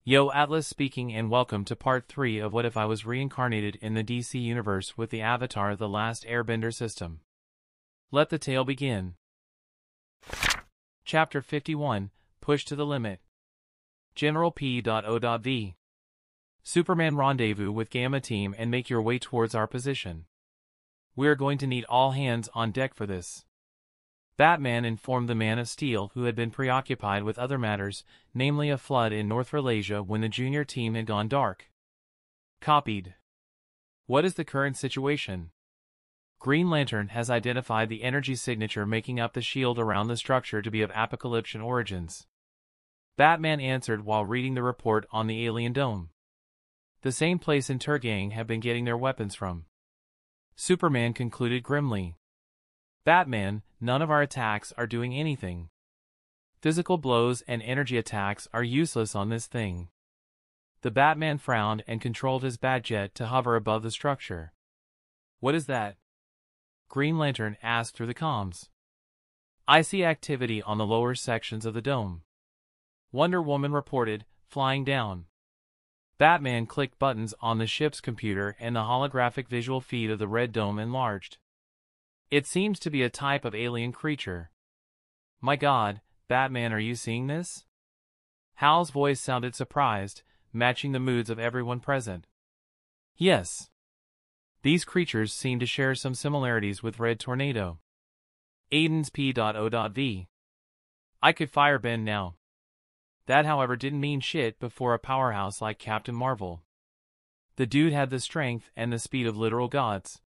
Yo, Atlas speaking, and welcome to part 3 of What If I Was Reincarnated in the DC Universe with the Avatar The Last Airbender system. Let the tale begin. Chapter 51, Push to the Limit. General P.O.V. Superman, rendezvous with Gamma Team and make your way towards our position. We are going to need all hands on deck for this. Batman informed the Man of Steel, who had been preoccupied with other matters, namely a flood in North Malaysia when the junior team had gone dark. Copied. What is the current situation? Green Lantern has identified the energy signature making up the shield around the structure to be of apocalyptic origins. Batman answered while reading the report on the alien dome. The same place in Turgang have been getting their weapons from. Superman concluded grimly. Batman, none of our attacks are doing anything. Physical blows and energy attacks are useless on this thing. The Batman frowned and controlled his Batjet to hover above the structure. What is that? Green Lantern asked through the comms. I see activity on the lower sections of the dome. Wonder Woman reported, flying down. Batman clicked buttons on the ship's computer and the holographic visual feed of the red dome enlarged. It seems to be a type of alien creature. My God, Batman, are you seeing this? Hal's voice sounded surprised, matching the moods of everyone present. Yes. These creatures seem to share some similarities with Red Tornado. Aiden's P.O.V. I could firebend now. That, however, didn't mean shit before a powerhouse like Captain Marvel. The dude had the strength and the speed of literal gods.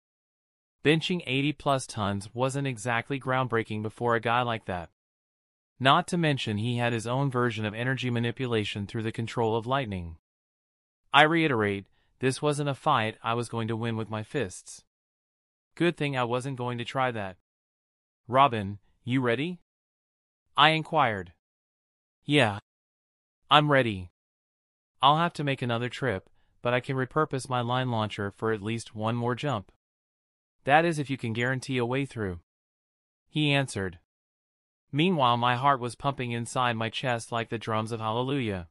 Benching 80+ tons wasn't exactly groundbreaking before a guy like that. Not to mention he had his own version of energy manipulation through the control of lightning. I reiterate, this wasn't a fight I was going to win with my fists. Good thing I wasn't going to try that. Robin, you ready? I inquired. Yeah. I'm ready. I'll have to make another trip, but I can repurpose my line launcher for at least one more jump. That is if you can guarantee a way through. He answered. Meanwhile, my heart was pumping inside my chest like the drums of Hallelujah.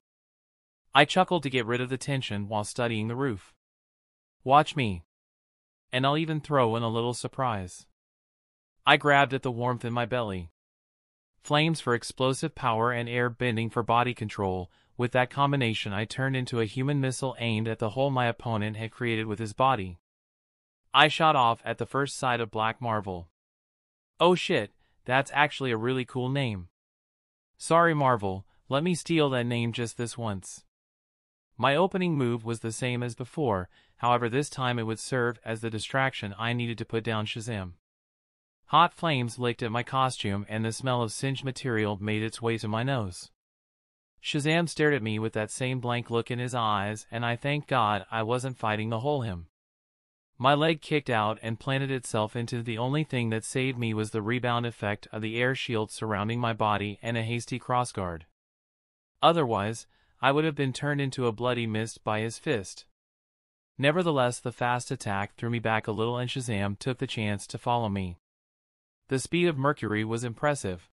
I chuckled to get rid of the tension while studying the roof. Watch me. And I'll even throw in a little surprise. I grabbed at the warmth in my belly. Flames for explosive power and air bending for body control. With that combination, I turned into a human missile aimed at the hole my opponent had created with his body. I shot off at the first sight of Black Marvel. Oh shit, that's actually a really cool name. Sorry Marvel, let me steal that name just this once. My opening move was the same as before, however this time it would serve as the distraction I needed to put down Shazam. Hot flames licked at my costume and the smell of singed material made its way to my nose. Shazam stared at me with that same blank look in his eyes, and I thanked God I wasn't fighting the whole him. My leg kicked out and planted itself into the only thing that saved me was the rebound effect of the air shield surrounding my body and a hasty crossguard. Otherwise, I would have been turned into a bloody mist by his fist. Nevertheless, the fast attack threw me back a little and Shazam took the chance to follow me. The speed of Mercury was impressive.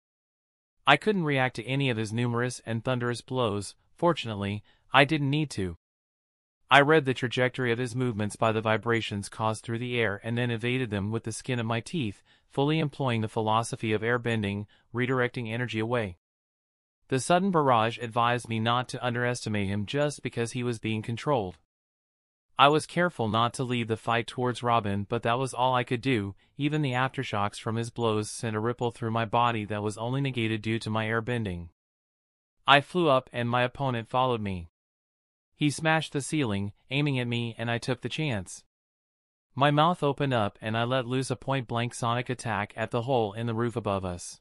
I couldn't react to any of his numerous and thunderous blows. Fortunately, I didn't need to. I read the trajectory of his movements by the vibrations caused through the air and then evaded them with the skin of my teeth, fully employing the philosophy of airbending, redirecting energy away. The sudden barrage advised me not to underestimate him just because he was being controlled. I was careful not to lead the fight towards Robin, but that was all I could do. Even the aftershocks from his blows sent a ripple through my body that was only negated due to my airbending. I flew up and my opponent followed me. He smashed the ceiling, aiming at me, and I took the chance. My mouth opened up and I let loose a point-blank sonic attack at the hole in the roof above us.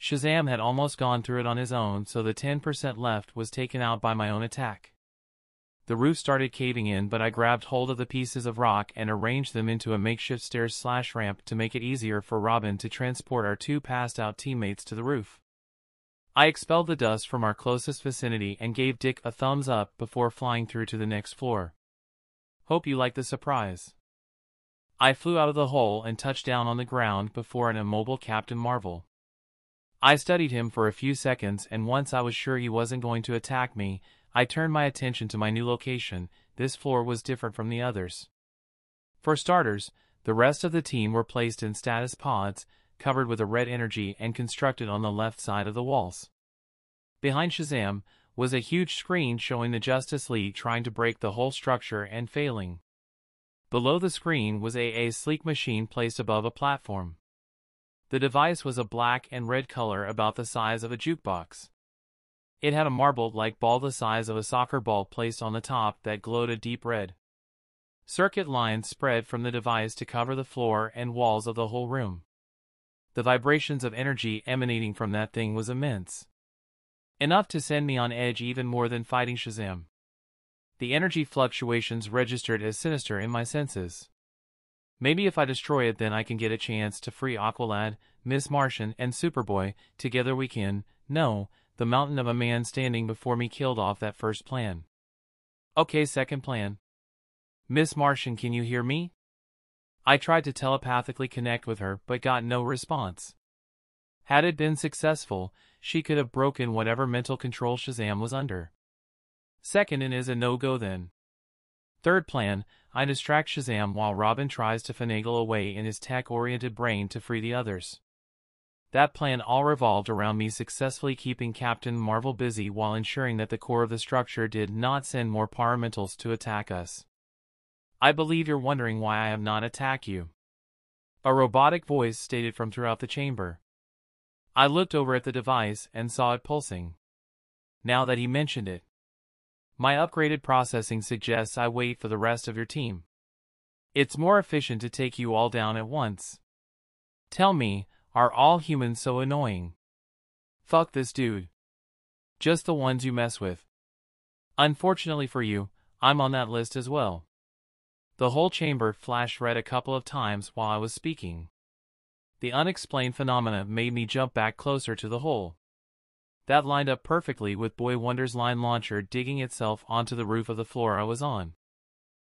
Shazam had almost gone through it on his own, so the 10% left was taken out by my own attack. The roof started caving in, but I grabbed hold of the pieces of rock and arranged them into a makeshift stairs/ramp to make it easier for Robin to transport our two passed-out teammates to the roof. I expelled the dust from our closest vicinity and gave Dick a thumbs up before flying through to the next floor. Hope you like the surprise. I flew out of the hole and touched down on the ground before an immobile Captain Marvel. I studied him for a few seconds, and once I was sure he wasn't going to attack me, I turned my attention to my new location. This floor was different from the others. For starters, the rest of the team were placed in status pods, covered with a red energy and constructed on the left side of the walls. Behind Shazam was a huge screen showing the Justice League trying to break the whole structure and failing. Below the screen was a sleek machine placed above a platform. The device was a black and red color about the size of a jukebox. It had a marble-like ball the size of a soccer ball placed on the top that glowed a deep red. Circuit lines spread from the device to cover the floor and walls of the whole room. The vibrations of energy emanating from that thing was immense. Enough to send me on edge even more than fighting Shazam. The energy fluctuations registered as sinister in my senses. Maybe if I destroy it, then I can get a chance to free Aqualad, Miss Martian, and Superboy. Together we can. No, the mountain of a man standing before me killed off that first plan. Okay, second plan. Miss Martian, can you hear me? I tried to telepathically connect with her, but got no response. Had it been successful, she could have broken whatever mental control Shazam was under. Second and is a no-go then. Third plan, I distract Shazam while Robin tries to finagle away in his tech-oriented brain to free the others. That plan all revolved around me successfully keeping Captain Marvel busy while ensuring that the core of the structure did not send more paramentals to attack us. I believe you're wondering why I have not attacked you. A robotic voice stated from throughout the chamber. I looked over at the device and saw it pulsing. Now that he mentioned it, my upgraded processing suggests I wait for the rest of your team. It's more efficient to take you all down at once. Tell me, are all humans so annoying? Fuck this dude. Just the ones you mess with. Unfortunately for you, I'm on that list as well. The whole chamber flashed red a couple of times while I was speaking. The unexplained phenomena made me jump back closer to the hole. That lined up perfectly with Boy Wonder's line launcher digging itself onto the roof of the floor I was on.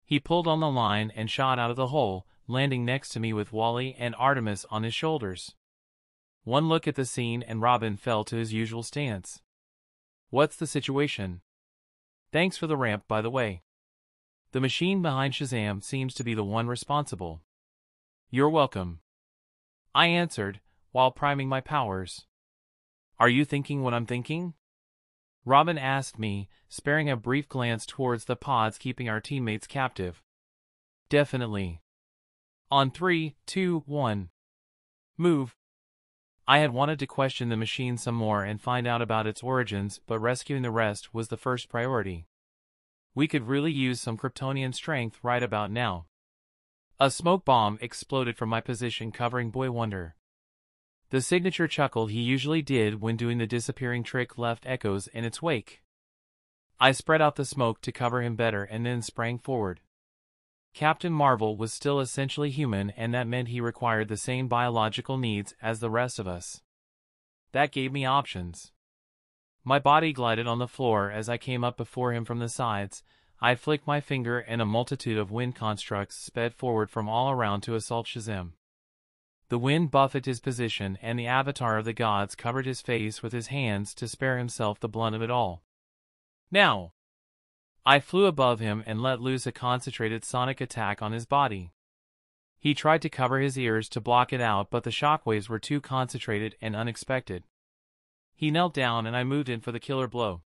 He pulled on the line and shot out of the hole, landing next to me with Wally and Artemis on his shoulders. One look at the scene and Robin fell to his usual stance. What's the situation? Thanks for the ramp, by the way. The machine behind Shazam seems to be the one responsible. You're welcome. I answered, while priming my powers. Are you thinking what I'm thinking? Robin asked me, sparing a brief glance towards the pods keeping our teammates captive. Definitely. On 3, 2, 1. Move. I had wanted to question the machine some more and find out about its origins, but rescuing the rest was the first priority. We could really use some Kryptonian strength right about now. A smoke bomb exploded from my position covering Boy Wonder. The signature chuckle he usually did when doing the disappearing trick left echoes in its wake. I spread out the smoke to cover him better and then sprang forward. Captain Marvel was still essentially human, and that meant he required the same biological needs as the rest of us. That gave me options. My body glided on the floor as I came up before him from the sides. I flicked my finger and a multitude of wind constructs sped forward from all around to assault Shazam. The wind buffeted his position, and the avatar of the gods covered his face with his hands to spare himself the blunt of it all. Now! I flew above him and let loose a concentrated sonic attack on his body. He tried to cover his ears to block it out, but the shockwaves were too concentrated and unexpected. He knelt down and I moved in for the killer blow.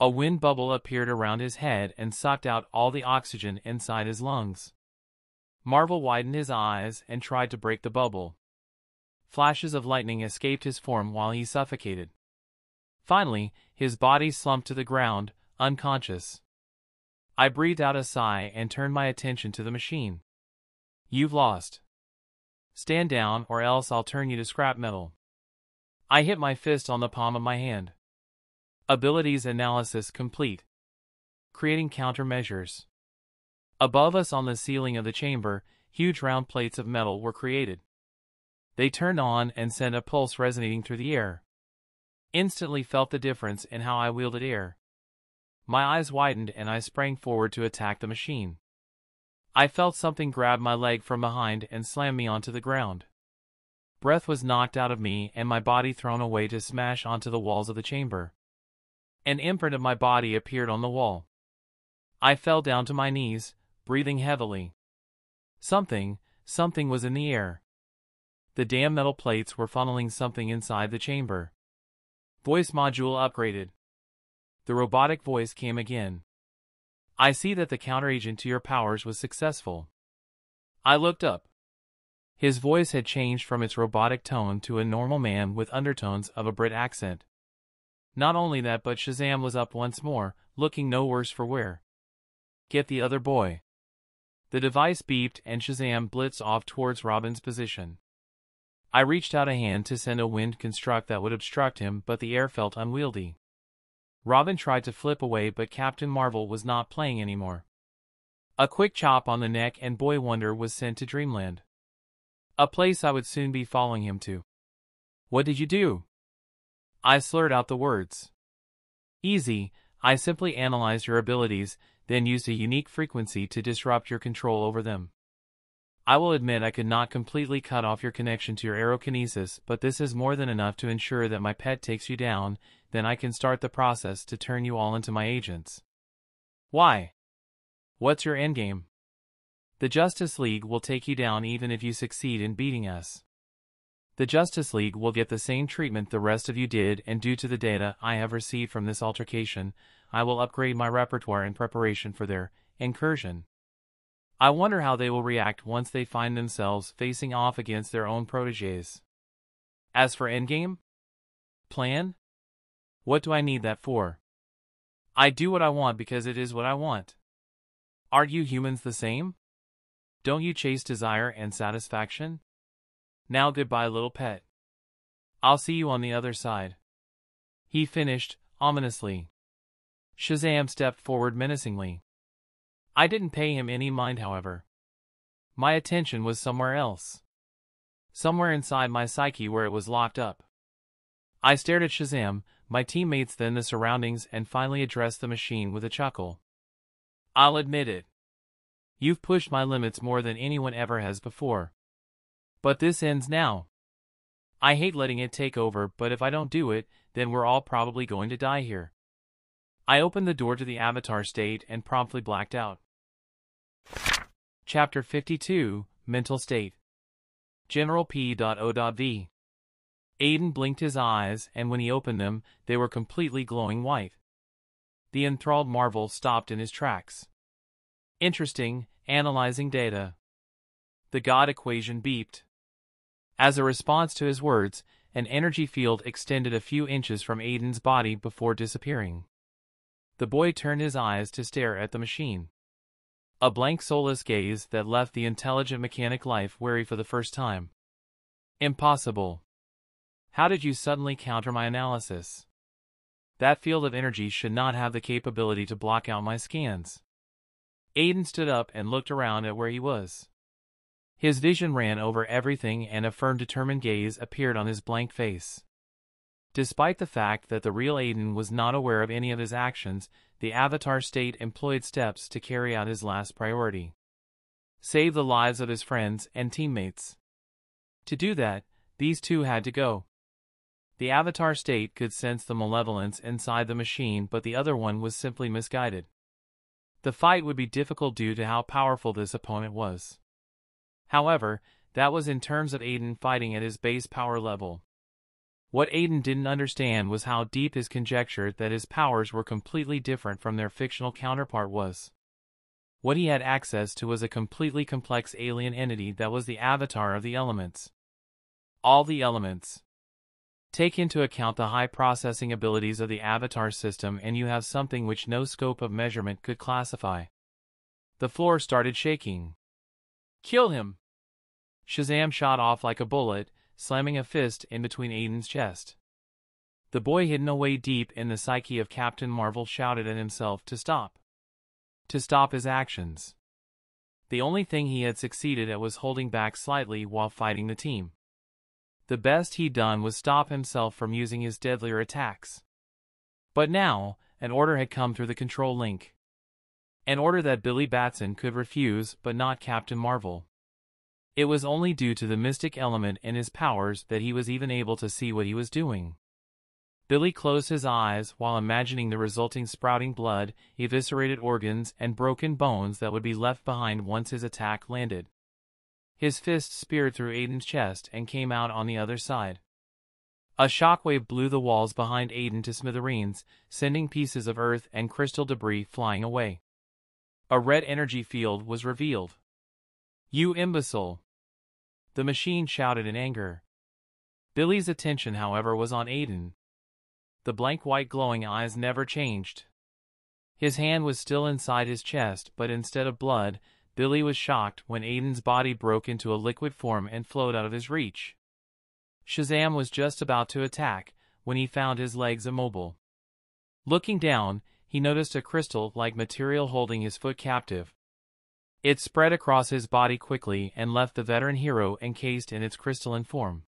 A wind bubble appeared around his head and sucked out all the oxygen inside his lungs. Marvel widened his eyes and tried to break the bubble. Flashes of lightning escaped his form while he suffocated. Finally, his body slumped to the ground, unconscious. I breathed out a sigh and turned my attention to the machine. You've lost. Stand down or else I'll turn you to scrap metal. I hit my fist on the palm of my hand. Abilities analysis complete. Creating countermeasures. Above us on the ceiling of the chamber, huge round plates of metal were created. They turned on and sent a pulse resonating through the air. Instantly felt the difference in how I wielded air. My eyes widened and I sprang forward to attack the machine. I felt something grab my leg from behind and slam me onto the ground. Breath was knocked out of me and my body thrown away to smash onto the walls of the chamber. An imprint of my body appeared on the wall. I fell down to my knees, breathing heavily. Something was in the air. The damn metal plates were funneling something inside the chamber. Voice module upgraded. The robotic voice came again. I see that the counteragent to your powers was successful. I looked up. His voice had changed from its robotic tone to a normal man with undertones of a Brit accent. Not only that, but Shazam was up once more, looking no worse for wear. Get the other boy. The device beeped and Shazam blitzed off towards Robin's position. I reached out a hand to send a wind construct that would obstruct him, but the air felt unwieldy. Robin tried to flip away, but Captain Marvel was not playing anymore. A quick chop on the neck and Boy Wonder was sent to Dreamland. A place I would soon be following him to. What did you do? I slurred out the words. Easy, I simply analyzed your abilities, then used a unique frequency to disrupt your control over them. I will admit I could not completely cut off your connection to your aerokinesis, but this is more than enough to ensure that my pet takes you down, then I can start the process to turn you all into my agents. Why? What's your endgame? The Justice League will take you down even if you succeed in beating us. The Justice League will get the same treatment the rest of you did, and due to the data I have received from this altercation, I will upgrade my repertoire in preparation for their incursion. I wonder how they will react once they find themselves facing off against their own protégés. As for endgame? Plan? What do I need that for? I do what I want because it is what I want. Aren't you humans the same? Don't you chase desire and satisfaction? Now goodbye, little pet. I'll see you on the other side. He finished, ominously. Shazam stepped forward menacingly. I didn't pay him any mind, however. My attention was somewhere else. Somewhere inside my psyche where it was locked up. I stared at Shazam, my teammates, then the surroundings, and finally addressed the machine with a chuckle. I'll admit it. You've pushed my limits more than anyone ever has before. But this ends now. I hate letting it take over, but if I don't do it, then we're all probably going to die here. I opened the door to the Avatar state and promptly blacked out. Chapter 52, Mental State. General P.O.V. Aden blinked his eyes, and when he opened them, they were completely glowing white. The enthralled Marvel stopped in his tracks. Interesting, analyzing data. The God equation beeped. As a response to his words, an energy field extended a few inches from Aden's body before disappearing. The boy turned his eyes to stare at the machine. A blank, soulless gaze that left the intelligent mechanic life wary for the first time. Impossible. How did you suddenly counter my analysis? That field of energy should not have the capability to block out my scans. Aden stood up and looked around at where he was. His vision ran over everything and a firm, determined gaze appeared on his blank face. Despite the fact that the real Aden was not aware of any of his actions, the Avatar state employed steps to carry out his last priority. Save the lives of his friends and teammates. To do that, these two had to go. The Avatar state could sense the malevolence inside the machine, but the other one was simply misguided. The fight would be difficult due to how powerful this opponent was. However, that was in terms of Aden fighting at his base power level. What Aden didn't understand was how deep his conjecture that his powers were completely different from their fictional counterpart was. What he had access to was a completely complex alien entity that was the avatar of the elements. All the elements. Take into account the high processing abilities of the Avatar system and you have something which no scope of measurement could classify. The floor started shaking. Kill him! Shazam shot off like a bullet, slamming a fist in between Aden's chest. The boy hidden away deep in the psyche of Captain Marvel shouted at himself to stop. To stop his actions. The only thing he had succeeded at was holding back slightly while fighting the team. The best he'd done was stop himself from using his deadlier attacks. But now, an order had come through the control link. An order that Billy Batson could refuse, but not Captain Marvel. It was only due to the mystic element in his powers that he was even able to see what he was doing. Billy closed his eyes while imagining the resulting sprouting blood, eviscerated organs, and broken bones that would be left behind once his attack landed. His fist speared through Aiden's chest and came out on the other side. A shockwave blew the walls behind Aden to smithereens, sending pieces of earth and crystal debris flying away. A red energy field was revealed. "You imbecile!" the machine shouted in anger. Billy's attention, however, was on Aden. The blank white glowing eyes never changed. His hand was still inside his chest, but instead of blood, Billy was shocked when Aiden's body broke into a liquid form and flowed out of his reach. Shazam was just about to attack when he found his legs immobile. Looking down, he noticed a crystal-like material holding his foot captive. It spread across his body quickly and left the veteran hero encased in its crystalline form.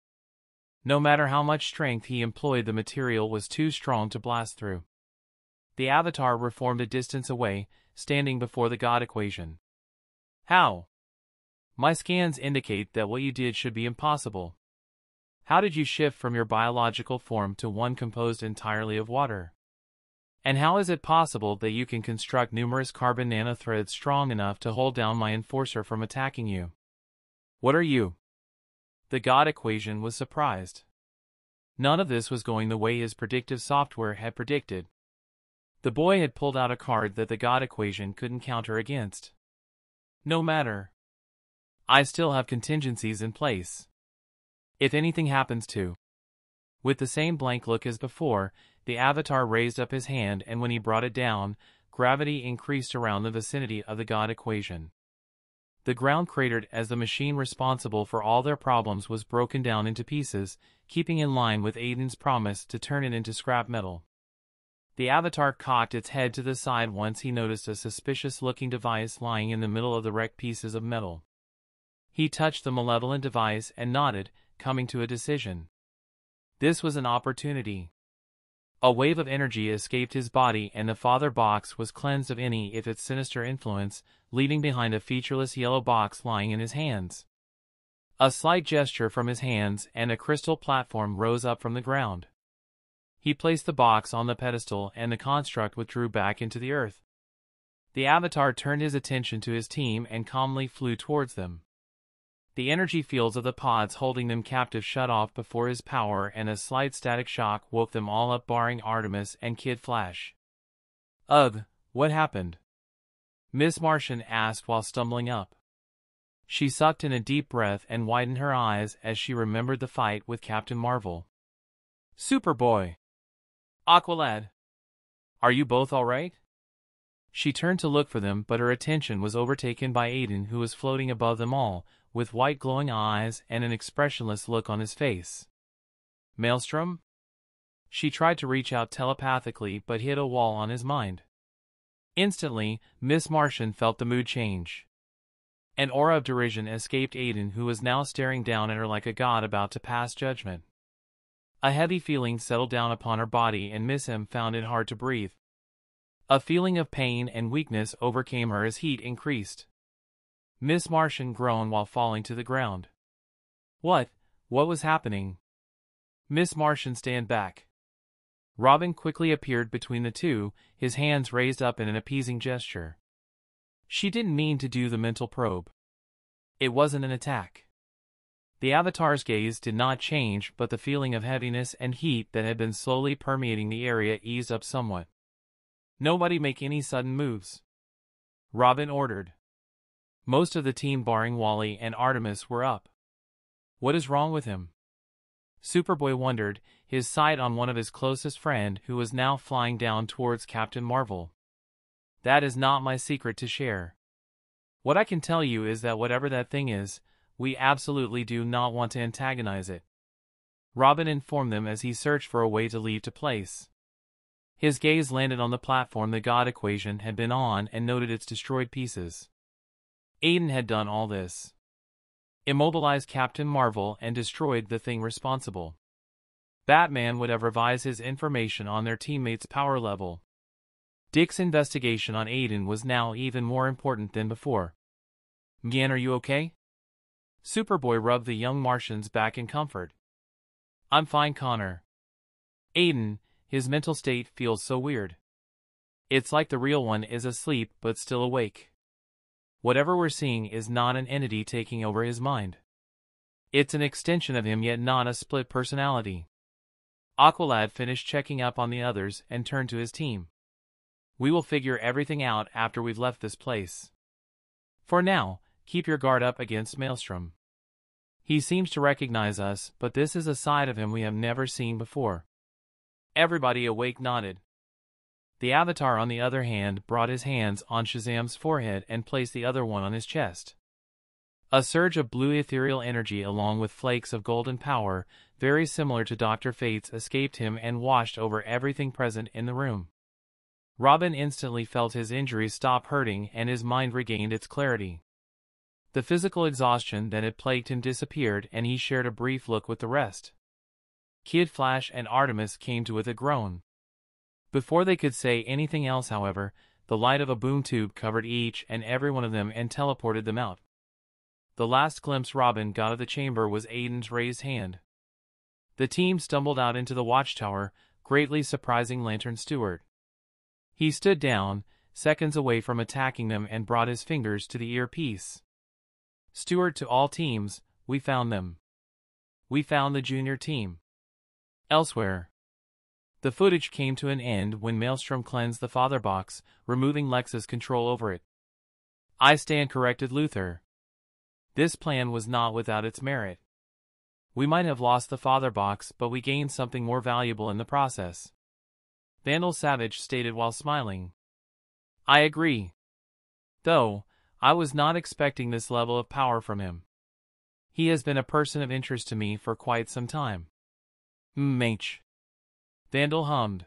No matter how much strength he employed, the material was too strong to blast through. The avatar reformed a distance away, standing before the God equation. "How? My scans indicate that what you did should be impossible. How did you shift from your biological form to one composed entirely of water? And how is it possible that you can construct numerous carbon nanothreads strong enough to hold down my enforcer from attacking you? What are you?" The God equation was surprised. None of this was going the way his predictive software had predicted. The boy had pulled out a card that the God equation couldn't counter against. "No matter. I still have contingencies in place. If anything happens to..." With the same blank look as before, the avatar raised up his hand, and when he brought it down, gravity increased around the vicinity of the God equation. The ground cratered as the machine responsible for all their problems was broken down into pieces, keeping in line with Aiden's promise to turn it into scrap metal. The avatar cocked its head to the side once he noticed a suspicious-looking device lying in the middle of the wrecked pieces of metal. He touched the malevolent device and nodded, coming to a decision. This was an opportunity. A wave of energy escaped his body, and the father box was cleansed of any of its sinister influence, leaving behind a featureless yellow box lying in his hands. A slight gesture from his hands, and a crystal platform rose up from the ground. He placed the box on the pedestal, and the construct withdrew back into the earth. The avatar turned his attention to his team and calmly flew towards them. The energy fields of the pods holding them captive shut off before his power, and a slight static shock woke them all up, barring Artemis and Kid Flash. "Ugh, what happened?" Miss Martian asked while stumbling up. She sucked in a deep breath and widened her eyes as she remembered the fight with Captain Marvel. "Superboy! Aqualad! Are you both all right?" She turned to look for them, but her attention was overtaken by Aden, who was floating above them all, with white glowing eyes and an expressionless look on his face. "Maelstrom?" She tried to reach out telepathically, but hit a wall on his mind. Instantly, Miss Martian felt the mood change. An aura of derision escaped Aden, who was now staring down at her like a god about to pass judgment. A heavy feeling settled down upon her body, and Miss M found it hard to breathe. A feeling of pain and weakness overcame her as heat increased. Miss Martian groaned while falling to the ground. What was happening?" Miss Martian stand back. Robin quickly appeared between the two, his hands raised up in an appeasing gesture. She didn't mean to do the mental probe. It wasn't an attack. The avatar's gaze did not change, but the feeling of heaviness and heat that had been slowly permeating the area eased up somewhat. "Nobody make any sudden moves," Robin ordered. Most of the team, barring Wally and Artemis, were up. "What is wrong with him?" Superboy wondered, his sight on one of his closest friend, who was now flying down towards Captain Marvel. "That is not my secret to share. What I can tell you is that whatever that thing is, we absolutely do not want to antagonize it," Robin informed them as he searched for a way to leave to place. His gaze landed on the platform the God equation had been on and noted its destroyed pieces. Aden had done all this. Immobilized Captain Marvel and destroyed the thing responsible. Batman would have revised his information on their teammates' power level. Dick's investigation on Aden was now even more important than before. "Mgan, are you okay?" Superboy rubbed the young Martian's back in comfort. "I'm fine, Connor." "Aden, His mental state feels so weird. It's like the real one is asleep but still awake. Whatever we're seeing is not an entity taking over his mind. It's an extension of him, yet not a split personality. Aqualad finished checking up on the others and turned to his team. We will figure everything out after we've left this place. For now, keep your guard up against Maelstrom. He seems to recognize us, but this is a side of him we have never seen before. Everybody awake nodded. The Avatar, on the other hand, brought his hands on Shazam's forehead and placed the other one on his chest. A surge of blue ethereal energy along with flakes of golden power, very similar to Dr. Fate's, escaped him and washed over everything present in the room. Robin instantly felt his injuries stop hurting and his mind regained its clarity. The physical exhaustion that had plagued him disappeared and he shared a brief look with the rest. Kid Flash and Artemis came to with a groan. Before they could say anything else, however, the light of a boom tube covered each and every one of them and teleported them out. The last glimpse Robin got of the chamber was Aiden's raised hand. The team stumbled out into the watchtower, greatly surprising Lantern Stewart. He stood down, seconds away from attacking them, and brought his fingers to the earpiece. Stewart, to all teams, we found them. We found the junior team. Elsewhere. The footage came to an end when Maelstrom cleansed the father box, removing Lex's control over it. I stand corrected, Luthor. This plan was not without its merit. We might have lost the father box, but we gained something more valuable in the process. Vandal Savage stated while smiling. I agree. Though, I was not expecting this level of power from him. He has been a person of interest to me for quite some time. H. Vandal hummed.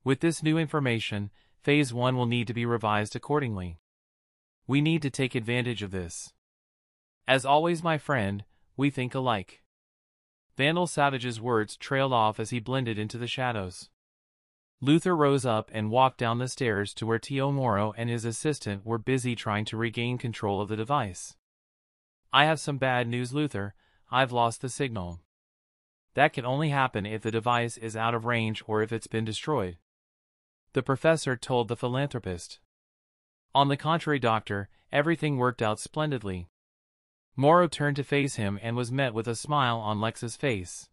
With this new information, Phase 1 will need to be revised accordingly. We need to take advantage of this. As always, my friend, we think alike. Vandal Savage's words trailed off as he blended into the shadows. Luthor rose up and walked down the stairs to where Tio Moro and his assistant were busy trying to regain control of the device. I have some bad news, Luthor. I've lost the signal. That can only happen if the device is out of range or if it's been destroyed. The professor told the philanthropist. On the contrary, Doctor, everything worked out splendidly. Moro turned to face him and was met with a smile on Lex's face.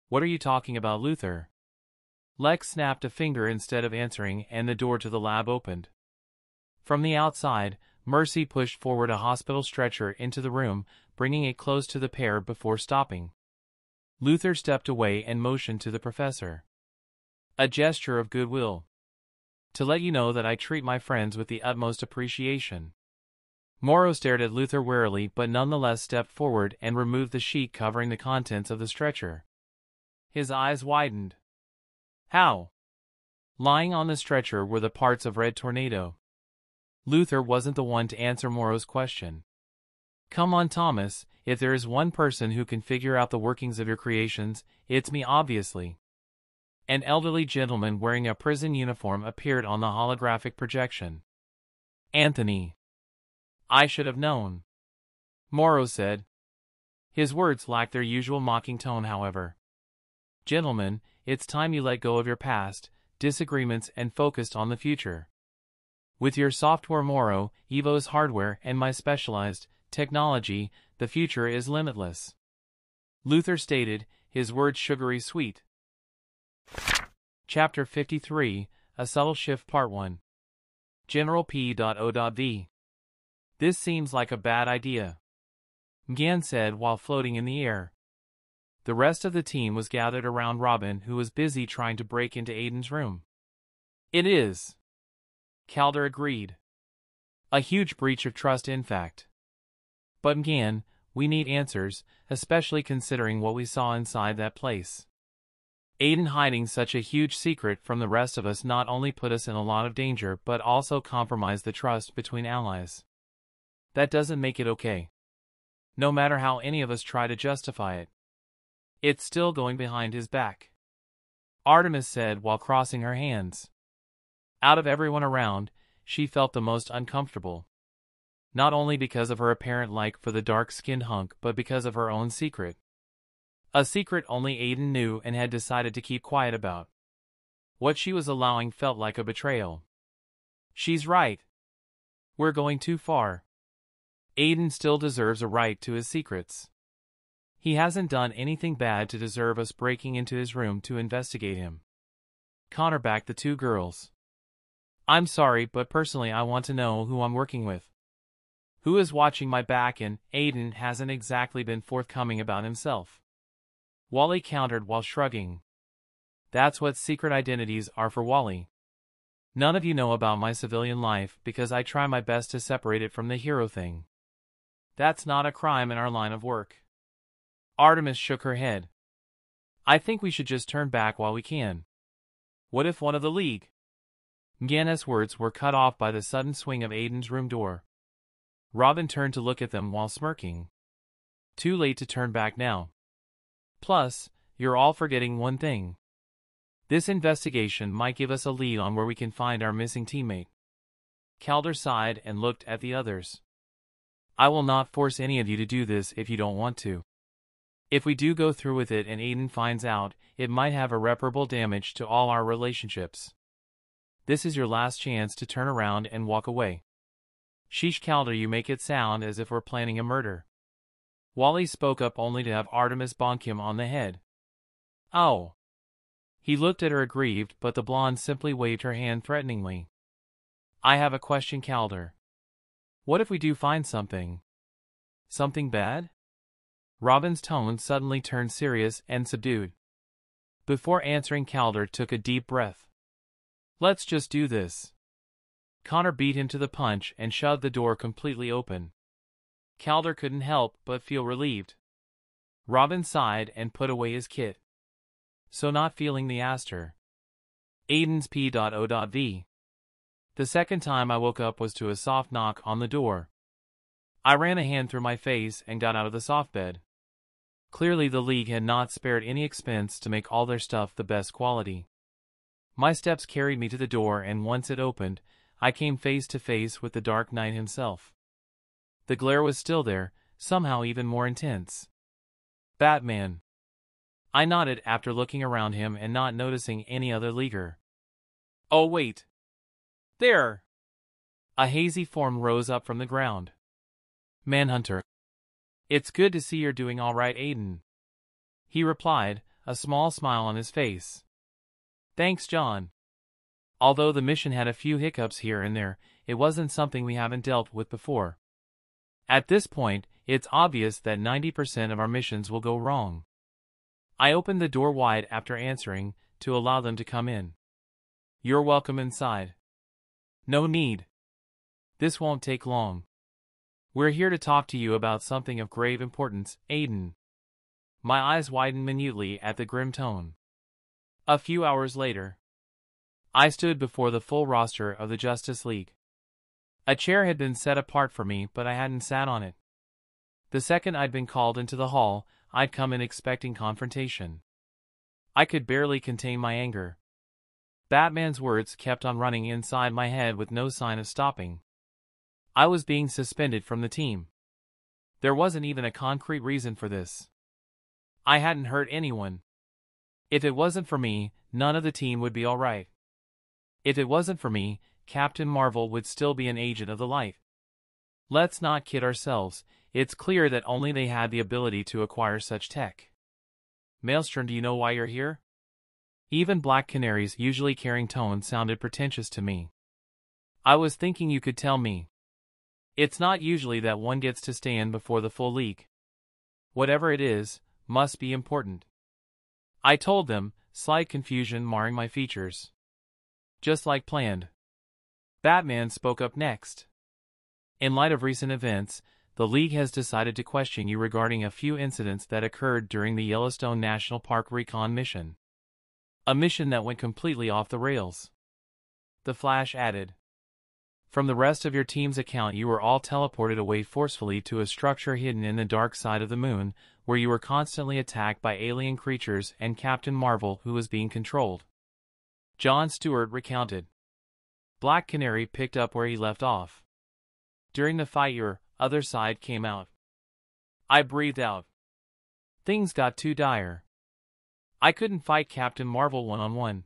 What are you talking about, Luthor? Lex snapped a finger instead of answering, and the door to the lab opened. From the outside, Mercy pushed forward a hospital stretcher into the room, bringing it close to the pair before stopping. Luthor stepped away and motioned to the professor. A gesture of goodwill. To let you know that I treat my friends with the utmost appreciation. Moro stared at Luthor warily but nonetheless stepped forward and removed the sheet covering the contents of the stretcher. His eyes widened. How? Lying on the stretcher were the parts of Red Tornado. Luthor wasn't the one to answer Moro's question. Come on, Thomas, if there is one person who can figure out the workings of your creations, it's me, obviously. An elderly gentleman wearing a prison uniform appeared on the holographic projection. Anthony. I should have known. Moro said. His words lacked their usual mocking tone, however. Gentlemen, it's time you let go of your past, disagreements and focused on the future. With your software, Moro, Evo's hardware, and my specialized technology, the future is limitless. Luthor stated, his words sugary sweet. Chapter 53, A Subtle Shift Part 1. General P.O.V. This seems like a bad idea, Mgan said while floating in the air. The rest of the team was gathered around Robin, who was busy trying to break into Aiden's room. It is, Calder agreed. A huge breach of trust, in fact. But Mgan, we need answers, especially considering what we saw inside that place. Aiden hiding such a huge secret from the rest of us not only put us in a lot of danger but also compromised the trust between allies. That doesn't make it okay. No matter how any of us try to justify it. It's still going behind his back. Artemis said while crossing her hands. Out of everyone around, she felt the most uncomfortable. Not only because of her apparent like for the dark-skinned hunk but because of her own secret. A secret only Aiden knew and had decided to keep quiet about. What she was allowing felt like a betrayal. She's right. We're going too far. Aden still deserves a right to his secrets. He hasn't done anything bad to deserve us breaking into his room to investigate him. Connor backed the two girls. I'm sorry, but personally I want to know who I'm working with. Who is watching my back, and Aden hasn't exactly been forthcoming about himself. Wally countered while shrugging. That's what secret identities are for, Wally. None of you know about my civilian life because I try my best to separate it from the hero thing. That's not a crime in our line of work. Artemis shook her head. I think we should just turn back while we can. What if one of the League? Mgana's words were cut off by the sudden swing of Aden's room door. Robin turned to look at them while smirking. Too late to turn back now. Plus, you're all forgetting one thing. This investigation might give us a lead on where we can find our missing teammate. Calder sighed and looked at the others. I will not force any of you to do this if you don't want to. If we do go through with it and Aden finds out, it might have irreparable damage to all our relationships. This is your last chance to turn around and walk away. Sheesh, Calder, you make it sound as if we're planning a murder. Wally spoke up only to have Artemis bonk him on the head. Oh. He looked at her aggrieved, but the blonde simply waved her hand threateningly. I have a question, Calder. What if we do find something? Something bad? Robin's tone suddenly turned serious and subdued. Before answering, Calder took a deep breath. Let's just do this. Connor beat him to the punch and shoved the door completely open. Calder couldn't help but feel relieved. Robin sighed and put away his kit. So not feeling the aster. Aden's P.O.V. The second time I woke up was to a soft knock on the door. I ran a hand through my face and got out of the soft bed. Clearly the League had not spared any expense to make all their stuff the best quality. My steps carried me to the door, and once it opened, I came face to face with the Dark Knight himself. The glare was still there, somehow even more intense. Batman. I nodded after looking around him and not noticing any other Leaguer. Oh wait. There! A hazy form rose up from the ground. Manhunter. It's good to see you're doing all right, Aden. He replied, a small smile on his face. Thanks, John. Although the mission had a few hiccups here and there, it wasn't something we haven't dealt with before. At this point, it's obvious that 90% of our missions will go wrong. I opened the door wide after answering, to allow them to come in. You're welcome inside. No need. This won't take long. We're here to talk to you about something of grave importance, Aden. My eyes widened minutely at the grim tone. A few hours later, I stood before the full roster of the Justice League. A chair had been set apart for me, but I hadn't sat on it. The second I'd been called into the hall, I'd come in expecting confrontation. I could barely contain my anger. Batman's words kept on running inside my head with no sign of stopping. I was being suspended from the team. There wasn't even a concrete reason for this. I hadn't hurt anyone. If it wasn't for me, none of the team would be alright. If it wasn't for me, Captain Marvel would still be an agent of the light. Let's not kid ourselves, it's clear that only they had the ability to acquire such tech. Maelstrom, do you know why you're here? Even Black Canary's usually caring tone sounded pretentious to me. I was thinking you could tell me. It's not usually that one gets to stand before the full League. Whatever it is, must be important. I told them, slight confusion marring my features. Just like planned. Batman spoke up next. In light of recent events, the League has decided to question you regarding a few incidents that occurred during the Yellowstone National Park recon mission. A mission that went completely off the rails. The Flash added. From the rest of your team's account, you were all teleported away forcefully to a structure hidden in the dark side of the moon, where you were constantly attacked by alien creatures and Captain Marvel, who was being controlled. John Stewart recounted. Black Canary picked up where he left off. During the fight, your other side came out. I breathed out. Things got too dire. I couldn't fight Captain Marvel one-on-one.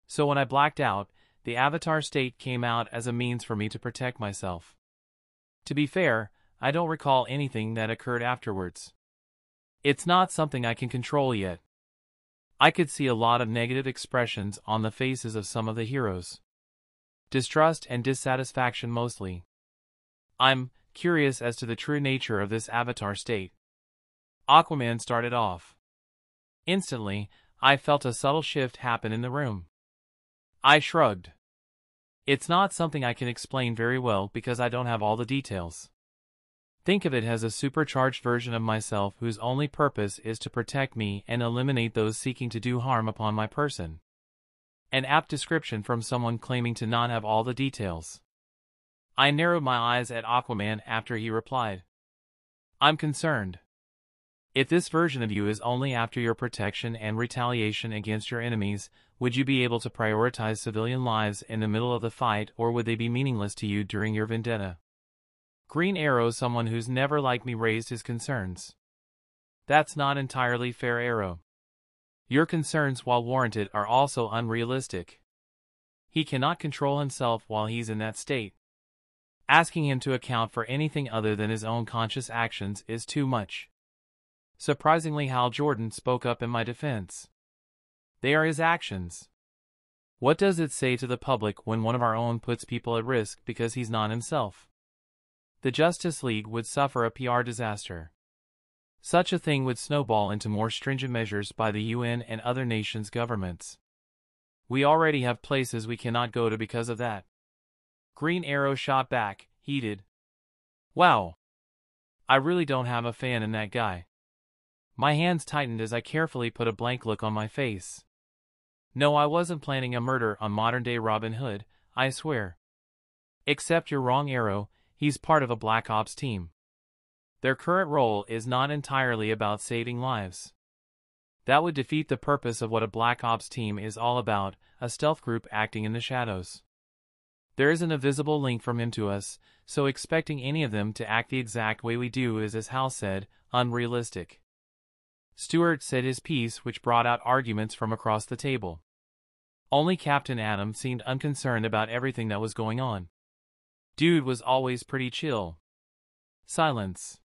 So when I blacked out, the avatar state came out as a means for me to protect myself. To be fair, I don't recall anything that occurred afterwards. It's not something I can control yet. I could see a lot of negative expressions on the faces of some of the heroes. Distrust and dissatisfaction mostly. I'm curious as to the true nature of this avatar state. Aquaman started off. Instantly, I felt a subtle shift happen in the room. I shrugged. It's not something I can explain very well because I don't have all the details. Think of it as a supercharged version of myself whose only purpose is to protect me and eliminate those seeking to do harm upon my person. An apt description from someone claiming to not have all the details. I narrowed my eyes at Aquaman after he replied. I'm concerned. If this version of you is only after your protection and retaliation against your enemies, would you be able to prioritize civilian lives in the middle of the fight, or would they be meaningless to you during your vendetta? Green Arrow, someone who's never like me, raised his concerns. That's not entirely fair, Arrow. Your concerns, while warranted, are also unrealistic. He cannot control himself while he's in that state. Asking him to account for anything other than his own conscious actions is too much. Surprisingly, Hal Jordan spoke up in my defense. They are his actions. What does it say to the public when one of our own puts people at risk because he's not himself? The Justice League would suffer a PR disaster. Such a thing would snowball into more stringent measures by the UN and other nations' governments. We already have places we cannot go to because of that. Green Arrow shot back, heated. Wow. I really don't have a fan in that guy. My hands tightened as I carefully put a blank look on my face. No, I wasn't planning a murder on modern-day Robin Hood, I swear. Except you're wrong, Arrow, he's part of a Black Ops team. Their current role is not entirely about saving lives. That would defeat the purpose of what a Black Ops team is all about, a stealth group acting in the shadows. There isn't a visible link from him to us, so expecting any of them to act the exact way we do is, as Hal said, unrealistic. Stewart said his piece, which brought out arguments from across the table. Only Captain Atom seemed unconcerned about everything that was going on. Dude was always pretty chill. Silence.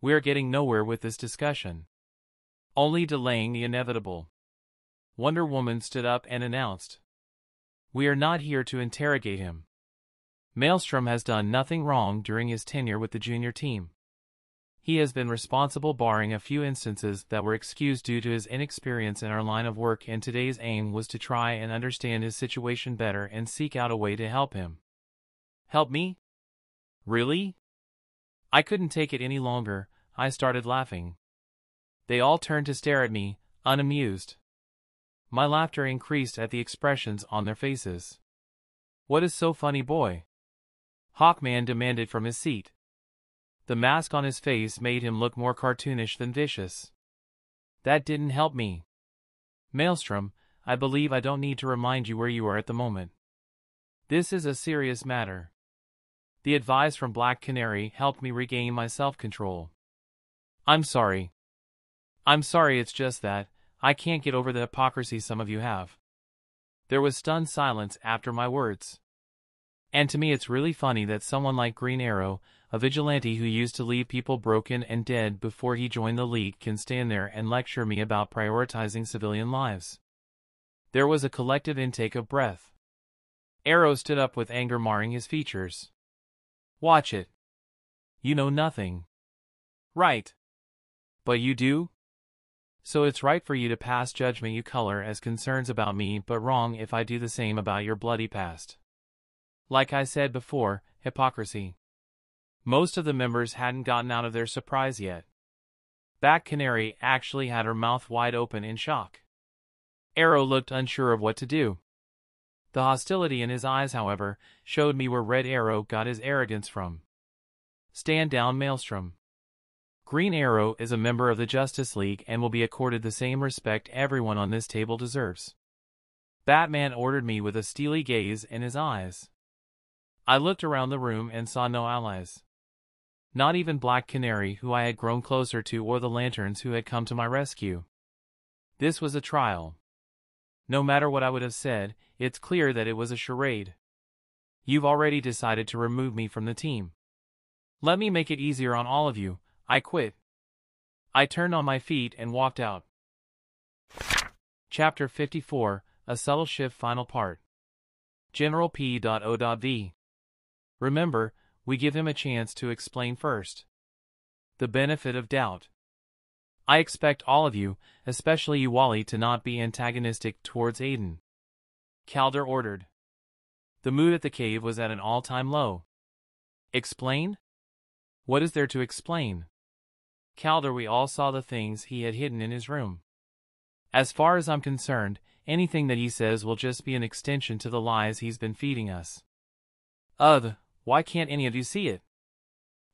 We're getting nowhere with this discussion. Only delaying the inevitable. Wonder Woman stood up and announced. We are not here to interrogate him. Maelstrom has done nothing wrong during his tenure with the junior team. He has been responsible barring a few instances that were excused due to his inexperience in our line of work, and today's aim was to try and understand his situation better and seek out a way to help him. Help me? Really? I couldn't take it any longer. I started laughing. They all turned to stare at me, unamused. My laughter increased at the expressions on their faces. What is so funny, boy? Hawkman demanded from his seat. The mask on his face made him look more cartoonish than vicious. That didn't help me. Maelstrom, I believe I don't need to remind you where you are at the moment. This is a serious matter. The advice from Black Canary helped me regain my self-control. I'm sorry. It's just that I can't get over the hypocrisy some of you have. There was stunned silence after my words. And to me it's really funny that someone like Green Arrow, a vigilante who used to leave people broken and dead before he joined the League, can stand there and lecture me about prioritizing civilian lives. There was a collective intake of breath. Arrow stood up with anger marring his features. Watch it. You know nothing. Right. But you do? So it's right for you to pass judgment you color as concerns about me, but wrong if I do the same about your bloody past. Like I said before, hypocrisy. Most of the members hadn't gotten out of their surprise yet. Black Canary actually had her mouth wide open in shock. Arrow looked unsure of what to do. The hostility in his eyes, however, showed me where Red Arrow got his arrogance from. Stand down, Maelstrom. Green Arrow is a member of the Justice League and will be accorded the same respect everyone on this table deserves. Batman ordered me with a steely gaze in his eyes. I looked around the room and saw no allies. Not even Black Canary, who I had grown closer to, or the Lanterns who had come to my rescue. This was a trial. No matter what I would have said, it's clear that it was a charade. You've already decided to remove me from the team. Let me make it easier on all of you. I quit. I turned on my feet and walked out. Chapter 54, A Subtle Shift Final Part. General P.O.V. Remember, we give him a chance to explain first. The benefit of doubt. I expect all of you, especially you Wally, to not be antagonistic towards Aden. Calder ordered. The mood at the cave was at an all-time low. Explain? What is there to explain? Calder, we all saw the things he had hidden in his room. As far as I'm concerned, anything that he says will just be an extension to the lies he's been feeding us. Ugh, why can't any of you see it?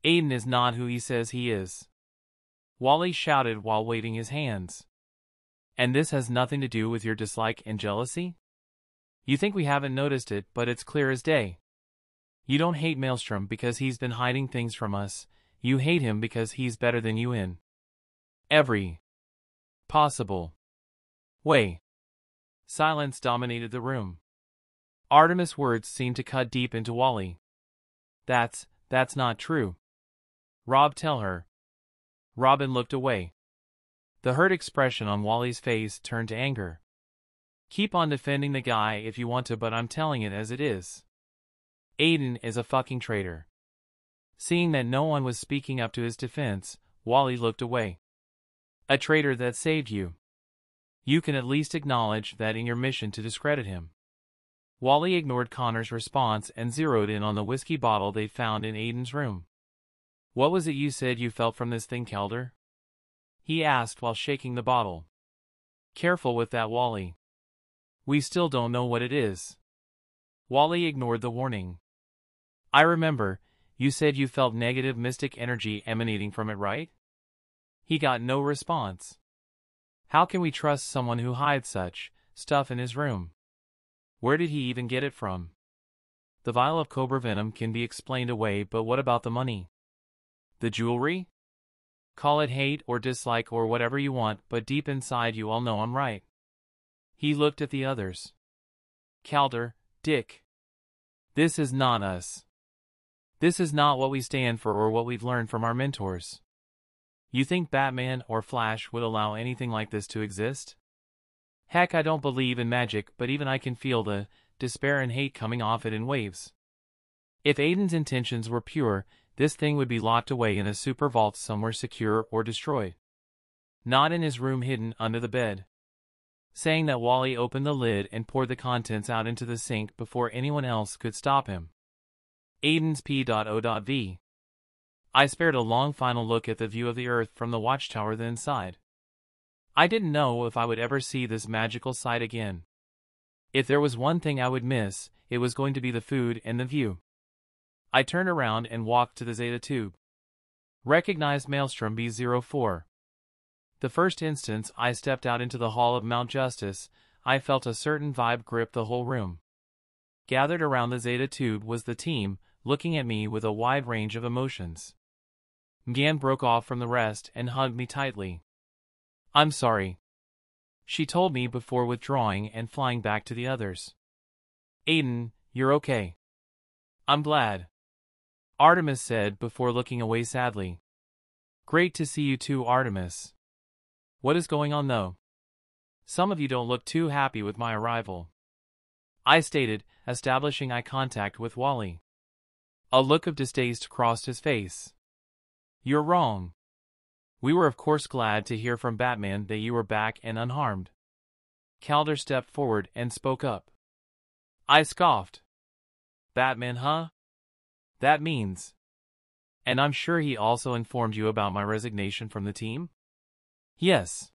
Aden is not who he says he is. Wally shouted while waving his hands. And this has nothing to do with your dislike and jealousy? You think we haven't noticed it, but it's clear as day. You don't hate Maelstrom because he's been hiding things from us. You hate him because he's better than you in every possible way. Silence dominated the room. Artemis' words seemed to cut deep into Wally. That's not true. Rob, tell her. Robin looked away. The hurt expression on Wally's face turned to anger. Keep on defending the guy if you want to, but I'm telling it as it is. Aden is a fucking traitor. Seeing that no one was speaking up to his defense, Wally looked away. A traitor that saved you. You can at least acknowledge that in your mission to discredit him. Wally ignored Connor's response and zeroed in on the whiskey bottle they found in Aden's room. What was it you said you felt from this thing, Calder? He asked while shaking the bottle. Careful with that, Wally. We still don't know what it is. Wally ignored the warning. I remember, you said you felt negative mystic energy emanating from it, right? He got no response. How can we trust someone who hides such stuff in his room? Where did he even get it from? The vial of cobra venom can be explained away, but what about the money? The jewelry? Call it hate or dislike or whatever you want, but deep inside you all know I'm right. He looked at the others. Calder, Dick. This is not us. This is not what we stand for or what we've learned from our mentors. You think Batman or Flash would allow anything like this to exist? Heck, I don't believe in magic, but even I can feel the despair and hate coming off it in waves. If Aden's intentions were pure, this thing would be locked away in a super vault somewhere secure or destroyed. Not in his room hidden under the bed. Saying that, Wally opened the lid and poured the contents out into the sink before anyone else could stop him. Aden's P.O.V. I spared a long final look at the view of the Earth from the watchtower then sighed. I didn't know if I would ever see this magical sight again. If there was one thing I would miss, it was going to be the food and the view. I turned around and walked to the Zeta tube. Recognized Maelstrom B04. The first instance I stepped out into the hall of Mount Justice, I felt a certain vibe grip the whole room. Gathered around the Zeta tube was the team, looking at me with a wide range of emotions. Mgan broke off from the rest and hugged me tightly. I'm sorry, she told me before withdrawing and flying back to the others. Aden, you're okay. I'm glad, Artemis said before looking away sadly. Great to see you too, Artemis. What is going on though? Some of you don't look too happy with my arrival, I stated, establishing eye contact with Wally. A look of distaste crossed his face. You're wrong. We were of course glad to hear from Batman that you were back and unharmed. Calder stepped forward and spoke up. I scoffed. Batman, huh? That means. And I'm sure he also informed you about my resignation from the team? Yes.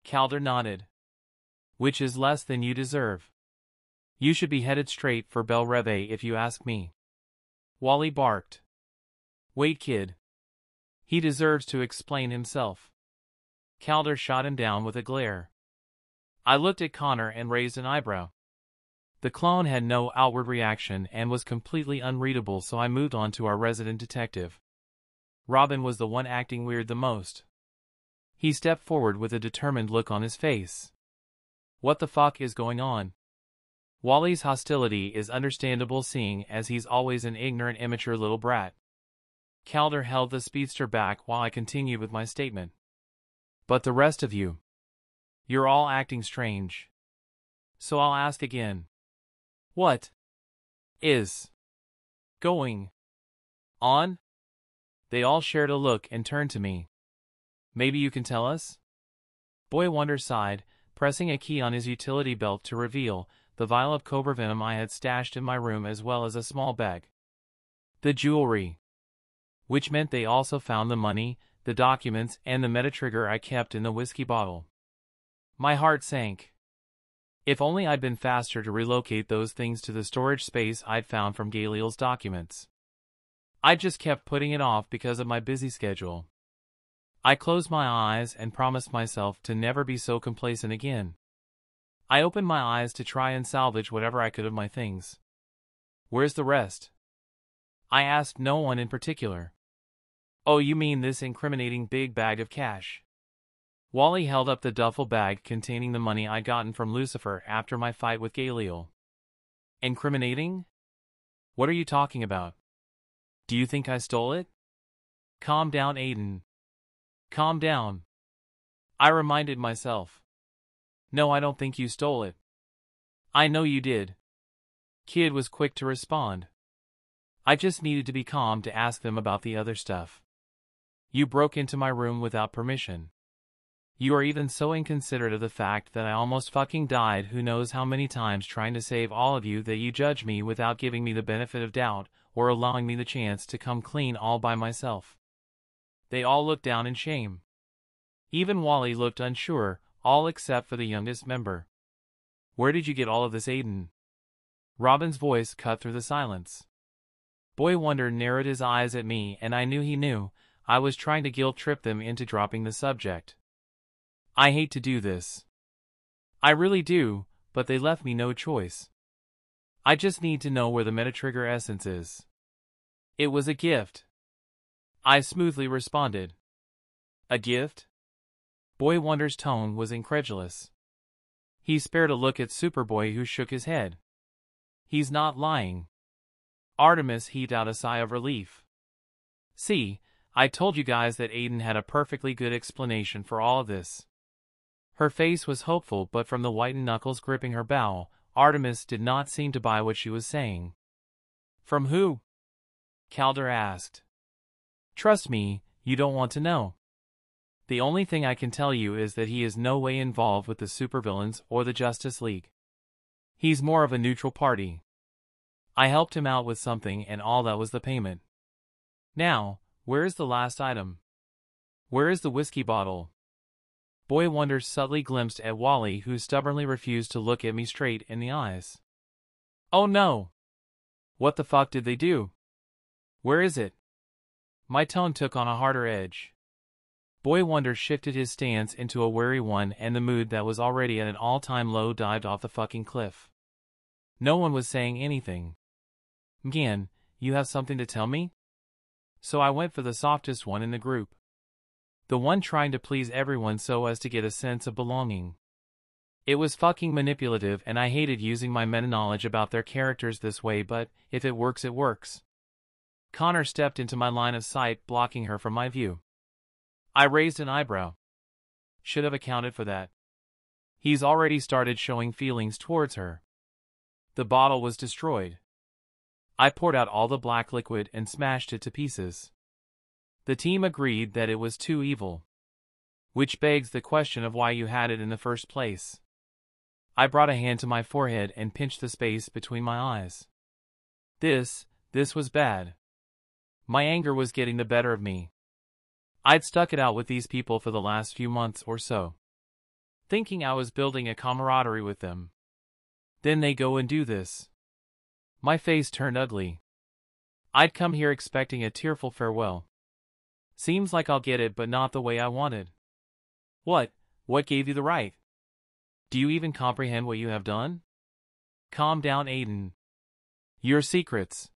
Calder nodded. Which is less than you deserve. You should be headed straight for Belle Reve if you ask me. Wally barked. Wait, kid. He deserves to explain himself. Calder shot him down with a glare. I looked at Connor and raised an eyebrow. The clone had no outward reaction and was completely unreadable, so I moved on to our resident detective. Robin was the one acting weird the most. He stepped forward with a determined look on his face. What the fuck is going on? Wally's hostility is understandable seeing as he's always an ignorant immature little brat. Calder held the speedster back while I continued with my statement. But the rest of you, you're all acting strange. So I'll ask again. What is going on? They all shared a look and turned to me. Maybe you can tell us? Boy Wonder sighed, pressing a key on his utility belt to reveal the vial of cobra venom I had stashed in my room as well as a small bag. The jewelry. Which meant they also found the money, the documents, and the metatrigger I kept in the whiskey bottle. My heart sank. If only I'd been faster to relocate those things to the storage space I'd found from Galil's documents. I just kept putting it off because of my busy schedule. I closed my eyes and promised myself to never be so complacent again. I opened my eyes to try and salvage whatever I could of my things. Where's the rest? I asked no one in particular. Oh, you mean this incriminating big bag of cash? Wally held up the duffel bag containing the money I'd gotten from Lucifer after my fight with Galil. Incriminating? What are you talking about? Do you think I stole it? Calm down, Aden. Calm down. I reminded myself. No, I don't think you stole it. I know you did. Kid was quick to respond. I just needed to be calm to ask them about the other stuff. You broke into my room without permission. You are even so inconsiderate of the fact that I almost fucking died who knows how many times trying to save all of you that you judge me without giving me the benefit of doubt or allowing me the chance to come clean all by myself. They all looked down in shame. Even Wally looked unsure, all except for the youngest member. Where did you get all of this, Aden? Robin's voice cut through the silence. Boy Wonder narrowed his eyes at me and I knew he knew I was trying to guilt-trip them into dropping the subject. I hate to do this. I really do, but they left me no choice. I just need to know where the metatrigger essence is. It was a gift. I smoothly responded. A gift? Boy Wonder's tone was incredulous. He spared a look at Superboy who shook his head. He's not lying. Artemis heaved out a sigh of relief. See, I told you guys that Aden had a perfectly good explanation for all of this. Her face was hopeful, but from the whitened knuckles gripping her bow, Artemis did not seem to buy what she was saying. From who? Calder asked. Trust me, you don't want to know. The only thing I can tell you is that he is no way involved with the Supervillains or the Justice League. He's more of a neutral party. I helped him out with something and all that was the payment. Now, where is the last item? Where is the whiskey bottle? Boy Wonder subtly glimpsed at Wally, who stubbornly refused to look at me straight in the eyes. Oh no! What the fuck did they do? Where is it? My tone took on a harder edge. Boy Wonder shifted his stance into a wary one and the mood that was already at an all-time low dived off the fucking cliff. No one was saying anything. Again, you have something to tell me? So I went for the softest one in the group. The one trying to please everyone so as to get a sense of belonging. It was fucking manipulative and I hated using my meta-knowledge about their characters this way, but if it works, it works. Connor stepped into my line of sight, blocking her from my view. I raised an eyebrow. Should have accounted for that. He's already started showing feelings towards her. The bottle was destroyed. I poured out all the black liquid and smashed it to pieces. The team agreed that it was too evil. Which begs the question of why you had it in the first place. I brought a hand to my forehead and pinched the space between my eyes. This was bad. My anger was getting the better of me. I'd stuck it out with these people for the last few months or so, thinking I was building a camaraderie with them. Then they go and do this. My face turned ugly. I'd come here expecting a tearful farewell. Seems like I'll get it, but not the way I wanted. What gave you the right? Do you even comprehend what you have done? Calm down, Aden. Your secrets.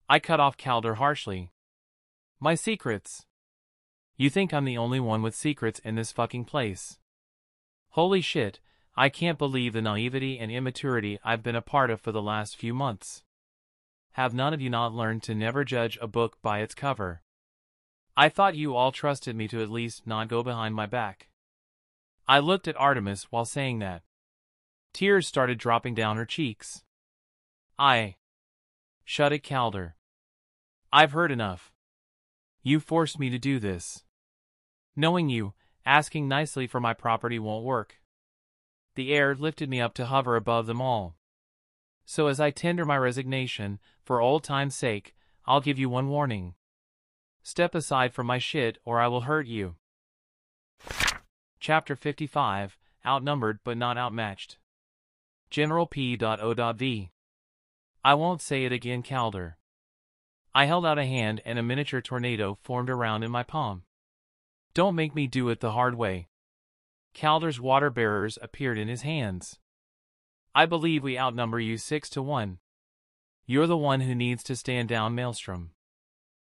I cut off Calder harshly. My secrets. You think I'm the only one with secrets in this fucking place? Holy shit, I can't believe the naivety and immaturity I've been a part of for the last few months. Have none of you not learned to never judge a book by its cover? I thought you all trusted me to at least not go behind my back. I looked at Artemis while saying that. Tears started dropping down her cheeks. Shut it, Calder. I've heard enough. You forced me to do this. Knowing you, asking nicely for my property won't work. The air lifted me up to hover above them all. So as I tender my resignation, for old time's sake, I'll give you one warning. Step aside from my shit or I will hurt you. Chapter 55, Outnumbered but not outmatched. General P.O.V. I won't say it again, Calder. I held out a hand and a miniature tornado formed around in my palm. Don't make me do it the hard way. Calder's water bearers appeared in his hands. I believe we outnumber you 6-1. You're the one who needs to stand down, Maelstrom.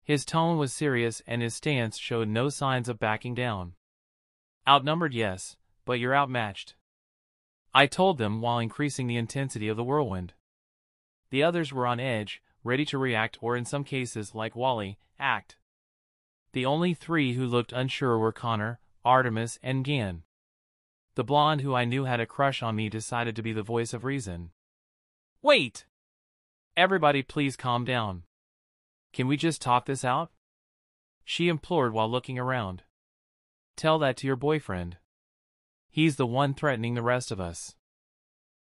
His tone was serious and his stance showed no signs of backing down. Outnumbered, yes, but you're outmatched. I told them while increasing the intensity of the whirlwind. The others were on edge, ready to react or in some cases, like Wally, act. The only three who looked unsure were Connor, Artemis, and Gan. The blonde who I knew had a crush on me decided to be the voice of reason. Wait! Everybody please calm down. Can we just talk this out? She implored while looking around. Tell that to your boyfriend. He's the one threatening the rest of us.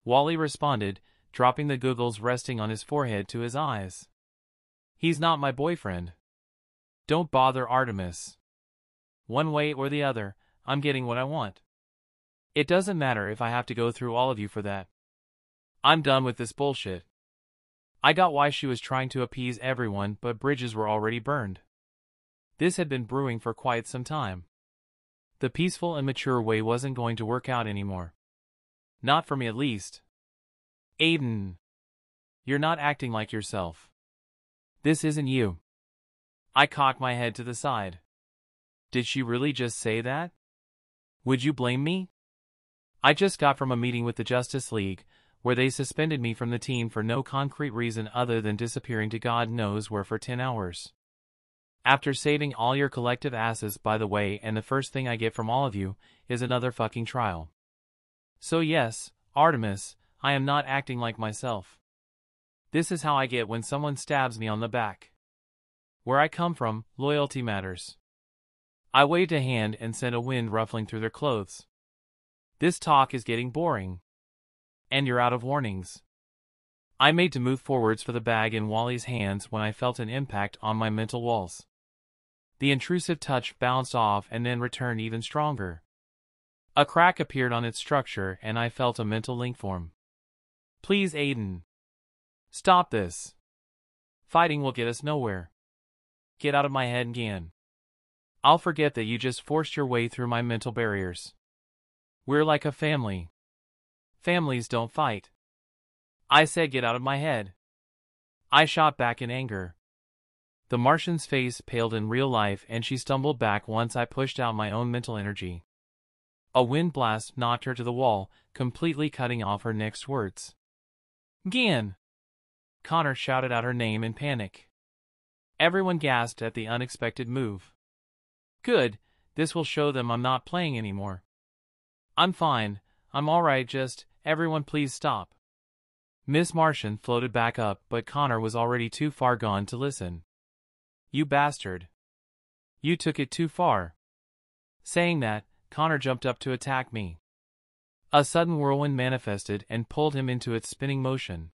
Wally responded, dropping the goggles resting on his forehead to his eyes. He's not my boyfriend. Don't bother Artemis. One way or the other, I'm getting what I want. It doesn't matter if I have to go through all of you for that. I'm done with this bullshit. I got why she was trying to appease everyone, but bridges were already burned. This had been brewing for quite some time. The peaceful and mature way wasn't going to work out anymore. Not for me at least. Aden. You're not acting like yourself. This isn't you. I cocked my head to the side. Did she really just say that? Would you blame me? I just got from a meeting with the Justice League, where they suspended me from the team for no concrete reason other than disappearing to God knows where for 10 hours. After saving all your collective asses, by the way, and the first thing I get from all of you is another fucking trial. So yes, Artemis, I am not acting like myself. This is how I get when someone stabs me on the back. Where I come from, loyalty matters. I waved a hand and sent a wind ruffling through their clothes. This talk is getting boring. And you're out of warnings. I made to move forwards for the bag in Wally's hands when I felt an impact on my mental walls. The intrusive touch bounced off and then returned even stronger. A crack appeared on its structure and I felt a mental link form. Please, Aden. Stop this. Fighting will get us nowhere. Get out of my head again. I'll forget that you just forced your way through my mental barriers. We're like a family. Families don't fight. I said get out of my head. I shot back in anger. The Martian's face paled in real life and she stumbled back once I pushed out my own mental energy. A wind blast knocked her to the wall, completely cutting off her next words. Gan! Connor shouted out her name in panic. Everyone gasped at the unexpected move. Good, this will show them I'm not playing anymore. I'm fine, I'm alright, just, everyone please stop. Miss Martian floated back up, but Connor was already too far gone to listen. You bastard. You took it too far. Saying that, Connor jumped up to attack me. A sudden whirlwind manifested and pulled him into its spinning motion.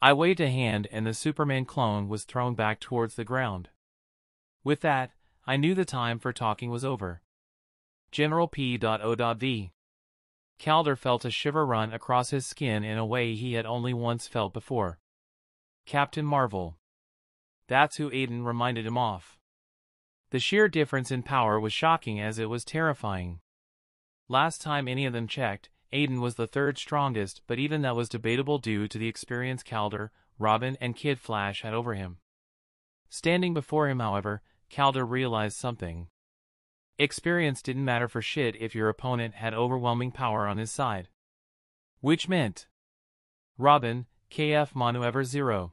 I waved a hand and the Superman clone was thrown back towards the ground. With that, I knew the time for talking was over. General P.O.V. Calder felt a shiver run across his skin in a way he had only once felt before. Captain Marvel. That's who Aden reminded him of. The sheer difference in power was shocking as it was terrifying. Last time any of them checked, Aden was the third strongest, but even that was debatable due to the experience Calder, Robin, and Kid Flash had over him. Standing before him, however, Calder realized something. Experience didn't matter for shit if your opponent had overwhelming power on his side. Which meant, Robin, KF Manuever 0.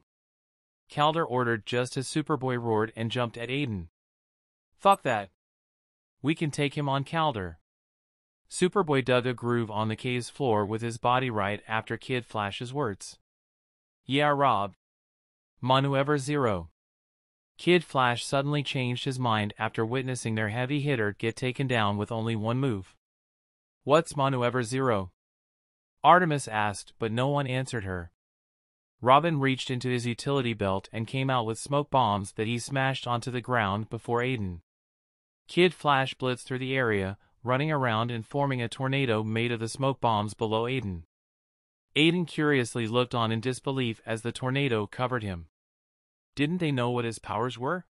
Calder ordered just as Superboy roared and jumped at Aden. Fuck that. We can take him on Calder. Superboy dug a groove on the cave's floor with his body right after Kid Flash's words. Yeah, Rob. Manuever 0. Kid Flash suddenly changed his mind after witnessing their heavy hitter get taken down with only one move. What's Manuever 0? Artemis asked, but no one answered her. Robin reached into his utility belt and came out with smoke bombs that he smashed onto the ground before Aden. Kid Flash blitzed through the area, running around and forming a tornado made of the smoke bombs below Aden. Aden curiously looked on in disbelief as the tornado covered him. Didn't they know what his powers were?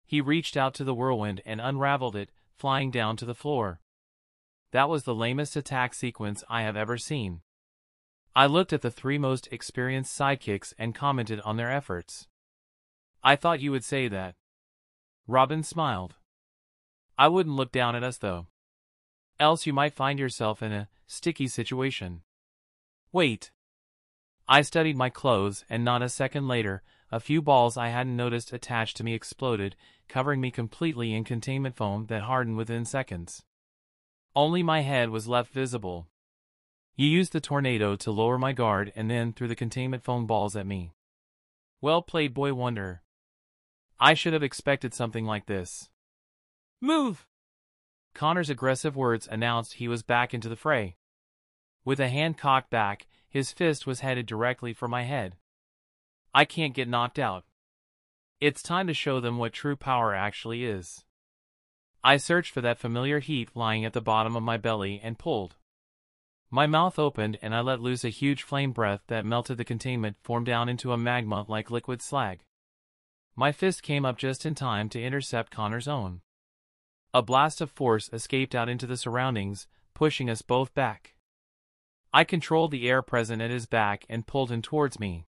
He reached out to the whirlwind and unraveled it, flying down to the floor. That was the lamest attack sequence I have ever seen. I looked at the three most experienced sidekicks and commented on their efforts. I thought you would say that. Robin smiled. I wouldn't look down at us though. Else you might find yourself in a sticky situation. Wait. I studied my clothes and not a second later, a few balls I hadn't noticed attached to me exploded, covering me completely in containment foam that hardened within seconds. Only my head was left visible. You used the tornado to lower my guard and then threw the containment foam balls at me. Well played, Boy Wonder. I should have expected something like this. Move! Connor's aggressive words announced he was back into the fray. With a hand cocked back, his fist was headed directly for my head. I can't get knocked out. It's time to show them what true power actually is. I searched for that familiar heat lying at the bottom of my belly and pulled. My mouth opened and I let loose a huge flame breath that melted the containment foam down into a magma like liquid slag. My fist came up just in time to intercept Connor's own. A blast of force escaped out into the surroundings, pushing us both back. I controlled the air present at his back and pulled him towards me.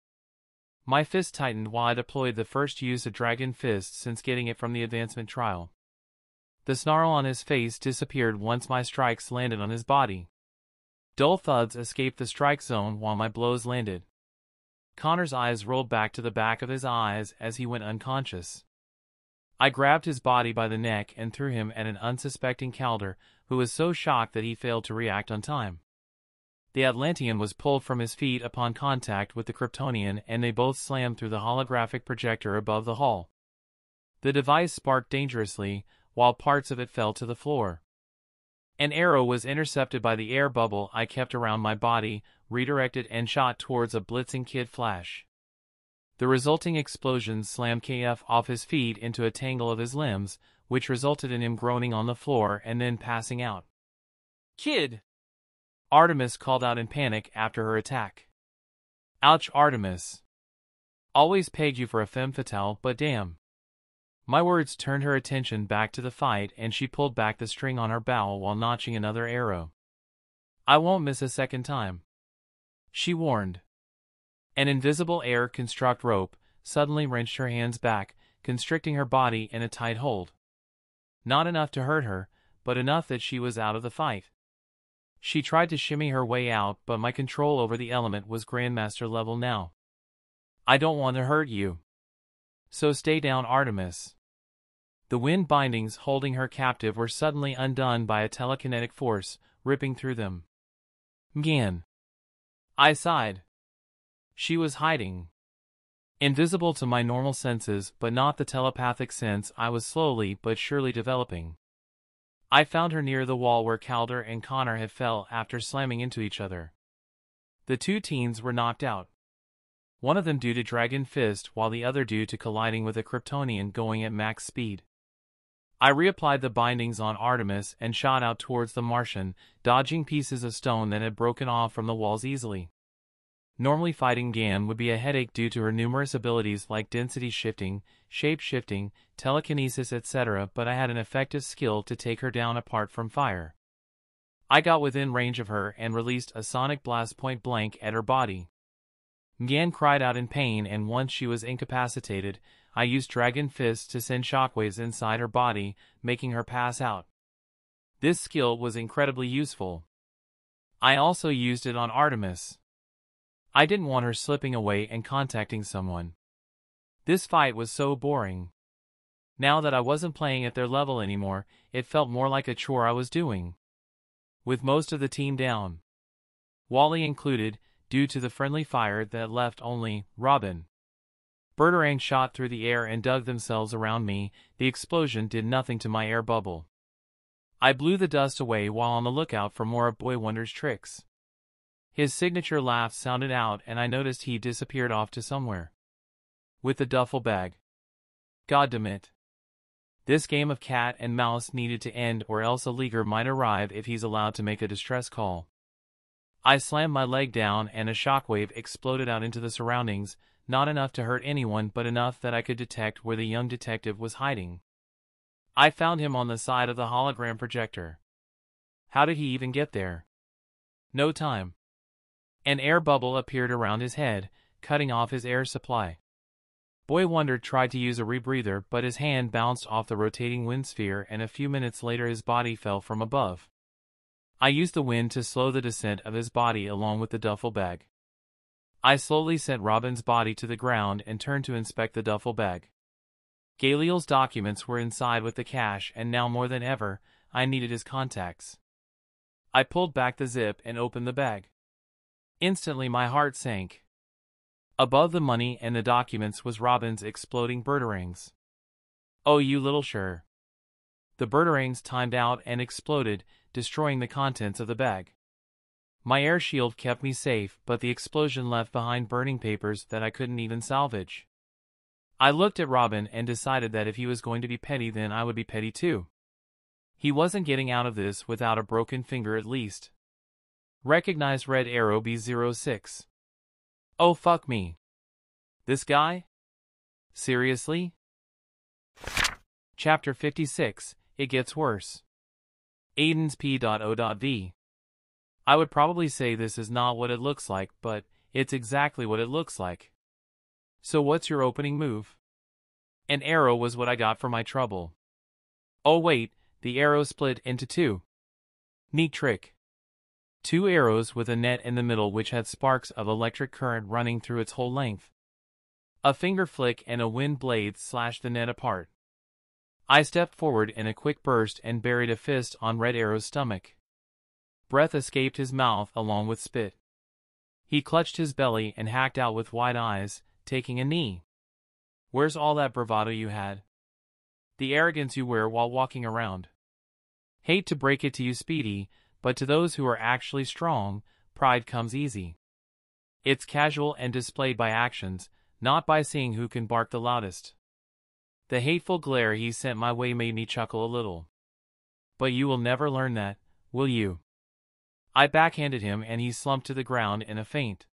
My fist tightened while I deployed the first use of Dragon Fist since getting it from the advancement trial. The snarl on his face disappeared once my strikes landed on his body. Dull thuds escaped the strike zone while my blows landed. Connor's eyes rolled back to the back of his eyes as he went unconscious. I grabbed his body by the neck and threw him at an unsuspecting Calder, who was so shocked that he failed to react on time. The Atlantean was pulled from his feet upon contact with the Kryptonian and they both slammed through the holographic projector above the hull. The device sparked dangerously, while parts of it fell to the floor. An arrow was intercepted by the air bubble I kept around my body, redirected and shot towards a blitzing Kid Flash. The resulting explosion slammed KF off his feet into a tangle of his limbs, which resulted in him groaning on the floor and then passing out. Kid! Artemis called out in panic after her attack. Ouch, Artemis. Always pegged you for a femme fatale, but damn. My words turned her attention back to the fight and she pulled back the string on her bow while notching another arrow. I won't miss a second time, she warned. An invisible air construct rope suddenly wrenched her hands back, constricting her body in a tight hold. Not enough to hurt her, but enough that she was out of the fight. She tried to shimmy her way out, but my control over the element was Grandmaster level now. I don't want to hurt you. So stay down, Artemis. The wind bindings holding her captive were suddenly undone by a telekinetic force, ripping through them. Mgan. I sighed. She was hiding. Invisible to my normal senses, but not the telepathic sense I was slowly but surely developing. I found her near the wall where Calder and Connor had fell after slamming into each other. The two teens were knocked out. One of them due to Dragon Fist while the other due to colliding with a Kryptonian going at max speed. I reapplied the bindings on Artemis and shot out towards the Martian, dodging pieces of stone that had broken off from the walls easily. Normally fighting Gan would be a headache due to her numerous abilities like density shifting, shape shifting, telekinesis etc., but I had an effective skill to take her down apart from fire. I got within range of her and released a sonic blast point blank at her body. Mgan cried out in pain and once she was incapacitated, I used Dragon Fist to send shockwaves inside her body, making her pass out. This skill was incredibly useful. I also used it on Artemis. I didn't want her slipping away and contacting someone. This fight was so boring. Now that I wasn't playing at their level anymore, it felt more like a chore I was doing. With most of the team down, Wally included, due to the friendly fire that left only Robin. Birdarang shot through the air and dug themselves around me. The explosion did nothing to my air bubble. I blew the dust away while on the lookout for more of Boy Wonder's tricks. His signature laugh sounded out and I noticed he disappeared off to somewhere with the duffel bag. Goddamn. This game of cat and mouse needed to end, or else a leaguer might arrive if he's allowed to make a distress call. I slammed my leg down and a shockwave exploded out into the surroundings, not enough to hurt anyone but enough that I could detect where the young detective was hiding. I found him on the side of the hologram projector. How did he even get there? No time. An air bubble appeared around his head, cutting off his air supply. Boy Wonder tried to use a rebreather, but his hand bounced off the rotating wind sphere and a few minutes later his body fell from above. I used the wind to slow the descent of his body along with the duffel bag. I slowly sent Robin's body to the ground and turned to inspect the duffel bag. Galil's documents were inside with the cash, and now more than ever, I needed his contacts. I pulled back the zip and opened the bag. Instantly my heart sank. Above the money and the documents was Robin's exploding birdarangs. Oh, you little sure. The birdarangs timed out and exploded, destroying the contents of the bag. My air shield kept me safe, but the explosion left behind burning papers that I couldn't even salvage. I looked at Robin and decided that if he was going to be petty, then I would be petty too. He wasn't getting out of this without a broken finger at least. Recognize Red Arrow B06. Oh fuck me. This guy? Seriously? Chapter 56, It Gets Worse. Aden's P.O.V. I would probably say this is not what it looks like, but it's exactly what it looks like. So what's your opening move? An arrow was what I got for my trouble. Oh wait, the arrow split into two. Neat trick. 2 arrows with a net in the middle which had sparks of electric current running through its whole length. A finger flick and a wind blade slashed the net apart. I stepped forward in a quick burst and buried a fist on Red Arrow's stomach. Breath escaped his mouth along with spit. He clutched his belly and hacked out with wide eyes, taking a knee. Where's all that bravado you had? The arrogance you wear while walking around. Hate to break it to you, Speedy, but to those who are actually strong, pride comes easy. It's casual and displayed by actions, not by seeing who can bark the loudest. The hateful glare he sent my way made me chuckle a little. But you will never learn that, will you? I backhanded him and he slumped to the ground in a faint.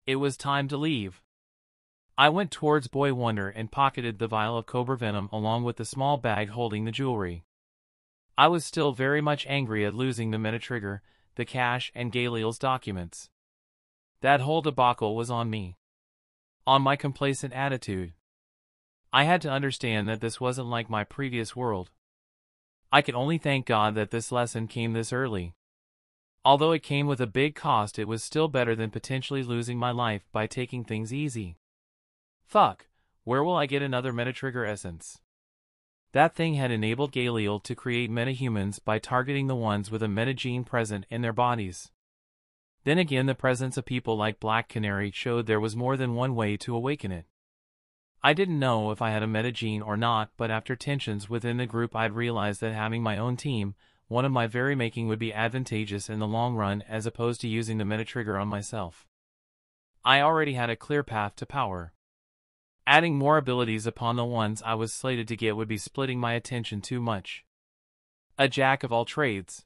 It was time to leave. I went towards Boy Wonder and pocketed the vial of cobra venom along with the small bag holding the jewelry. I was still very much angry at losing the metatrigger, the cash and Galil's documents. That whole debacle was on me. On my complacent attitude. I had to understand that this wasn't like my previous world. I could only thank God that this lesson came this early. Although it came with a big cost, it was still better than potentially losing my life by taking things easy. Fuck, where will I get another metatrigger essence? That thing had enabled Galil to create metahumans by targeting the ones with a metagene present in their bodies. Then again, the presence of people like Black Canary showed there was more than one way to awaken it. I didn't know if I had a metagene or not, but after tensions within the group I'd realized that having my own team, one of my very making, would be advantageous in the long run as opposed to using the metatrigger on myself. I already had a clear path to power. Adding more abilities upon the ones I was slated to get would be splitting my attention too much. A jack of all trades.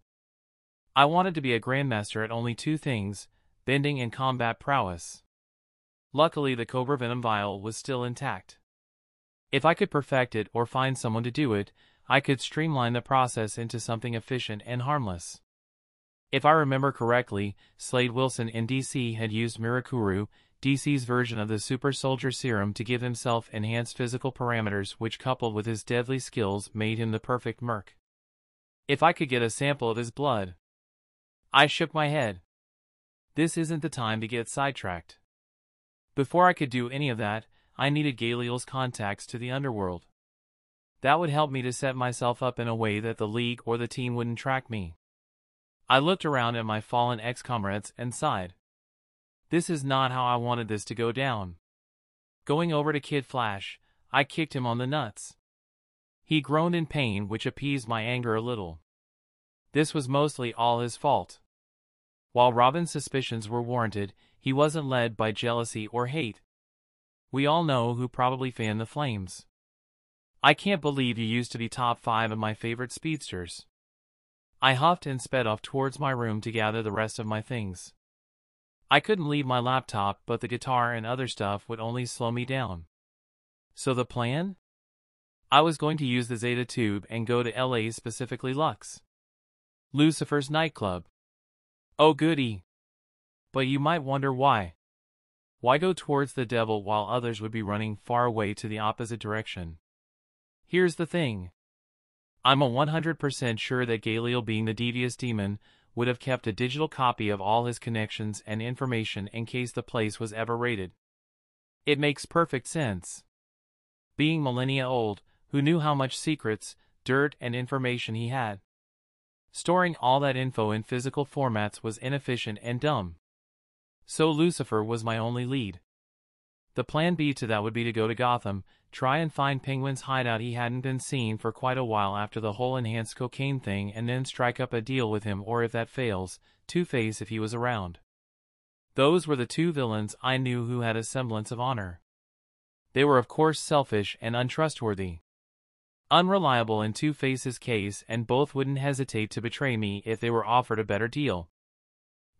I wanted to be a grandmaster at only 2 things, bending and combat prowess. Luckily the cobra venom vial was still intact. If I could perfect it or find someone to do it, I could streamline the process into something efficient and harmless. If I remember correctly, Slade Wilson in DC had used Mirakuru, DC's version of the super soldier serum, to give himself enhanced physical parameters which, coupled with his deadly skills, made him the perfect merc. If I could get a sample of his blood. I shook my head. This isn't the time to get sidetracked. Before I could do any of that, I needed Galil's contacts to the underworld. That would help me to set myself up in a way that the League or the team wouldn't track me. I looked around at my fallen ex-comrades and sighed. This is not how I wanted this to go down. Going over to Kid Flash, I kicked him on the nuts. He groaned in pain, which appeased my anger a little. This was mostly all his fault. While Robin's suspicions were warranted, he wasn't led by jealousy or hate. We all know who probably fanned the flames. I can't believe you used to be top 5 of my favorite speedsters. I huffed and sped off towards my room to gather the rest of my things. I couldn't leave my laptop, but the guitar and other stuff would only slow me down. So the plan? I was going to use the Zeta Tube and go to LA, specifically Lux. Lucifer's nightclub. Oh goody. But you might wonder why. Why go towards the devil while others would be running far away to the opposite direction? Here's the thing. I'm 100% sure that Galil, being the devious demon, would have kept a digital copy of all his connections and information in case the place was ever raided. It makes perfect sense. Being millennia old, who knew how much secrets, dirt, and information he had? Storing all that info in physical formats was inefficient and dumb. So Lucifer was my only lead. The plan B to that would be to go to Gotham, try and find Penguin's hideout. He hadn't been seen for quite a while after the whole enhanced cocaine thing, and then strike up a deal with him, or if that fails, Two-Face if he was around. Those were the two villains I knew who had a semblance of honor. They were of course selfish and untrustworthy. Unreliable in Two-Face's case, and both wouldn't hesitate to betray me if they were offered a better deal.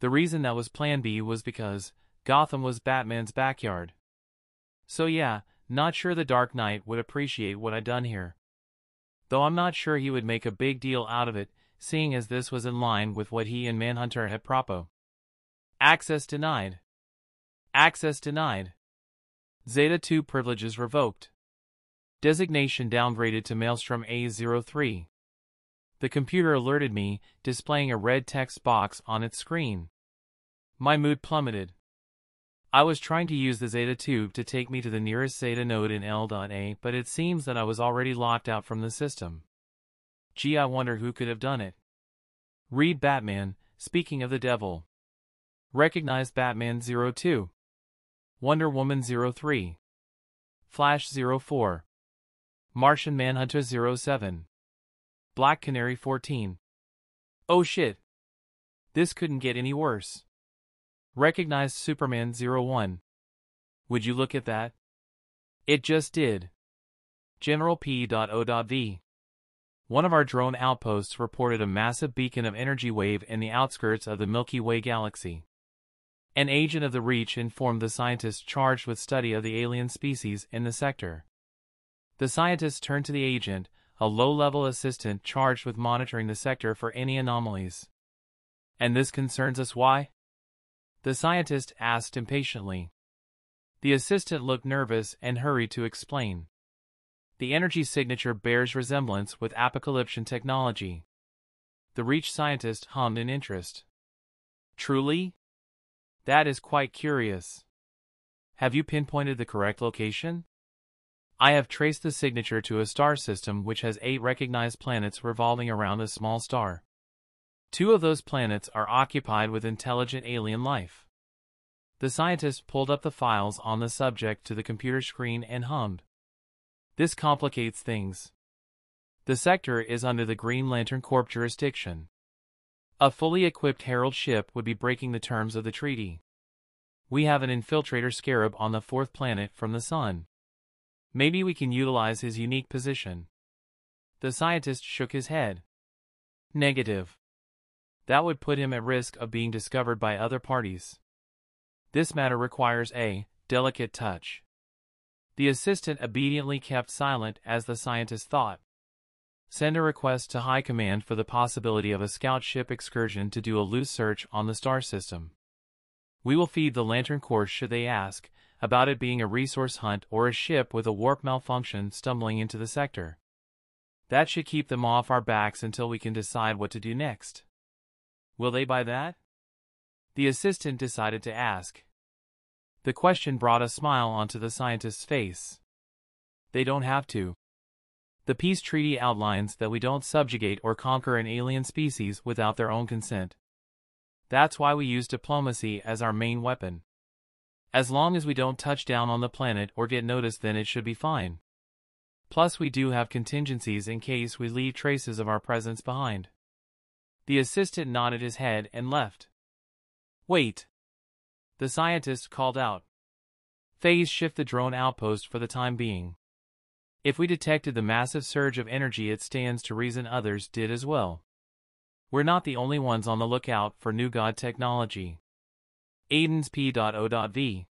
The reason that was Plan B was because Gotham was Batman's backyard. So yeah, not sure the Dark Knight would appreciate what I'd done here. Though I'm not sure he would make a big deal out of it, seeing as this was in line with what he and Manhunter had propo. Access denied. Access denied. Zeta 2 privileges revoked. Designation downgraded to Maelstrom A03. The computer alerted me, displaying a red text box on its screen. My mood plummeted. I was trying to use the Zeta Tube to take me to the nearest Zeta node in L.A, but it seems that I was already locked out from the system. Gee, I wonder who could have done it. Read Batman, speaking of the devil. Recognize Batman 02. Wonder Woman 03. Flash 04. Martian Manhunter 07. Black Canary 14. Oh shit. This couldn't get any worse. Recognized Superman 01. Would you look at that? It just did. General P.O.V. One of our drone outposts reported a massive beacon of energy wave in the outskirts of the Milky Way galaxy. An agent of the Reach informed the scientists charged with study of the alien species in the sector. The scientists turned to the agent, a low-level assistant charged with monitoring the sector for any anomalies. And this concerns us why? The scientist asked impatiently. The assistant looked nervous and hurried to explain. The energy signature bears resemblance with apocalyptic technology. The Reach scientist hummed in interest. Truly? That is quite curious. Have you pinpointed the correct location? I have traced the signature to a star system which has 8 recognized planets revolving around a small star. 2 of those planets are occupied with intelligent alien life. The scientist pulled up the files on the subject to the computer screen and hummed. This complicates things. The sector is under the Green Lantern Corp jurisdiction. A fully equipped Herald ship would be breaking the terms of the treaty. We have an infiltrator scarab on the 4th planet from the Sun. Maybe we can utilize his unique position. The scientist shook his head. Negative. That would put him at risk of being discovered by other parties. This matter requires a delicate touch. The assistant obediently kept silent as the scientist thought. Send a request to High Command for the possibility of a scout ship excursion to do a loose search on the star system. We will feed the Lantern Corps should they ask about it being a resource hunt or a ship with a warp malfunction stumbling into the sector. That should keep them off our backs until we can decide what to do next. Will they buy that? The assistant decided to ask. The question brought a smile onto the scientist's face. They don't have to. The peace treaty outlines that we don't subjugate or conquer an alien species without their own consent. That's why we use diplomacy as our main weapon. As long as we don't touch down on the planet or get noticed, then it should be fine. Plus we do have contingencies in case we leave traces of our presence behind. The assistant nodded his head and left. Wait. The scientist called out. Phase shift the drone outpost for the time being. If we detected the massive surge of energy, it stands to reason others did as well. We're not the only ones on the lookout for new god technology. Aden's P.O.V.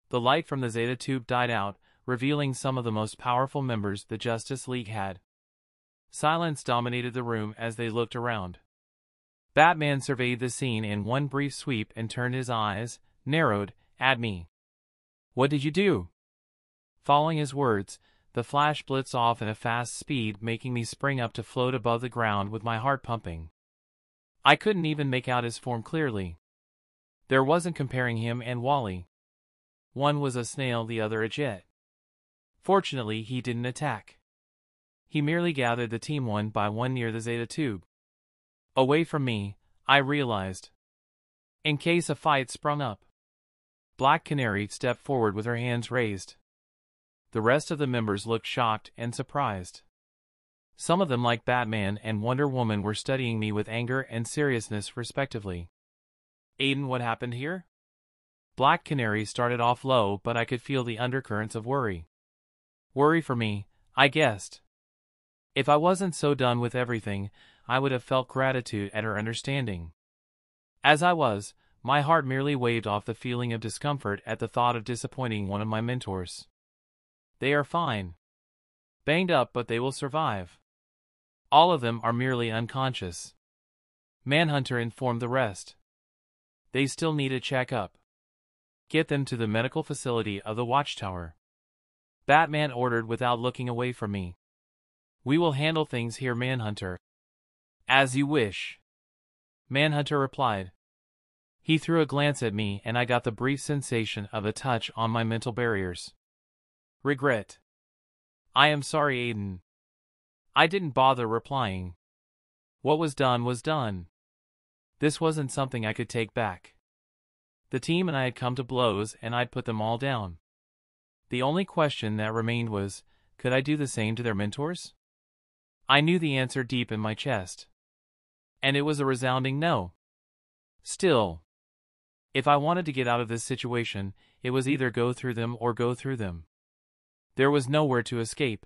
The light from the Zeta tube died out, revealing some of the most powerful members the Justice League had. Silence dominated the room as they looked around. Batman surveyed the scene in one brief sweep and turned his eyes, narrowed, at me. What did you do? Following his words, the Flash blitzed off at a fast speed, making me spring up to float above the ground with my heart pumping. I couldn't even make out his form clearly. There wasn't comparing him and Wally. One was a snail, the other a jet. Fortunately, he didn't attack. He merely gathered the team one by one near the Zeta tube. Away from me, I realized. In case a fight sprung up. Black Canary stepped forward with her hands raised. The rest of the members looked shocked and surprised. Some of them, like Batman and Wonder Woman, were studying me with anger and seriousness respectively. Aden, what happened here? Black Canary started off low, but I could feel the undercurrents of worry. Worry for me, I guessed. If I wasn't so done with everything, I would have felt gratitude at her understanding. As I was, my heart merely waved off the feeling of discomfort at the thought of disappointing one of my mentors. They are fine. Banged up, but they will survive. All of them are merely unconscious. Manhunter informed the rest. They still need a checkup. Get them to the medical facility of the Watchtower. Batman ordered without looking away from me. We will handle things here, Manhunter. As you wish. Manhunter replied. He threw a glance at me and I got the brief sensation of a touch on my mental barriers. Regret. I am sorry, Aden. I didn't bother replying. What was done was done. This wasn't something I could take back. The team and I had come to blows and I'd put them all down. The only question that remained was, could I do the same to their mentors? I knew the answer deep in my chest. And it was a resounding no. Still, if I wanted to get out of this situation, it was either go through them or go through them. There was nowhere to escape.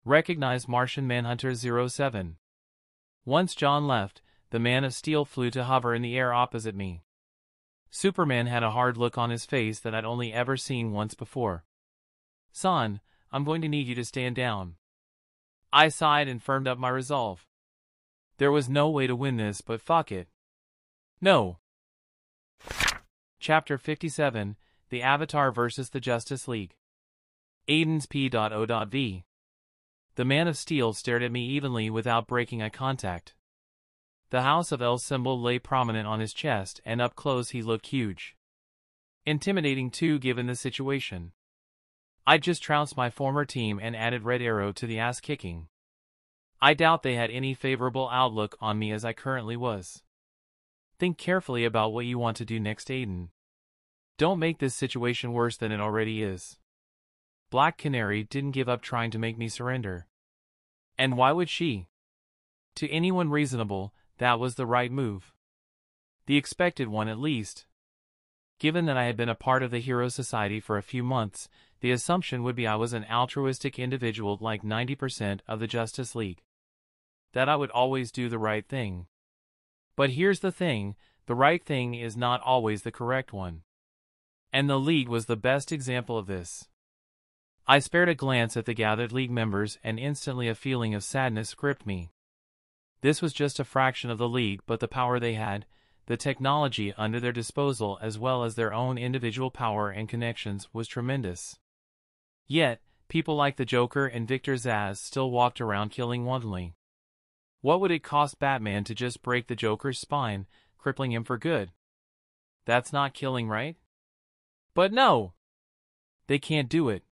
Recognized Martian Manhunter 07. Once John left, the Man of Steel flew to hover in the air opposite me. Superman had a hard look on his face that I'd only ever seen once before. Son, I'm going to need you to stand down. I sighed and firmed up my resolve. There was no way to win this, but fuck it. No. Chapter 57, The Avatar vs. the Justice League. Aden's P.O.V. The Man of Steel stared at me evenly without breaking eye contact. The House of L symbol lay prominent on his chest, and up close he looked huge. Intimidating too, given the situation. I'd just trounced my former team and added Red Arrow to the ass-kicking. I doubt they had any favorable outlook on me as I currently was. Think carefully about what you want to do next, Aden. Don't make this situation worse than it already is. Black Canary didn't give up trying to make me surrender. And why would she? To anyone reasonable, that was the right move. The expected one, at least. Given that I had been a part of the Hero Society for a few months, the assumption would be I was an altruistic individual like 90% of the Justice League. That I would always do the right thing. But here's the thing, the right thing is not always the correct one. And the League was the best example of this. I spared a glance at the gathered League members and instantly a feeling of sadness gripped me. This was just a fraction of the League, but the power they had, the technology under their disposal as well as their own individual power and connections was tremendous. Yet, people like the Joker and Victor Zsasz still walked around killing wantonly. What would it cost Batman to just break the Joker's spine, crippling him for good? That's not killing, right? But no! They can't do it.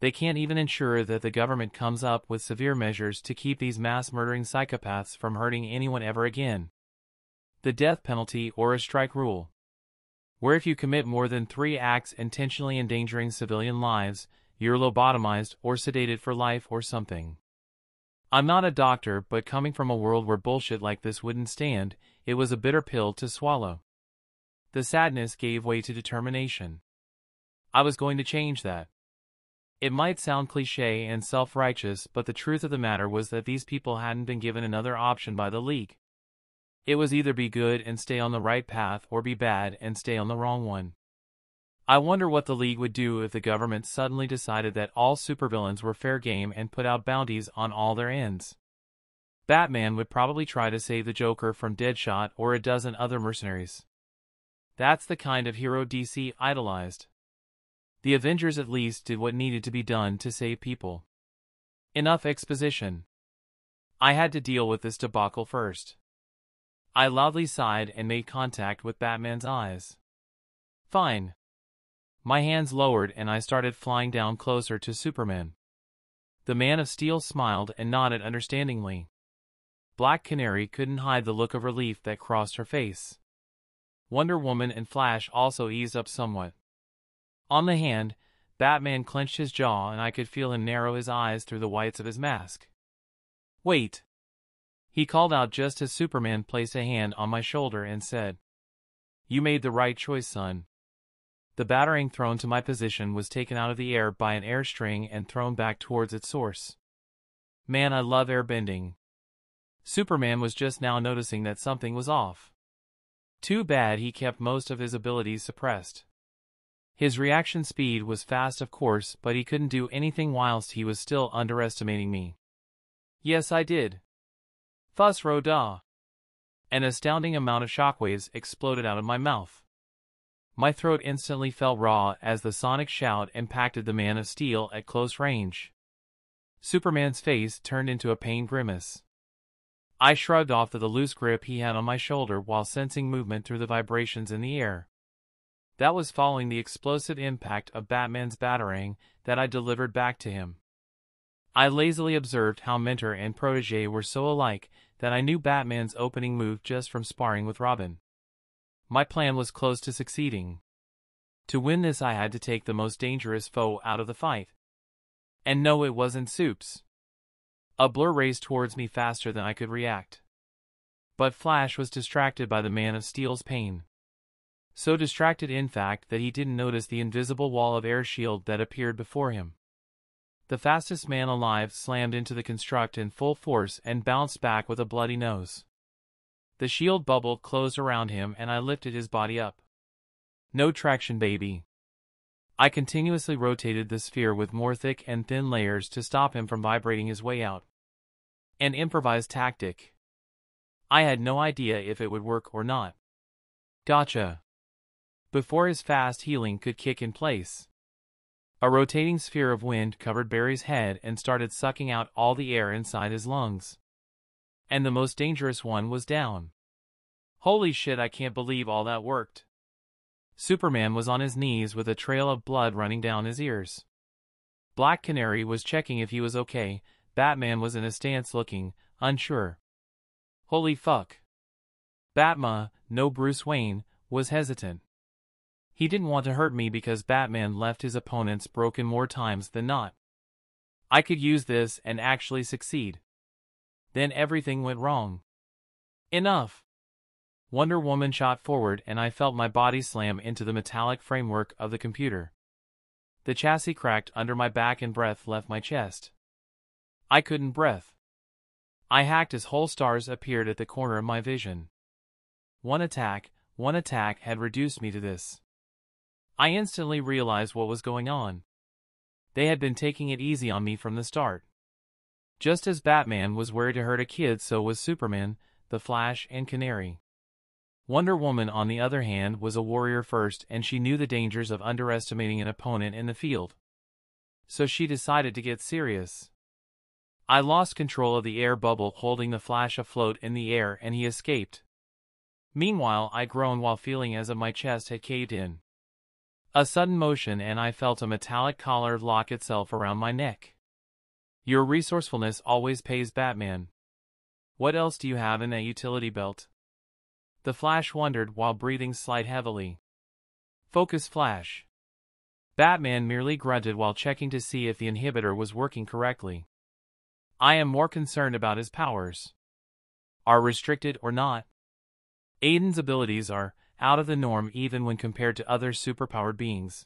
They can't even ensure that the government comes up with severe measures to keep these mass-murdering psychopaths from hurting anyone ever again. The death penalty or a strike rule, where if you commit more than 3 acts intentionally endangering civilian lives, you're lobotomized or sedated for life or something. I'm not a doctor, but coming from a world where bullshit like this wouldn't stand, it was a bitter pill to swallow. The sadness gave way to determination. I was going to change that. It might sound cliché and self-righteous, but the truth of the matter was that these people hadn't been given another option by the League. It was either be good and stay on the right path or be bad and stay on the wrong one. I wonder what the League would do if the government suddenly decided that all supervillains were fair game and put out bounties on all their ends. Batman would probably try to save the Joker from Deadshot or a dozen other mercenaries. That's the kind of hero DC idolized. The Avengers at least did what needed to be done to save people. Enough exposition. I had to deal with this debacle first. I loudly sighed and made contact with Batman's eyes. Fine. My hands lowered and I started flying down closer to Superman. The Man of Steel smiled and nodded understandingly. Black Canary couldn't hide the look of relief that crossed her face. Wonder Woman and Flash also eased up somewhat. On the hand, Batman clenched his jaw and I could feel him narrow his eyes through the whites of his mask. Wait! He called out just as Superman placed a hand on my shoulder and said, "You made the right choice, son." The batarang thrown to my position was taken out of the air by an air string and thrown back towards its source. Man, I love airbending. Superman was just now noticing that something was off. Too bad he kept most of his abilities suppressed. His reaction speed was fast, of course, but he couldn't do anything whilst he was still underestimating me. Yes, I did. Fuss roda. An astounding amount of shockwaves exploded out of my mouth. My throat instantly felt raw as the sonic shout impacted the Man of Steel at close range. Superman's face turned into a pained grimace. I shrugged off the loose grip he had on my shoulder while sensing movement through the vibrations in the air. That was following the explosive impact of Batman's batarang that I delivered back to him. I lazily observed how mentor and protege were so alike that I knew Batman's opening move just from sparring with Robin. My plan was close to succeeding. To win this, I had to take the most dangerous foe out of the fight. And no, it wasn't Supes. A blur raced towards me faster than I could react. But Flash was distracted by the Man of Steel's pain. So distracted, in fact, that he didn't notice the invisible wall of air shield that appeared before him. The fastest man alive slammed into the construct in full force and bounced back with a bloody nose. The shield bubble closed around him and I lifted his body up. No traction, baby. I continuously rotated the sphere with more thick and thin layers to stop him from vibrating his way out. An improvised tactic. I had no idea if it would work or not. Gotcha. Before his fast healing could kick in place, a rotating sphere of wind covered Barry's head and started sucking out all the air inside his lungs. And the most dangerous one was down. Holy shit, I can't believe all that worked. Superman was on his knees with a trail of blood running down his ears. Black Canary was checking if he was okay. Batman was in a stance looking unsure. Holy fuck. Batma, no Bruce Wayne, was hesitant. He didn't want to hurt me because Batman left his opponents broken more times than not. I could use this and actually succeed. Then everything went wrong. Enough. Wonder Woman shot forward and I felt my body slam into the metallic framework of the computer. The chassis cracked under my back and breath left my chest. I couldn't breathe. I hacked as whole stars appeared at the corner of my vision. One attack had reduced me to this. I instantly realized what was going on. They had been taking it easy on me from the start. Just as Batman was worried to hurt a kid, so was Superman, the Flash, and Canary. Wonder Woman, on the other hand, was a warrior first, and she knew the dangers of underestimating an opponent in the field. So she decided to get serious. I lost control of the air bubble holding the Flash afloat in the air and he escaped. Meanwhile, I groaned while feeling as if my chest had caved in. A sudden motion and I felt a metallic collar lock itself around my neck. Your resourcefulness always pays, Batman. What else do you have in that utility belt? The Flash wondered while breathing slight heavily. Focus, Flash. Batman merely grunted while checking to see if the inhibitor was working correctly. I am more concerned about his powers. Are restricted or not? Aden's abilities are out of the norm even when compared to other superpowered beings.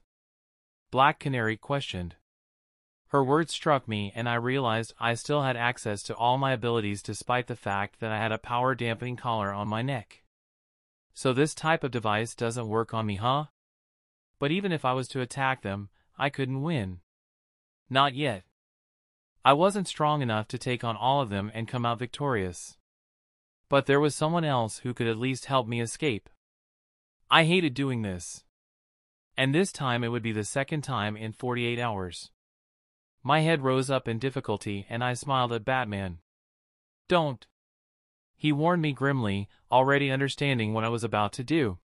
Black Canary questioned. Her words struck me and I realized I still had access to all my abilities despite the fact that I had a power-dampening collar on my neck. So this type of device doesn't work on me, huh? But even if I was to attack them, I couldn't win. Not yet. I wasn't strong enough to take on all of them and come out victorious. But there was someone else who could at least help me escape. I hated doing this. And this time it would be the second time in 48 hours. My head rose up in difficulty and I smiled at Batman. Don't. He warned me grimly, already understanding what I was about to do.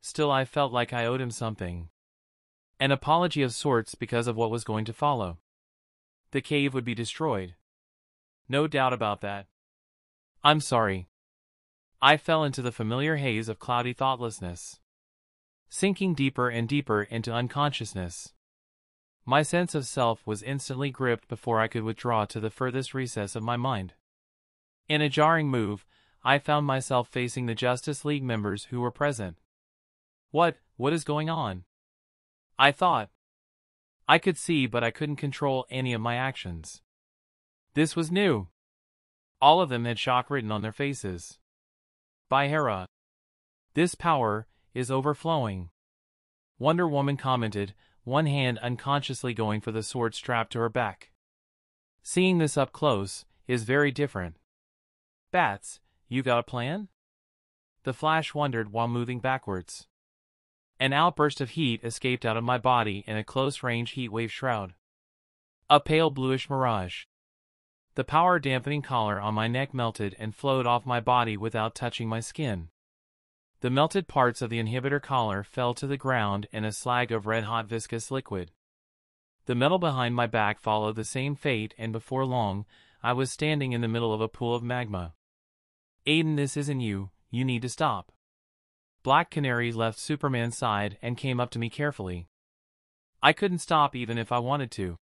Still, I felt like I owed him something. An apology of sorts because of what was going to follow. The cave would be destroyed. No doubt about that. I'm sorry. I fell into the familiar haze of cloudy thoughtlessness, sinking deeper and deeper into unconsciousness. My sense of self was instantly gripped before I could withdraw to the furthest recess of my mind. In a jarring move, I found myself facing the Justice League members who were present. What is going on? I thought. I could see, but I couldn't control any of my actions. This was new. All of them had shock written on their faces. By Hera. This power is overflowing. Wonder Woman commented, one hand unconsciously going for the sword strapped to her back. Seeing this up close is very different. Bats, you got a plan? The Flash wondered while moving backwards. An outburst of heat escaped out of my body in a close-range heatwave shroud. A pale bluish mirage. The power-dampening collar on my neck melted and flowed off my body without touching my skin. The melted parts of the inhibitor collar fell to the ground in a slag of red-hot viscous liquid. The metal behind my back followed the same fate, and before long, I was standing in the middle of a pool of magma. Aden, this isn't you. You need to stop. Black Canary left Superman's side and came up to me carefully. I couldn't stop even if I wanted to.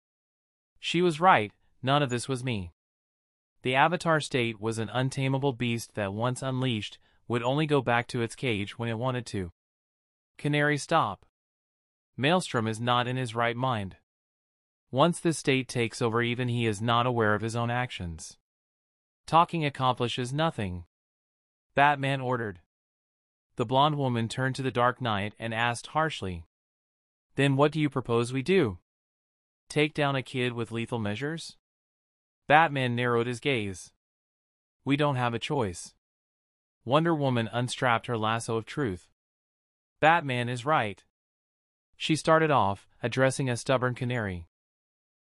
She was right, none of this was me. The Avatar state was an untamable beast that once unleashed, would only go back to its cage when it wanted to. Canary, stop. Maelstrom is not in his right mind. Once this state takes over, even he is not aware of his own actions. Talking accomplishes nothing. Batman ordered. The blonde woman turned to the Dark Knight and asked harshly, "Then what do you propose we do? Take down a kid with lethal measures?" Batman narrowed his gaze. "We don't have a choice." Wonder Woman unstrapped her lasso of truth. Batman is right. She started off, addressing a stubborn Canary.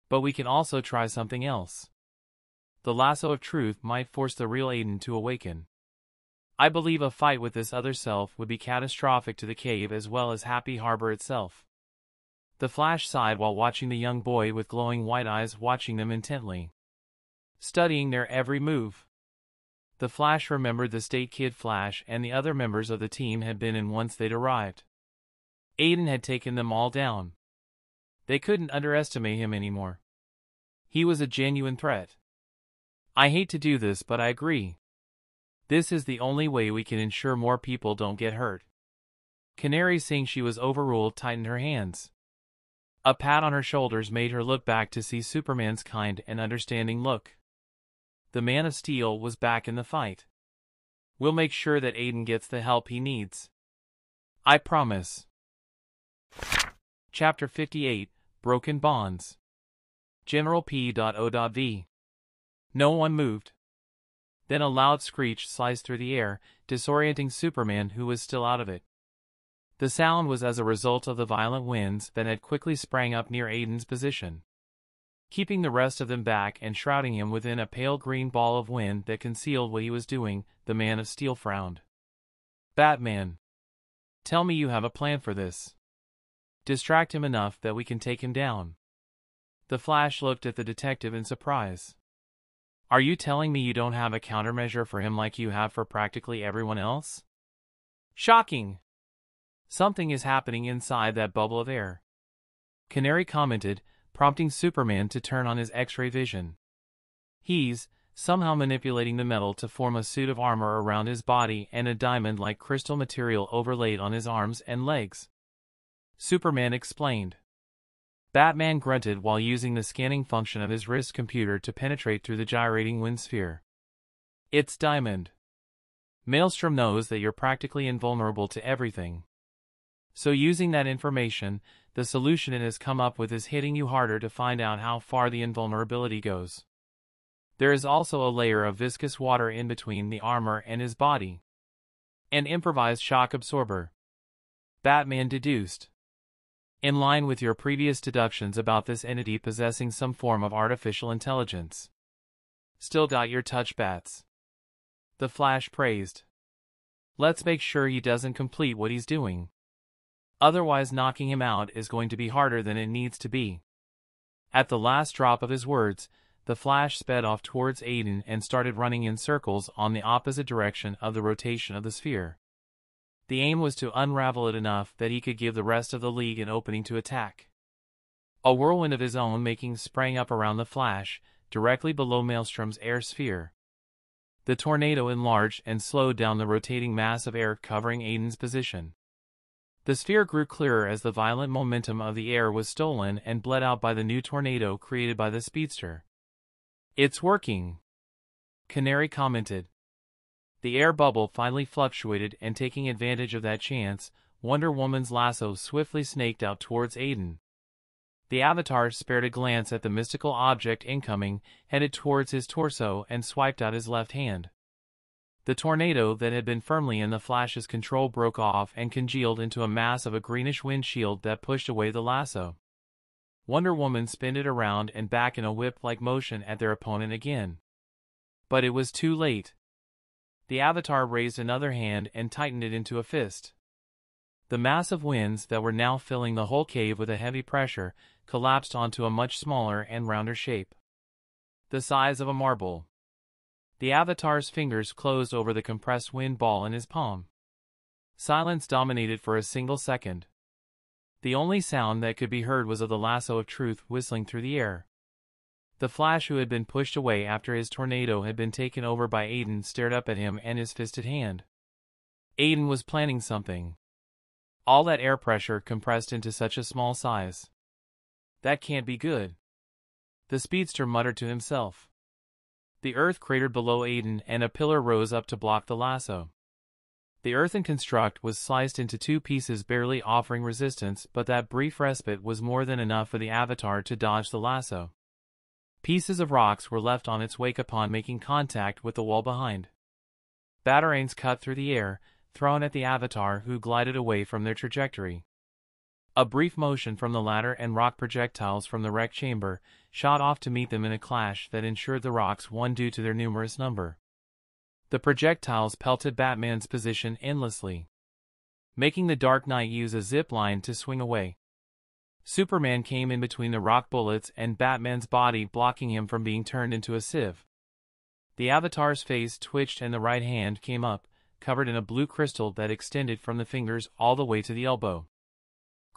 But we can also try something else. The lasso of truth might force the real Aden to awaken. I believe a fight with this other self would be catastrophic to the cave as well as Happy Harbor itself. The Flash sighed while watching the young boy with glowing white eyes watching them intently, studying their every move. The Flash remembered the state Kid Flash and the other members of the team had been in once they'd arrived. Aden had taken them all down. They couldn't underestimate him anymore. He was a genuine threat. I hate to do this, but I agree. This is the only way we can ensure more people don't get hurt. Canary, seeing she was overruled, tightened her hands. A pat on her shoulders made her look back to see Superman's kind and understanding look. The Man of Steel was back in the fight. We'll make sure that Aden gets the help he needs. I promise. Chapter 58, Broken Bonds. General P.O.V. No one moved. Then a loud screech sliced through the air, disorienting Superman, who was still out of it. The sound was as a result of the violent winds that had quickly sprang up near Aden's position. keeping the rest of them back and shrouding him within a pale green ball of wind that concealed what he was doing. The Man of Steel frowned. Batman, tell me you have a plan for this. Distract him enough that we can take him down. The Flash looked at the detective in surprise. Are you telling me you don't have a countermeasure for him like you have for practically everyone else? Shocking! Something is happening inside that bubble of air, Canary commented, prompting Superman to turn on his X-ray vision. He's somehow manipulating the metal to form a suit of armor around his body and a diamond-like crystal material overlaid on his arms and legs. Superman explained. Batman grunted while using the scanning function of his wrist computer to penetrate through the gyrating wind sphere. It's diamond. Maelstrom knows that you're practically invulnerable to everything. So using that information, the solution it has come up with is hitting you harder to find out how far the invulnerability goes. There is also a layer of viscous water in between the armor and his body. An improvised shock absorber, Batman deduced. In line with your previous deductions about this entity possessing some form of artificial intelligence. Still got your touch, Bats. The Flash praised. Let's make sure he doesn't complete what he's doing. Otherwise knocking him out is going to be harder than it needs to be. At the last drop of his words, the Flash sped off towards Aden and started running in circles on the opposite direction of the rotation of the sphere. The aim was to unravel it enough that he could give the rest of the League an opening to attack. A whirlwind of his own making sprang up around the Flash, directly below Maelstrom's air sphere. The tornado enlarged and slowed down the rotating mass of air covering Aden's position. The sphere grew clearer as the violent momentum of the air was stolen and bled out by the new tornado created by the speedster. It's working, Canary commented. The air bubble finally fluctuated, and taking advantage of that chance, Wonder Woman's lasso swiftly snaked out towards Aden. The Avatar spared a glance at the mystical object incoming, headed towards his torso, and swiped out his left hand. The tornado that had been firmly in the Flash's control broke off and congealed into a mass of a greenish windshield that pushed away the lasso. Wonder Woman spun it around and back in a whip-like motion at their opponent again. But it was too late. The Avatar raised another hand and tightened it into a fist. The massive winds that were now filling the whole cave with a heavy pressure collapsed onto a much smaller and rounder shape, the size of a marble. The Avatar's fingers closed over the compressed wind ball in his palm. Silence dominated for a single second. The only sound that could be heard was of the lasso of truth whistling through the air. The Flash, who had been pushed away after his tornado had been taken over by Aden, stared up at him and his fisted hand. Aden was planning something. All that air pressure compressed into such a small size. That can't be good, the speedster muttered to himself. The earth cratered below Aden and a pillar rose up to block the lasso. The earthen construct was sliced into two pieces, barely offering resistance, but that brief respite was more than enough for the Avatar to dodge the lasso. Pieces of rocks were left on its wake upon making contact with the wall behind. Batarangs cut through the air, thrown at the Avatar, who glided away from their trajectory. A brief motion from the ladder and rock projectiles from the wreck chamber shot off to meet them in a clash that ensured the rocks won due to their numerous number. The projectiles pelted Batman's position endlessly, making the Dark Knight use a zip line to swing away. Superman came in between the rock bullets and Batman's body, blocking him from being turned into a sieve. The Avatar's face twitched and the right hand came up, covered in a blue crystal that extended from the fingers all the way to the elbow.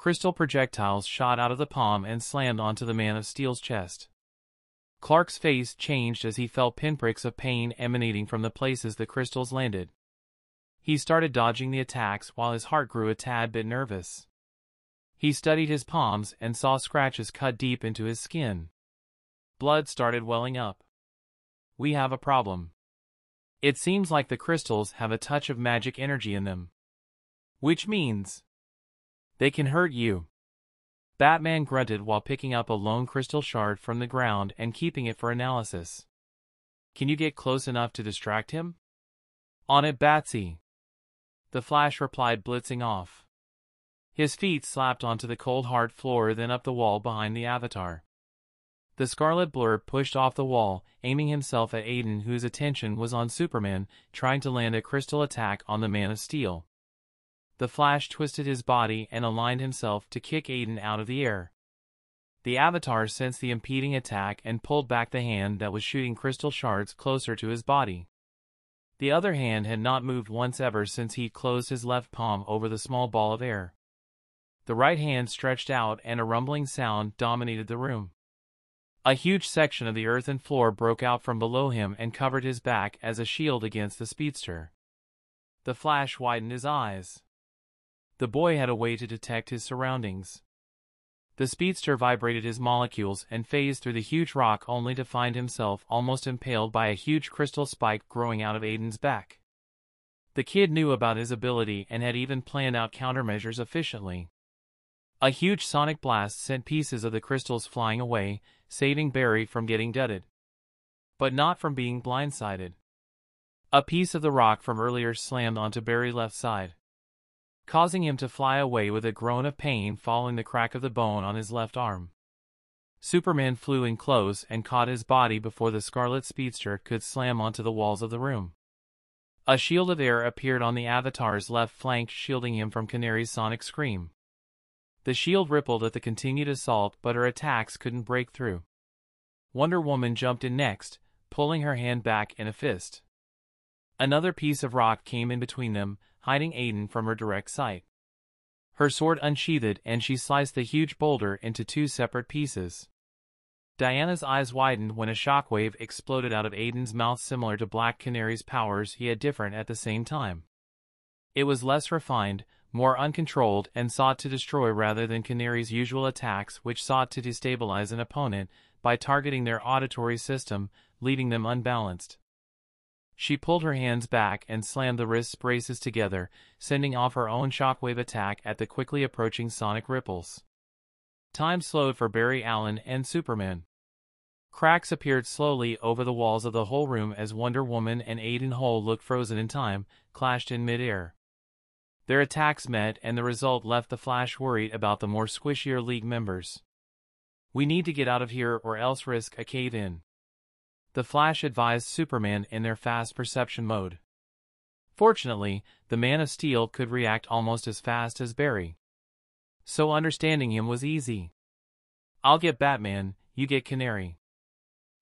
Crystal projectiles shot out of the palm and slammed onto the Man of Steel's chest. Clark's face changed as he felt pinpricks of pain emanating from the places the crystals landed. He started dodging the attacks while his heart grew a tad bit nervous. He studied his palms and saw scratches cut deep into his skin. Blood started welling up. We have a problem. It seems like the crystals have a touch of magic energy in them. Which means they can hurt you. Batman grunted while picking up a lone crystal shard from the ground and keeping it for analysis. Can you get close enough to distract him? On it, Batsy. The Flash replied, blitzing off. His feet slapped onto the cold hard floor, then up the wall behind the Avatar. The scarlet blur pushed off the wall, aiming himself at Aden, whose attention was on Superman, trying to land a crystal attack on the Man of Steel. The Flash twisted his body and aligned himself to kick Aden out of the air. The Avatar sensed the impeding attack and pulled back the hand that was shooting crystal shards closer to his body. The other hand had not moved once ever since he closed his left palm over the small ball of air. The right hand stretched out and a rumbling sound dominated the room. A huge section of the earthen floor broke out from below him and covered his back as a shield against the speedster. The Flash widened his eyes. The boy had a way to detect his surroundings. The speedster vibrated his molecules and phased through the huge rock only to find himself almost impaled by a huge crystal spike growing out of Aden's back. The kid knew about his ability and had even planned out countermeasures efficiently. A huge sonic blast sent pieces of the crystals flying away, saving Barry from getting gutted. But not from being blindsided. A piece of the rock from earlier slammed onto Barry's left side, causing him to fly away with a groan of pain following the crack of the bone on his left arm. Superman flew in close and caught his body before the Scarlet Speedster could slam onto the walls of the room. A shield of air appeared on the Avatar's left flank, shielding him from Canary's sonic scream. The shield rippled at the continued assault, but her attacks couldn't break through. Wonder Woman jumped in next, pulling her hand back in a fist. Another piece of rock came in between them, hiding Aden from her direct sight. Her sword unsheathed and she sliced the huge boulder into two separate pieces. Diana's eyes widened when a shockwave exploded out of Aden's mouth, similar to Black Canary's powers, yet different at the same time. It was less refined, more uncontrolled, and sought to destroy rather than Canary's usual attacks, which sought to destabilize an opponent by targeting their auditory system, leaving them unbalanced. She pulled her hands back and slammed the wrist braces together, sending off her own shockwave attack at the quickly approaching sonic ripples. Time slowed for Barry Allen and Superman. Cracks appeared slowly over the walls of the whole room as Wonder Woman and Aden Hole looked frozen in time, clashed in mid-air. Their attacks met, and the result left the Flash worried about the more squishier League members. "We need to get out of here or else risk a cave-in," the Flash advised Superman in their fast perception mode. Fortunately, the Man of Steel could react almost as fast as Barry, so understanding him was easy. "I'll get Batman, you get Canary."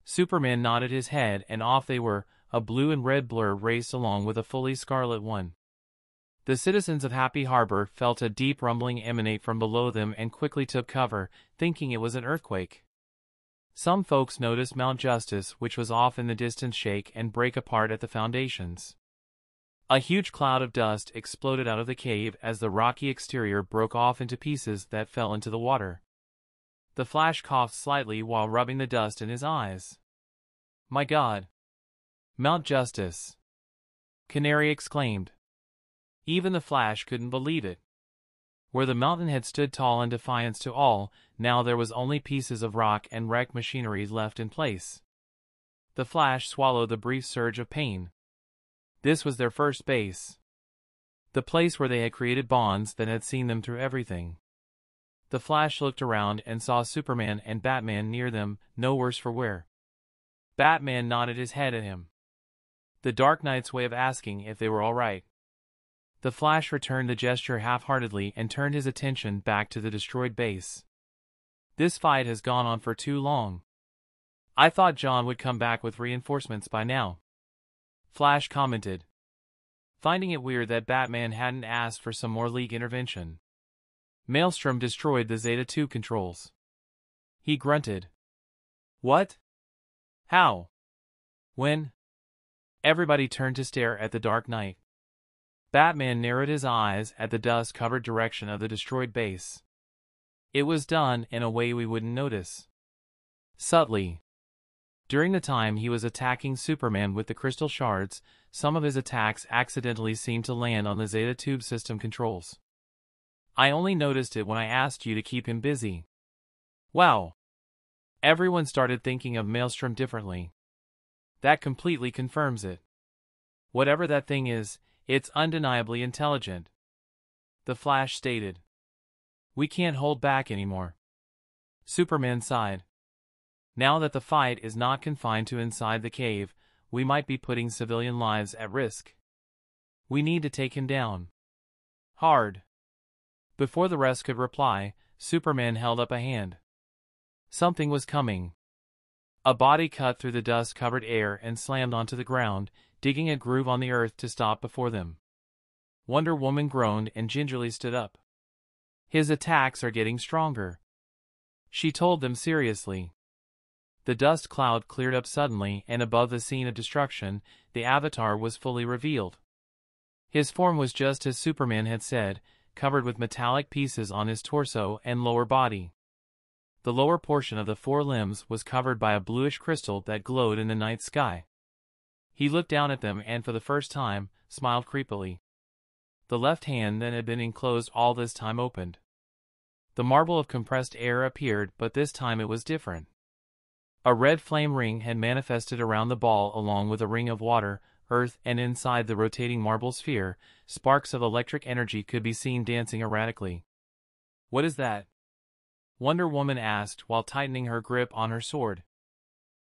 Superman nodded his head and off they were. A blue and red blur raced along with a fully scarlet one. The citizens of Happy Harbor felt a deep rumbling emanate from below them and quickly took cover, thinking it was an earthquake. Some folks noticed Mount Justice, which was off in the distance, shake and break apart at the foundations. A huge cloud of dust exploded out of the cave as the rocky exterior broke off into pieces that fell into the water. The Flash coughed slightly while rubbing the dust in his eyes. "My God! Mount Justice!" Canary exclaimed. Even the Flash couldn't believe it. Where the mountain had stood tall in defiance to all, now there was only pieces of rock and wrecked machinery left in place. The Flash swallowed the brief surge of pain. This was their first base. The place where they had created bonds that had seen them through everything. The Flash looked around and saw Superman and Batman near them, no worse for wear. Batman nodded his head at him. The Dark Knight's way of asking if they were all right. The Flash returned the gesture half-heartedly and turned his attention back to the destroyed base. "This fight has gone on for too long. I thought John would come back with reinforcements by now," Flash commented, finding it weird that Batman hadn't asked for some more League intervention. "Maelstrom destroyed the Zeta-2 controls." He grunted. "What? How? When?" Everybody turned to stare at the Dark Knight. Batman narrowed his eyes at the dust-covered direction of the destroyed base. "It was done in a way we wouldn't notice. Subtly. During the time he was attacking Superman with the crystal shards, some of his attacks accidentally seemed to land on the Zeta Tube system controls. I only noticed it when I asked you to keep him busy." Wow. Everyone started thinking of Maelstrom differently. That completely confirms it. Whatever that thing is, it's undeniably intelligent, the Flash stated. "We can't hold back anymore." Superman sighed. Now that the fight is not confined to inside the cave, we might be putting civilian lives at risk. We need to take him down. Hard. Before the rest could reply, Superman held up a hand. Something was coming. A body cut through the dust-covered air and slammed onto the ground, digging a groove on the earth to stop before them. Wonder Woman groaned and gingerly stood up. His attacks are getting stronger, she told them seriously. The dust cloud cleared up suddenly, and above the scene of destruction, the Avatar was fully revealed. His form was just as Superman had said, covered with metallic pieces on his torso and lower body. The lower portion of the four limbs was covered by a bluish crystal that glowed in the night sky. He looked down at them and for the first time, smiled creepily. The left hand that had been enclosed all this time opened. The marble of compressed air appeared, but this time it was different. A red flame ring had manifested around the ball along with a ring of water, earth, and inside the rotating marble sphere, sparks of electric energy could be seen dancing erratically. What is that? Wonder Woman asked while tightening her grip on her sword.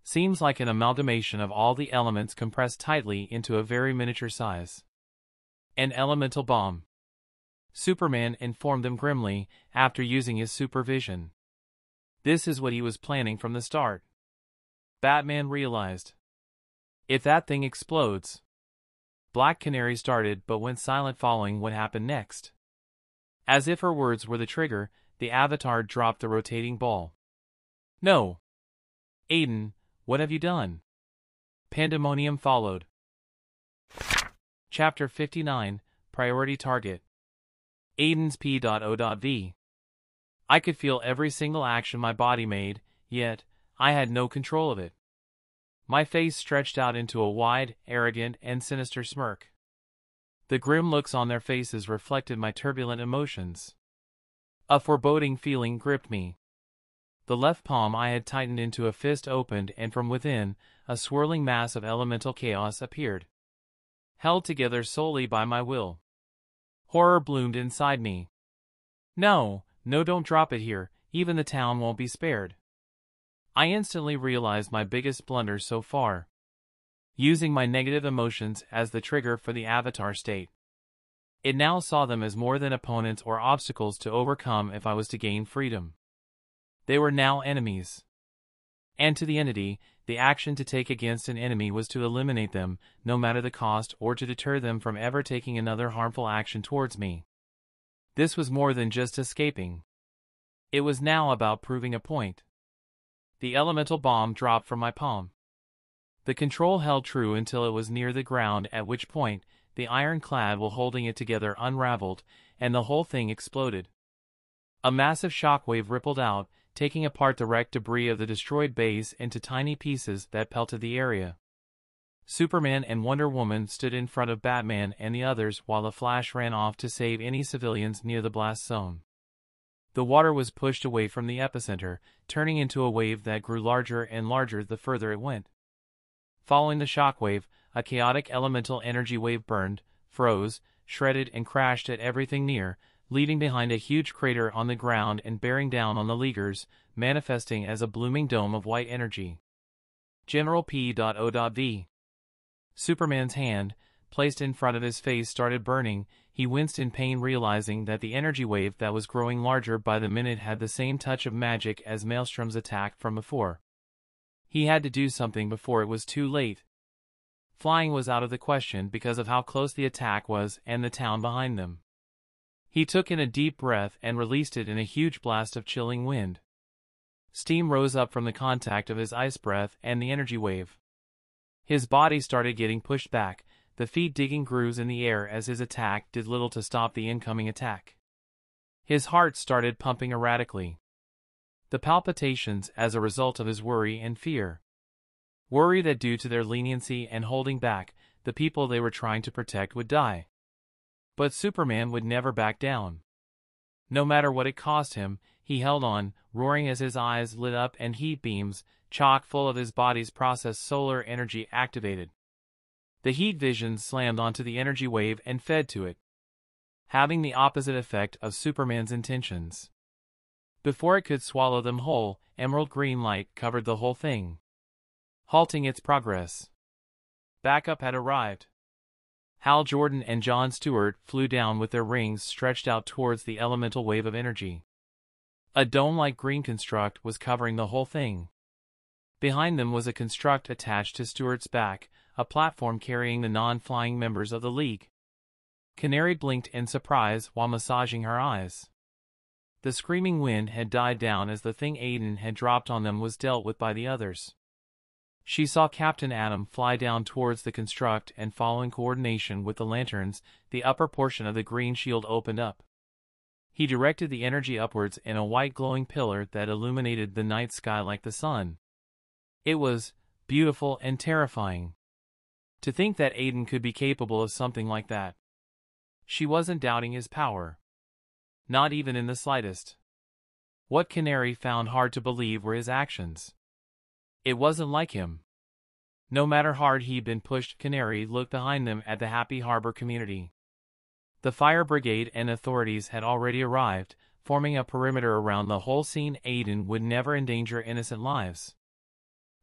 Seems like an amalgamation of all the elements compressed tightly into a very miniature size. An elemental bomb, Superman informed them grimly, after using his supervision. This is what he was planning from the start. Batman realized. If that thing explodes. Black Canary started but went silent following what happened next. As if her words were the trigger, the Avatar dropped the rotating ball. No. Aden, what have you done? Pandemonium followed. Chapter 59, Priority Target. Aden's P.O.V. I could feel every single action my body made, yet, I had no control of it. My face stretched out into a wide, arrogant, and sinister smirk. The grim looks on their faces reflected my turbulent emotions. A foreboding feeling gripped me. The left palm I had tightened into a fist opened and from within, a swirling mass of elemental chaos appeared. Held together solely by my will. Horror bloomed inside me. No, don't drop it here, even the town won't be spared. I instantly realized my biggest blunder so far. Using my negative emotions as the trigger for the Avatar state. It now saw them as more than opponents or obstacles to overcome if I was to gain freedom. They were now enemies. And to the entity, the action to take against an enemy was to eliminate them, no matter the cost, or to deter them from ever taking another harmful action towards me. This was more than just escaping. It was now about proving a point. The elemental bomb dropped from my palm. The control held true until it was near the ground, at which point, the ironclad while holding it together unraveled, and the whole thing exploded. A massive shockwave rippled out, taking apart the wrecked debris of the destroyed base into tiny pieces that pelted the area. Superman and Wonder Woman stood in front of Batman and the others while the Flash ran off to save any civilians near the blast zone. The water was pushed away from the epicenter, turning into a wave that grew larger and larger the further it went. Following the shockwave, a chaotic elemental energy wave burned, froze, shredded and crashed at everything near, leaving behind a huge crater on the ground and bearing down on the Leaguers, manifesting as a blooming dome of white energy. General P.O.V. Superman's hand, placed in front of his face, started burning. He winced in pain, realizing that the energy wave that was growing larger by the minute had the same touch of magic as Maelstrom's attack from before. He had to do something before it was too late. Flying was out of the question because of how close the attack was and the town behind them. He took in a deep breath and released it in a huge blast of chilling wind. Steam rose up from the contact of his ice breath and the energy wave. His body started getting pushed back, the feet digging grooves in the air as his attack did little to stop the incoming attack. His heart started pumping erratically. The palpitations as a result of his worry and fear. Worry that due to their leniency and holding back, the people they were trying to protect would die. But Superman would never back down. No matter what it cost him, he held on, roaring as his eyes lit up and heat beams, chock full of his body's processed solar energy, activated. The heat vision slammed onto the energy wave and fed to it, having the opposite effect of Superman's intentions. Before it could swallow them whole, emerald green light covered the whole thing, halting its progress. Backup had arrived. Hal Jordan and Jon Stewart flew down with their rings stretched out towards the elemental wave of energy. A dome-like green construct was covering the whole thing. Behind them was a construct attached to Stewart's back, a platform carrying the non-flying members of the League. Canary blinked in surprise while massaging her eyes. The screaming wind had died down as the thing Aden had dropped on them was dealt with by the others. She saw Captain Atom fly down towards the construct, and following coordination with the lanterns, the upper portion of the green shield opened up. He directed the energy upwards in a white glowing pillar that illuminated the night sky like the sun. It was beautiful and terrifying. To think that Aden could be capable of something like that. She wasn't doubting his power. Not even in the slightest. What Canary found hard to believe were his actions. It wasn't like him. No matter hard he'd been pushed, Canary looked behind them at the Happy Harbor community. The fire brigade and authorities had already arrived, forming a perimeter around the whole scene. Aden would never endanger innocent lives.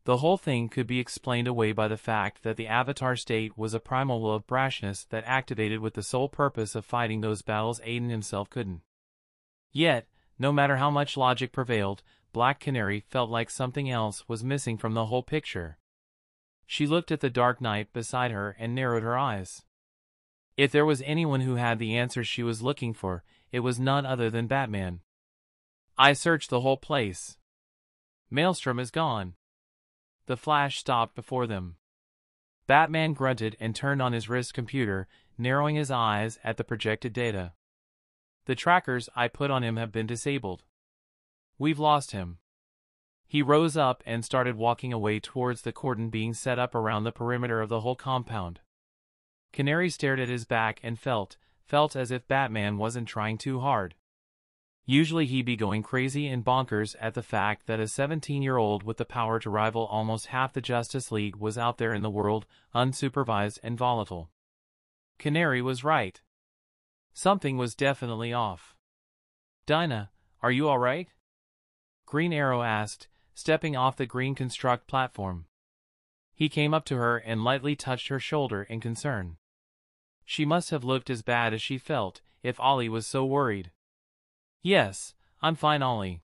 The whole thing could be explained away by the fact that the Avatar state was a primal will of brashness that activated with the sole purpose of fighting those battles Aden himself couldn't. Yet, no matter how much logic prevailed, Black Canary felt like something else was missing from the whole picture. She looked at the dark night beside her and narrowed her eyes. If there was anyone who had the answers she was looking for, it was none other than Batman. I searched the whole place. Maelstrom is gone. The Flash stopped before them. Batman grunted and turned on his wrist computer, narrowing his eyes at the projected data. The trackers I put on him have been disabled. We've lost him. He rose up and started walking away towards the cordon being set up around the perimeter of the whole compound. Canary stared at his back and felt as if Batman wasn't trying too hard. Usually he'd be going crazy and bonkers at the fact that a 17-year-old with the power to rival almost half the Justice League was out there in the world, unsupervised and volatile. Canary was right. Something was definitely off. Dinah, are you all right? Green Arrow asked, stepping off the green construct platform. He came up to her and lightly touched her shoulder in concern. She must have looked as bad as she felt, if Ollie was so worried. Yes, I'm fine, Ollie.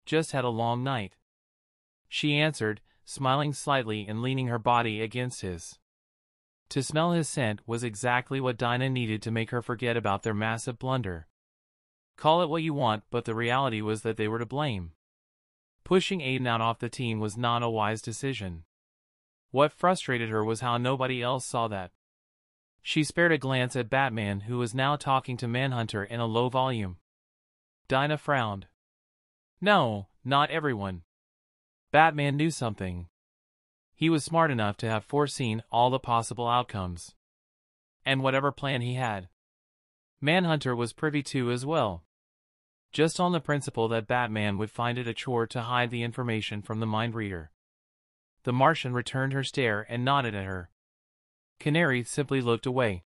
Just had a long night. She answered, smiling slightly and leaning her body against his. To smell his scent was exactly what Dinah needed to make her forget about their massive blunder. Call it what you want, but the reality was that they were to blame. Pushing Aden out off the team was not a wise decision. What frustrated her was how nobody else saw that. She spared a glance at Batman, who was now talking to Manhunter in a low volume. Dinah frowned. No, not everyone. Batman knew something. He was smart enough to have foreseen all the possible outcomes. And whatever plan he had, Manhunter was privy to as well. Just on the principle that Batman would find it a chore to hide the information from the mind reader. The Martian returned her stare and nodded at her. Canary simply looked away.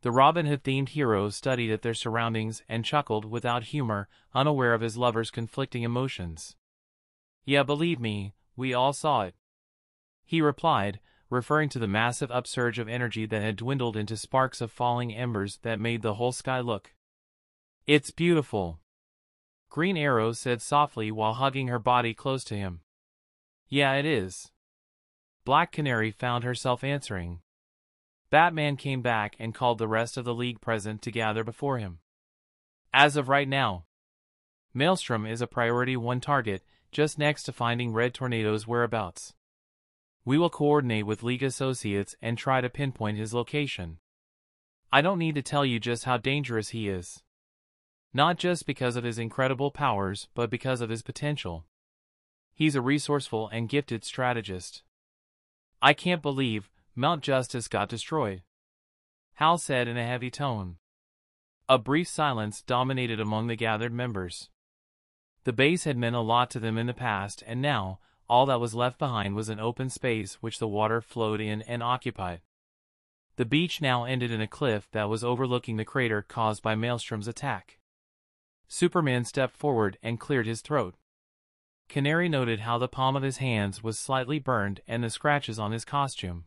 The Robin Hood-themed heroes studied at their surroundings and chuckled without humor, unaware of his lover's conflicting emotions. Yeah, believe me, we all saw it. He replied, referring to the massive upsurge of energy that had dwindled into sparks of falling embers that made the whole sky look. It's beautiful. Green Arrow said softly while hugging her body close to him. Yeah, it is. Black Canary found herself answering. Batman came back and called the rest of the League present to gather before him. As of right now, Maelstrom is a priority 1 target, just next to finding Red Tornado's whereabouts. We will coordinate with League associates and try to pinpoint his location. I don't need to tell you just how dangerous he is. Not just because of his incredible powers, but because of his potential. He's a resourceful and gifted strategist. I can't believe Mount Justice got destroyed, Hal said in a heavy tone. A brief silence dominated among the gathered members. The base had meant a lot to them in the past, and now, all that was left behind was an open space which the water flowed in and occupied. The beach now ended in a cliff that was overlooking the crater caused by Maelstrom's attack. Superman stepped forward and cleared his throat. Canary noted how the palm of his hands was slightly burned and the scratches on his costume.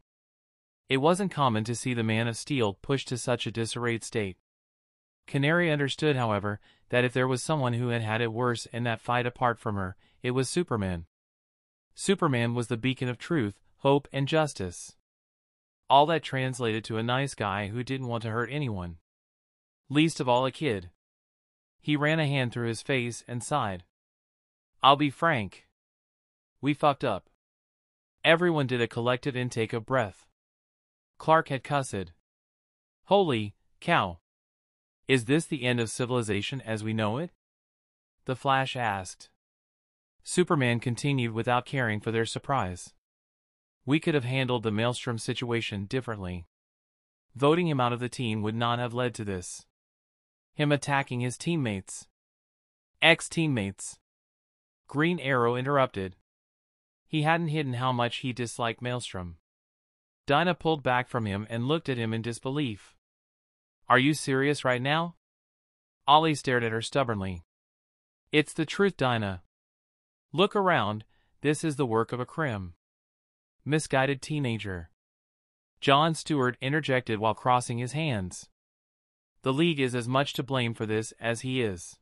It wasn't common to see the Man of Steel pushed to such a disarrayed state. Canary understood, however, that if there was someone who had had it worse in that fight apart from her, it was Superman. Superman was the beacon of truth, hope, and justice. All that translated to a nice guy who didn't want to hurt anyone. Least of all a kid. He ran a hand through his face and sighed. I'll be frank. We fucked up. Everyone did a collective intake of breath. Clark had cussed. Holy cow. Is this the end of civilization as we know it? The Flash asked. Superman continued without caring for their surprise. We could have handled the Maelstrom situation differently. Voting him out of the team would not have led to this. Him attacking his teammates. Ex-teammates. Green Arrow interrupted. He hadn't hidden how much he disliked Maelstrom. Dinah pulled back from him and looked at him in disbelief. Are you serious right now? Ollie stared at her stubbornly. It's the truth, Dinah. Look around, this is the work of a misguided teenager. Jon Stewart interjected while crossing his hands. The League is as much to blame for this as he is.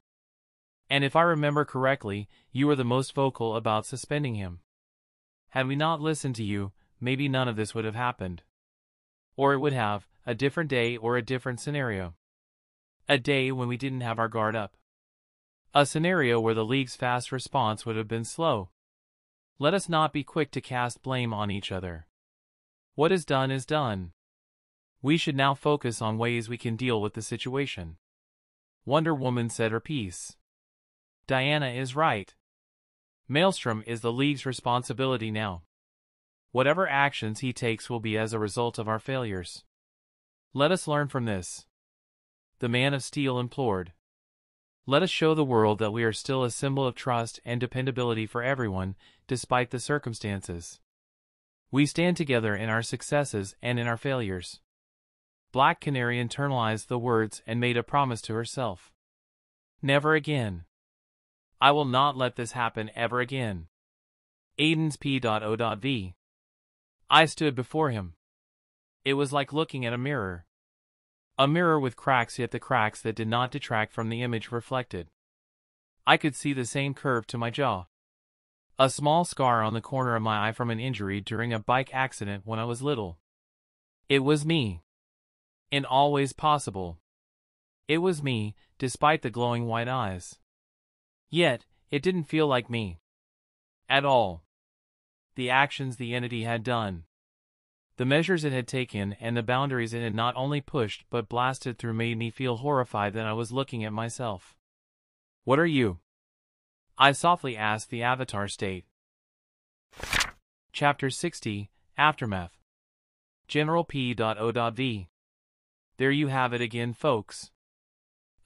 And if I remember correctly, you were the most vocal about suspending him. Had we not listened to you, maybe none of this would have happened. Or it would have, a different day or a different scenario. A day when we didn't have our guard up. A scenario where the League's fast response would have been slow. Let us not be quick to cast blame on each other. What is done is done. We should now focus on ways we can deal with the situation. Wonder Woman said her piece. Diana is right. Maelstrom is the League's responsibility now. Whatever actions he takes will be as a result of our failures. Let us learn from this. The Man of Steel implored. Let us show the world that we are still a symbol of trust and dependability for everyone, despite the circumstances. We stand together in our successes and in our failures. Black Canary internalized the words and made a promise to herself. Never again. I will not let this happen ever again. Aiden's P.O.V. I stood before him. It was like looking at a mirror. A mirror with cracks, yet the cracks that did not detract from the image reflected. I could see the same curve to my jaw. A small scar on the corner of my eye from an injury during a bike accident when I was little. It was me. In all ways possible. It was me, despite the glowing white eyes. Yet, it didn't feel like me. At all. The actions the entity had done. The measures it had taken and the boundaries it had not only pushed but blasted through made me feel horrified that I was looking at myself. What are you? I softly asked the Avatar state. Chapter 60, Aftermath. General P.O.V. There you have it again, folks.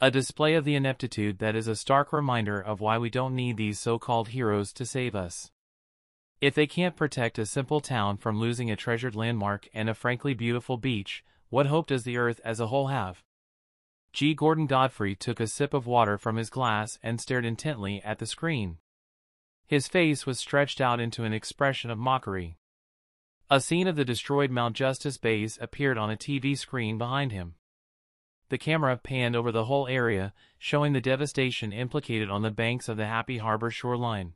A display of the ineptitude that is a stark reminder of why we don't need these so-called heroes to save us. If they can't protect a simple town from losing a treasured landmark and a frankly beautiful beach, what hope does the Earth as a whole have? G. Gordon Godfrey took a sip of water from his glass and stared intently at the screen. His face was stretched out into an expression of mockery. A scene of the destroyed Mount Justice base appeared on a TV screen behind him. The camera panned over the whole area, showing the devastation implicated on the banks of the Happy Harbor shoreline.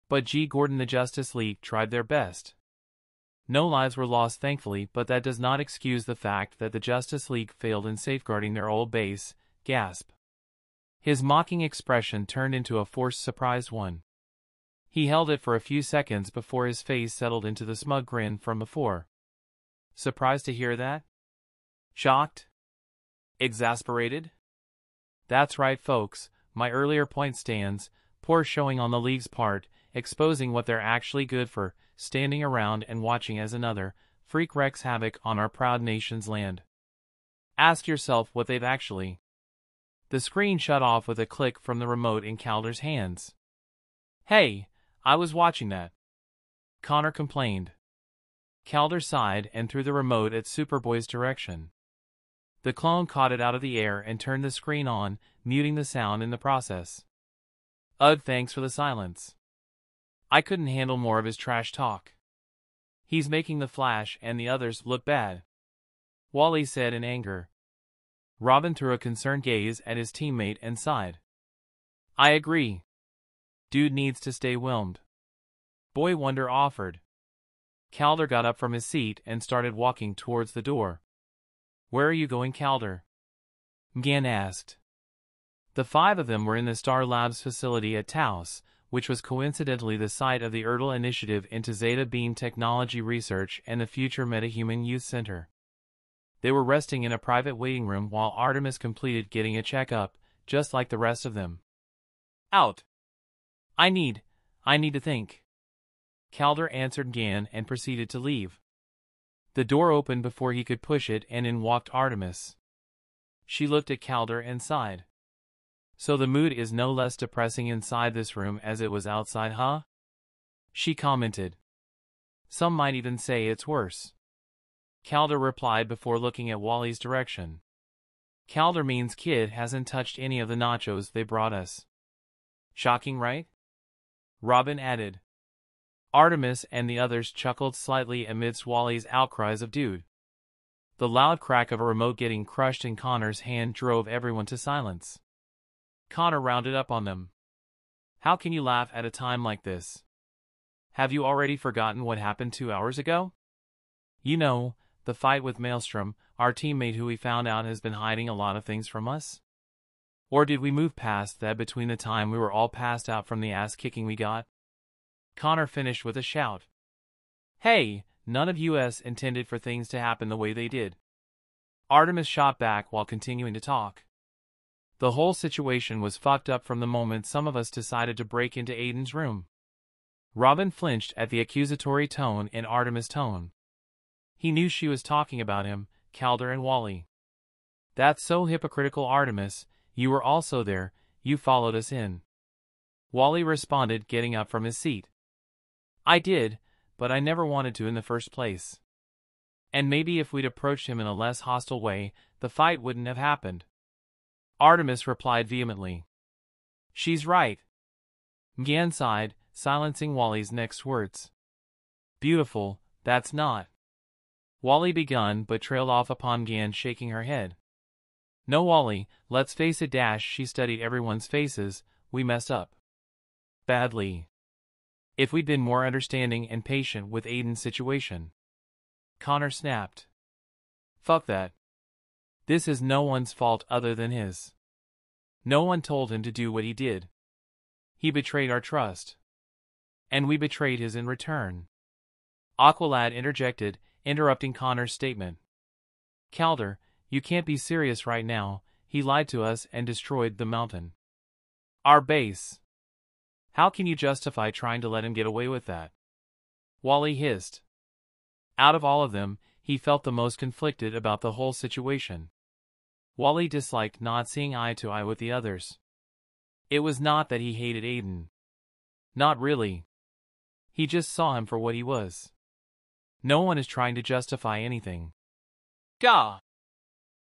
But G. Gordon the Justice League tried their best. No lives were lost, thankfully, but that does not excuse the fact that the Justice League failed in safeguarding their old base. Gasp. His mocking expression turned into a forced, surprised one. He held it for a few seconds before his face settled into the smug grin from before. Surprised to hear that? Shocked? Exasperated? That's right, folks, my earlier point stands, poor showing on the League's part, exposing what they're actually good for, standing around and watching as another freak wreaks havoc on our proud nation's land. Ask yourself what they've actually. The screen shut off with a click from the remote in Calder's hands. Hey, I was watching that. Connor complained. Calder sighed and threw the remote at Superboy's direction. The clone caught it out of the air and turned the screen on, muting the sound in the process. Ugh, thanks for the silence. I couldn't handle more of his trash talk. He's making the Flash and the others look bad, Wally said in anger. Robin threw a concerned gaze at his teammate and sighed. I agree. Dude needs to stay whelmed. Boy Wonder offered. Calder got up from his seat and started walking towards the door. Where are you going, Calder? Mgan asked. The five of them were in the Star Labs facility at Taos, which was coincidentally the site of the Erdl initiative into Zeta Beam technology research and the future Metahuman Youth Center. They were resting in a private waiting room while Artemis completed getting a checkup, just like the rest of them. Out. I need to think. Calder answered Gan and proceeded to leave. The door opened before he could push it and in walked Artemis. She looked at Calder and sighed. So the mood is no less depressing inside this room as it was outside, huh? She commented. Some might even say it's worse. Calder replied before looking at Wally's direction. Calder means kid hasn't touched any of the nachos they brought us. Shocking, right? Robin added. Artemis and the others chuckled slightly amidst Wally's outcries of dude. The loud crack of a remote getting crushed in Connor's hand drove everyone to silence. Connor rounded up on them. How can you laugh at a time like this? Have you already forgotten what happened 2 hours ago? You know, the fight with Maelstrom, our teammate who we found out has been hiding a lot of things from us? Or did we move past that between the time we were all passed out from the ass-kicking we got? Connor finished with a shout. Hey, none of us intended for things to happen the way they did. Artemis shot back while continuing to talk. The whole situation was fucked up from the moment some of us decided to break into Aiden's room. Robin flinched at the accusatory tone in Artemis' tone. He knew she was talking about him, Calder and Wally. That's so hypocritical, Artemis. You were also there, you followed us in. Wally responded, getting up from his seat. I did, but I never wanted to in the first place. And maybe if we'd approached him in a less hostile way, the fight wouldn't have happened. Artemis replied vehemently. She's right. Mgan sighed, silencing Wally's next words. Beautiful, that's not. Wally begun but trailed off upon Mgan shaking her head. No, Wally, let's face it, she studied everyone's faces, we messed up. Badly. If we'd been more understanding and patient with Aiden's situation. Connor snapped. Fuck that. This is no one's fault other than his. No one told him to do what he did. He betrayed our trust. And we betrayed his in return. Aqualad interjected, interrupting Connor's statement. Calder, you can't be serious right now, he lied to us and destroyed the mountain. Our base. How can you justify trying to let him get away with that? Wally hissed. Out of all of them, he felt the most conflicted about the whole situation. Wally disliked not seeing eye to eye with the others. It was not that he hated Aden. Not really. He just saw him for what he was. No one is trying to justify anything. Gah!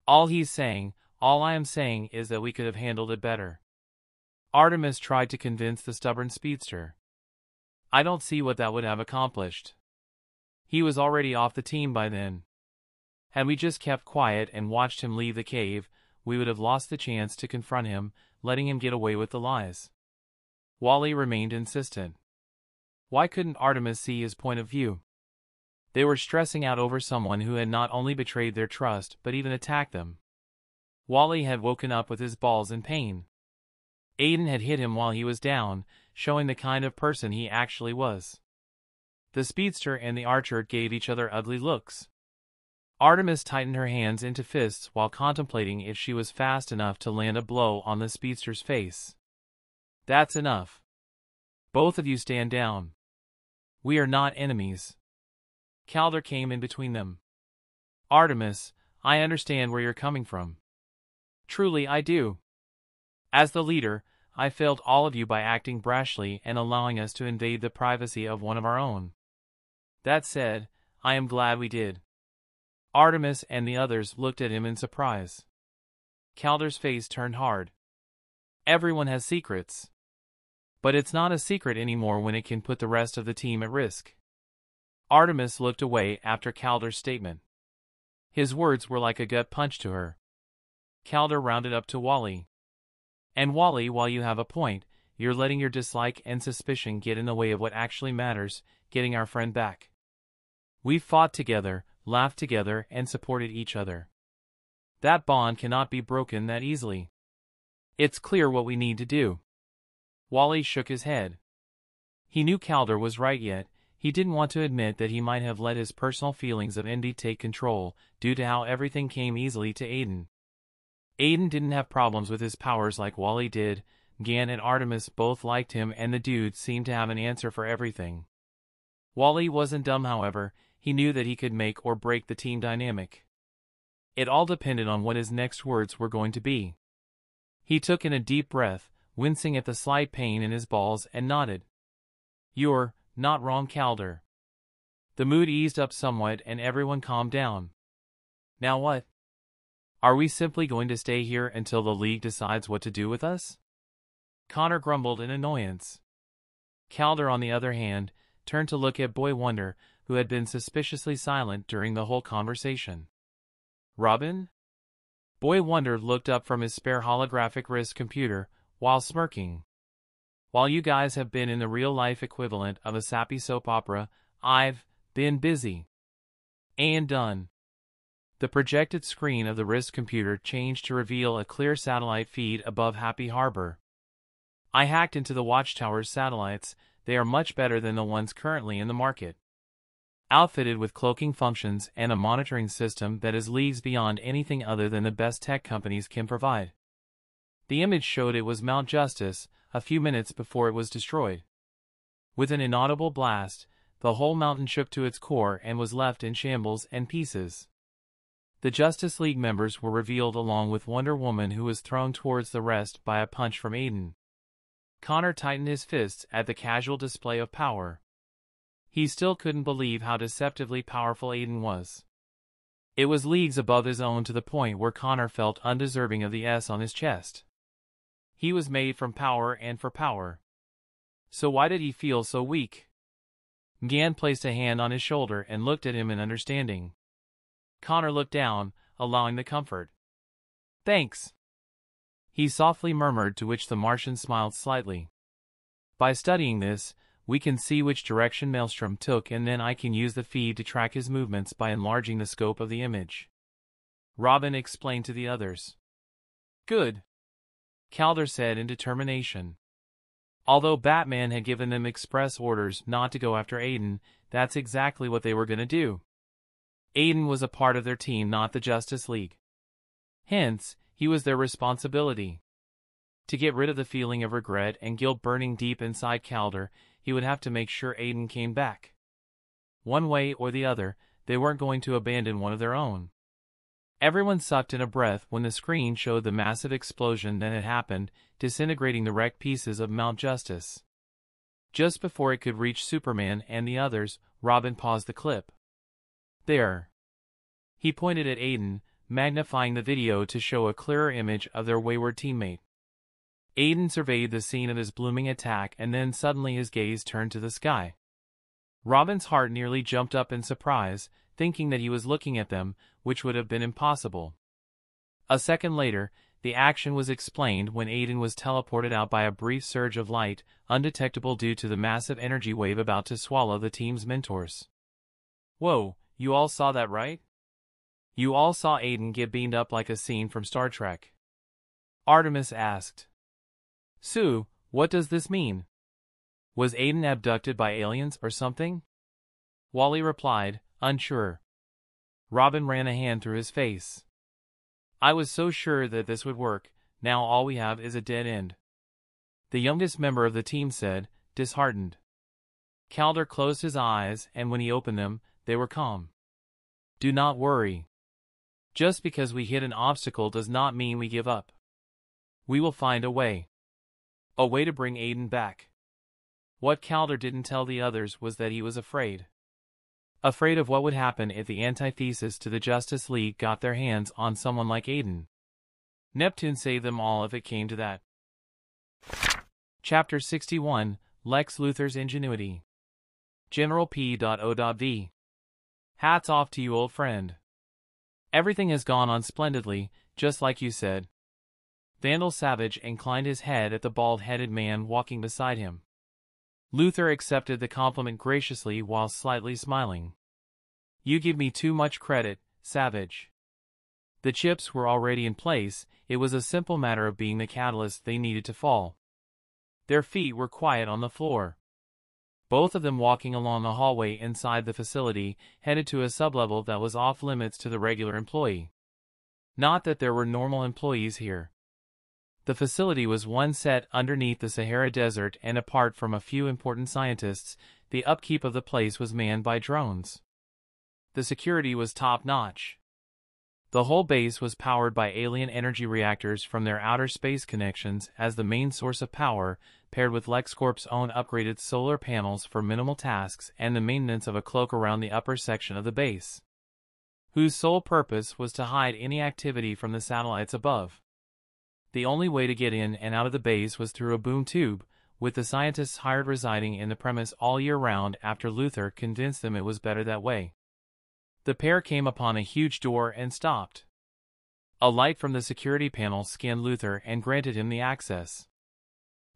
All I am saying is that we could have handled it better. Artemis tried to convince the stubborn speedster. I don't see what that would have accomplished. He was already off the team by then. Had we just kept quiet and watched him leave the cave, we would have lost the chance to confront him, letting him get away with the lies. Wally remained insistent. Why couldn't Artemis see his point of view? They were stressing out over someone who had not only betrayed their trust but even attacked them. Wally had woken up with his balls in pain. Aden had hit him while he was down, showing the kind of person he actually was. The speedster and the archer gave each other ugly looks. Artemis tightened her hands into fists while contemplating if she was fast enough to land a blow on the speedster's face. That's enough. Both of you stand down. We are not enemies. Calder came in between them. Artemis, I understand where you're coming from. Truly I do. As the leader, I failed all of you by acting brashly and allowing us to invade the privacy of one of our own. That said, I am glad we did. Artemis and the others looked at him in surprise. Calder's face turned hard. Everyone has secrets. But it's not a secret anymore when it can put the rest of the team at risk. Artemis looked away after Calder's statement. His words were like a gut punch to her. Calder rounded up to Wally. And Wally, while you have a point, you're letting your dislike and suspicion get in the way of what actually matters, getting our friend back. We've fought together, laughed together, and supported each other. That bond cannot be broken that easily. It's clear what we need to do. Wally shook his head. He knew Calder was right, yet he didn't want to admit that he might have let his personal feelings of envy take control, due to how everything came easily to Aden. Aden didn't have problems with his powers like Wally did. Gan and Artemis both liked him, and the dude seemed to have an answer for everything. Wally wasn't dumb, however. He knew that he could make or break the team dynamic. It all depended on what his next words were going to be. He took in a deep breath, wincing at the slight pain in his balls, and nodded. You're not wrong, Calder. The mood eased up somewhat and everyone calmed down. Now what? Are we simply going to stay here until the League decides what to do with us? Connor grumbled in annoyance. Calder, on the other hand, turned to look at Boy Wonder, who had been suspiciously silent during the whole conversation. Robin? Boy Wonder looked up from his spare holographic wrist computer, while smirking. While you guys have been in the real-life equivalent of a sappy soap opera, I've been busy. And done. The projected screen of the wrist computer changed to reveal a clear satellite feed above Happy Harbor. I hacked into the Watchtower's satellites. They are much better than the ones currently in the market. Outfitted with cloaking functions and a monitoring system that is leagues beyond anything other than the best tech companies can provide. The image showed it was Mount Justice, a few minutes before it was destroyed. With an inaudible blast, the whole mountain shook to its core and was left in shambles and pieces. The Justice League members were revealed along with Wonder Woman, who was thrown towards the rest by a punch from Aden. Connor tightened his fists at the casual display of power. He still couldn't believe how deceptively powerful Aden was. It was leagues above his own, to the point where Connor felt undeserving of the S on his chest. He was made from power and for power. So why did he feel so weak? Gan placed a hand on his shoulder and looked at him in understanding. Connor looked down, allowing the comfort. Thanks. He softly murmured, to which the Martian smiled slightly. By studying this, we can see which direction Maelstrom took, and then I can use the feed to track his movements by enlarging the scope of the image. Robin explained to the others. Good. Calder said in determination. Although Batman had given them express orders not to go after Aden, that's exactly what they were going to do. Aden was a part of their team, not the Justice League. Hence, he was their responsibility. To get rid of the feeling of regret and guilt burning deep inside Calder, he would have to make sure Aden came back. One way or the other, they weren't going to abandon one of their own. Everyone sucked in a breath when the screen showed the massive explosion that had happened, disintegrating the wrecked pieces of Mount Justice. Just before it could reach Superman and the others, Robin paused the clip. There. He pointed at Aden, magnifying the video to show a clearer image of their wayward teammate. Aden surveyed the scene of his blooming attack, and then suddenly his gaze turned to the sky. Robin's heart nearly jumped up in surprise, thinking that he was looking at them, which would have been impossible. A second later, the action was explained when Aden was teleported out by a brief surge of light, undetectable due to the massive energy wave about to swallow the team's mentors. Whoa, you all saw that, right? You all saw Aden get beamed up like a scene from Star Trek. Artemis asked. Sue, what does this mean? Was Aden abducted by aliens or something? Wally replied, unsure. Robin ran a hand through his face. I was so sure that this would work. Now all we have is a dead end. The youngest member of the team said, disheartened. Calder closed his eyes, and when he opened them, they were calm. Do not worry. Just because we hit an obstacle does not mean we give up. We will find a way. A way to bring Aden back. What Calder didn't tell the others was that he was afraid. afraid of what would happen if the antithesis to the Justice League got their hands on someone like Aden. Neptune saved them all if it came to that. Chapter 61, Lex Luthor's Ingenuity. General P.O.V. Hats off to you, old friend. Everything has gone on splendidly, just like you said. Vandal Savage inclined his head at the bald-headed man walking beside him. Luthor accepted the compliment graciously while slightly smiling. You give me too much credit, Savage. The chips were already in place, it was a simple matter of being the catalyst they needed to fall. Their feet were quiet on the floor. Both of them walking along the hallway inside the facility, headed to a sublevel that was off-limits to the regular employee. Not that there were normal employees here. The facility was one set underneath the Sahara Desert, and apart from a few important scientists, the upkeep of the place was manned by drones. The security was top-notch. The whole base was powered by alien energy reactors from their outer space connections as the main source of power, paired with LexCorp's own upgraded solar panels for minimal tasks and the maintenance of a cloak around the upper section of the base, whose sole purpose was to hide any activity from the satellites above. The only way to get in and out of the base was through a boom tube, with the scientists hired residing in the premise all year round after Luthor convinced them it was better that way. The pair came upon a huge door and stopped. A light from the security panel scanned Luthor and granted him the access.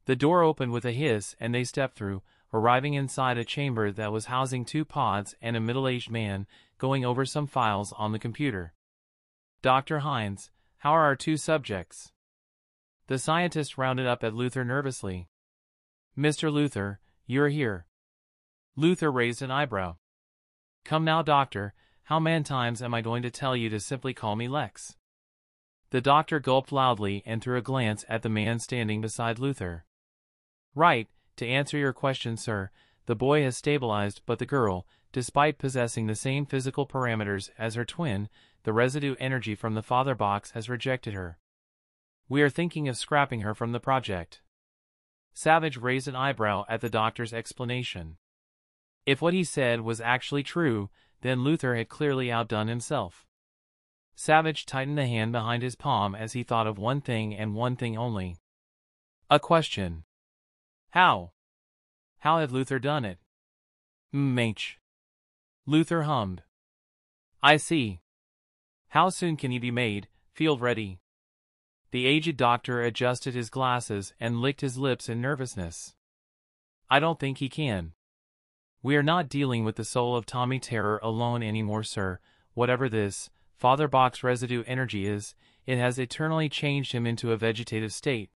The door opened with a hiss and they stepped through, arriving inside a chamber that was housing two pods and a middle-aged man going over some files on the computer. Dr. Hines, how are our two subjects? The scientist rounded up at Luthor nervously. Mr. Luthor, you're here. Luthor raised an eyebrow. Come now, Doctor, how many times am I going to tell you to simply call me Lex? The doctor gulped loudly and threw a glance at the man standing beside Luthor. Right, to answer your question, sir, the boy has stabilized, but the girl, despite possessing the same physical parameters as her twin, the residue energy from the father box has rejected her. We are thinking of scrapping her from the project. Savage raised an eyebrow at the doctor's explanation. If what he said was actually true, then Luthor had clearly outdone himself. Savage tightened the hand behind his palm as he thought of one thing and one thing only. A question. How? How had Luthor done it? H. Luthor hummed. I see. How soon can he be made, field ready? The aged doctor adjusted his glasses and licked his lips in nervousness. I don't think he can. We are not dealing with the soul of Tommy Terror alone anymore, sir. Whatever this father box residue energy is, it has eternally changed him into a vegetative state.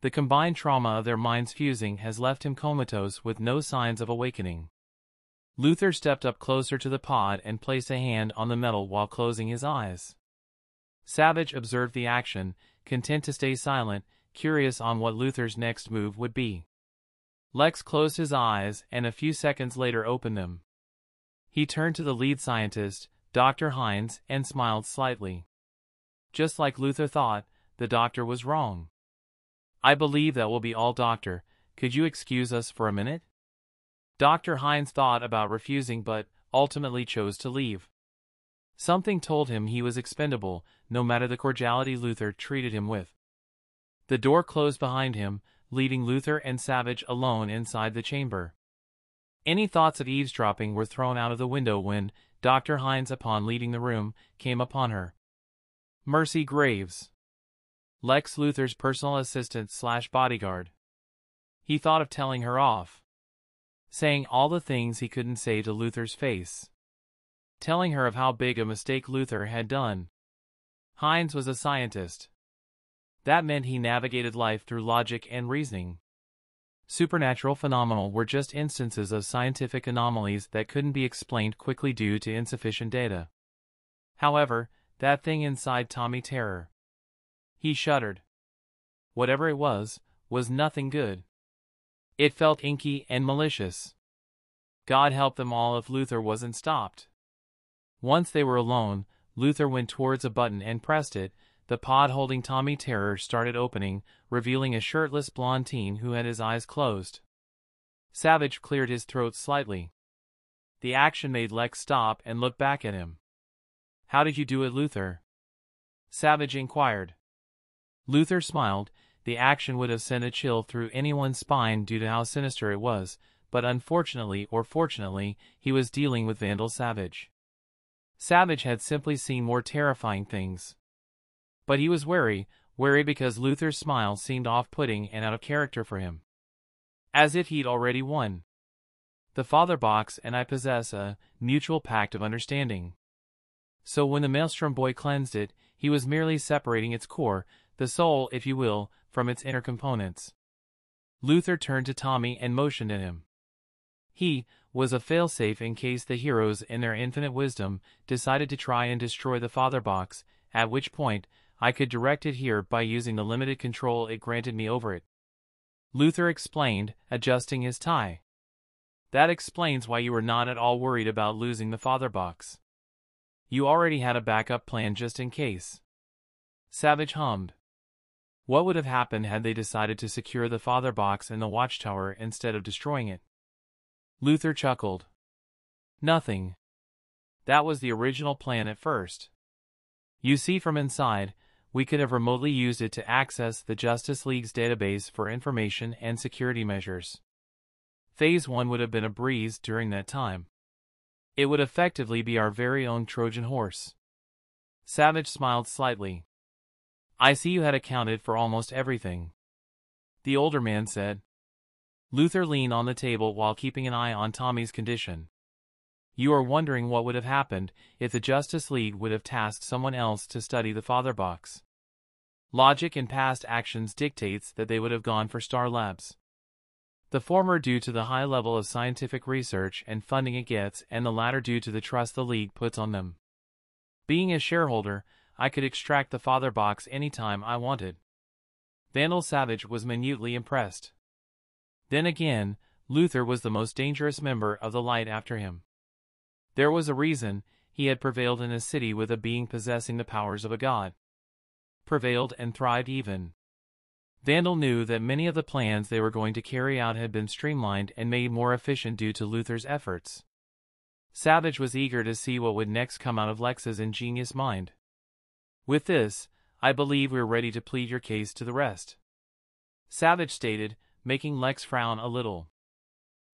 The combined trauma of their minds fusing has left him comatose with no signs of awakening. Luthor stepped up closer to the pod and placed a hand on the metal while closing his eyes. Savage observed the action, content to stay silent, curious on what Luthor's next move would be. Lex closed his eyes and a few seconds later opened them. He turned to the lead scientist, Dr. Hines, and smiled slightly. Just like Luthor thought, the doctor was wrong. I believe that will be all, Doctor. Could you excuse us for a minute? Dr. Hines thought about refusing but ultimately chose to leave. Something told him he was expendable, no matter the cordiality Luthor treated him with. The door closed behind him, leaving Luthor and Savage alone inside the chamber. Any thoughts of eavesdropping were thrown out of the window when Dr. Hines, upon leaving the room, came upon her. Mercy Graves. Lex Luthor's personal assistant/bodyguard. He thought of telling her off. Saying all the things he couldn't say to Luthor's face. Telling her of how big a mistake Luthor had done. Hines was a scientist. That meant he navigated life through logic and reasoning. Supernatural phenomena were just instances of scientific anomalies that couldn't be explained quickly due to insufficient data. However, that thing inside Tommy Terror. He shuddered. Whatever it was nothing good. It felt inky and malicious. God help them all if Luthor wasn't stopped. Once they were alone, Luthor went towards a button and pressed it. The pod holding Tommy Terror started opening, revealing a shirtless blonde teen who had his eyes closed. Savage cleared his throat slightly. The action made Lex stop and look back at him. "How did you do it, Luther?" Savage inquired. Luther smiled. The action would have sent a chill through anyone's spine due to how sinister it was, but unfortunately or fortunately, he was dealing with Vandal Savage. Savage had simply seen more terrifying things. But he was wary because Luther's smile seemed off-putting and out of character for him. As if he'd already won. The Father Box and I possess a mutual pact of understanding. So when the Maelstrom boy cleansed it, he was merely separating its core, the soul, if you will, from its inner components. Luther turned to Tommy and motioned at him. He was a failsafe in case the heroes, in their infinite wisdom, decided to try and destroy the Father Box, at which point, I could direct it here by using the limited control it granted me over it. Luther explained, adjusting his tie. That explains why you were not at all worried about losing the Father Box. You already had a backup plan just in case. Savage hummed. What would have happened had they decided to secure the Father Box in the Watchtower instead of destroying it? Luther chuckled. Nothing. That was the original plan at first. You see, from inside, we could have remotely used it to access the Justice League's database for information and security measures. Phase 1 would have been a breeze during that time. It would effectively be our very own Trojan horse. Savage smiled slightly. I see you had accounted for almost everything, the older man said. Luther leaned on the table while keeping an eye on Tommy's condition. You are wondering what would have happened if the Justice League would have tasked someone else to study the Father Box. Logic in past actions dictates that they would have gone for Star Labs. The former due to the high level of scientific research and funding it gets, and the latter due to the trust the League puts on them. Being a shareholder, I could extract the Father Box anytime I wanted. Vandal Savage was minutely impressed. Then again, Luther was the most dangerous member of the Light after him. There was a reason he had prevailed in a city with a being possessing the powers of a god. Prevailed and thrived even. Vandal knew that many of the plans they were going to carry out had been streamlined and made more efficient due to Luther's efforts. Savage was eager to see what would next come out of Lex's ingenious mind. With this, I believe we're ready to plead your case to the rest, Savage stated, making Lex frown a little.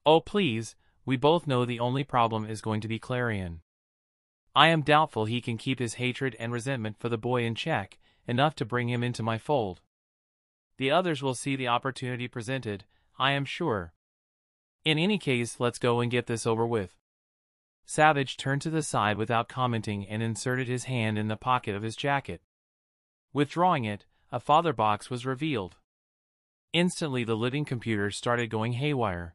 Oh please, we both know the only problem is going to be Clarion. I am doubtful he can keep his hatred and resentment for the boy in check, enough to bring him into my fold. The others will see the opportunity presented, I am sure. In any case, let's go and get this over with. Savage turned to the side without commenting and inserted his hand in the pocket of his jacket. Withdrawing it, a Father Box was revealed. Instantly the living computer started going haywire.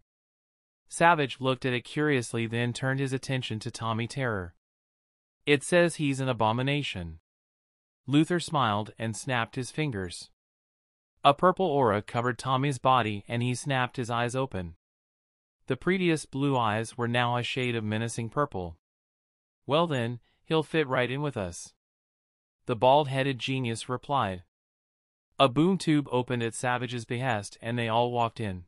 Savage looked at it curiously, then turned his attention to Tommy Terror. It says he's an abomination. Luther smiled and snapped his fingers. A purple aura covered Tommy's body and he snapped his eyes open. The previous blue eyes were now a shade of menacing purple. Well then, he'll fit right in with us, the bald-headed genius replied. A boom tube opened at Savage's behest and they all walked in.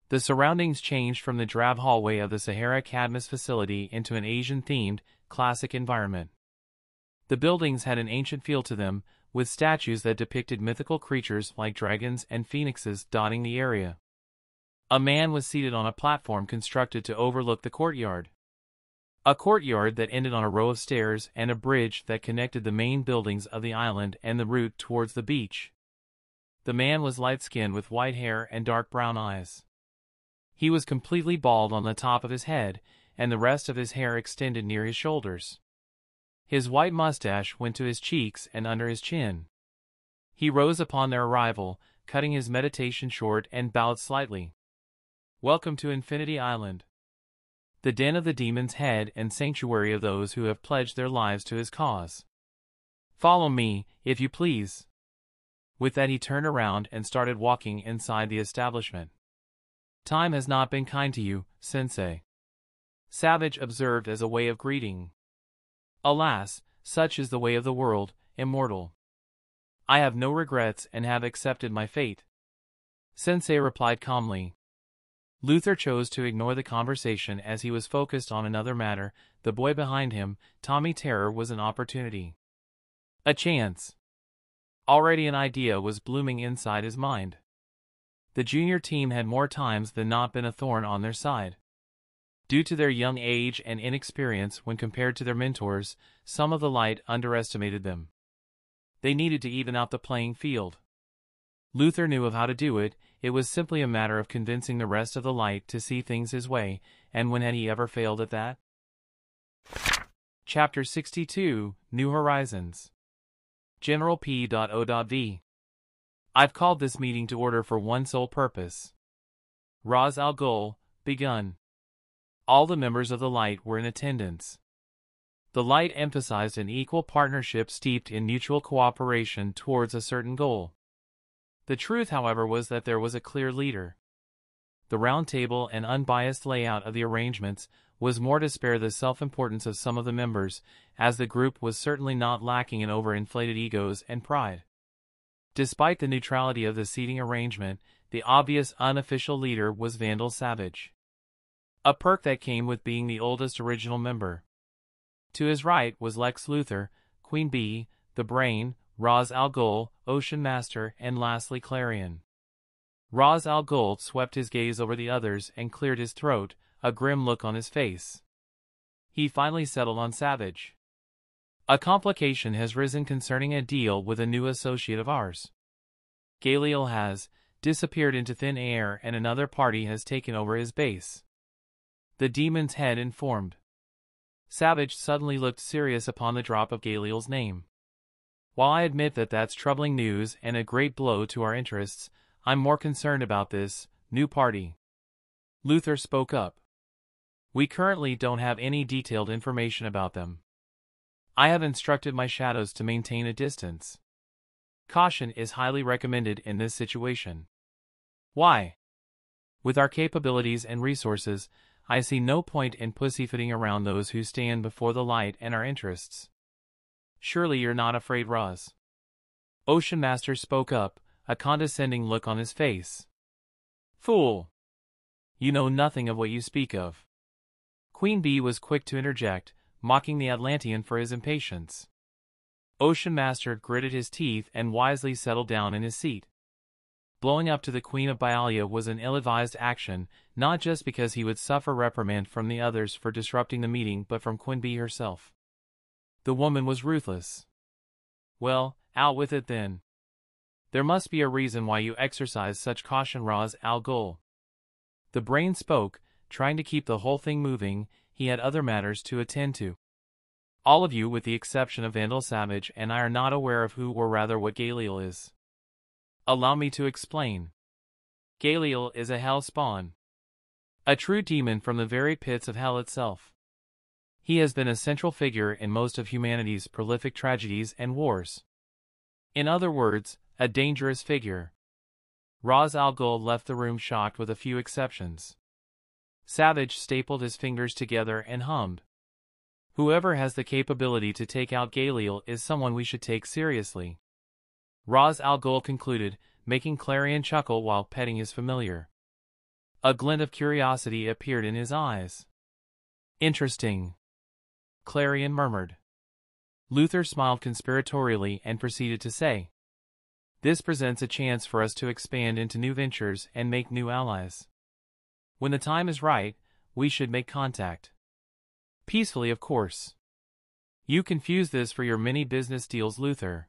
The surroundings changed from the drab hallway of the Sahara Cadmus facility into an Asian-themed, classic environment. The buildings had an ancient feel to them, with statues that depicted mythical creatures like dragons and phoenixes dotting the area. A man was seated on a platform constructed to overlook the courtyard. A courtyard that ended on a row of stairs and a bridge that connected the main buildings of the island and the route towards the beach. The man was light-skinned with white hair and dark brown eyes. He was completely bald on the top of his head, and the rest of his hair extended near his shoulders. His white mustache went to his cheeks and under his chin. He rose upon their arrival, cutting his meditation short and bowed slightly. Welcome to Infinity Island, the den of the demon's head and sanctuary of those who have pledged their lives to his cause. Follow me, if you please. With that he turned around and started walking inside the establishment. Time has not been kind to you, Sensei, Savage observed as a way of greeting. Alas, such is the way of the world, immortal. I have no regrets and have accepted my fate, Sensei replied calmly. Luther chose to ignore the conversation as he was focused on another matter. The boy behind him, Tommy Terror, was an opportunity. A chance. Already an idea was blooming inside his mind. The junior team had more times than not been a thorn on their side. Due to their young age and inexperience when compared to their mentors, some of the light underestimated them. They needed to even out the playing field. Luther knew of how to do it. It was simply a matter of convincing the rest of the light to see things his way, and when had he ever failed at that? Chapter 62, New Horizons. General P.O.V. I've called this meeting to order for one sole purpose. Ras Al Ghul, begun. All the members of the Light were in attendance. The Light emphasized an equal partnership steeped in mutual cooperation towards a certain goal. The truth, however, was that there was a clear leader. The round table and unbiased layout of the arrangements was more to spare the self-importance of some of the members, as the group was certainly not lacking in overinflated egos and pride. Despite the neutrality of the seating arrangement, the obvious unofficial leader was Vandal Savage. A perk that came with being the oldest original member. To his right was Lex Luthor, Queen Bee, the Brain, Ras Al Ghul, Ocean Master, and lastly Clarion. Ras Al Ghul swept his gaze over the others and cleared his throat, a grim look on his face. He finally settled on Savage. A complication has risen concerning a deal with a new associate of ours. Galil has disappeared into thin air and another party has taken over his base. The demon's head informed. Savage suddenly looked serious upon the drop of Galil's name. While I admit that that's troubling news and a great blow to our interests, I'm more concerned about this new party. Luther spoke up. We currently don't have any detailed information about them. I have instructed my shadows to maintain a distance. Caution is highly recommended in this situation. Why? With our capabilities and resources, I see no point in pussyfooting around those who stand before the light and our interests. Surely you're not afraid, Ras? Ocean Master spoke up, a condescending look on his face. Fool! You know nothing of what you speak of. Queen Bee was quick to interject, mocking the Atlantean for his impatience. Ocean Master gritted his teeth and wisely settled down in his seat. Blowing up to the Queen of Byalia was an ill-advised action, not just because he would suffer reprimand from the others for disrupting the meeting but from Queen Bee herself. The woman was ruthless. Well, out with it then. There must be a reason why you exercise such caution, Ras Al Ghul. The Brain spoke, trying to keep the whole thing moving. He had other matters to attend to. All of you, with the exception of Vandal Savage and I, are not aware of who or rather what Galil is. Allow me to explain. Galil is a hell spawn. A true demon from the very pits of hell itself. He has been a central figure in most of humanity's prolific tragedies and wars. In other words, a dangerous figure. Ras Al Ghul left the room shocked with a few exceptions. Savage stapled his fingers together and hummed. Whoever has the capability to take out Galil is someone we should take seriously. Ras Al Ghul concluded, making Clarion chuckle while petting his familiar. A glint of curiosity appeared in his eyes. Interesting, Clarion murmured. Luther smiled conspiratorially and proceeded to say, this presents a chance for us to expand into new ventures and make new allies. When the time is right, we should make contact. Peacefully, of course. You confuse this for your many business deals, Luther.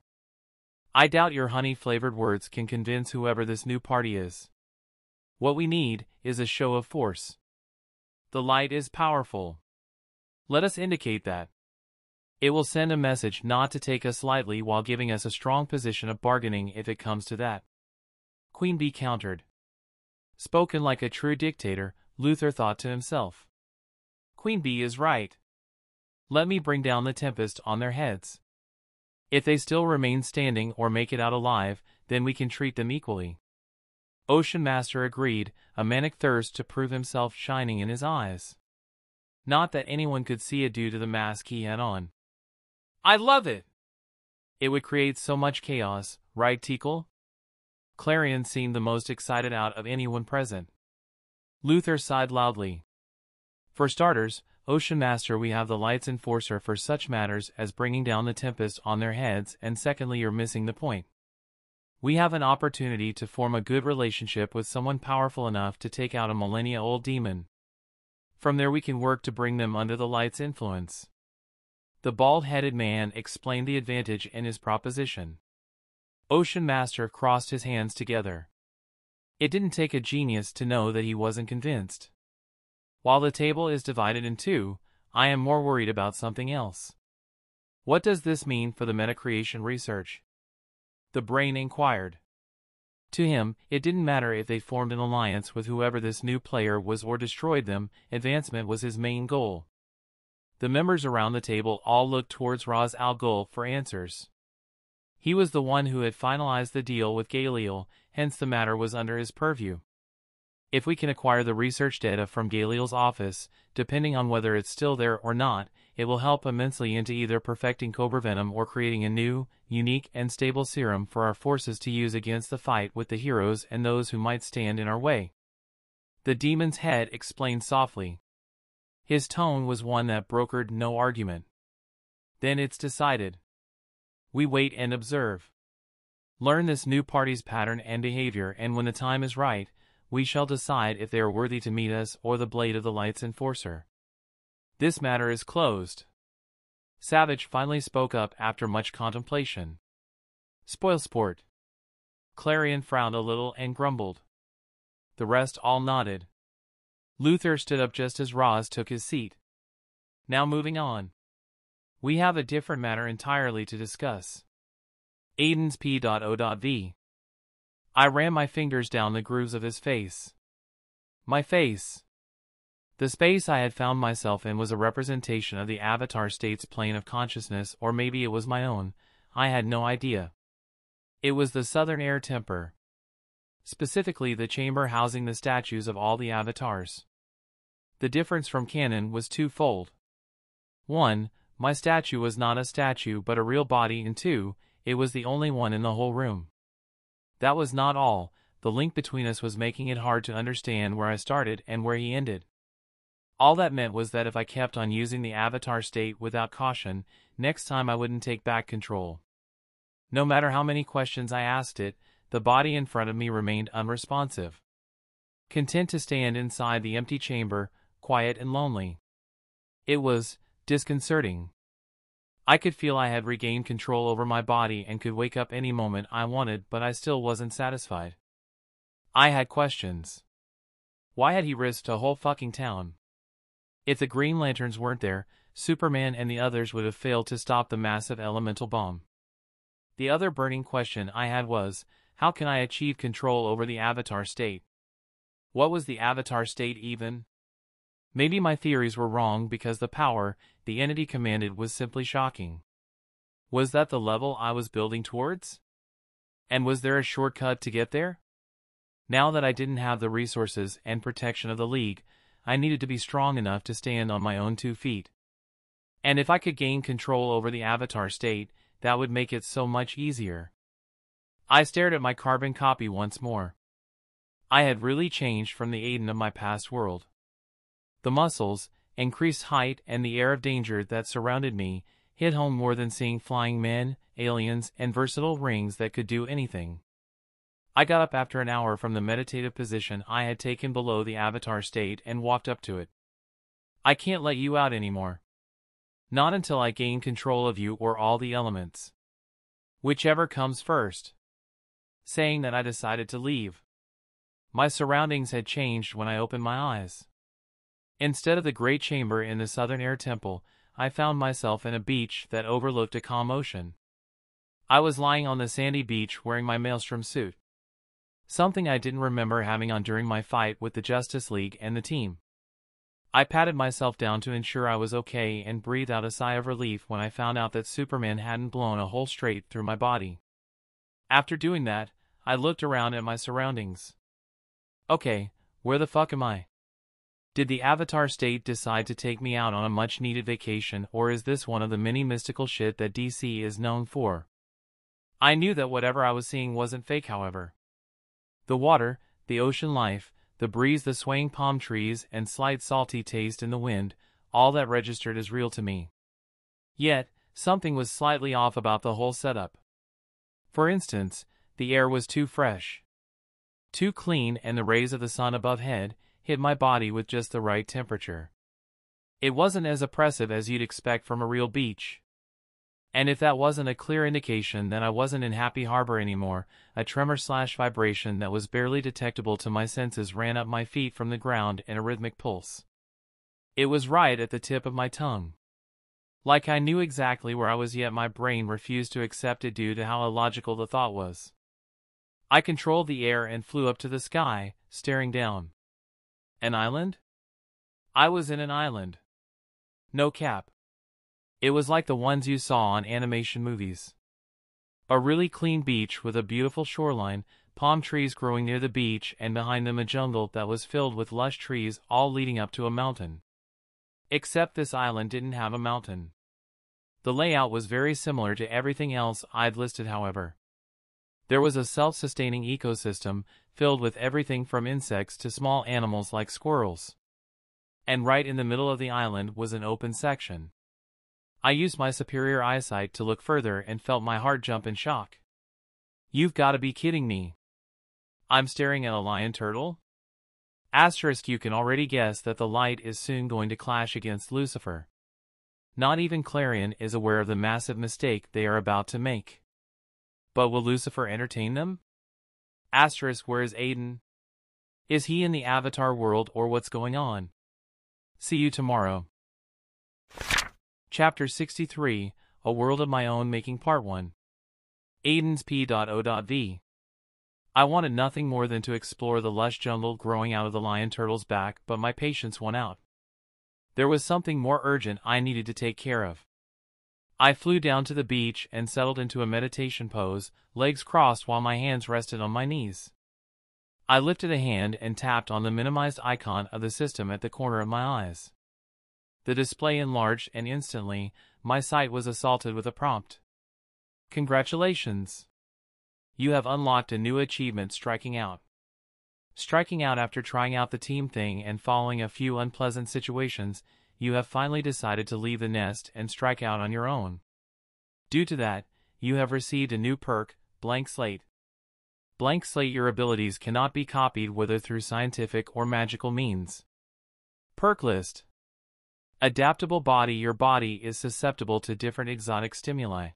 I doubt your honey-flavored words can convince whoever this new party is. What we need is a show of force. The light is powerful. Let us indicate that. It will send a message not to take us lightly while giving us a strong position of bargaining if it comes to that. Queen Bee countered. Spoken like a true dictator, Luther thought to himself. Queen Bee is right. Let me bring down the tempest on their heads. If they still remain standing or make it out alive, then we can treat them equally. Ocean Master agreed, a manic thirst to prove himself shining in his eyes. Not that anyone could see it due to the mask he had on. I love it! It would create so much chaos, right, Tikal? Clarion seemed the most excited out of anyone present. Luther sighed loudly. For starters, Ocean Master, we have the Light's Enforcer for such matters as bringing down the Tempest on their heads, and secondly, you're missing the point. We have an opportunity to form a good relationship with someone powerful enough to take out a millennia-old demon. From there we can work to bring them under the Light's influence. The bald-headed man explained the advantage in his proposition. Ocean Master crossed his hands together. It didn't take a genius to know that he wasn't convinced. While the table is divided in two, I am more worried about something else. What does this mean for the metacreation research? The brain inquired. To him, it didn't matter if they formed an alliance with whoever this new player was or destroyed them, advancement was his main goal. The members around the table all looked towards Ras Al Ghul for answers. He was the one who had finalized the deal with Galil, hence the matter was under his purview. If we can acquire the research data from Galil's office, depending on whether it's still there or not, it will help immensely into either perfecting Cobra Venom or creating a new, unique and stable serum for our forces to use against the fight with the heroes and those who might stand in our way. The demon's head explained softly. His tone was one that brokered no argument. Then it's decided. We wait and observe. Learn this new party's pattern and behavior, and when the time is right, we shall decide if they are worthy to meet us or the blade of the Light's Enforcer. This matter is closed. Savage finally spoke up after much contemplation. Spoil sport. Clarion frowned a little and grumbled. The rest all nodded. Luther stood up just as Ras took his seat. Now moving on. We have a different matter entirely to discuss. Aden's P.O.V. I ran my fingers down the grooves of his face. My face. The space I had found myself in was a representation of the Avatar state's plane of consciousness, or maybe it was my own. I had no idea. It was the southern air temper. Specifically the chamber housing the statues of all the avatars. The difference from canon was twofold. 1. My statue was not a statue but a real body, and 2. It was the only one in the whole room. That was not all. The link between us was making it hard to understand where I started and where he ended. All that meant was that if I kept on using the avatar state without caution, next time I wouldn't take back control. No matter how many questions I asked it, the body in front of me remained unresponsive. Content to stand inside the empty chamber, quiet and lonely. It was disconcerting. I could feel I had regained control over my body and could wake up any moment I wanted, but I still wasn't satisfied. I had questions. Why had he risked a whole fucking town? If the Green Lanterns weren't there, Superman and the others would have failed to stop the massive elemental bomb. The other burning question I had was, how can I achieve control over the Avatar state? What was the Avatar state even? Maybe my theories were wrong because the power the entity commanded was simply shocking. Was that the level I was building towards? And was there a shortcut to get there? Now that I didn't have the resources and protection of the League, I needed to be strong enough to stand on my own 2 feet. And if I could gain control over the Avatar state, that would make it so much easier. I stared at my carbon copy once more. I had really changed from the Aden of my past world. The muscles, increased height, and the air of danger that surrounded me hit home more than seeing flying men, aliens, and versatile rings that could do anything. I got up after an hour from the meditative position I had taken below the Avatar state and walked up to it. I can't let you out anymore. Not until I gain control of you or all the elements. Whichever comes first. Saying that, I decided to leave. My surroundings had changed when I opened my eyes. Instead of the great chamber in the southern air temple, I found myself in a beach that overlooked a calm ocean. I was lying on the sandy beach wearing my maelstrom suit. Something I didn't remember having on during my fight with the Justice League and the team. I patted myself down to ensure I was okay and breathed out a sigh of relief when I found out that Superman hadn't blown a hole straight through my body. After doing that, I looked around at my surroundings. Okay, where the fuck am I? Did the Avatar state decide to take me out on a much-needed vacation, or is this one of the many mystical shit that DC is known for? I knew that whatever I was seeing wasn't fake, however. The water, the ocean life, the breeze, the swaying palm trees, and slight salty taste in the wind, all that registered as real to me. Yet, something was slightly off about the whole setup. For instance, the air was too fresh, too clean, and the rays of the sun above head hit my body with just the right temperature. It wasn't as oppressive as you'd expect from a real beach. And if that wasn't a clear indication that I wasn't in Happy Harbor anymore, a tremor/vibration that was barely detectable to my senses ran up my feet from the ground in a rhythmic pulse. It was right at the tip of my tongue. Like I knew exactly where I was, yet my brain refused to accept it due to how illogical the thought was. I controlled the air and flew up to the sky, staring down. An island? I was in an island. No cap. It was like the ones you saw on animation movies. A really clean beach with a beautiful shoreline, palm trees growing near the beach, and behind them a jungle that was filled with lush trees, all leading up to a mountain. Except this island didn't have a mountain. The layout was very similar to everything else I'd listed, however. There was a self-sustaining ecosystem, filled with everything from insects to small animals like squirrels. And right in the middle of the island was an open section. I used my superior eyesight to look further and felt my heart jump in shock. You've got to be kidding me. I'm staring at a lion turtle? Asterisk, you can already guess that the light is soon going to clash against Lucifer. Not even Clarion is aware of the massive mistake they are about to make. But will Lucifer entertain them? Asterisk, where is Aden? Is he in the Avatar world, or what's going on? See you tomorrow. Chapter 63, A World of My Own Making, Part 1. Aden's P.O.V. I wanted nothing more than to explore the lush jungle growing out of the lion turtle's back, but my patience won out. There was something more urgent I needed to take care of. I flew down to the beach and settled into a meditation pose, legs crossed while my hands rested on my knees. I lifted a hand and tapped on the minimized icon of the system at the corner of my eyes. The display enlarged, and instantly, my sight was assaulted with a prompt. Congratulations! You have unlocked a new achievement, striking out. Striking out after trying out the team thing and following a few unpleasant situations, you have finally decided to leave the nest and strike out on your own. Due to that, you have received a new perk, Blank Slate. Blank Slate, your abilities cannot be copied whether through scientific or magical means. Perk list. Adaptable body. Your body is susceptible to different exotic stimuli.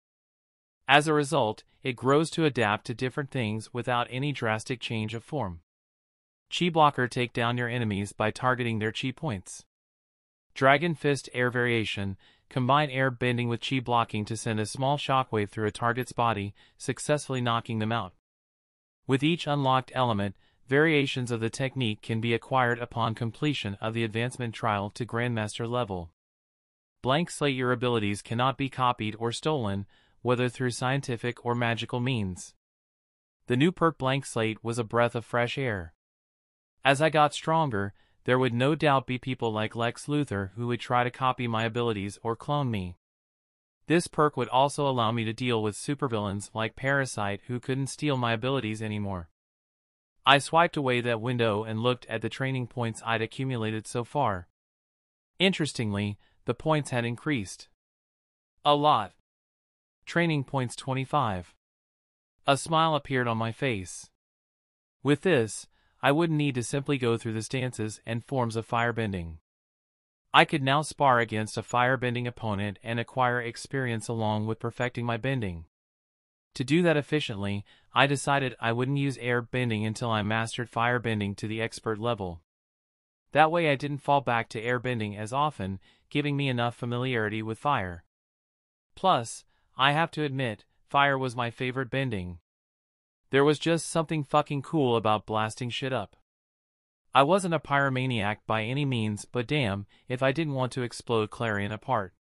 As a result, it grows to adapt to different things without any drastic change of form. Chi blocker. Take down your enemies by targeting their chi points. Dragon Fist. Air variation. Combine air bending with chi blocking to send a small shockwave through a target's body, successfully knocking them out. With each unlocked element, variations of the technique can be acquired upon completion of the advancement trial to Grandmaster level. Blank Slate. Your abilities cannot be copied or stolen, whether through scientific or magical means. The new perk Blank Slate was a breath of fresh air. As I got stronger, there would no doubt be people like Lex Luthor who would try to copy my abilities or clone me. This perk would also allow me to deal with supervillains like Parasite who couldn't steal my abilities anymore. I swiped away that window and looked at the training points I'd accumulated so far. Interestingly, the points had increased. A lot. Training points 25. A smile appeared on my face. With this, I wouldn't need to simply go through the stances and forms of firebending. I could now spar against a firebending opponent and acquire experience along with perfecting my bending. To do that efficiently, I decided I wouldn't use air bending until I mastered firebending to the expert level. That way I didn't fall back to air bending as often, giving me enough familiarity with fire. Plus, I have to admit, fire was my favorite bending. There was just something fucking cool about blasting shit up. I wasn't a pyromaniac by any means, but damn, if I didn't want to explode Clarion apart.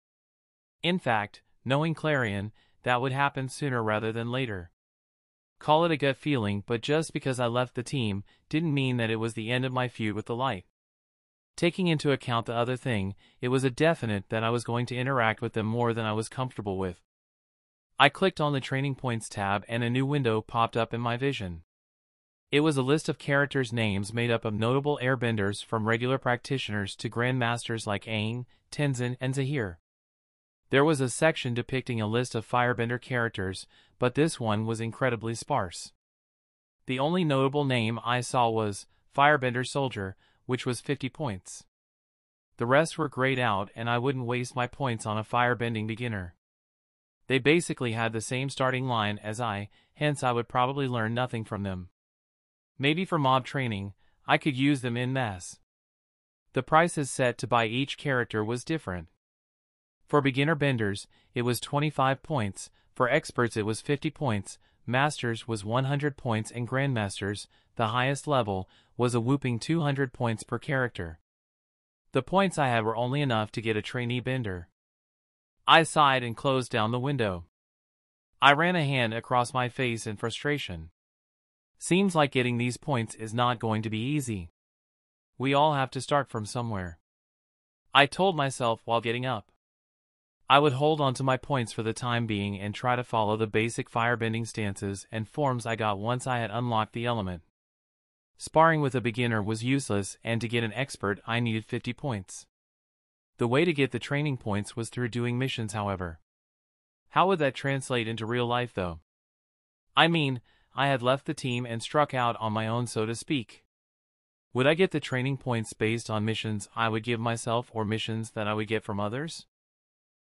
In fact, knowing Clarion, that would happen sooner rather than later. Call it a gut feeling, but just because I left the team, didn't mean that it was the end of my feud with the light. Taking into account the other thing, it was a definite that I was going to interact with them more than I was comfortable with. I clicked on the Training Points tab and a new window popped up in my vision. It was a list of characters' names made up of notable airbenders from regular practitioners to grandmasters like Aang, Tenzin, and Zahir. There was a section depicting a list of firebender characters, but this one was incredibly sparse. The only notable name I saw was Firebender Soldier, which was 50 points. The rest were grayed out, and I wouldn't waste my points on a firebending beginner. They basically had the same starting line as I, hence I would probably learn nothing from them. Maybe for mob training, I could use them en masse. The prices set to buy each character was different. For beginner benders, it was 25 points, for experts it was 50 points, masters was 100 points, and grandmasters, the highest level, was a whooping 200 points per character. The points I had were only enough to get a trainee bender. I sighed and closed down the window. I ran a hand across my face in frustration. Seems like getting these points is not going to be easy. We all have to start from somewhere, I told myself while getting up. I would hold on to my points for the time being and try to follow the basic firebending stances and forms I got once I had unlocked the element. Sparring with a beginner was useless, and to get an expert I needed 50 points. The way to get the training points was through doing missions, however. How would that translate into real life though? I mean, I had left the team and struck out on my own, so to speak. Would I get the training points based on missions I would give myself or missions that I would get from others?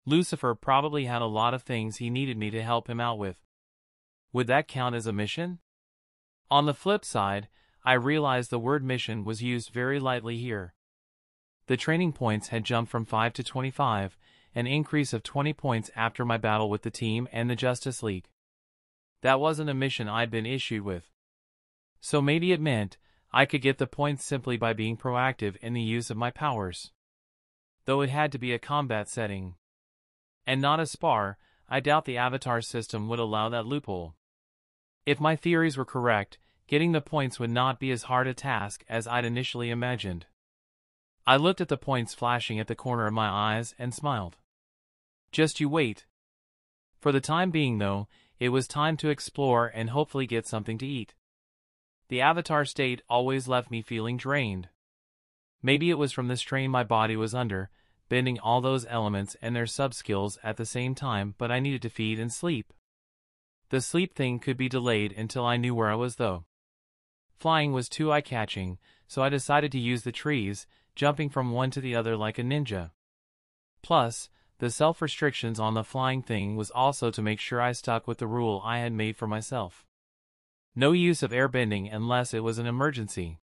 Lucifer probably had a lot of things he needed me to help him out with. Would that count as a mission? On the flip side, I realized the word mission was used very lightly here. The training points had jumped from 5 to 25, an increase of 20 points after my battle with the team and the Justice League. That wasn't a mission I'd been issued with. So maybe it meant I could get the points simply by being proactive in the use of my powers. Though it had to be a combat setting, and not a spar, I doubt the avatar system would allow that loophole. If my theories were correct, getting the points would not be as hard a task as I'd initially imagined. I looked at the points flashing at the corner of my eyes and smiled. Just you wait. For the time being though, it was time to explore and hopefully get something to eat. The avatar state always left me feeling drained. Maybe it was from the strain my body was under, bending all those elements and their sub-skills at the same time, but I needed to feed and sleep. The sleep thing could be delayed until I knew where I was though. Flying was too eye-catching, so I decided to use the trees, jumping from one to the other like a ninja. Plus, the self-restrictions on the flying thing was also to make sure I stuck with the rule I had made for myself. No use of airbending unless it was an emergency.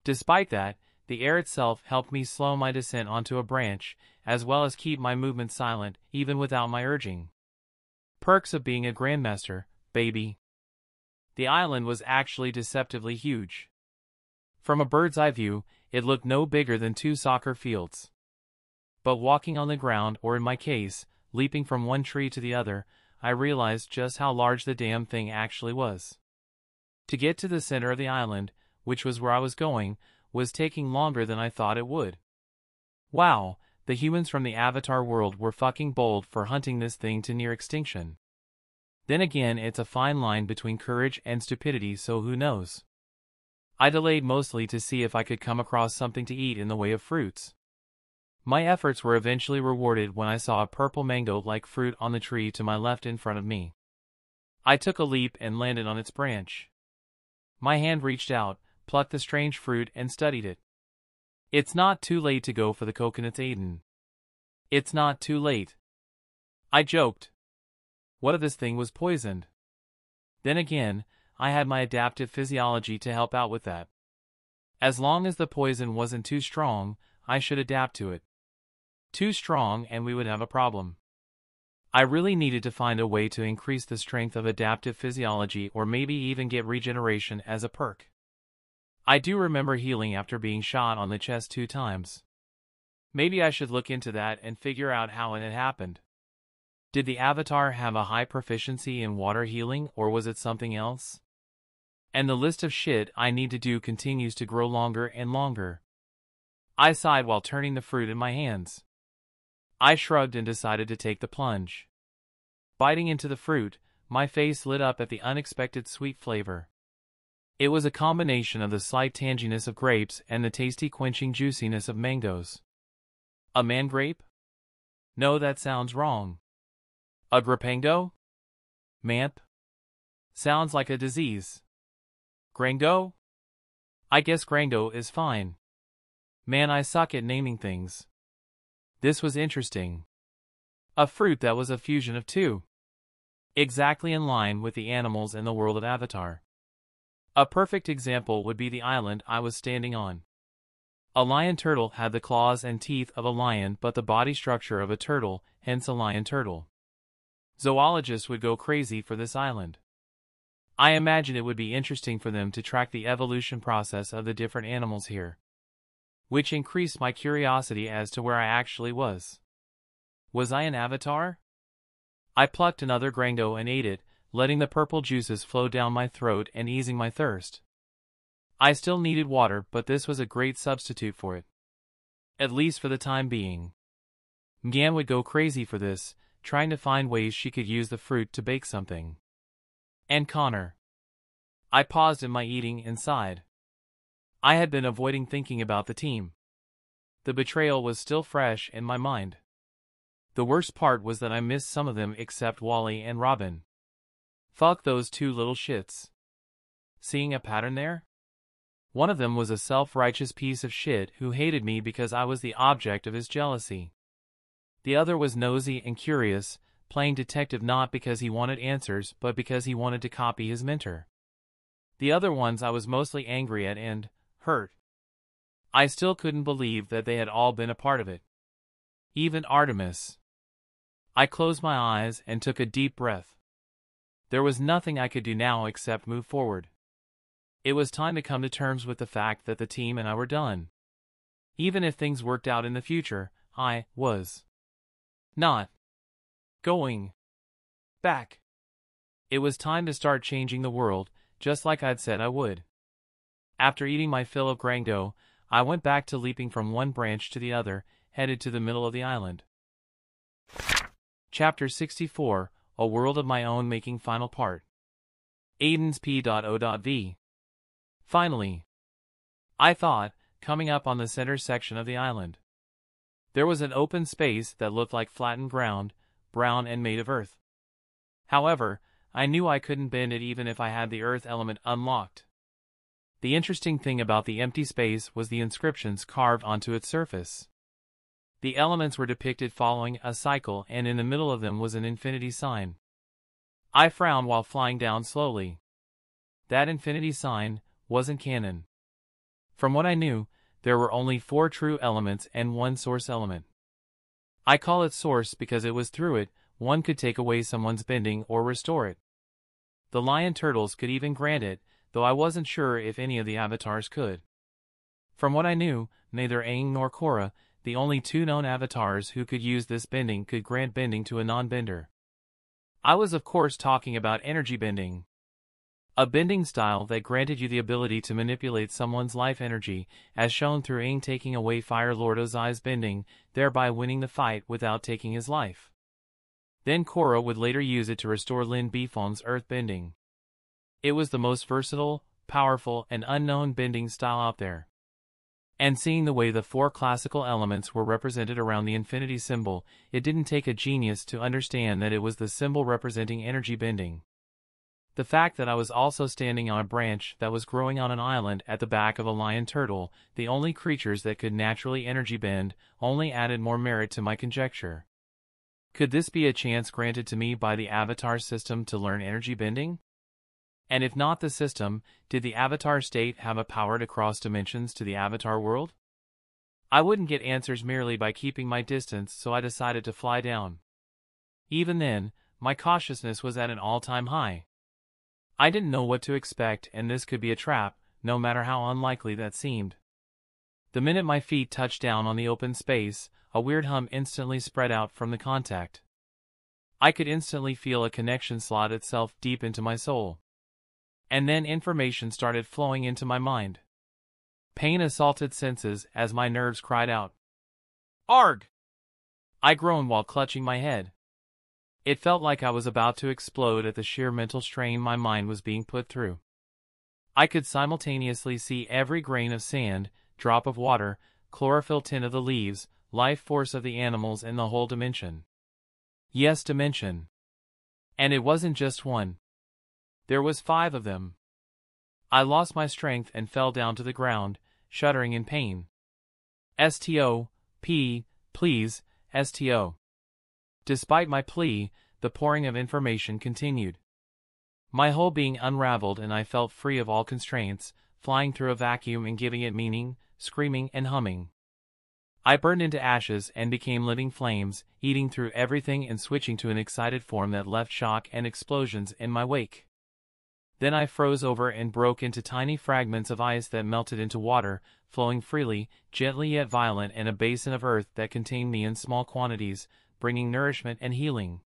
Despite that, the air itself helped me slow my descent onto a branch, as well as keep my movement silent, even without my urging. Perks of being a grandmaster, baby. The island was actually deceptively huge. From a bird's eye view, it looked no bigger than 2 soccer fields. But walking on the ground, or in my case, leaping from one tree to the other, I realized just how large the damn thing actually was. To get to the center of the island, which was where I was going, was taking longer than I thought it would. Wow, the humans from the Avatar world were fucking bold for hunting this thing to near extinction. Then again, it's a fine line between courage and stupidity, so who knows? I delayed mostly to see if I could come across something to eat in the way of fruits. My efforts were eventually rewarded when I saw a purple mango-like fruit on the tree to my left in front of me. I took a leap and landed on its branch. My hand reached out, plucked the strange fruit and studied it. It's not too late to go for the coconuts, Aden. It's not too late. I joked. What if this thing was poisoned? Then again, I had my adaptive physiology to help out with that. As long as the poison wasn't too strong, I should adapt to it. Too strong and we would have a problem. I really needed to find a way to increase the strength of adaptive physiology, or maybe even get regeneration as a perk. I do remember healing after being shot on the chest 2 times. Maybe I should look into that and figure out how it had happened. Did the Avatar have a high proficiency in water healing, or was it something else? And the list of shit I need to do continues to grow longer and longer. I sighed while turning the fruit in my hands. I shrugged and decided to take the plunge. Biting into the fruit, my face lit up at the unexpected sweet flavor. It was a combination of the slight tanginess of grapes and the tasty quenching juiciness of mangoes. A mangrape? No, that sounds wrong. A grapango? Mamp? Sounds like a disease. Grango? I guess Grango is fine. Man, I suck at naming things. This was interesting. A fruit that was a fusion of two. Exactly in line with the animals in the world of Avatar. A perfect example would be the island I was standing on. A lion turtle had the claws and teeth of a lion but the body structure of a turtle, hence a lion turtle. Zoologists would go crazy for this island. I imagine it would be interesting for them to track the evolution process of the different animals here. Which increased my curiosity as to where I actually was. Was I an avatar? I plucked another Grango and ate it, letting the purple juices flow down my throat and easing my thirst. I still needed water, but this was a great substitute for it. At least for the time being. Mgan would go crazy for this, trying to find ways she could use the fruit to bake something. And Connor. I paused in my eating and sighed. I had been avoiding thinking about the team. The betrayal was still fresh in my mind. The worst part was that I missed some of them except Wally and Robin. Fuck those two little shits. Seeing a pattern there? One of them was a self-righteous piece of shit who hated me because I was the object of his jealousy. The other was nosy and curious, playing detective not because he wanted answers but because he wanted to copy his mentor. The other ones I was mostly angry at and hurt. I still couldn't believe that they had all been a part of it. Even Artemis. I closed my eyes and took a deep breath. There was nothing I could do now except move forward. It was time to come to terms with the fact that the team and I were done. Even if things worked out in the future, I was not going back. It was time to start changing the world, just like I'd said I would. After eating my fill of Grango, I went back to leaping from one branch to the other, headed to the middle of the island. Chapter 64, A World of My Own Making Final Part. Aden's P.O.V. Finally. I thought, coming up on the center section of the island. There was an open space that looked like flattened ground, brown and made of earth. However, I knew I couldn't bend it even if I had the earth element unlocked. The interesting thing about the empty space was the inscriptions carved onto its surface. The elements were depicted following a cycle and in the middle of them was an infinity sign. I frowned while flying down slowly. That infinity sign wasn't canon. From what I knew, there were only 4 true elements and 1 source element. I call it source because it was through it one could take away someone's bending or restore it. The lion turtles could even grant it, though I wasn't sure if any of the avatars could. From what I knew, neither Aang nor Korra, the only 2 known avatars who could use this bending, could grant bending to a non-bender. I was of course talking about energy bending. A bending style that granted you the ability to manipulate someone's life energy, as shown through Aang taking away Fire Lord Ozai's bending, thereby winning the fight without taking his life. Then Korra would later use it to restore Lin Bifon's earth bending. It was the most versatile, powerful, and unknown bending style out there. And seeing the way the 4 classical elements were represented around the infinity symbol, it didn't take a genius to understand that it was the symbol representing energy bending. The fact that I was also standing on a branch that was growing on an island at the back of a lion turtle, the only creatures that could naturally energy bend, only added more merit to my conjecture. Could this be a chance granted to me by the Avatar system to learn energy bending? And if not the system, did the Avatar state have a power to cross dimensions to the Avatar world? I wouldn't get answers merely by keeping my distance, so I decided to fly down. Even then, my cautiousness was at an all-time high. I didn't know what to expect, and this could be a trap, no matter how unlikely that seemed. The minute my feet touched down on the open space, a weird hum instantly spread out from the contact. I could instantly feel a connection slot itself deep into my soul. And then information started flowing into my mind. Pain assaulted senses as my nerves cried out. Arg! I groaned while clutching my head. It felt like I was about to explode at the sheer mental strain my mind was being put through. I could simultaneously see every grain of sand, drop of water, chlorophyll tint of the leaves, life force of the animals in the whole dimension. Yes, dimension. And it wasn't just one. There was 5 of them. I lost my strength and fell down to the ground, shuddering in pain. STO, please, STO. Despite my plea, the pouring of information continued. My whole being unraveled and I felt free of all constraints, flying through a vacuum and giving it meaning, screaming and humming. I burned into ashes and became living flames, eating through everything and switching to an excited form that left shock and explosions in my wake. Then I froze over and broke into tiny fragments of ice that melted into water, flowing freely, gently yet violent, in a basin of earth that contained me in small quantities, bringing nourishment and healing.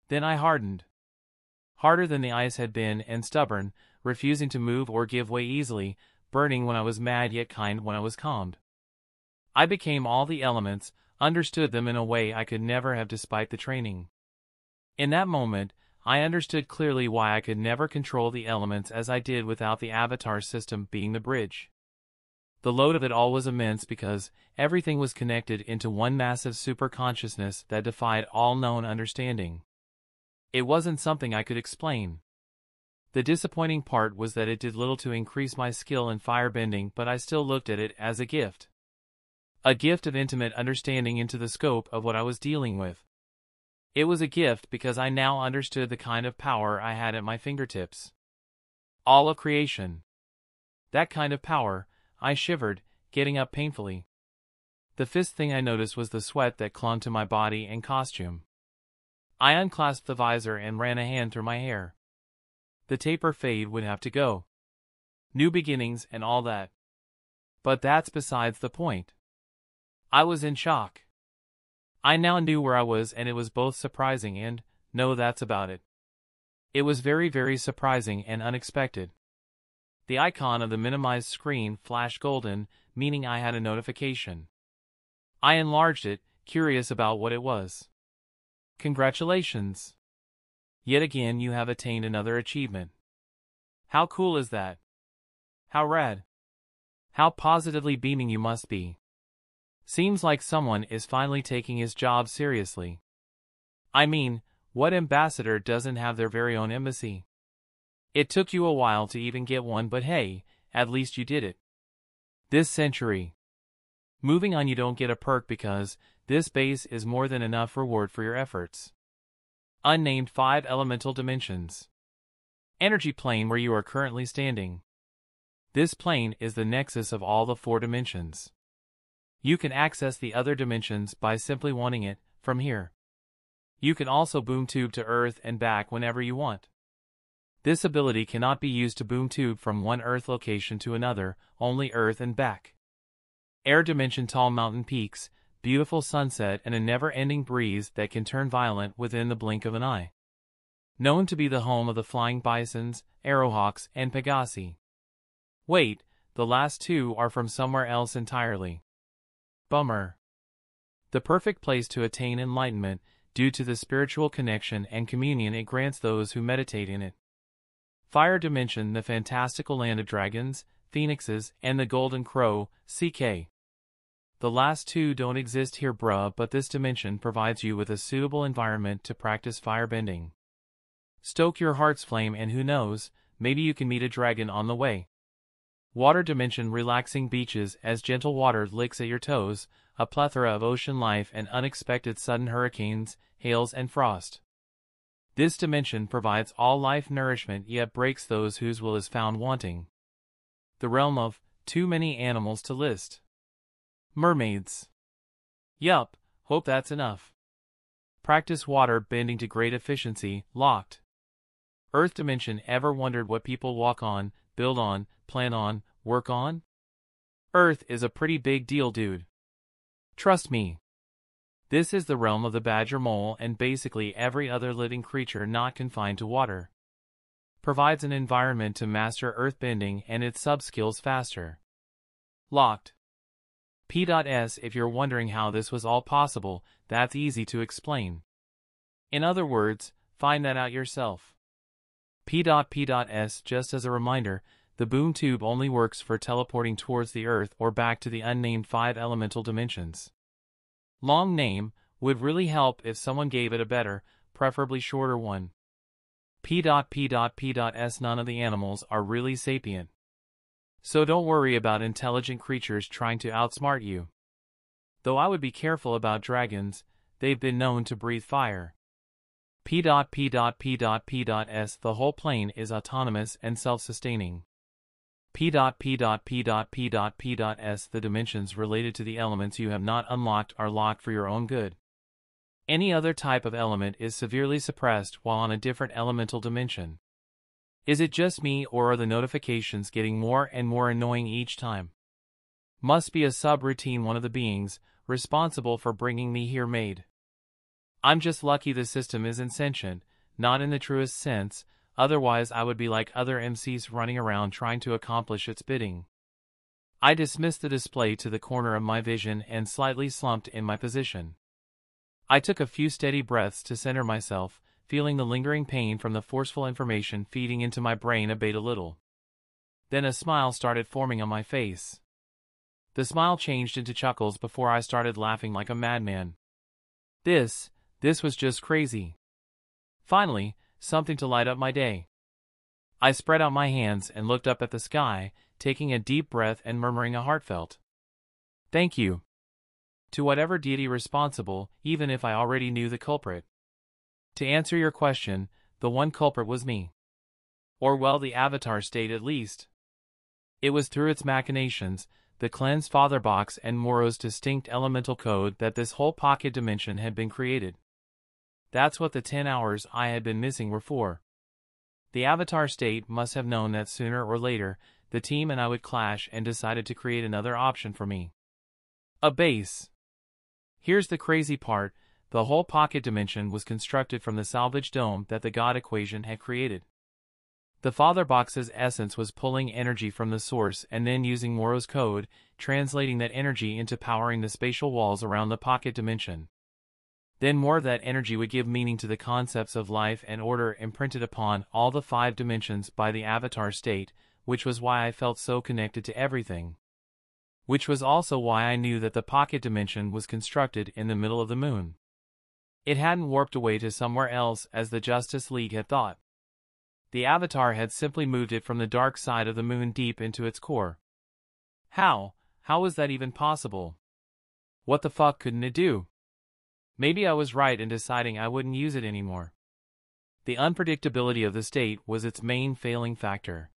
Then I hardened. Harder than the ice had been and stubborn, refusing to move or give way easily, burning when I was mad yet kind when I was calmed. I became all the elements, understood them in a way I could never have despite the training. In that moment, I understood clearly why I could never control the elements as I did without the avatar system being the bridge. The load of it all was immense because everything was connected into one massive super-consciousness that defied all known understanding. It wasn't something I could explain. The disappointing part was that it did little to increase my skill in firebending, but I still looked at it as a gift. A gift of intimate understanding into the scope of what I was dealing with. It was a gift because I now understood the kind of power I had at my fingertips. All of creation. That kind of power. I shivered, getting up painfully. The first thing I noticed was the sweat that clung to my body and costume. I unclasped the visor and ran a hand through my hair. The taper fade would have to go. New beginnings and all that. But that's besides the point. I was in shock. I now knew where I was, and it was both surprising and, no, that's about it. It was very, very surprising and unexpected. The icon of the minimized screen flashed golden, meaning I had a notification. I enlarged it, curious about what it was. Congratulations! Yet again you have attained another achievement. How cool is that? How rad! How positively beaming you must be. Seems like someone is finally taking his job seriously. I mean, what ambassador doesn't have their very own embassy? It took you a while to even get one, but hey, at least you did it. This century. Moving on, you don't get a perk because this base is more than enough reward for your efforts. Unnamed 5 elemental dimensions. Energy plane where you are currently standing. This plane is the nexus of all the 4 dimensions. You can access the other dimensions by simply wanting it from here. You can also boom tube to Earth and back whenever you want. This ability cannot be used to boom tube from one Earth location to another, only Earth and back. Air dimension, tall mountain peaks, beautiful sunset, and a never-ending breeze that can turn violent within the blink of an eye. Known to be the home of the flying bisons, arrowhawks, and pegasi. Wait, the last 2 are from somewhere else entirely. Bummer. The perfect place to attain enlightenment, due to the spiritual connection and communion it grants those who meditate in it. Fire dimension, the fantastical land of dragons, phoenixes, and the golden crow, CK. The last 2 don't exist here bruh, but this dimension provides you with a suitable environment to practice firebending. Stoke your heart's flame and who knows, maybe you can meet a dragon on the way. Water dimension, relaxing beaches as gentle water licks at your toes, a plethora of ocean life and unexpected sudden hurricanes, hails and frost. This dimension provides all life nourishment yet breaks those whose will is found wanting. The realm of too many animals to list. Mermaids. Yup, hope that's enough. Practice water bending to great efficiency, locked. Earth dimension, ever wondered what people walk on, build on, plan on, work on? Earth is a pretty big deal, dude. Trust me. This is the realm of the badger mole and basically every other living creature not confined to water. Provides an environment to master earthbending and its sub-skills faster. Locked. P.S. If you're wondering how this was all possible, that's easy to explain. In other words, find that out yourself. P.S. Just as a reminder, the boom tube only works for teleporting towards the Earth or back to the unnamed 5 elemental dimensions. Long name would really help if someone gave it a better, preferably shorter one. P.P.P.S. None of the animals are really sapient. So don't worry about intelligent creatures trying to outsmart you. Though I would be careful about dragons, they've been known to breathe fire. P.P.P.S. The whole plane is autonomous and self-sustaining. P.P.P.P.S. The dimensions related to the elements you have not unlocked are locked for your own good. Any other type of element is severely suppressed while on a different elemental dimension. Is it just me, or are the notifications getting more and more annoying each time? Must be a subroutine one of the beings responsible for bringing me here made. I'm just lucky the system isn't sentient, not in the truest sense, otherwise I would be like other MCs running around trying to accomplish its bidding. I dismissed the display to the corner of my vision and slightly slumped in my position. I took a few steady breaths to center myself, feeling the lingering pain from the forceful information feeding into my brain abate a little. Then a smile started forming on my face. The smile changed into chuckles before I started laughing like a madman. This was just crazy. Finally, something to light up my day. I spread out my hands and looked up at the sky, taking a deep breath and murmuring a heartfelt thank you to whatever deity responsible, even if I already knew the culprit. To answer your question, the one culprit was me. Or well, the avatar state at least. It was through its machinations, the cleansed father box and Moro's distinct elemental code that this whole pocket dimension had been created. That's what the 10 hours I had been missing were for. The avatar state must have known that sooner or later, the team and I would clash and decided to create another option for me. A base. Here's the crazy part, the whole pocket dimension was constructed from the salvage dome that the God equation had created. The father box's essence was pulling energy from the source and then using Moro's code, translating that energy into powering the spatial walls around the pocket dimension. Then more of that energy would give meaning to the concepts of life and order imprinted upon all the 5 dimensions by the avatar state, which was why I felt so connected to everything. Which was also why I knew that the pocket dimension was constructed in the middle of the moon. It hadn't warped away to somewhere else as the Justice League had thought. The avatar had simply moved it from the dark side of the moon deep into its core. How was that even possible? What the fuck couldn't it do? Maybe I was right in deciding I wouldn't use it anymore. The unpredictability of the state was its main failing factor.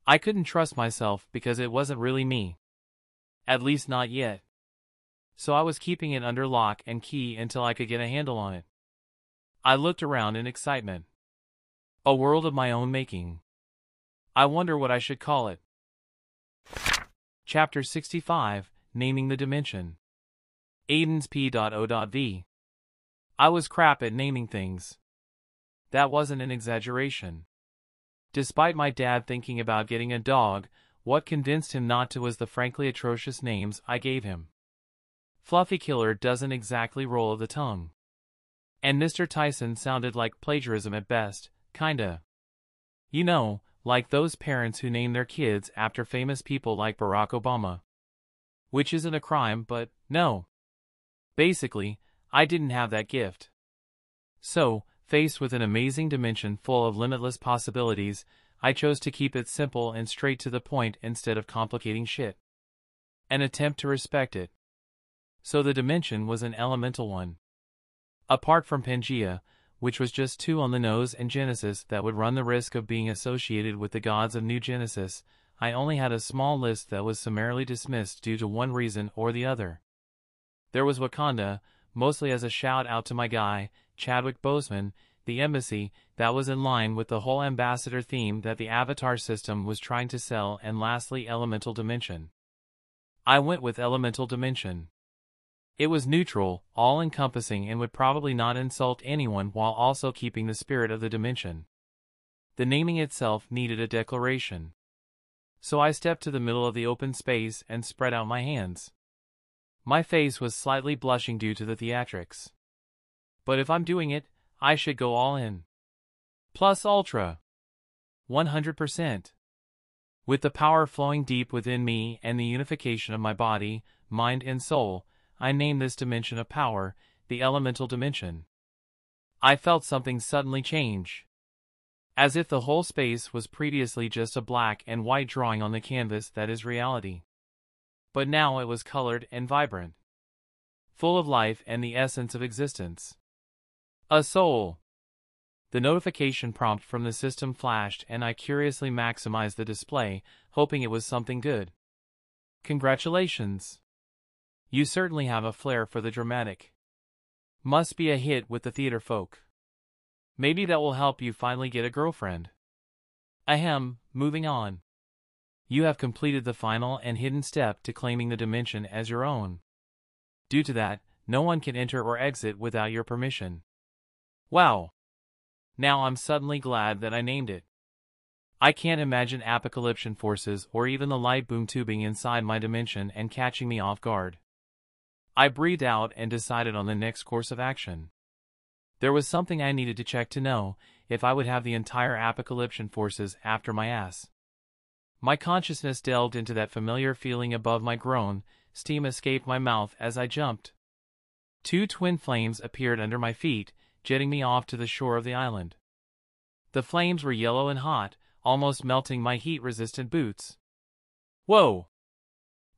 I couldn't trust myself because it wasn't really me. At least not yet. So I was keeping it under lock and key until I could get a handle on it. I looked around in excitement. A world of my own making. I wonder what I should call it. Chapter 65, Naming the Dimension. Aden's P.O.V. I was crap at naming things. That wasn't an exaggeration. Despite my dad thinking about getting a dog, what convinced him not to was the frankly atrocious names I gave him. Fluffy Killer doesn't exactly roll of the tongue. And Mr. Tyson sounded like plagiarism at best, kinda. You know, like those parents who name their kids after famous people like Barack Obama. Which isn't a crime, but no. Basically, I didn't have that gift. So, faced with an amazing dimension full of limitless possibilities, I chose to keep it simple and straight to the point instead of complicating shit. An attempt to respect it. So the dimension was an elemental one. Apart from Pangea, which was just 2 on the nose, and Genesis that would run the risk of being associated with the gods of New Genesis, I only had a small list that was summarily dismissed due to one reason or the other. There was Wakanda, mostly as a shout out to my guy, Chadwick Boseman, the embassy, that was in line with the whole ambassador theme that the Avatar system was trying to sell, and lastly Elemental Dimension. I went with Elemental Dimension. It was neutral, all-encompassing, and would probably not insult anyone while also keeping the spirit of the dimension. The naming itself needed a declaration. So I stepped to the middle of the open space and spread out my hands. My face was slightly blushing due to the theatrics. But if I'm doing it, I should go all in. Plus ultra. 100%. With the power flowing deep within me and the unification of my body, mind and soul, I named this dimension of power, the elemental dimension. I felt something suddenly change. As if the whole space was previously just a black and white drawing on the canvas that is reality. But now it was colored and vibrant. Full of life and the essence of existence. A soul. The notification prompt from the system flashed and I curiously maximized the display, hoping it was something good. Congratulations. You certainly have a flair for the dramatic. Must be a hit with the theater folk. Maybe that will help you finally get a girlfriend. Ahem, moving on. You have completed the final and hidden step to claiming the dimension as your own. Due to that, no one can enter or exit without your permission. Wow. Now I'm suddenly glad that I named it. I can't imagine apocalyptic forces or even the light boom tubing inside my dimension and catching me off guard. I breathed out and decided on the next course of action. There was something I needed to check to know if I would have the entire apocalyptic forces after my ass. My consciousness delved into that familiar feeling above my groin, steam escaped my mouth as I jumped. 2 twin flames appeared under my feet, jetting me off to the shore of the island. The flames were yellow and hot, almost melting my heat-resistant boots. Whoa!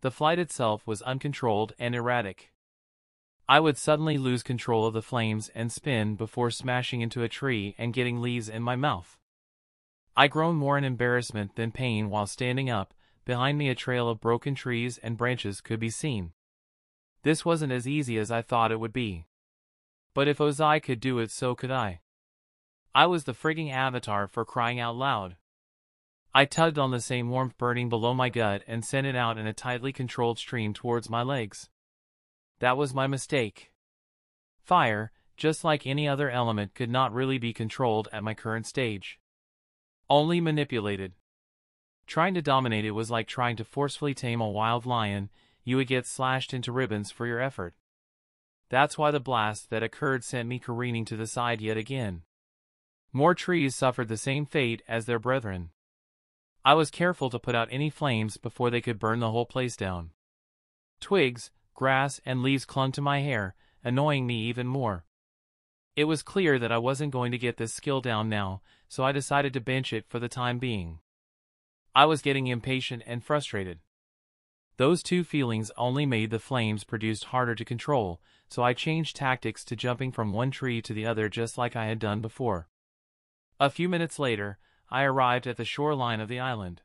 The flight itself was uncontrolled and erratic. I would suddenly lose control of the flames and spin before smashing into a tree and getting leaves in my mouth. I groaned more in embarrassment than pain while standing up. Behind me a trail of broken trees and branches could be seen. This wasn't as easy as I thought it would be. But if Ozai could do it, so could I. I was the frigging avatar, for crying out loud. I tugged on the same warmth burning below my gut and sent it out in a tightly controlled stream towards my legs. That was my mistake. Fire, just like any other element, could not really be controlled at my current stage. Only manipulated. Trying to dominate it was like trying to forcefully tame a wild lion. You would get slashed into ribbons for your effort. That's why the blast that occurred sent me careening to the side yet again. More trees suffered the same fate as their brethren. I was careful to put out any flames before they could burn the whole place down. Twigs, grass, and leaves clung to my hair, annoying me even more. It was clear that I wasn't going to get this skill down now, so I decided to bench it for the time being. I was getting impatient and frustrated. Those two feelings only made the flames produced harder to control, so I changed tactics to jumping from one tree to the other just like I had done before. A few minutes later, I arrived at the shoreline of the island.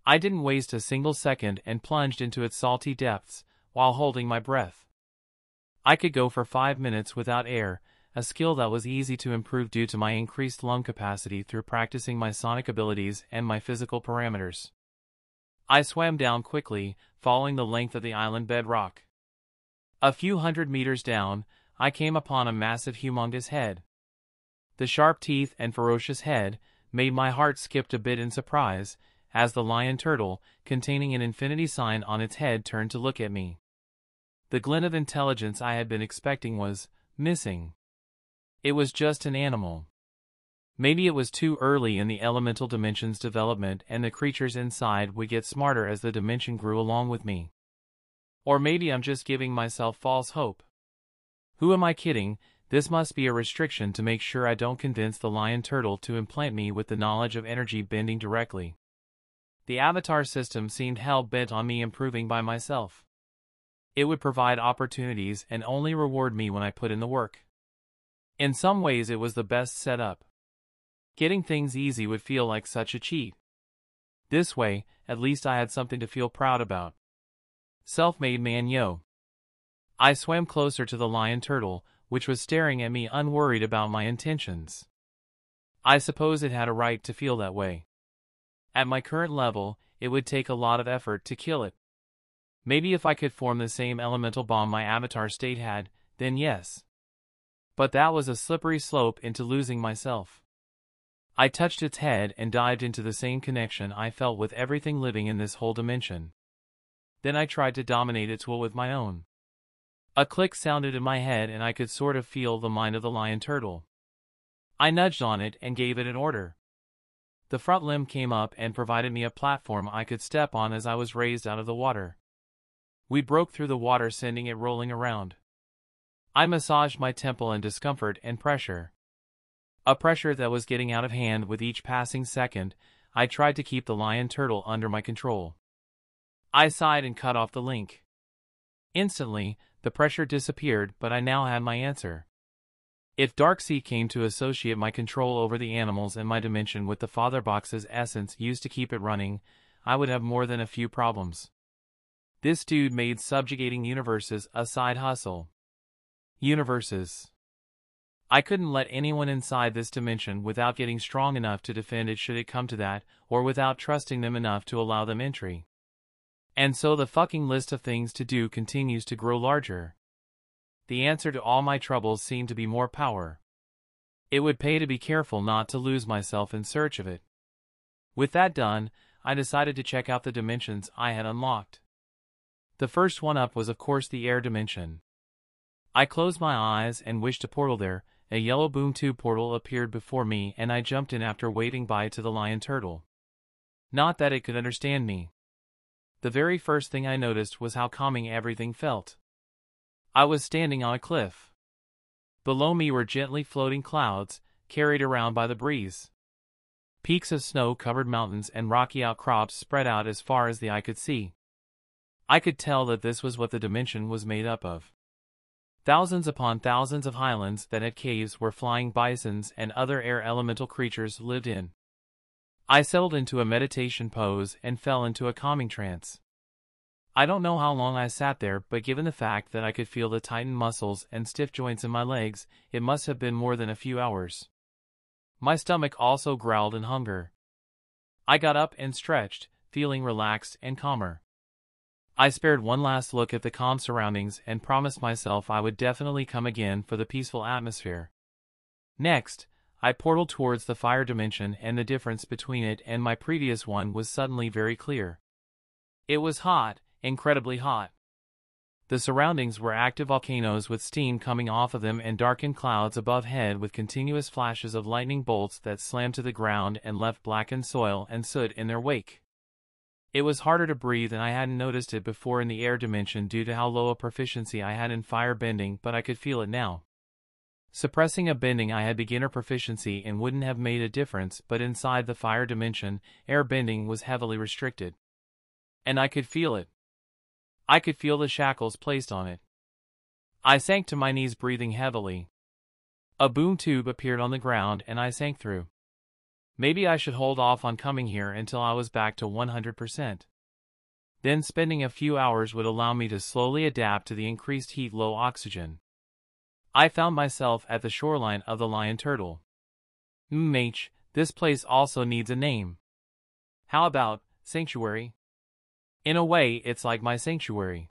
I didn't waste a single second and plunged into its salty depths, while holding my breath. I could go for 5 minutes without air, a skill that was easy to improve due to my increased lung capacity through practicing my sonic abilities and my physical parameters. I swam down quickly, following the length of the island bedrock. A few hundred meters down, I came upon a massive humongous head. The sharp teeth and ferocious head made my heart skip a bit in surprise, as the lion turtle, containing an infinity sign on its head, turned to look at me. The glint of intelligence I had been expecting was missing. It was just an animal. Maybe it was too early in the elemental dimension's development and the creatures inside would get smarter as the dimension grew along with me. Or maybe I'm just giving myself false hope. Who am I kidding? This must be a restriction to make sure I don't convince the lion turtle to implant me with the knowledge of energy bending directly. The avatar system seemed hell-bent on me improving by myself. It would provide opportunities and only reward me when I put in the work. In some ways it was the best setup. Getting things easy would feel like such a cheat. This way, at least I had something to feel proud about. Self-made man, yo. I swam closer to the lion turtle, which was staring at me unworried about my intentions. I suppose it had a right to feel that way. At my current level, it would take a lot of effort to kill it. Maybe if I could form the same elemental bomb my avatar state had, then yes. But that was a slippery slope into losing myself. I touched its head and dived into the same connection I felt with everything living in this whole dimension. Then I tried to dominate its will with my own. A click sounded in my head and I could sort of feel the mind of the lion turtle. I nudged on it and gave it an order. The front limb came up and provided me a platform I could step on as I was raised out of the water. We broke through the water, sending it rolling around. I massaged my temple in discomfort and pressure. A pressure that was getting out of hand with each passing second. I tried to keep the lion turtle under my control. I sighed and cut off the link. Instantly, the pressure disappeared, but I now had my answer. If Darksea came to associate my control over the animals in my dimension with the Father Box's essence used to keep it running, I would have more than a few problems. This dude made subjugating universes a side hustle. Universes. I couldn't let anyone inside this dimension without getting strong enough to defend it should it come to that, or without trusting them enough to allow them entry. And so the fucking list of things to do continues to grow larger. The answer to all my troubles seemed to be more power. It would pay to be careful not to lose myself in search of it. With that done, I decided to check out the dimensions I had unlocked. The first one up was of course the air dimension. I closed my eyes and wished to portal there. A yellow boom tube portal appeared before me and I jumped in after waving bye to the lion turtle. Not that it could understand me. The very first thing I noticed was how calming everything felt. I was standing on a cliff. Below me were gently floating clouds, carried around by the breeze. Peaks of snow-covered mountains and rocky outcrops spread out as far as the eye could see. I could tell that this was what the dimension was made up of. Thousands upon thousands of highlands that had caves where flying bisons and other air elemental creatures lived in. I settled into a meditation pose and fell into a calming trance. I don't know how long I sat there, but given the fact that I could feel the tightened muscles and stiff joints in my legs, it must have been more than a few hours. My stomach also growled in hunger. I got up and stretched, feeling relaxed and calmer. I spared one last look at the calm surroundings and promised myself I would definitely come again for the peaceful atmosphere. Next, I portaled towards the fire dimension, and the difference between it and my previous one was suddenly very clear. It was hot, incredibly hot. The surroundings were active volcanoes with steam coming off of them and darkened clouds above head with continuous flashes of lightning bolts that slammed to the ground and left blackened soil and soot in their wake. It was harder to breathe and I hadn't noticed it before in the air dimension due to how low a proficiency I had in fire bending, but I could feel it now. Suppressing a bending I had beginner proficiency in wouldn't have made a difference, but inside the fire dimension, air bending was heavily restricted. And I could feel it. I could feel the shackles placed on it. I sank to my knees, breathing heavily. A boom tube appeared on the ground and I sank through. Maybe I should hold off on coming here until I was back to 100%. Then spending a few hours would allow me to slowly adapt to the increased heat, low oxygen. I found myself at the shoreline of the Lion Turtle. This place also needs a name. How about Sanctuary? In a way, it's like my sanctuary.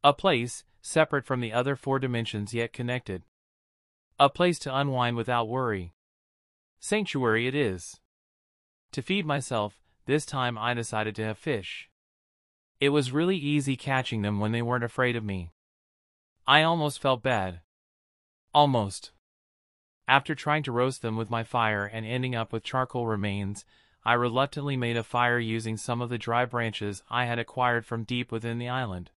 A place, separate from the other 4 dimensions yet connected. A place to unwind without worry. Sanctuary it is. To feed myself, this time I decided to have fish. It was really easy catching them when they weren't afraid of me. I almost felt bad. Almost. After trying to roast them with my fire and ending up with charcoal remains, I reluctantly made a fire using some of the dry branches I had acquired from deep within the island.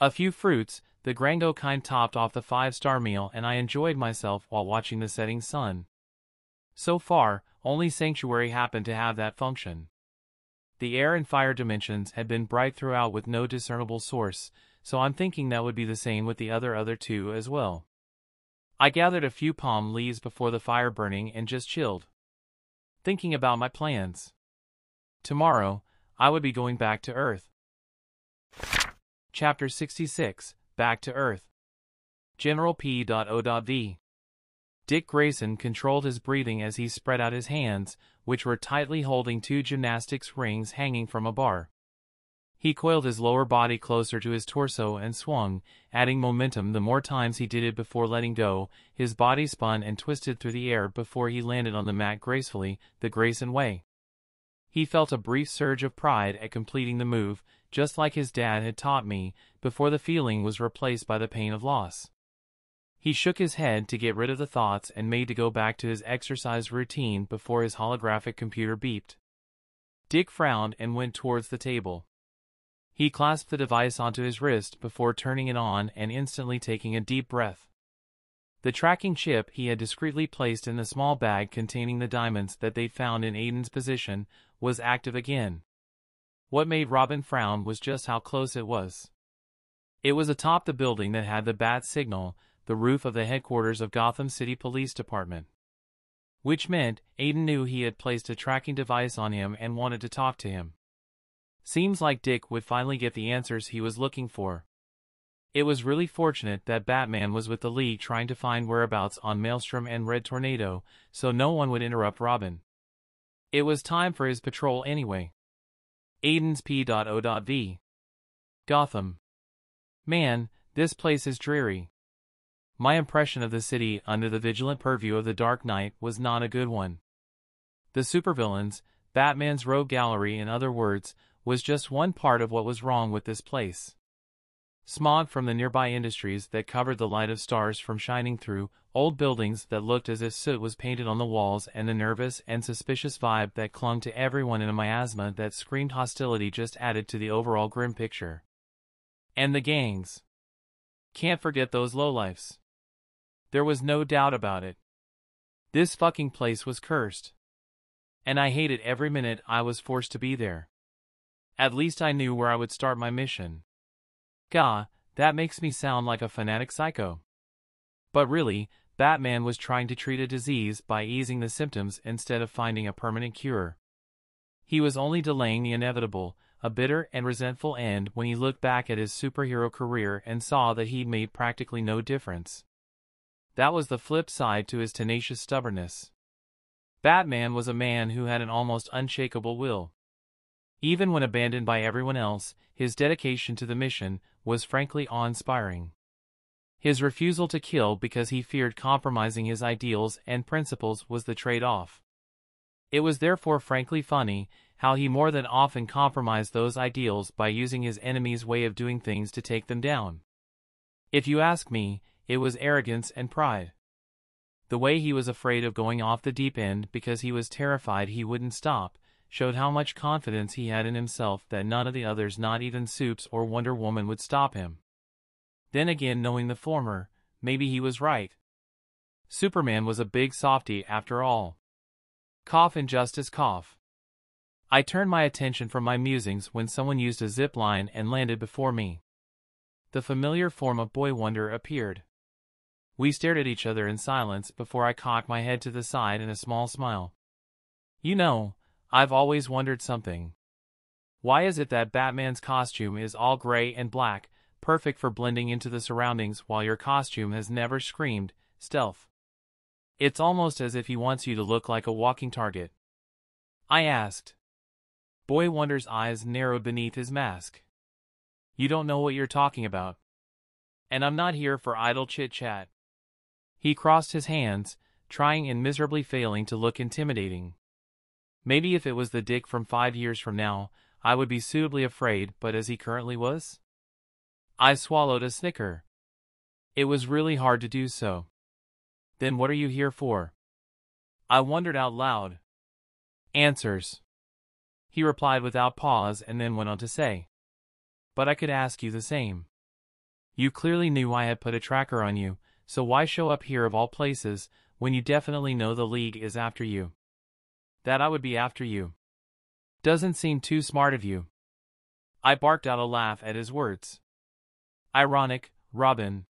A few fruits, the Grango kind, topped off the 5-star meal, and I enjoyed myself while watching the setting sun. So far, only Sanctuary happened to have that function. The air and fire dimensions had been bright throughout with no discernible source, so I'm thinking that would be the same with the other 2 as well. I gathered a few palm leaves before the fire burning and just chilled, thinking about my plans. Tomorrow, I would be going back to Earth. Chapter 66, Back to Earth. General P.O.V. Dick Grayson controlled his breathing as he spread out his hands, which were tightly holding 2 gymnastics rings hanging from a bar. He coiled his lower body closer to his torso and swung, adding momentum the more times he did it before letting go. His body spun and twisted through the air before he landed on the mat gracefully, the Grayson way. He felt a brief surge of pride at completing the move, just like his dad had taught me, before the feeling was replaced by the pain of loss. He shook his head to get rid of the thoughts and made to go back to his exercise routine before his holographic computer beeped. Dick frowned and went towards the table. He clasped the device onto his wrist before turning it on and instantly taking a deep breath. The tracking chip he had discreetly placed in the small bag containing the diamonds that they'd found in Aden's position was active again. What made Robin frown was just how close it was. It was atop the building that had the bat signal, the roof of the headquarters of Gotham City Police Department. Which meant Aden knew he had placed a tracking device on him and wanted to talk to him. Seems like Dick would finally get the answers he was looking for. It was really fortunate that Batman was with the League trying to find whereabouts on Maelstrom and Red Tornado, so no one would interrupt Robin. It was time for his patrol anyway. Aden's P.O.V. Gotham. Man, this place is dreary. My impression of the city under the vigilant purview of the Dark Knight was not a good one. The supervillains, Batman's rogue gallery in other words, was just one part of what was wrong with this place. Smog from the nearby industries that covered the light of stars from shining through, old buildings that looked as if soot was painted on the walls, and the nervous and suspicious vibe that clung to everyone in a miasma that screamed hostility just added to the overall grim picture. And the gangs. Can't forget those lowlifes. There was no doubt about it. This fucking place was cursed. And I hated every minute I was forced to be there. At least I knew where I would start my mission. Gah, that makes me sound like a fanatic psycho. But really, Batman was trying to treat a disease by easing the symptoms instead of finding a permanent cure. He was only delaying the inevitable, a bitter and resentful end when he looked back at his superhero career and saw that he'd made practically no difference. That was the flip side to his tenacious stubbornness. Batman was a man who had an almost unshakable will. Even when abandoned by everyone else, his dedication to the mission was frankly awe-inspiring. His refusal to kill because he feared compromising his ideals and principles was the trade-off. It was therefore frankly funny how he more than often compromised those ideals by using his enemy's way of doing things to take them down. If you ask me, it was arrogance and pride. The way he was afraid of going off the deep end because he was terrified he wouldn't stop, showed how much confidence he had in himself that none of the others, not even Supes or Wonder Woman, would stop him. Then again, knowing the former, maybe he was right. Superman was a big softy after all. Cough injustice, cough. I turned my attention from my musings when someone used a zip line and landed before me. The familiar form of Boy Wonder appeared. We stared at each other in silence before I cocked my head to the side in a small smile. You know, I've always wondered something. Why is it that Batman's costume is all gray and black, perfect for blending into the surroundings, while your costume has never screamed stealth? It's almost as if he wants you to look like a walking target. I asked. Boy Wonder's eyes narrowed beneath his mask. You don't know what you're talking about. And I'm not here for idle chit-chat. He crossed his hands, trying and miserably failing to look intimidating. Maybe if it was the Dick from 5 years from now, I would be suitably afraid, but as he currently was? I swallowed a snicker. It was really hard to do so. Then what are you here for? I wondered out loud. Answers. He replied without pause and then went on to say. But I could ask you the same. You clearly knew I had put a tracker on you, so why show up here of all places, when you definitely know the League is after you? That I would be after you. Doesn't seem too smart of you. I barked out a laugh at his words. Ironic, Robin.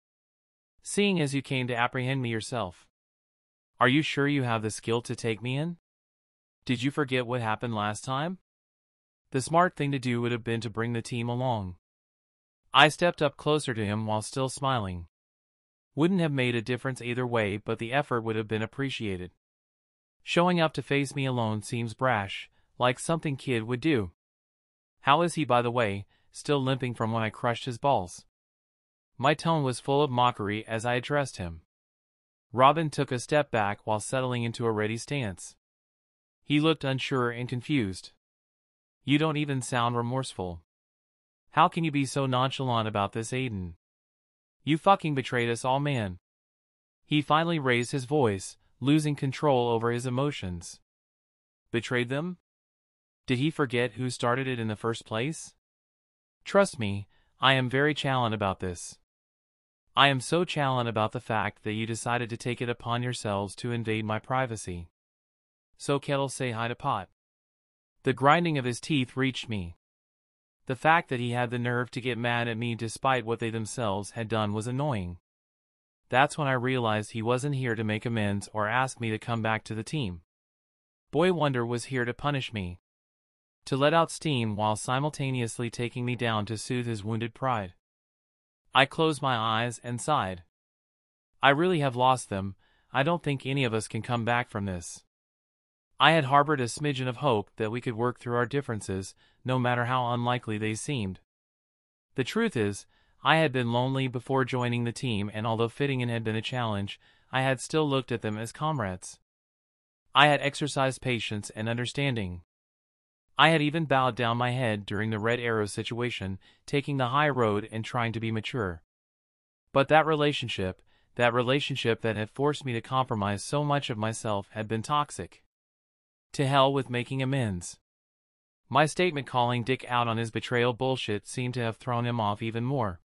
Seeing as you came to apprehend me yourself. Are you sure you have the skill to take me in? Did you forget what happened last time? The smart thing to do would have been to bring the team along. I stepped up closer to him while still smiling. Wouldn't have made a difference either way, but the effort would have been appreciated. Showing up to face me alone seems brash, like something kid would do. How is he, by the way, still limping from when I crushed his balls? My tone was full of mockery as I addressed him. Robin took a step back while settling into a ready stance. He looked unsure and confused. You don't even sound remorseful. How can you be so nonchalant about this, Aden? You fucking betrayed us all, man. He finally raised his voice, losing control over his emotions. Betrayed them? Did he forget who started it in the first place? Trust me, I am very challenged about this. I am so challenged about the fact that you decided to take it upon yourselves to invade my privacy. So kettle say hi to pot. The grinding of his teeth reached me. The fact that he had the nerve to get mad at me despite what they themselves had done was annoying. That's when I realized he wasn't here to make amends or ask me to come back to the team. Boy Wonder was here to punish me. To let out steam while simultaneously taking me down to soothe his wounded pride. I closed my eyes and sighed. I really have lost them. I don't think any of us can come back from this. I had harbored a smidgen of hope that we could work through our differences, no matter how unlikely they seemed. The truth is, I had been lonely before joining the team, and although fitting in had been a challenge, I had still looked at them as comrades. I had exercised patience and understanding. I had even bowed down my head during the Red Arrow situation, taking the high road and trying to be mature. But that relationship that had forced me to compromise so much of myself, had been toxic. To hell with making amends. My statement calling Dick out on his betrayal bullshit seemed to have thrown him off even more.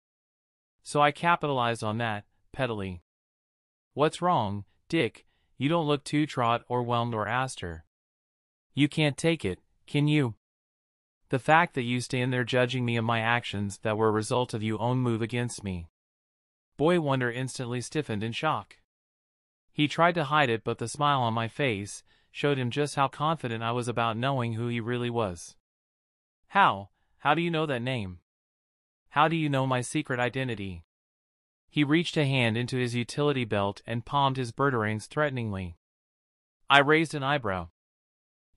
So I capitalized on that, pettily. What's wrong, Dick? You don't look too traught or whelmed or aster. You can't take it, can you? The fact that you stand there judging me and my actions that were a result of your own move against me. Boy Wonder instantly stiffened in shock. He tried to hide it, but the smile on my face showed him just how confident I was about knowing who he really was. How do you know that name? How do you know my secret identity? He reached a hand into his utility belt and palmed his batarangs threateningly. I raised an eyebrow.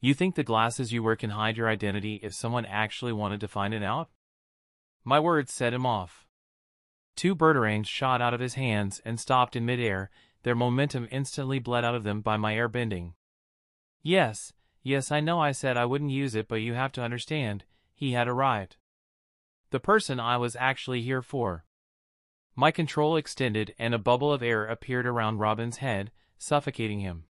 You think the glasses you wear can hide your identity if someone actually wanted to find it out? My words set him off. 2 batarangs shot out of his hands and stopped in midair, their momentum instantly bled out of them by my airbending. Yes, I know I said I wouldn't use it, but you have to understand, he had arrived. The person I was actually here for. My control extended and a bubble of air appeared around Robin's head, suffocating him.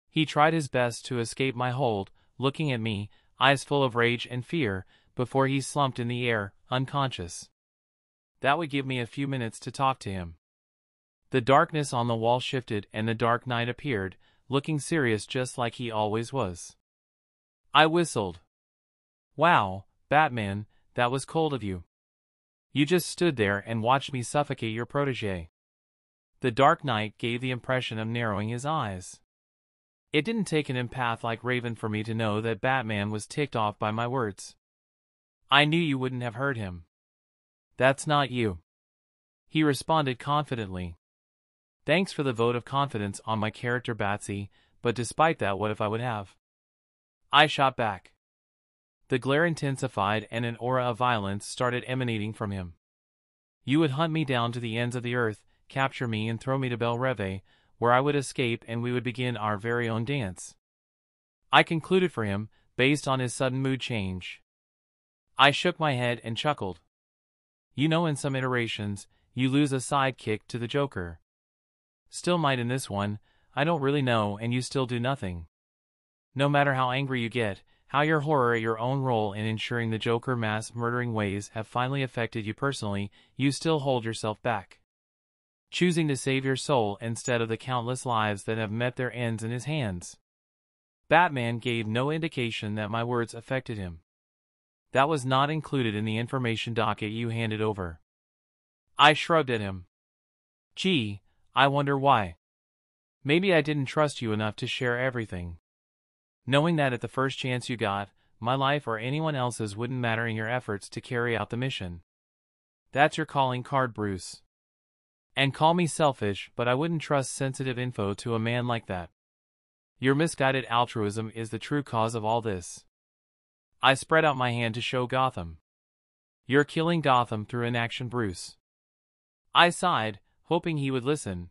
He tried his best to escape my hold, looking at me, eyes full of rage and fear, before he slumped in the air, unconscious. That would give me a few minutes to talk to him. The darkness on the wall shifted and the Dark Knight appeared, looking serious just like he always was. I whistled. Wow, Batman, that was cold of you. You just stood there and watched me suffocate your protege. The Dark Knight gave the impression of narrowing his eyes. It didn't take an empath like Raven for me to know that Batman was ticked off by my words. I knew you wouldn't have heard him. That's not you. He responded confidently. Thanks for the vote of confidence on my character, Batsy, but despite that, what if I would have? I shot back. The glare intensified and an aura of violence started emanating from him. You would hunt me down to the ends of the earth, capture me and throw me to Bel Reve, where I would escape and we would begin our very own dance. I concluded for him, based on his sudden mood change. I shook my head and chuckled. You know, in some iterations, you lose a sidekick to the Joker. Still might in this one, I don't really know, and you still do nothing. No matter how angry you get, how your horror at your own role in ensuring the Joker mass murdering ways have finally affected you personally, you still hold yourself back. Choosing to save your soul instead of the countless lives that have met their ends in his hands. Batman gave no indication that my words affected him. That was not included in the information docket you handed over. I shrugged at him. Gee, I wonder why. Maybe I didn't trust you enough to share everything. Knowing that at the first chance you got, my life or anyone else's wouldn't matter in your efforts to carry out the mission. That's your calling card, Bruce. And call me selfish, but I wouldn't trust sensitive info to a man like that. Your misguided altruism is the true cause of all this. I spread out my hand to show Gotham. You're killing Gotham through inaction, Bruce. I sighed, hoping he would listen.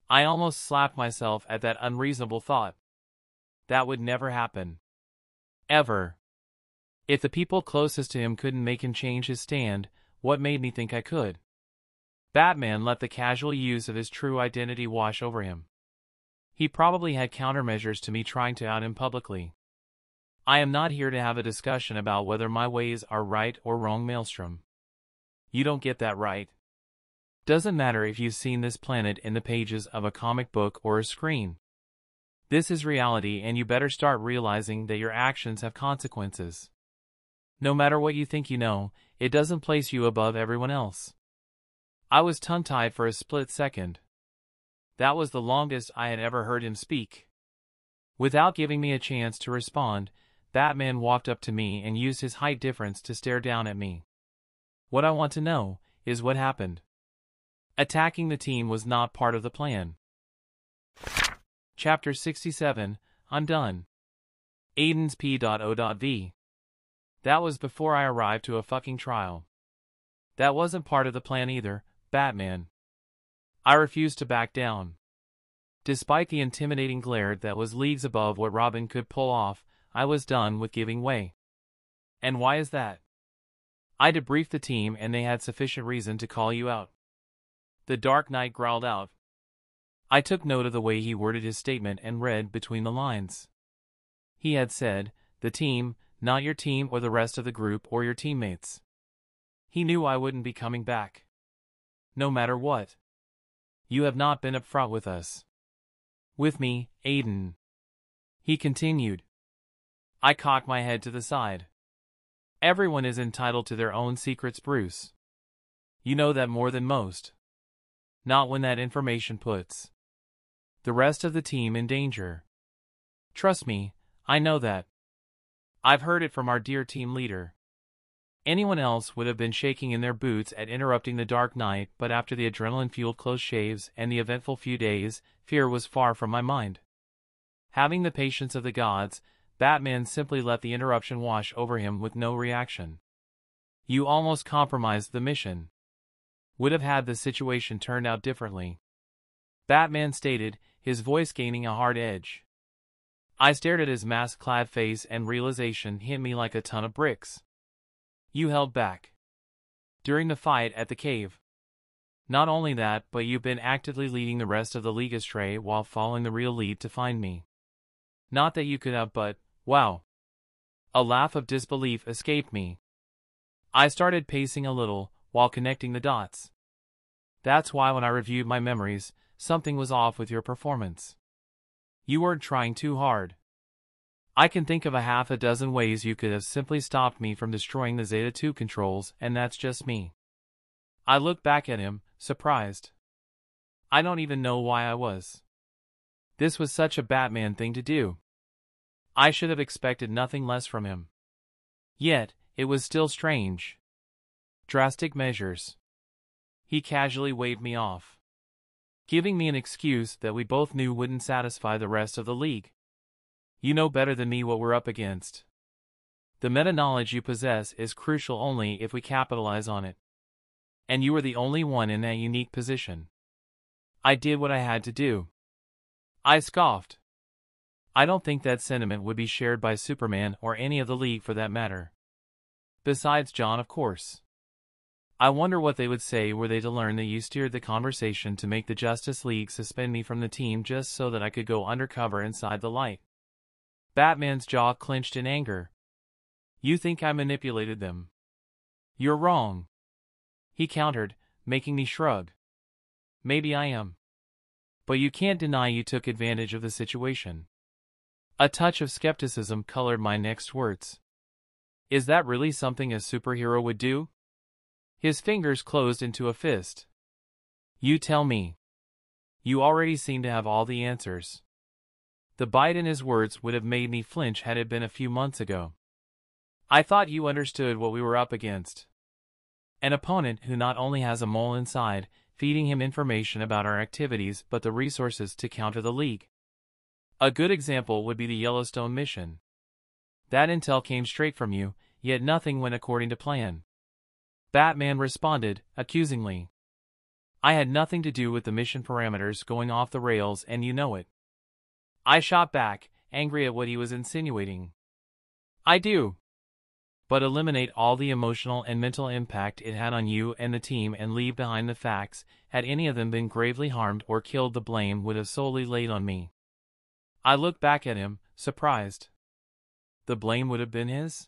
I almost slapped myself at that unreasonable thought. That would never happen. Ever. If the people closest to him couldn't make him change his stand, what made me think I could? Batman let the casual use of his true identity wash over him. He probably had countermeasures to me trying to out him publicly. I am not here to have a discussion about whether my ways are right or wrong, Maelstrom. You don't get that right. Doesn't matter if you've seen this planet in the pages of a comic book or a screen. This is reality, and you better start realizing that your actions have consequences. No matter what you think you know, it doesn't place you above everyone else. I was tongue-tied for a split second. That was the longest I had ever heard him speak. Without giving me a chance to respond, Batman walked up to me and used his height difference to stare down at me. What I want to know is what happened. Attacking the team was not part of the plan. Chapter 67, I'm done. Aden's P.O.V. That was before I arrived to a fucking trial. That wasn't part of the plan either, Batman. I refused to back down. Despite the intimidating glare that was leagues above what Robin could pull off, I was done with giving way. And why is that? I debriefed the team and they had sufficient reason to call you out. The Dark Knight growled out. I took note of the way he worded his statement and read between the lines. He had said, the team, not your team or the rest of the group or your teammates. He knew I wouldn't be coming back. No matter what. You have not been upfront with us. With me, Aden. He continued. I cocked my head to the side. Everyone is entitled to their own secrets, Bruce. You know that more than most. Not when that information puts the rest of the team in danger. Trust me, I know that. I've heard it from our dear team leader. Anyone else would have been shaking in their boots at interrupting the Dark Knight, but after the adrenaline-fueled close shaves and the eventful few days, fear was far from my mind. Having the patience of the gods, Batman simply let the interruption wash over him with no reaction. You almost compromised the mission. Would have had the situation turned out differently. Batman stated, his voice gaining a hard edge. I stared at his mask-clad face and realization hit me like a ton of bricks. You held back during the fight at the cave. Not only that, but you've been actively leading the rest of the League astray while following the real lead to find me. Not that you could have, but, wow. A laugh of disbelief escaped me. I started pacing a little, while connecting the dots. That's why when I reviewed my memories, something was off with your performance. You weren't trying too hard. I can think of a half a dozen ways you could have simply stopped me from destroying the Zeta 2 controls, and that's just me. I looked back at him, surprised. I don't even know why I was. This was such a Batman thing to do. I should have expected nothing less from him. Yet, it was still strange. Drastic measures. He casually waved me off, giving me an excuse that we both knew wouldn't satisfy the rest of the League. You know better than me what we're up against. The meta-knowledge you possess is crucial only if we capitalize on it. And you were the only one in that unique position. I did what I had to do. I scoffed. I don't think that sentiment would be shared by Superman or any of the League for that matter. Besides John, of course. I wonder what they would say were they to learn that you steered the conversation to make the Justice League suspend me from the team just so that I could go undercover inside the light. Batman's jaw clenched in anger. You think I manipulated them? You're wrong. He countered, making me shrug. Maybe I am. But you can't deny you took advantage of the situation. A touch of skepticism colored my next words. Is that really something a superhero would do? His fingers closed into a fist. You tell me. You already seem to have all the answers. The bite in his words would have made me flinch had it been a few months ago. I thought you understood what we were up against. An opponent who not only has a mole inside, feeding him information about our activities, but the resources to counter the League. A good example would be the Yellowstone mission. That intel came straight from you, yet nothing went according to plan. Batman responded, accusingly. I had nothing to do with the mission parameters going off the rails, and you know it. I shot back, angry at what he was insinuating. I do. but eliminate all the emotional and mental impact it had on you and the team and leave behind the facts. Had any of them been gravely harmed or killed, the blame would have solely laid on me. I looked back at him, surprised. The blame would have been his?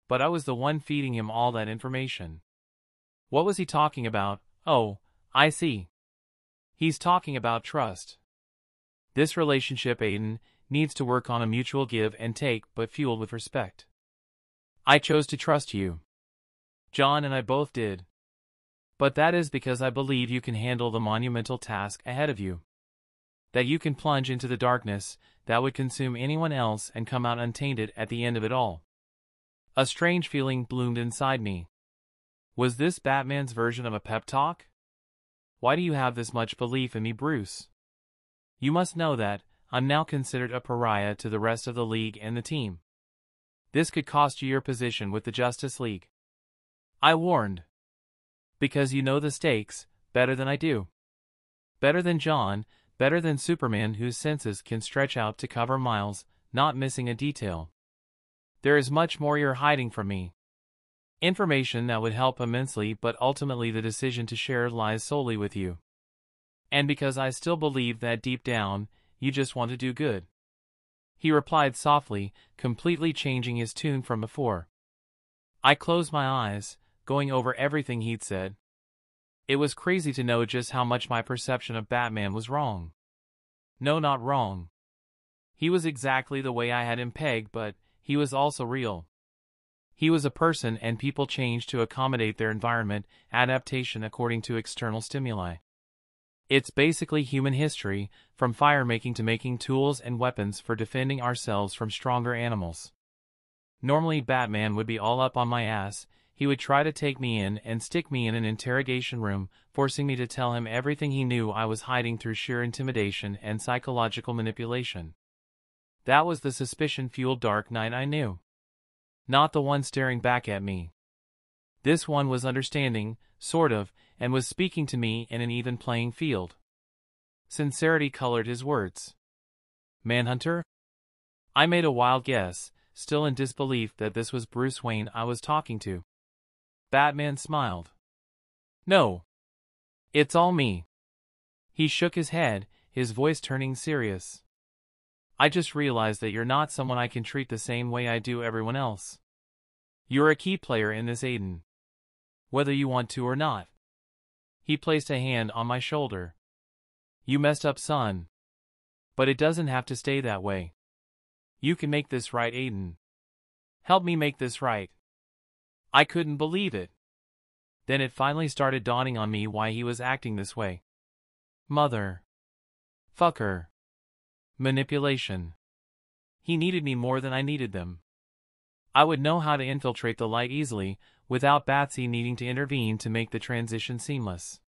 But I was the one feeding him all that information. What was he talking about? Oh, I see. He's talking about trust. This relationship, Aden, needs to work on a mutual give and take, but fueled with respect. I chose to trust you. John and I both did. But that is because I believe you can handle the monumental task ahead of you. That you can plunge into the darkness that would consume anyone else and come out untainted at the end of it all. A strange feeling bloomed inside me. Was this Batman's version of a pep talk? Why do you have this much belief in me, Bruce? You must know that I'm now considered a pariah to the rest of the League and the team. This could cost you your position with the Justice League. I warned. Because you know the stakes better than I do. Better than John, better than Superman, whose senses can stretch out to cover miles, not missing a detail. There is much more you're hiding from me. Information that would help immensely, but ultimately the decision to share lies solely with you. And because I still believe that deep down, you just want to do good. He replied softly, completely changing his tune from before. I closed my eyes, going over everything he'd said. It was crazy to know just how much my perception of Batman was wrong. No, not wrong. He was exactly the way I had him pegged, but he was also real. He was a person, and people change to accommodate their environment, adaptation according to external stimuli. It's basically human history, from fire making to making tools and weapons for defending ourselves from stronger animals. Normally Batman would be all up on my ass. He would try to take me in and stick me in an interrogation room, forcing me to tell him everything he knew I was hiding through sheer intimidation and psychological manipulation. That was the suspicion-fueled Dark Knight I knew. Not the one staring back at me. This one was understanding, sort of, and was speaking to me in an even playing field. Sincerity colored his words. Manhunter? I made a wild guess, still in disbelief that this was Bruce Wayne I was talking to. Batman smiled. No. It's all me. He shook his head, his voice turning serious. I just realized that you're not someone I can treat the same way I do everyone else. You're a key player in this, Aden. Whether you want to or not. He placed a hand on my shoulder. You messed up, son. But it doesn't have to stay that way. You can make this right, Aden. Help me make this right. I couldn't believe it. Then it finally started dawning on me why he was acting this way. Mother. Fucker. Manipulation. He needed me more than I needed them. I would know how to infiltrate the light easily, without Batsy needing to intervene to make the transition seamless.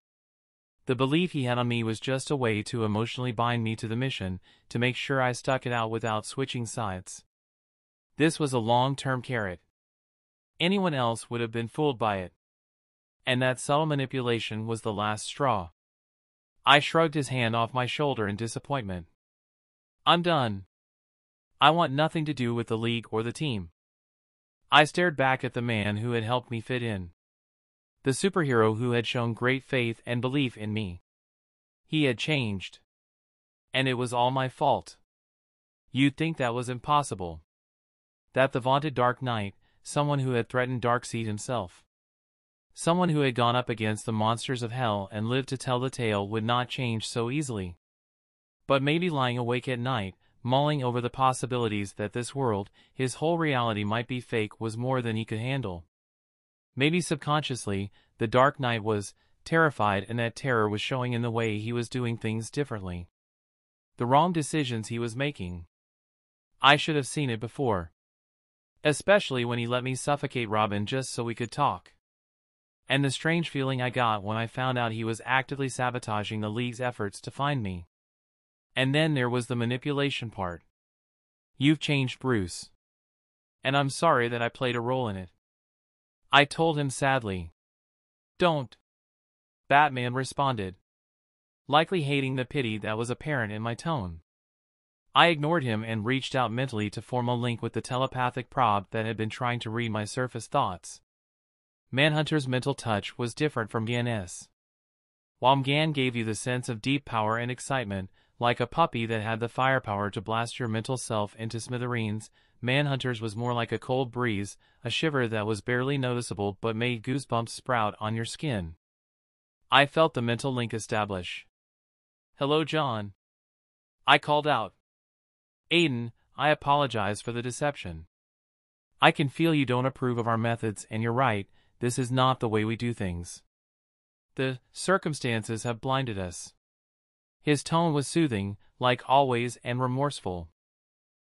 The belief he had on me was just a way to emotionally bind me to the mission, to make sure I stuck it out without switching sides. This was a long-term carrot. Anyone else would have been fooled by it. And that subtle manipulation was the last straw. I shrugged his hand off my shoulder in disappointment. I'm done. I want nothing to do with the League or the team. I stared back at the man who had helped me fit in. The superhero who had shown great faith and belief in me. He had changed. And it was all my fault. You'd think that was impossible. That the vaunted Dark Knight, someone who had threatened Darkseid himself. Someone who had gone up against the monsters of hell and lived to tell the tale, would not change so easily. But maybe lying awake at night, mulling over the possibilities that this world, his whole reality, might be fake, was more than he could handle. Maybe subconsciously, the Dark Knight was terrified, and that terror was showing in the way he was doing things differently. The wrong decisions he was making. I should have seen it before. Especially when he let me suffocate Robin just so we could talk. And the strange feeling I got when I found out he was actively sabotaging the League's efforts to find me. And then there was the manipulation part. You've changed, Bruce. And I'm sorry that I played a role in it. I told him sadly. Don't. Batman responded, likely hating the pity that was apparent in my tone. I ignored him and reached out mentally to form a link with the telepathic probe that had been trying to read my surface thoughts. Manhunter's mental touch was different from Gan's. While Gan gave you the sense of deep power and excitement, like a puppy that had the firepower to blast your mental self into smithereens, Manhunter's was more like a cold breeze, a shiver that was barely noticeable but made goosebumps sprout on your skin. I felt the mental link establish. "Hello, John," I called out. "Aden, I apologize for the deception. I can feel you don't approve of our methods, and you're right, this is not the way we do things. The circumstances have blinded us." His tone was soothing, like always, and remorseful.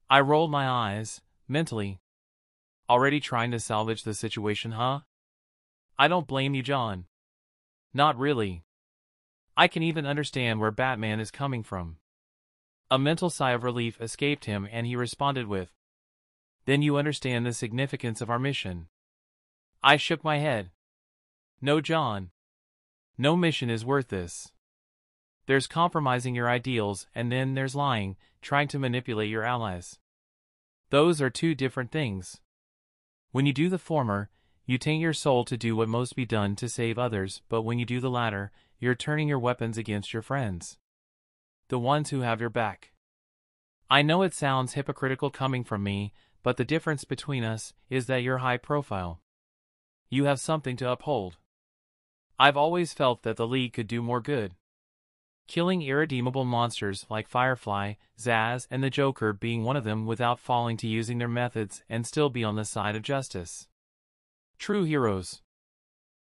I rolled my eyes, mentally. "Already trying to salvage the situation, huh? I don't blame you, John. Not really. I can even understand where Batman is coming from." A mental sigh of relief escaped him and he responded with, "Then you understand the significance of our mission." I shook my head. "No, John. No mission is worth this. There's compromising your ideals, and then there's lying, trying to manipulate your allies. Those are two different things. When you do the former, you taint your soul to do what must be done to save others, but when you do the latter, you're turning your weapons against your friends. The ones who have your back. I know it sounds hypocritical coming from me, but the difference between us is that you're high profile. You have something to uphold. I've always felt that the League could do more good. Killing irredeemable monsters like Firefly, Zsasz, and the Joker being one of them without falling to using their methods and still be on the side of justice. True heroes.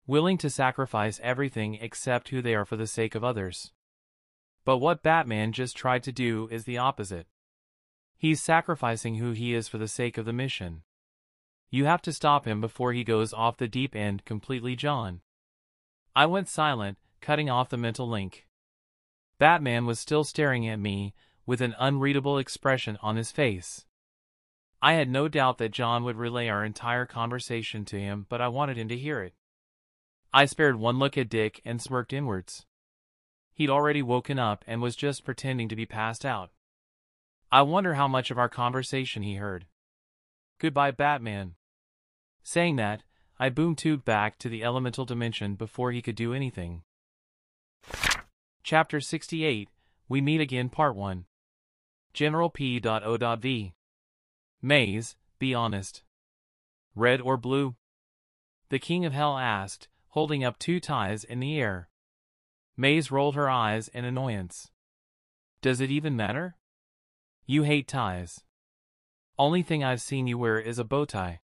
Willing to sacrifice everything except who they are for the sake of others. But what Batman just tried to do is the opposite. He's sacrificing who he is for the sake of the mission. You have to stop him before he goes off the deep end completely, John." I went silent, cutting off the mental link. Batman was still staring at me, with an unreadable expression on his face. I had no doubt that John would relay our entire conversation to him, but I wanted him to hear it. I spared one look at Dick and smirked inwards. He'd already woken up and was just pretending to be passed out. I wonder how much of our conversation he heard. "Goodbye, Batman." Saying that, I boom-tubed back to the elemental dimension before he could do anything. Chapter 68, We Meet Again Part 1. General P.O.V. "Maze, be honest. Red or blue?" the King of Hell asked, holding up two ties in the air. Maze rolled her eyes in annoyance. "Does it even matter? You hate ties. Only thing I've seen you wear is a bow tie,"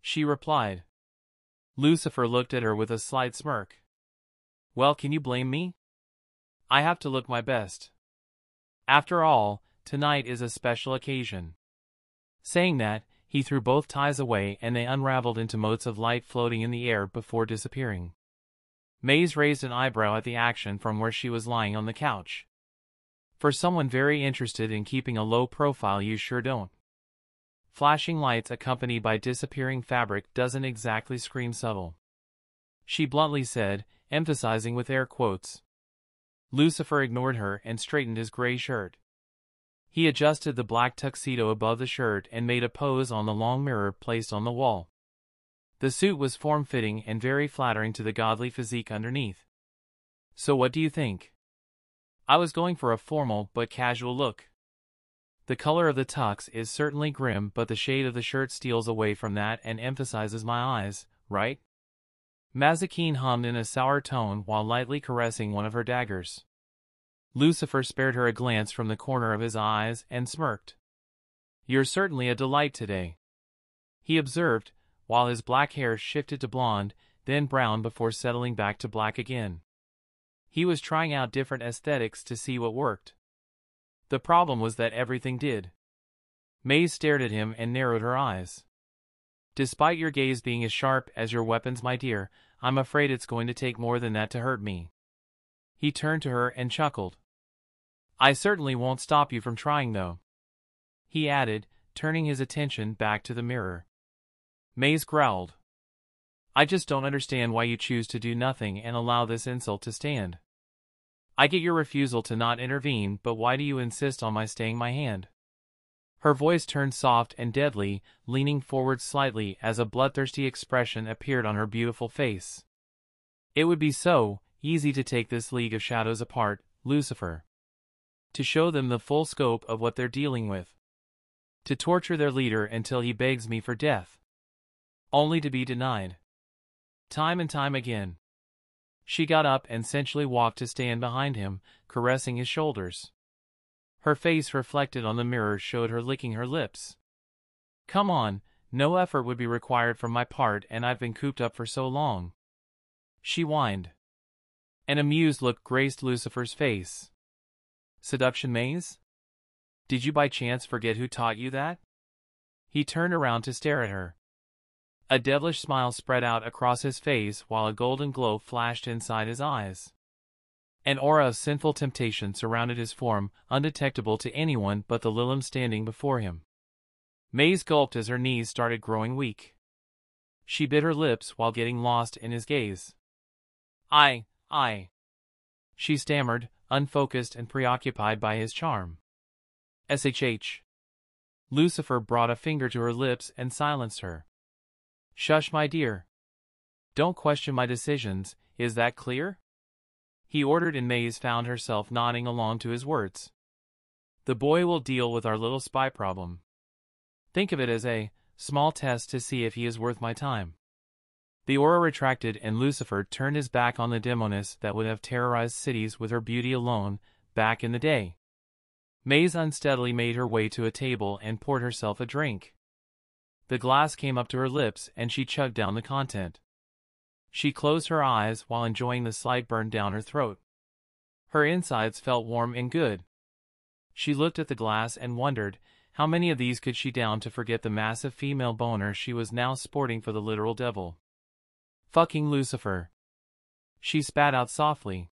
she replied. Lucifer looked at her with a slight smirk. "Well, can you blame me? I have to look my best. After all, tonight is a special occasion." Saying that, he threw both ties away and they unraveled into motes of light floating in the air before disappearing. Maze raised an eyebrow at the action from where she was lying on the couch. For someone very interested in keeping a low profile, you sure don't. Flashing lights accompanied by disappearing fabric doesn't exactly scream subtle, she bluntly said, emphasizing with air quotes. Lucifer ignored her and straightened his gray shirt. He adjusted the black tuxedo above the shirt and made a pose on the long mirror placed on the wall. The suit was form-fitting and very flattering to the godly physique underneath. "So what do you think?" "I was going for a formal but casual look. The color of the tux is certainly grim, but the shade of the shirt steals away from that and emphasizes my eyes, right?" Mazikeen hummed in a sour tone while lightly caressing one of her daggers. Lucifer spared her a glance from the corner of his eyes and smirked. "You're certainly a delight today," he observed, while his black hair shifted to blonde, then brown before settling back to black again. He was trying out different aesthetics to see what worked. The problem was that everything did. Maze stared at him and narrowed her eyes. "Despite your gaze being as sharp as your weapons, my dear, I'm afraid it's going to take more than that to hurt me." He turned to her and chuckled. "I certainly won't stop you from trying, though," he added, turning his attention back to the mirror. Maze growled. "I just don't understand why you choose to do nothing and allow this insult to stand. I get your refusal to not intervene, but why do you insist on my staying my hand? Her voice turned soft and deadly, leaning forward slightly as a bloodthirsty expression appeared on her beautiful face. It would be so easy to take this League of Shadows apart, Lucifer. To show them the full scope of what they're dealing with. To torture their leader until he begs me for death. Only to be denied. Time and time again. She got up and sensually walked to stand behind him, caressing his shoulders. Her face reflected on the mirror showed her licking her lips. Come on, no effort would be required from my part and I've been cooped up for so long. She whined. An amused look graced Lucifer's face. Seduction, Maze? Did you by chance forget who taught you that? He turned around to stare at her. A devilish smile spread out across his face while a golden glow flashed inside his eyes. An aura of sinful temptation surrounded his form, undetectable to anyone but the Lilim standing before him. Maze gulped as her knees started growing weak. She bit her lips while getting lost in his gaze. I. She stammered, unfocused and preoccupied by his charm. SHH. Lucifer brought a finger to her lips and silenced her. Shush, my dear. Don't question my decisions, is that clear? He ordered, and Maze found herself nodding along to his words. The boy will deal with our little spy problem. Think of it as a small test to see if he is worth my time. The aura retracted and Lucifer turned his back on the demoness that would have terrorized cities with her beauty alone, back in the day. Maze unsteadily made her way to a table and poured herself a drink. The glass came up to her lips and she chugged down the content. She closed her eyes while enjoying the slight burn down her throat. Her insides felt warm and good. She looked at the glass and wondered, how many of these could she down to forget the massive female boner she was now sporting for the literal devil. Fucking Lucifer. She spat out softly.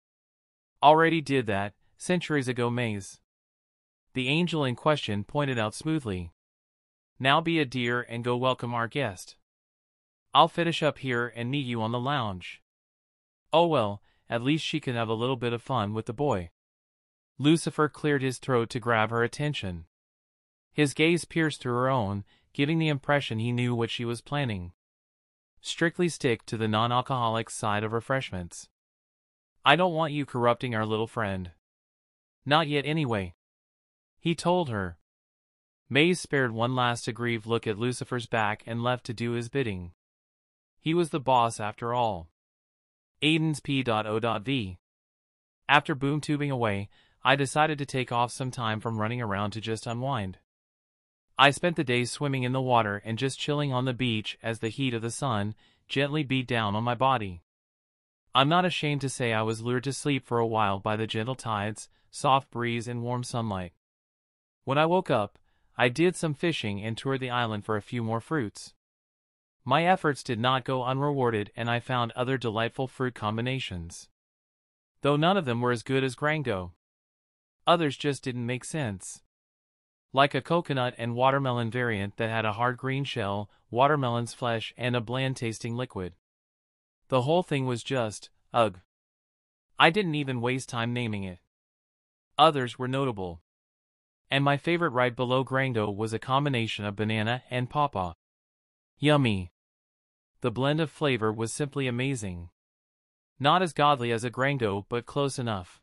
Already did that, centuries ago, Maze. The angel in question pointed out smoothly. Now be a dear and go welcome our guest. I'll finish up here and meet you on the lounge. Oh well, at least she can have a little bit of fun with the boy. Lucifer cleared his throat to grab her attention. His gaze pierced through her own, giving the impression he knew what she was planning. Strictly stick to the non-alcoholic side of refreshments. I don't want you corrupting our little friend. Not yet anyway. He told her. Maze spared one last aggrieved look at Lucifer's back and left to do his bidding. He was the boss after all. Aiden's P.O.V. After boom tubing away, I decided to take off some time from running around to just unwind. I spent the day swimming in the water and just chilling on the beach as the heat of the sun gently beat down on my body. I'm not ashamed to say I was lured to sleep for a while by the gentle tides, soft breeze and warm sunlight. When I woke up, I did some fishing and toured the island for a few more fruits. My efforts did not go unrewarded and I found other delightful fruit combinations. Though none of them were as good as Grango. Others just didn't make sense. Like a coconut and watermelon variant that had a hard green shell, watermelon's flesh, and a bland-tasting liquid. The whole thing was just, ugh. I didn't even waste time naming it. Others were notable. And my favorite right below Grango was a combination of banana and pawpaw. Yummy. The blend of flavor was simply amazing. Not as godly as a Grango, but close enough.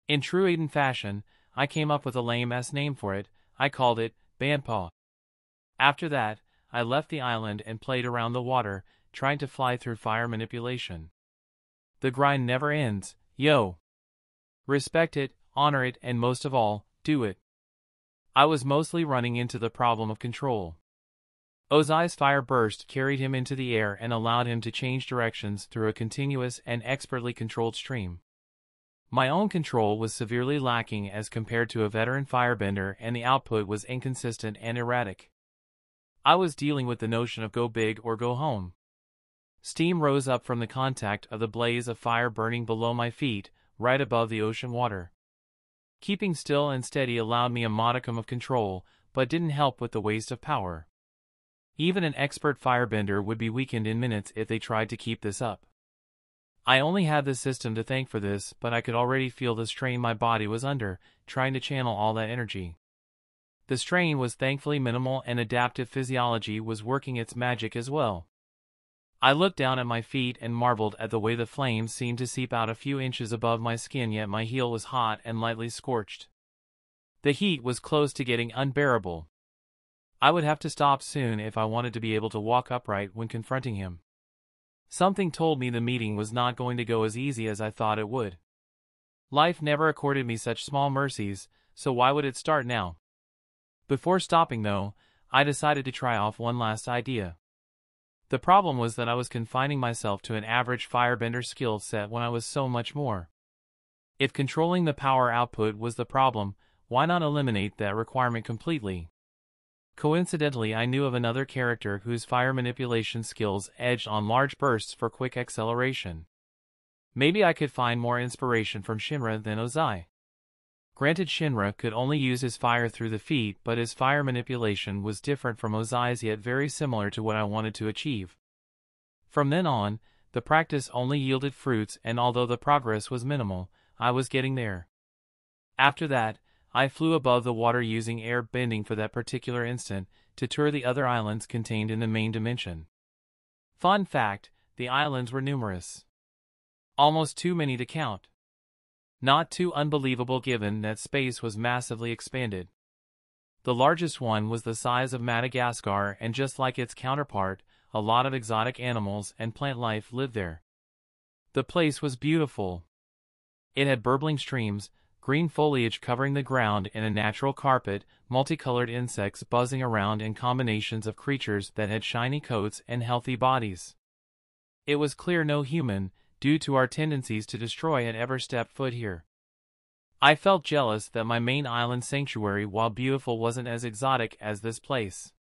In true Aden fashion, I came up with a lame-ass name for it. I called it Bandpaw. After that, I left the island and played around the water, trying to fly through fire manipulation. The grind never ends, yo. Respect it, honor it, and most of all, do it. I was mostly running into the problem of control. Ozai's fire burst carried him into the air and allowed him to change directions through a continuous and expertly controlled stream. My own control was severely lacking as compared to a veteran firebender, and the output was inconsistent and erratic. I was dealing with the notion of go big or go home. Steam rose up from the contact of the blaze of fire burning below my feet, right above the ocean water. Keeping still and steady allowed me a modicum of control, but didn't help with the waste of power. Even an expert firebender would be weakened in minutes if they tried to keep this up. I only had the system to thank for this, but I could already feel the strain my body was under, trying to channel all that energy. The strain was thankfully minimal and adaptive physiology was working its magic as well. I looked down at my feet and marveled at the way the flames seemed to seep out a few inches above my skin, yet my heel was hot and lightly scorched. The heat was close to getting unbearable. I would have to stop soon if I wanted to be able to walk upright when confronting him. Something told me the meeting was not going to go as easy as I thought it would. Life never accorded me such small mercies, so why would it start now? Before stopping though, I decided to try off one last idea. The problem was that I was confining myself to an average firebender skill set when I was so much more. If controlling the power output was the problem, why not eliminate that requirement completely? Coincidentally, I knew of another character whose fire manipulation skills edged on large bursts for quick acceleration. Maybe I could find more inspiration from Shinra than Ozai. Granted, Shinra could only use his fire through the feet, but his fire manipulation was different from Ozai's, yet very similar to what I wanted to achieve. From then on, the practice only yielded fruits, and although the progress was minimal, I was getting there. After that, I flew above the water using air bending for that particular instant to tour the other islands contained in the main dimension. Fun fact, the islands were numerous. Almost too many to count. Not too unbelievable given that space was massively expanded. The largest one was the size of Madagascar, and just like its counterpart, a lot of exotic animals and plant life lived there. The place was beautiful. It had burbling streams, green foliage covering the ground in a natural carpet, multicolored insects buzzing around, and combinations of creatures that had shiny coats and healthy bodies. It was clear no human, due to our tendencies to destroy, had ever stepped foot here. I felt jealous that my main island sanctuary, while beautiful, wasn't as exotic as this place.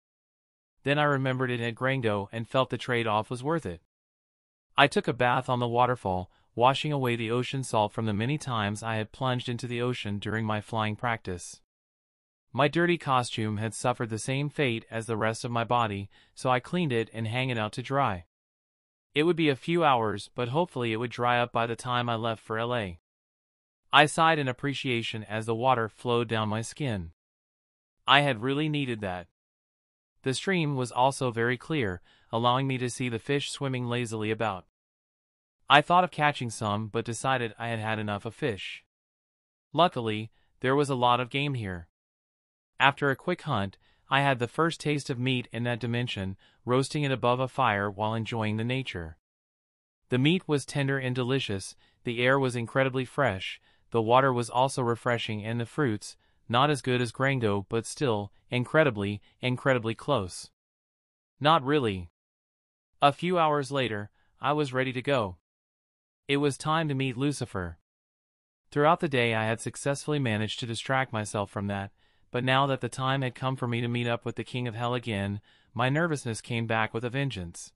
Then I remembered it had Grango and felt the trade-off was worth it. I took a bath on the waterfall, washing away the ocean salt from the many times I had plunged into the ocean during my flying practice. My dirty costume had suffered the same fate as the rest of my body, so I cleaned it and hung it out to dry. It would be a few hours, but hopefully it would dry up by the time I left for LA. I sighed in appreciation as the water flowed down my skin. I had really needed that. The stream was also very clear, allowing me to see the fish swimming lazily about. I thought of catching some, but decided I had had enough of fish. Luckily, there was a lot of game here. After a quick hunt, I had the first taste of meat in that dimension, roasting it above a fire while enjoying the nature. The meat was tender and delicious, the air was incredibly fresh, the water was also refreshing, and the fruits, not as good as Grango but still, incredibly close. Not really. A few hours later, I was ready to go. It was time to meet Lucifer. Throughout the day I had successfully managed to distract myself from that, but now that the time had come for me to meet up with the King of Hell again, my nervousness came back with a vengeance.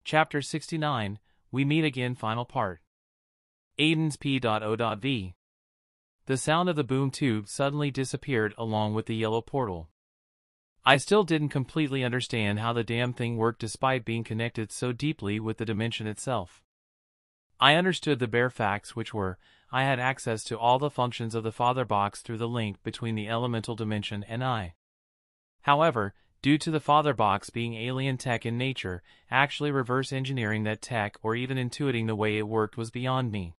Chapter 69, We Meet Again, Final Part. Aden's P.O.V. The sound of the boom tube suddenly disappeared along with the yellow portal. I still didn't completely understand how the damn thing worked despite being connected so deeply with the dimension itself. I understood the bare facts, which were, I had access to all the functions of the Father Box through the link between the elemental dimension and I. However, due to the Father Box being alien tech in nature, actually reverse engineering that tech or even intuiting the way it worked was beyond me.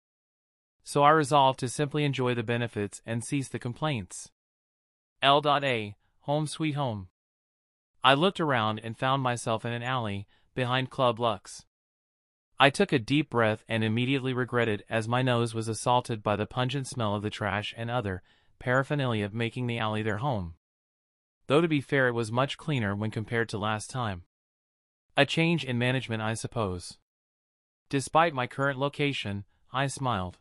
So I resolved to simply enjoy the benefits and cease the complaints. L.A. Home sweet home. I looked around and found myself in an alley, behind Club Lux. I took a deep breath and immediately regretted as my nose was assaulted by the pungent smell of the trash and other paraphernalia making the alley their home. Though to be fair, it was much cleaner when compared to last time. A change in management, I suppose. Despite my current location, I smiled.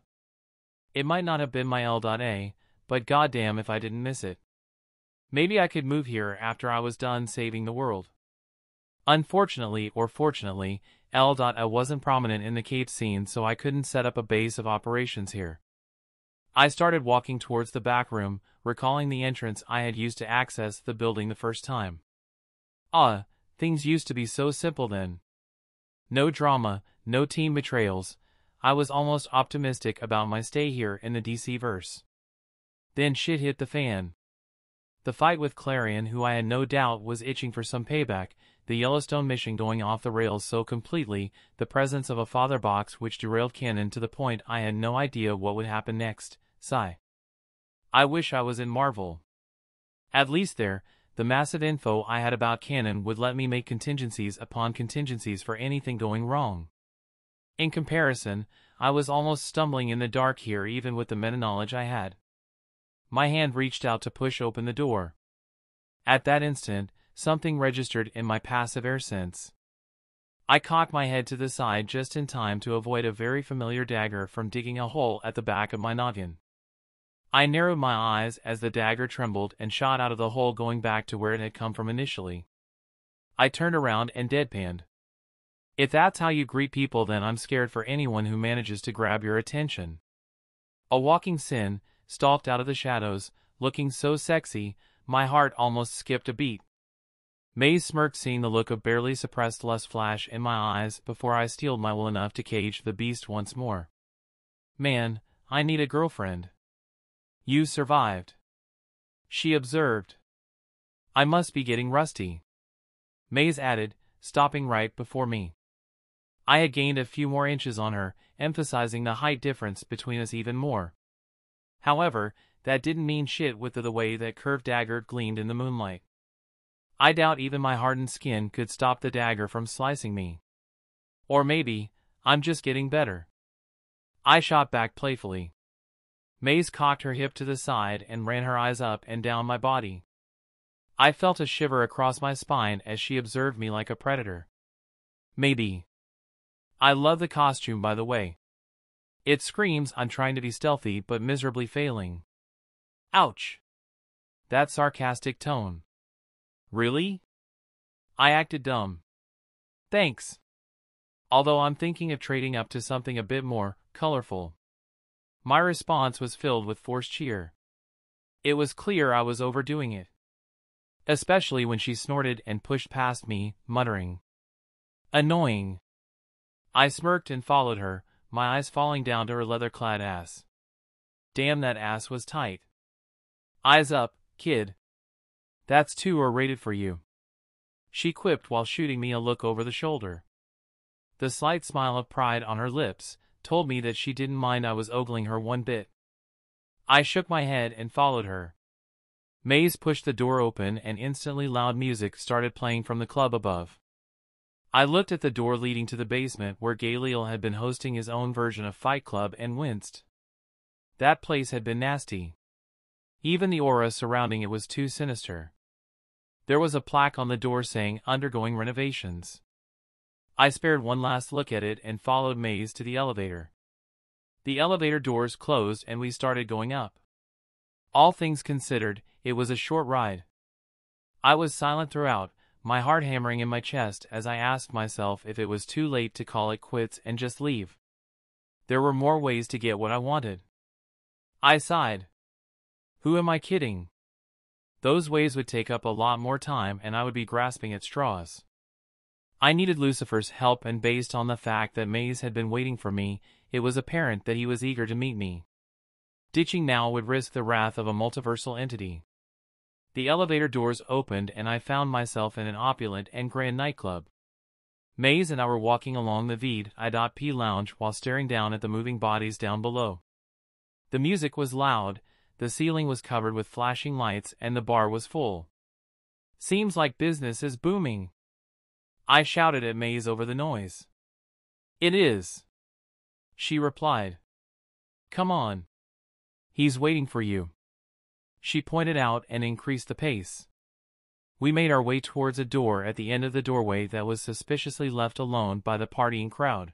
It might not have been my L.A., but goddamn if I didn't miss it. Maybe I could move here after I was done saving the world. Unfortunately or fortunately, L.A. wasn't prominent in the cave scene, so I couldn't set up a base of operations here. I started walking towards the back room, recalling the entrance I had used to access the building the first time. Things used to be so simple then. No drama, no team betrayals. I was almost optimistic about my stay here in the DC verse. Then shit hit the fan. The fight with Clarion, who I had no doubt was itching for some payback, the Yellowstone mission going off the rails so completely, the presence of a father box which derailed canon to the point I had no idea what would happen next. Sigh. I wish I was in Marvel. At least there, the massive info I had about canon would let me make contingencies upon contingencies for anything going wrong. In comparison, I was almost stumbling in the dark here even with the meta-knowledge I had. My hand reached out to push open the door. At that instant, something registered in my passive air sense. I cocked my head to the side just in time to avoid a very familiar dagger from digging a hole at the back of my noggin. I narrowed my eyes as the dagger trembled and shot out of the hole going back to where it had come from initially. I turned around and deadpanned. If that's how you greet people, then I'm scared for anyone who manages to grab your attention. A walking sin stalked out of the shadows, looking so sexy, my heart almost skipped a beat. Maze smirked, seeing the look of barely suppressed lust flash in my eyes before I steeled my will enough to cage the beast once more. Man, I need a girlfriend. You survived, she observed. I must be getting rusty, Maze added, stopping right before me. I had gained a few more inches on her, emphasizing the height difference between us even more. However, that didn't mean shit with the way that curved dagger gleamed in the moonlight. I doubt even my hardened skin could stop the dagger from slicing me. Or maybe, I'm just getting better. I shot back playfully. Maze cocked her hip to the side and ran her eyes up and down my body. I felt a shiver across my spine as she observed me like a predator. Maybe. I love the costume, by the way. It screams I'm trying to be stealthy but miserably failing. Ouch. That sarcastic tone. Really? I acted dumb. Thanks. Although I'm thinking of trading up to something a bit more colorful. My response was filled with forced cheer. It was clear I was overdoing it. Especially when she snorted and pushed past me, muttering, "Annoying." I smirked and followed her, my eyes falling down to her leather-clad ass. Damn, that ass was tight. Eyes up, kid. That's 2 or rated for you, she quipped while shooting me a look over the shoulder. The slight smile of pride on her lips told me that she didn't mind I was ogling her one bit. I shook my head and followed her. Maze pushed the door open and instantly loud music started playing from the club above. I looked at the door leading to the basement where Galil had been hosting his own version of Fight Club and winced. That place had been nasty. Even the aura surrounding it was too sinister. There was a plaque on the door saying undergoing renovations. I spared one last look at it and followed Maze to the elevator. The elevator doors closed and we started going up. All things considered, it was a short ride. I was silent throughout, my heart hammering in my chest as I asked myself if it was too late to call it quits and just leave. There were more ways to get what I wanted. I sighed. Who am I kidding? Those ways would take up a lot more time and I would be grasping at straws. I needed Lucifer's help, and based on the fact that Maze had been waiting for me, it was apparent that he was eager to meet me. Ditching now would risk the wrath of a multiversal entity. The elevator doors opened and I found myself in an opulent and grand nightclub. Maze and I were walking along the VD.P lounge while staring down at the moving bodies down below. The music was loud, the ceiling was covered with flashing lights, and the bar was full. Seems like business is booming, I shouted at Maze over the noise. It is, she replied. Come on. He's waiting for you, she pointed out and increased the pace. We made our way towards a door at the end of the doorway that was suspiciously left alone by the partying crowd.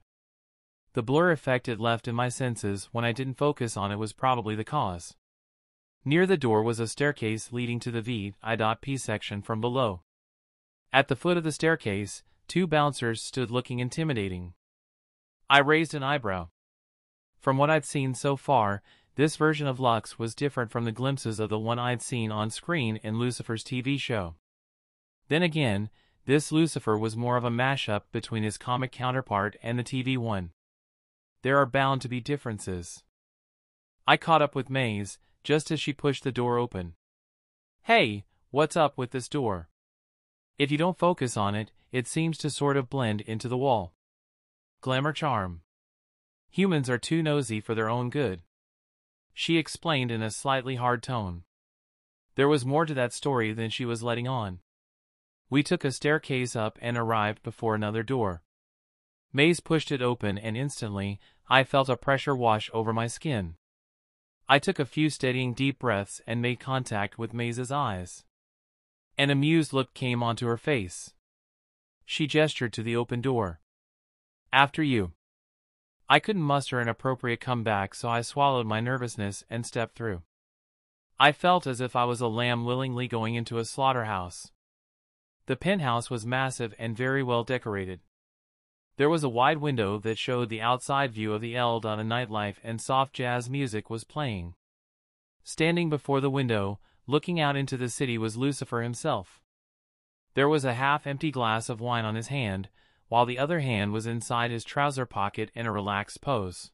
The blur effect it left in my senses when I didn't focus on it was probably the cause. Near the door was a staircase leading to the VD.P section from below. At the foot of the staircase, 2 bouncers stood looking intimidating. I raised an eyebrow. From what I'd seen so far, this version of Lux was different from the glimpses of the one I'd seen on screen in Lucifer's TV show. Then again, This Lucifer was more of a mashup between his comic counterpart and the TV one. There are bound to be differences. I caught up with Maze, just as she pushed the door open. Hey, what's up with this door? If you don't focus on it, it seems to sort of blend into the wall. Glamour charm. Humans are too nosy for their own good. She explained in a slightly hard tone. There was more to that story than she was letting on. We took a staircase up and arrived before another door. Maze pushed it open and instantly, I felt a pressure wash over my skin. I took a few steadying deep breaths and made contact with Maze's eyes. An amused look came onto her face. She gestured to the open door. After you. I couldn't muster an appropriate comeback, so I swallowed my nervousness and stepped through. I felt as if I was a lamb willingly going into a slaughterhouse. The penthouse was massive and very well decorated. There was a wide window that showed the outside view of the Eldon nightlife, and soft jazz music was playing. Standing before the window, looking out into the city, was Lucifer himself. There was a half-empty glass of wine on his hand, while the other hand was inside his trouser pocket in a relaxed pose.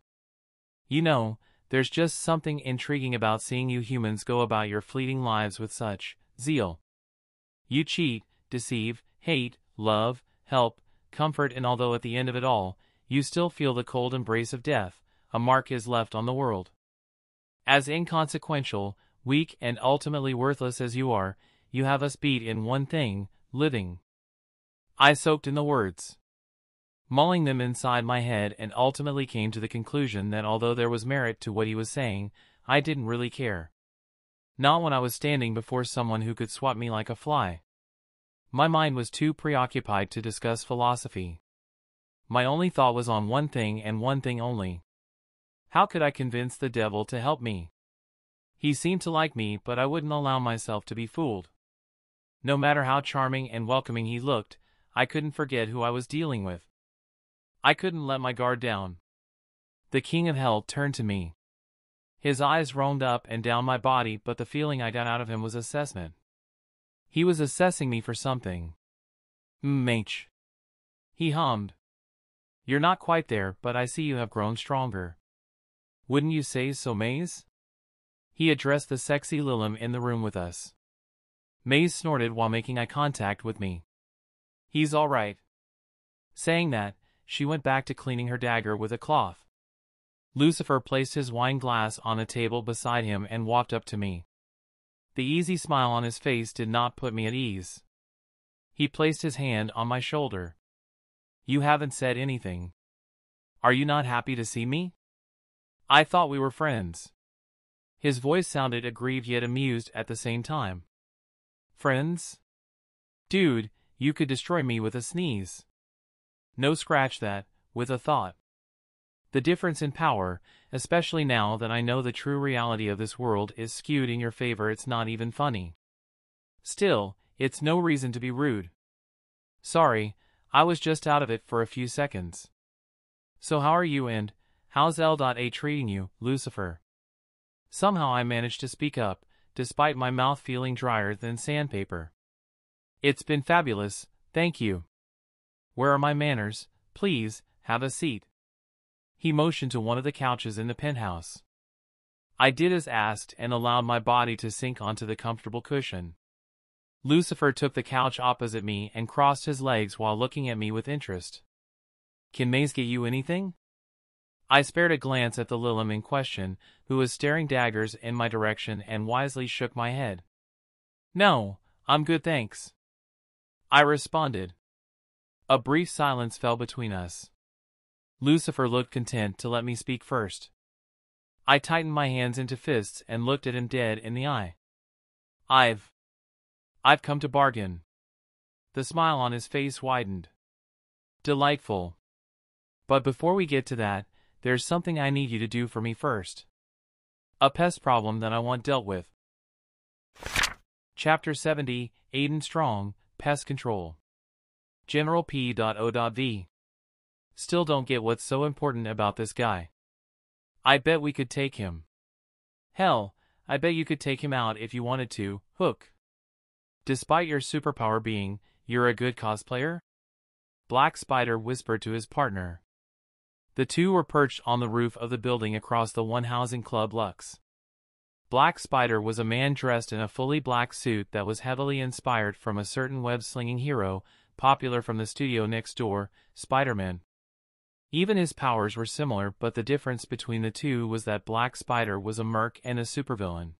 You know, there's just something intriguing about seeing you humans go about your fleeting lives with such zeal. You cheat, deceive, hate, love, help, comfort, and although at the end of it all, you still feel the cold embrace of death, a mark is left on the world. As inconsequential, weak, and ultimately worthless as you are, you have us beat in one thing: living. I soaked in the words, mulling them inside my head, and ultimately came to the conclusion that although there was merit to what he was saying, I didn't really care. Not when I was standing before someone who could swat me like a fly. My mind was too preoccupied to discuss philosophy. My only thought was on one thing and one thing only. How could I convince the devil to help me? He seemed to like me, but I wouldn't allow myself to be fooled. No matter how charming and welcoming he looked, I couldn't forget who I was dealing with. I couldn't let my guard down. The king of hell turned to me. His eyes roamed up and down my body, but the feeling I got out of him was assessment. He was assessing me for something. Mage. He hummed. You're not quite there, but I see you have grown stronger. Wouldn't you say so, Maze? He addressed the sexy Lilim in the room with us. Maze snorted while making eye contact with me. He's all right. Saying that, she went back to cleaning her dagger with a cloth. Lucifer placed his wine glass on a table beside him and walked up to me. The easy smile on his face did not put me at ease. He placed his hand on my shoulder. You haven't said anything. Are you not happy to see me? I thought we were friends. His voice sounded aggrieved yet amused at the same time. Friends? Dude, you could destroy me with a sneeze. No, scratch that, with a thought. The difference in power, especially now that I know the true reality of this world, is skewed in your favor. It's not even funny. Still, it's no reason to be rude. Sorry, I was just out of it for a few seconds. So how are you, and how's L.A. treating you, Lucifer? Somehow I managed to speak up, despite my mouth feeling drier than sandpaper. It's been fabulous, thank you. Where are my manners? Please, have a seat. He motioned to one of the couches in the penthouse. I did as asked and allowed my body to sink onto the comfortable cushion. Lucifer took the couch opposite me and crossed his legs while looking at me with interest. Can Maze get you anything? I spared a glance at the Lilim in question, who was staring daggers in my direction, and wisely shook my head. No, I'm good, thanks. I responded. A brief silence fell between us. Lucifer looked content to let me speak first. I tightened my hands into fists and looked at him dead in the eye. I've come to bargain. The smile on his face widened. Delightful. But before we get to that, there's something I need you to do for me first. A pest problem that I want dealt with. Chapter 70, Aden Strong, Pest Control. General P.O.V. Still don't get what's so important about this guy. I bet we could take him. Hell, I bet you could take him out if you wanted to, Hook. Despite your superpower being, you're a good cosplayer?" Black Spider whispered to his partner. The two were perched on the roof of the building across the one housing Club Lux. Black Spider was a man dressed in a fully black suit that was heavily inspired from a certain web-slinging hero, popular from the studio next door, Spider-Man. Even his powers were similar, but the difference between the two was that Black Spider was a merc and a supervillain.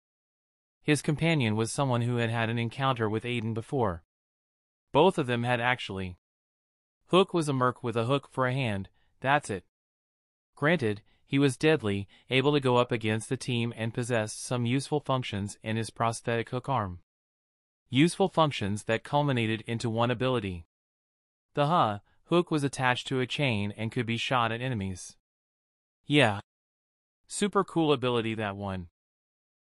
His companion was someone who had had an encounter with Aden before. Both of them had actually. Hook was a merc with a hook for a hand, that's it. Granted, he was deadly, able to go up against the team and possessed some useful functions in his prosthetic hook arm. Useful functions that culminated into one ability. The hook was attached to a chain and could be shot at enemies. Yeah. Super cool ability, that one.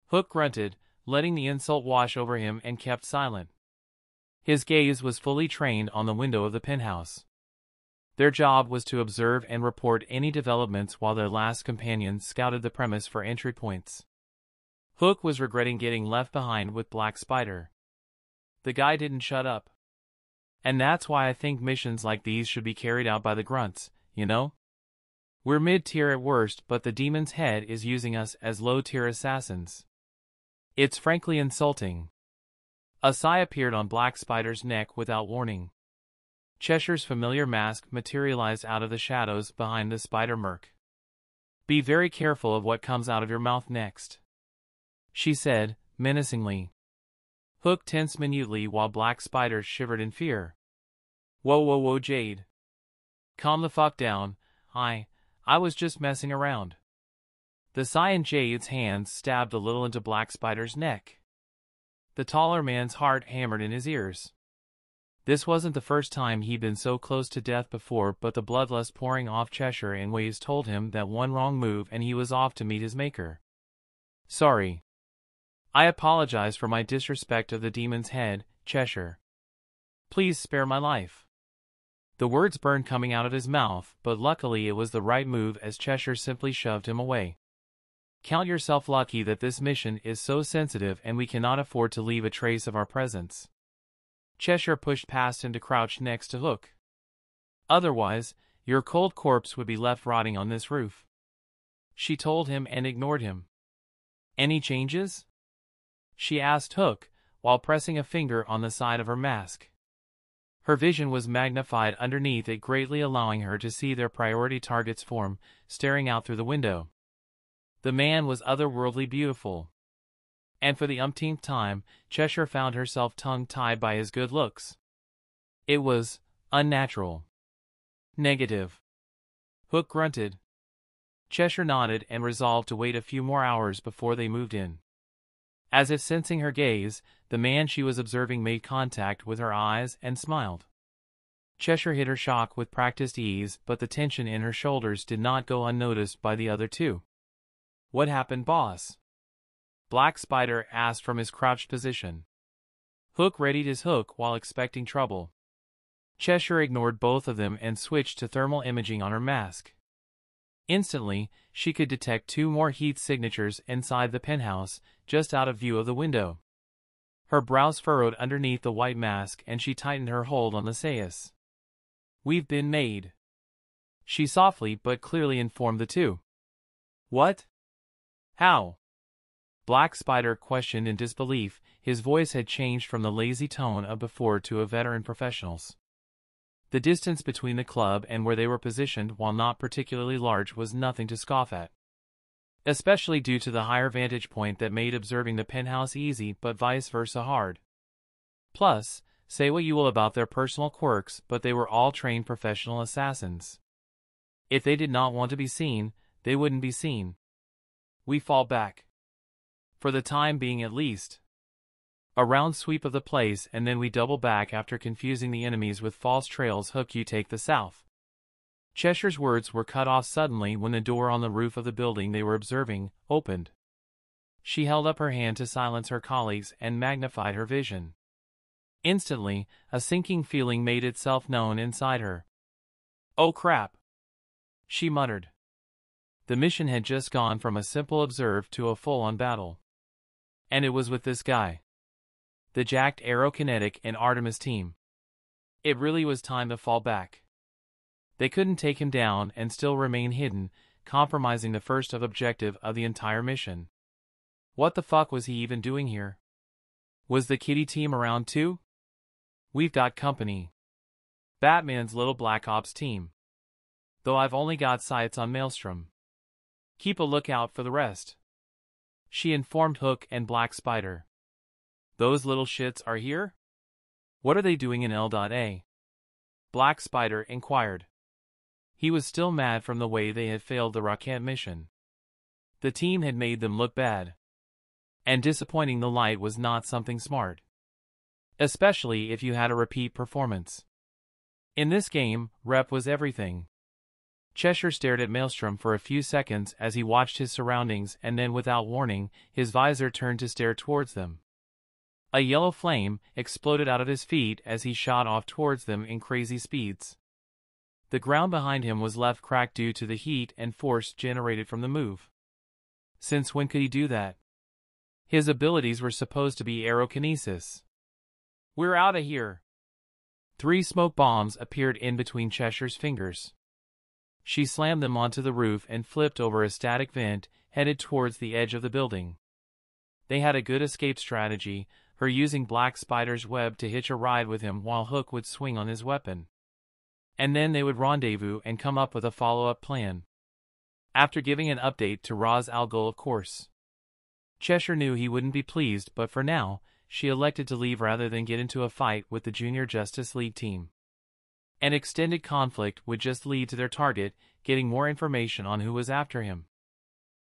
Hook grunted, letting the insult wash over him, and kept silent. His gaze was fully trained on the window of the penthouse. Their job was to observe and report any developments while their last companions scouted the premise for entry points. Hook was regretting getting left behind with Black Spider. The guy didn't shut up. And that's why I think missions like these should be carried out by the grunts, you know? We're mid-tier at worst, but the demon's head is using us as low-tier assassins. It's frankly insulting. A sigh appeared on Black Spider's neck without warning. Cheshire's familiar mask materialized out of the shadows behind the spider merc. "Be very careful of what comes out of your mouth next," she said, menacingly. Hook tensed minutely while Black Spider shivered in fear. Whoa, Jade. Calm the fuck down. I was just messing around." The sigh in Jade's hands stabbed a little into Black Spider's neck. The taller man's heart hammered in his ears. This wasn't the first time he'd been so close to death before, but the bloodlust pouring off Cheshire in waves told him that one wrong move and he was off to meet his maker. "Sorry. I apologize for my disrespect of the demon's head, Cheshire. Please spare my life." The words burned coming out of his mouth, but luckily it was the right move as Cheshire simply shoved him away. "Count yourself lucky that this mission is so sensitive and we cannot afford to leave a trace of our presence." Cheshire pushed past him to crouch next to Hook. "Otherwise, your cold corpse would be left rotting on this roof," she told him, and ignored him. "Any changes?" she asked Hook, while pressing a finger on the side of her mask. Her vision was magnified underneath it, greatly allowing her to see their priority target's form, staring out through the window. The man was otherworldly beautiful. And for the umpteenth time, Cheshire found herself tongue-tied by his good looks. It was unnatural. Negative. Hook grunted. Cheshire nodded and resolved to wait a few more hours before they moved in. As if sensing her gaze, the man she was observing made contact with her eyes and smiled. Cheshire hid her shock with practiced ease, but the tension in her shoulders did not go unnoticed by the other two. "What happened, boss?" Black Spider asked from his crouched position. Hook readied his hook while expecting trouble. Cheshire ignored both of them and switched to thermal imaging on her mask. Instantly, she could detect two more heat signatures inside the penthouse, just out of view of the window. Her brows furrowed underneath the white mask and she tightened her hold on the sais. "We've been made," she softly but clearly informed the two. "What? How?" Black Spider questioned in disbelief. His voice had changed from the lazy tone of before to a veteran professional's. The distance between the club and where they were positioned, while not particularly large, was nothing to scoff at. Especially due to the higher vantage point that made observing the penthouse easy but vice versa hard. Plus, say what you will about their personal quirks, but they were all trained professional assassins. If they did not want to be seen, they wouldn't be seen. "We fall back. For the time being at least. A round sweep of the place and then we double back after confusing the enemies with false trails. Hook, you take the south." Cheshire's words were cut off suddenly when the door on the roof of the building they were observing opened. She held up her hand to silence her colleagues and magnified her vision. Instantly, a sinking feeling made itself known inside her. "Oh crap," she muttered. The mission had just gone from a simple observe to a full-on battle. And it was with this guy. The jacked Aerokinetic and Artemis team. It really was time to fall back. They couldn't take him down and still remain hidden, compromising the first objective of the entire mission. What the fuck was he even doing here? Was the kitty team around too? We've got company. Batman's little Black Ops team. Though I've only got sights on Maelstrom. Keep a lookout for the rest. She informed Hook and Black Spider. Those little shits are here? What are they doing in L.A.? Black Spider inquired. He was still mad from the way they had failed the Rocket mission. The team had made them look bad. And disappointing the light was not something smart. Especially if you had a repeat performance. In this game, rep was everything. Cheshire stared at Maelstrom for a few seconds as he watched his surroundings, and then without warning, his visor turned to stare towards them. A yellow flame exploded out of his feet as he shot off towards them in crazy speeds. The ground behind him was left cracked due to the heat and force generated from the move. Since when could he do that? His abilities were supposed to be aerokinesis. We're out of here. 3 smoke bombs appeared in between Cheshire's fingers. She slammed them onto the roof and flipped over a static vent, headed towards the edge of the building. They had a good escape strategy, her using Black Spider's web to hitch a ride with him while Hook would swing on his weapon. And then they would rendezvous and come up with a follow-up plan. After giving an update to Ra's al Ghul, of course. Cheshire knew he wouldn't be pleased, but for now, she elected to leave rather than get into a fight with the Junior Justice League team. An extended conflict would just lead to their target getting more information on who was after him.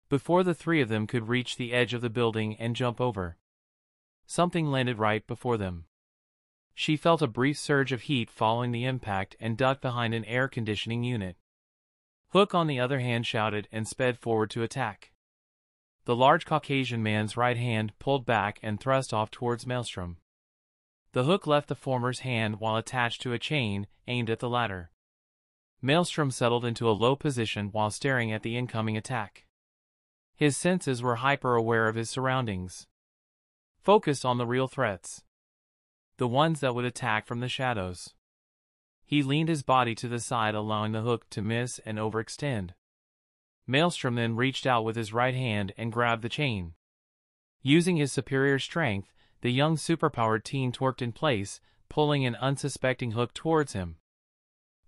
Before the 3 of them could reach the edge of the building and jump over, something landed right before them. She felt a brief surge of heat following the impact and ducked behind an air conditioning unit. Hook, on the other hand, shouted and sped forward to attack. The large Caucasian man's right hand pulled back and thrust off towards Maelstrom. The hook left the former's hand while attached to a chain aimed at the latter. Maelstrom settled into a low position while staring at the incoming attack. His senses were hyper-aware of his surroundings, focused on the real threats, the ones that would attack from the shadows. He leaned his body to the side, allowing the hook to miss and overextend. Maelstrom then reached out with his right hand and grabbed the chain. Using his superior strength, the young superpowered teen torqued in place, pulling an unsuspecting hook towards him.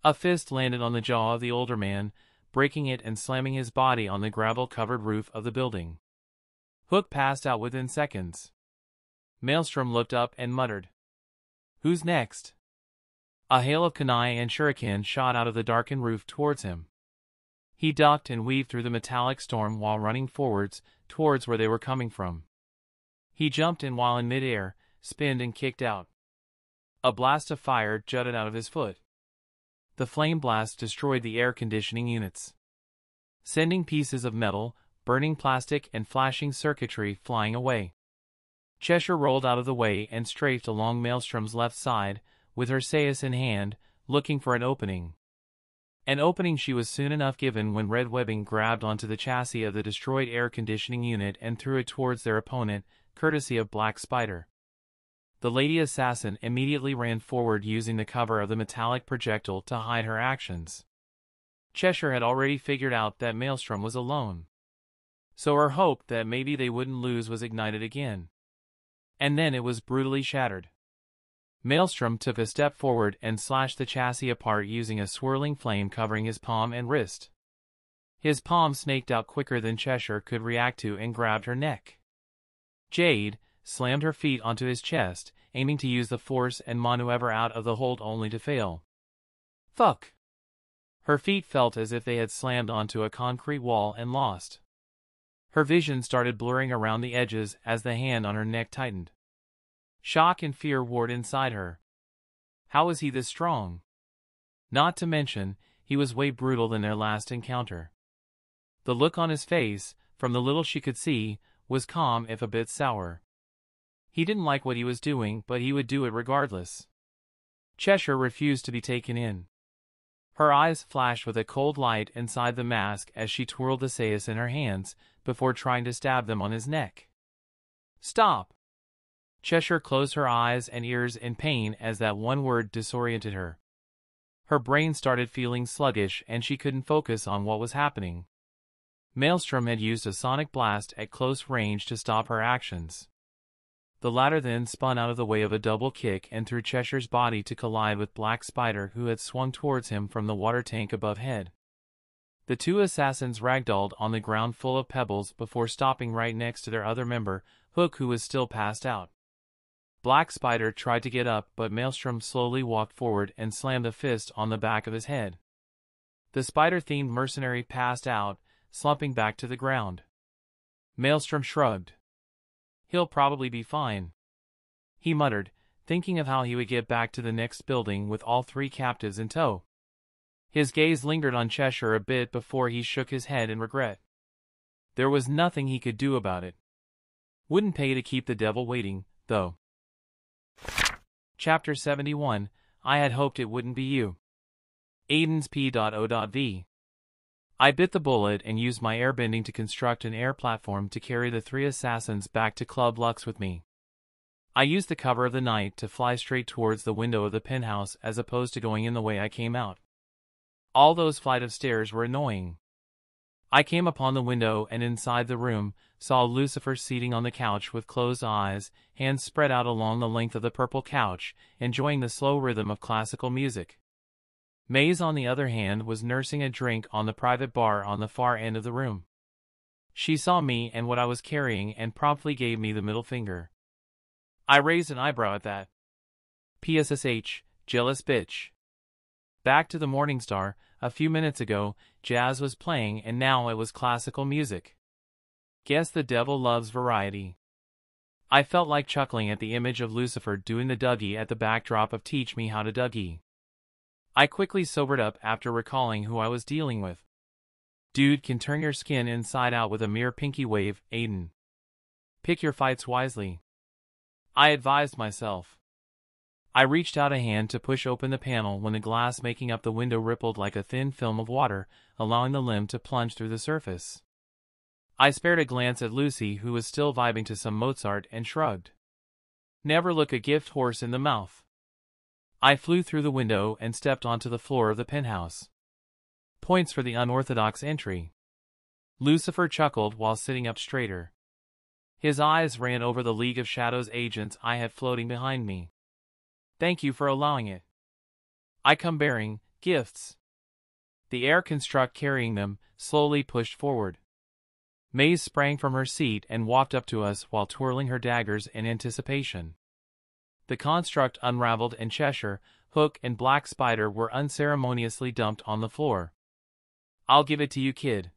A fist landed on the jaw of the older man, breaking it and slamming his body on the gravel-covered roof of the building. Hook passed out within seconds. Maelstrom looked up and muttered, "Who's next?" A hail of kunai and shuriken shot out of the darkened roof towards him. He ducked and weaved through the metallic storm while running forwards towards where they were coming from. He jumped and while in midair, spinned and kicked out. A blast of fire jutted out of his foot. The flame blast destroyed the air conditioning units, sending pieces of metal, burning plastic and flashing circuitry flying away. Cheshire rolled out of the way and strafed along Maelstrom's left side, with her sais in hand, looking for an opening. An opening she was soon enough given when red webbing grabbed onto the chassis of the destroyed air conditioning unit and threw it towards their opponent, courtesy of Black Spider. The lady assassin immediately ran forward using the cover of the metallic projectile to hide her actions. Cheshire had already figured out that Maelstrom was alone, so her hope that maybe they wouldn't lose was ignited again. And then it was brutally shattered. Maelstrom took a step forward and slashed the chassis apart using a swirling flame covering his palm and wrist. His palm snaked out quicker than Cheshire could react to and grabbed her neck. Jade slammed her feet onto his chest, aiming to use the force and maneuver out of the hold only to fail. Fuck! Her feet felt as if they had slammed onto a concrete wall and lost. Her vision started blurring around the edges as the hand on her neck tightened. Shock and fear warred inside her. How was he this strong? Not to mention, he was way brutal than their last encounter. The look on his face, from the little she could see, was calm if a bit sour. He didn't like what he was doing, but he would do it regardless. Cheshire refused to be taken in. Her eyes flashed with a cold light inside the mask as she twirled the sais in her hands, before trying to stab them on his neck. Stop! Cheshire closed her eyes and ears in pain as that one word disoriented her. Her brain started feeling sluggish and she couldn't focus on what was happening. Maelstrom had used a sonic blast at close range to stop her actions. The latter then spun out of the way of a double kick and through Cheshire's body to collide with Black Spider, who had swung towards him from the water tank above head. The two assassins ragdolled on the ground full of pebbles before stopping right next to their other member, Hook, who was still passed out. Black Spider tried to get up, but Maelstrom slowly walked forward and slammed a fist on the back of his head. The spider-themed mercenary passed out, slumping back to the ground. Maelstrom shrugged. "He'll probably be fine," he muttered, thinking of how he would get back to the next building with all three captives in tow. His gaze lingered on Cheshire a bit before he shook his head in regret. There was nothing he could do about it. Wouldn't pay to keep the devil waiting, though. Chapter 71, I Had Hoped It Wouldn't Be You. Aden's P.O.V. I bit the bullet and used my airbending to construct an air platform to carry the three assassins back to Club Lux with me. I used the cover of the night to fly straight towards the window of the penthouse as opposed to going in the way I came out. All those flight of stairs were annoying. I came upon the window and inside the room, saw Lucifer seating on the couch with closed eyes, hands spread out along the length of the purple couch, enjoying the slow rhythm of classical music. Maze, on the other hand, was nursing a drink on the private bar on the far end of the room. She saw me and what I was carrying and promptly gave me the middle finger. I raised an eyebrow at that. PSSH, jealous bitch. Back to the Morningstar. A few minutes ago, jazz was playing and now it was classical music. Guess the devil loves variety. I felt like chuckling at the image of Lucifer doing the Dougie at the backdrop of Teach Me How to Dougie. I quickly sobered up after recalling who I was dealing with. Dude can turn your skin inside out with a mere pinky wave, Aden. Pick your fights wisely, I advised myself. I reached out a hand to push open the panel when the glass making up the window rippled like a thin film of water, allowing the limb to plunge through the surface. I spared a glance at Lucy, who was still vibing to some Mozart, and shrugged. Never look a gift horse in the mouth. I flew through the window and stepped onto the floor of the penthouse. Points for the unorthodox entry. Lucifer chuckled while sitting up straighter. His eyes ran over the League of Shadows agents I had floating behind me. Thank you for allowing it. I come bearing gifts. The air construct carrying them slowly pushed forward. Maze sprang from her seat and walked up to us while twirling her daggers in anticipation. The construct unraveled and Cheshire, Hook, and Black Spider were unceremoniously dumped on the floor. I'll give it to you, kid.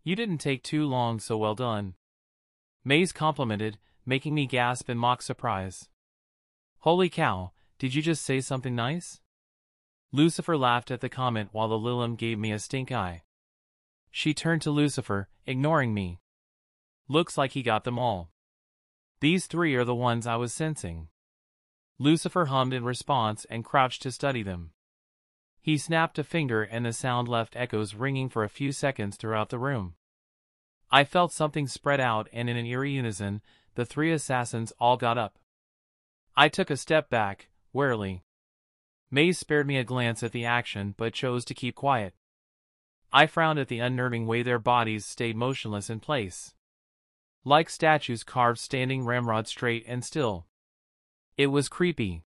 You didn't take too long, so well done. Maze complimented, making me gasp in mock surprise. Holy cow, did you just say something nice? Lucifer laughed at the comment while the Lilim gave me a stink eye. She turned to Lucifer, ignoring me. Looks like he got them all. These three are the ones I was sensing. Lucifer hummed in response and crouched to study them. He snapped a finger and the sound left echoes ringing for a few seconds throughout the room. I felt something spread out and in an eerie unison, the three assassins all got up. I took a step back, warily. Maze spared me a glance at the action but chose to keep quiet. I frowned at the unnerving way their bodies stayed motionless in place. Like statues carved standing ramrod straight and still. It was creepy.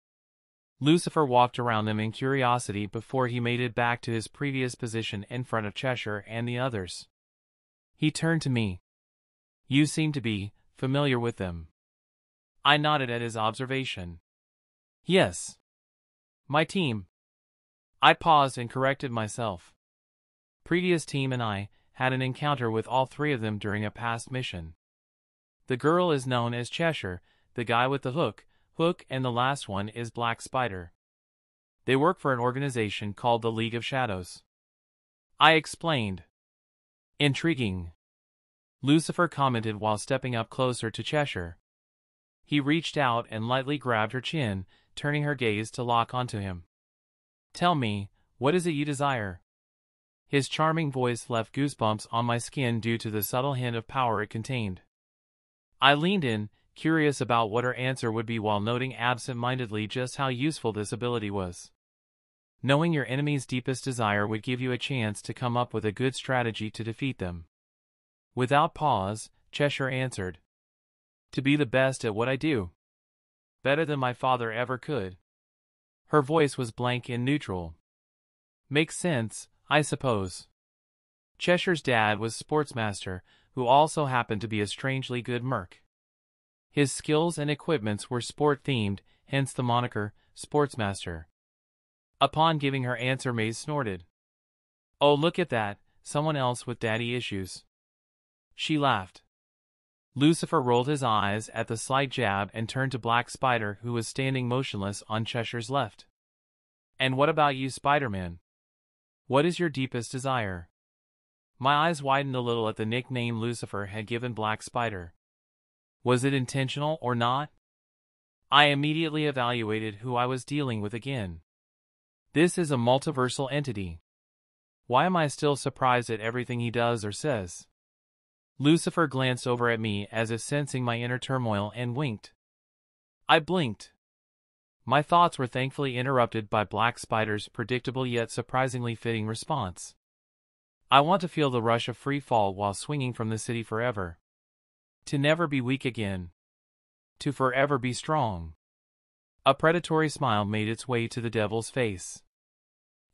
Lucifer walked around them in curiosity before he made it back to his previous position in front of Cheshire and the others. He turned to me. You seem to be familiar with them. I nodded at his observation. Yes. My team. I paused and corrected myself. Previous team and I had an encounter with all three of them during a past mission. The girl is known as Cheshire, the guy with the hook, and the last one is Black Spider. They work for an organization called the League of Shadows. I explained. Intriguing. Lucifer commented while stepping up closer to Cheshire. He reached out and lightly grabbed her chin, turning her gaze to lock onto him. Tell me, what is it you desire? His charming voice left goosebumps on my skin due to the subtle hint of power it contained. I leaned in, curious about what her answer would be while noting absent-mindedly just how useful this ability was. Knowing your enemy's deepest desire would give you a chance to come up with a good strategy to defeat them. Without pause, Cheshire answered. To be the best at what I do. Better than my father ever could. Her voice was blank and neutral. Makes sense, I suppose. Cheshire's dad was Sportsmaster, who also happened to be a strangely good merc. His skills and equipments were sport-themed, hence the moniker, Sportsmaster. Upon giving her answer, Maze snorted. Oh, look at that, someone else with daddy issues. She laughed. Lucifer rolled his eyes at the slight jab and turned to Black Spider, who was standing motionless on Cheshire's left. And what about you, Spider-Man? What is your deepest desire? My eyes widened a little at the nickname Lucifer had given Black Spider. Was it intentional or not? I immediately evaluated who I was dealing with again. This is a multiversal entity. Why am I still surprised at everything he does or says? Lucifer glanced over at me as if sensing my inner turmoil and winked. I blinked. My thoughts were thankfully interrupted by Black Spider's predictable yet surprisingly fitting response. I want to feel the rush of free fall while swinging from the city forever. To never be weak again. To forever be strong. A predatory smile made its way to the devil's face.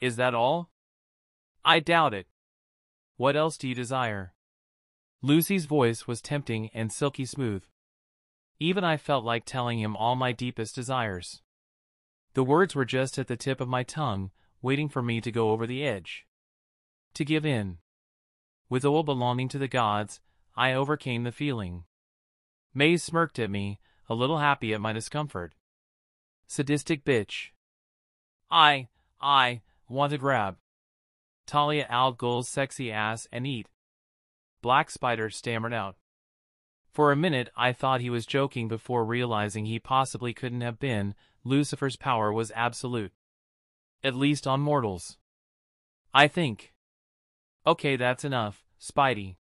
Is that all? I doubt it. What else do you desire? Lucy's voice was tempting and silky smooth. Even I felt like telling him all my deepest desires. The words were just at the tip of my tongue, waiting for me to go over the edge. To give in. With all belonging to the gods, I overcame the feeling. Maze smirked at me, a little happy at my discomfort. Sadistic bitch. I want to grab Talia al Ghul's sexy ass and eat. Black Spider stammered out. For a minute I thought he was joking before realizing he possibly couldn't have been. Lucifer's power was absolute. At least on mortals. I think. Okay, that's enough, Spidey.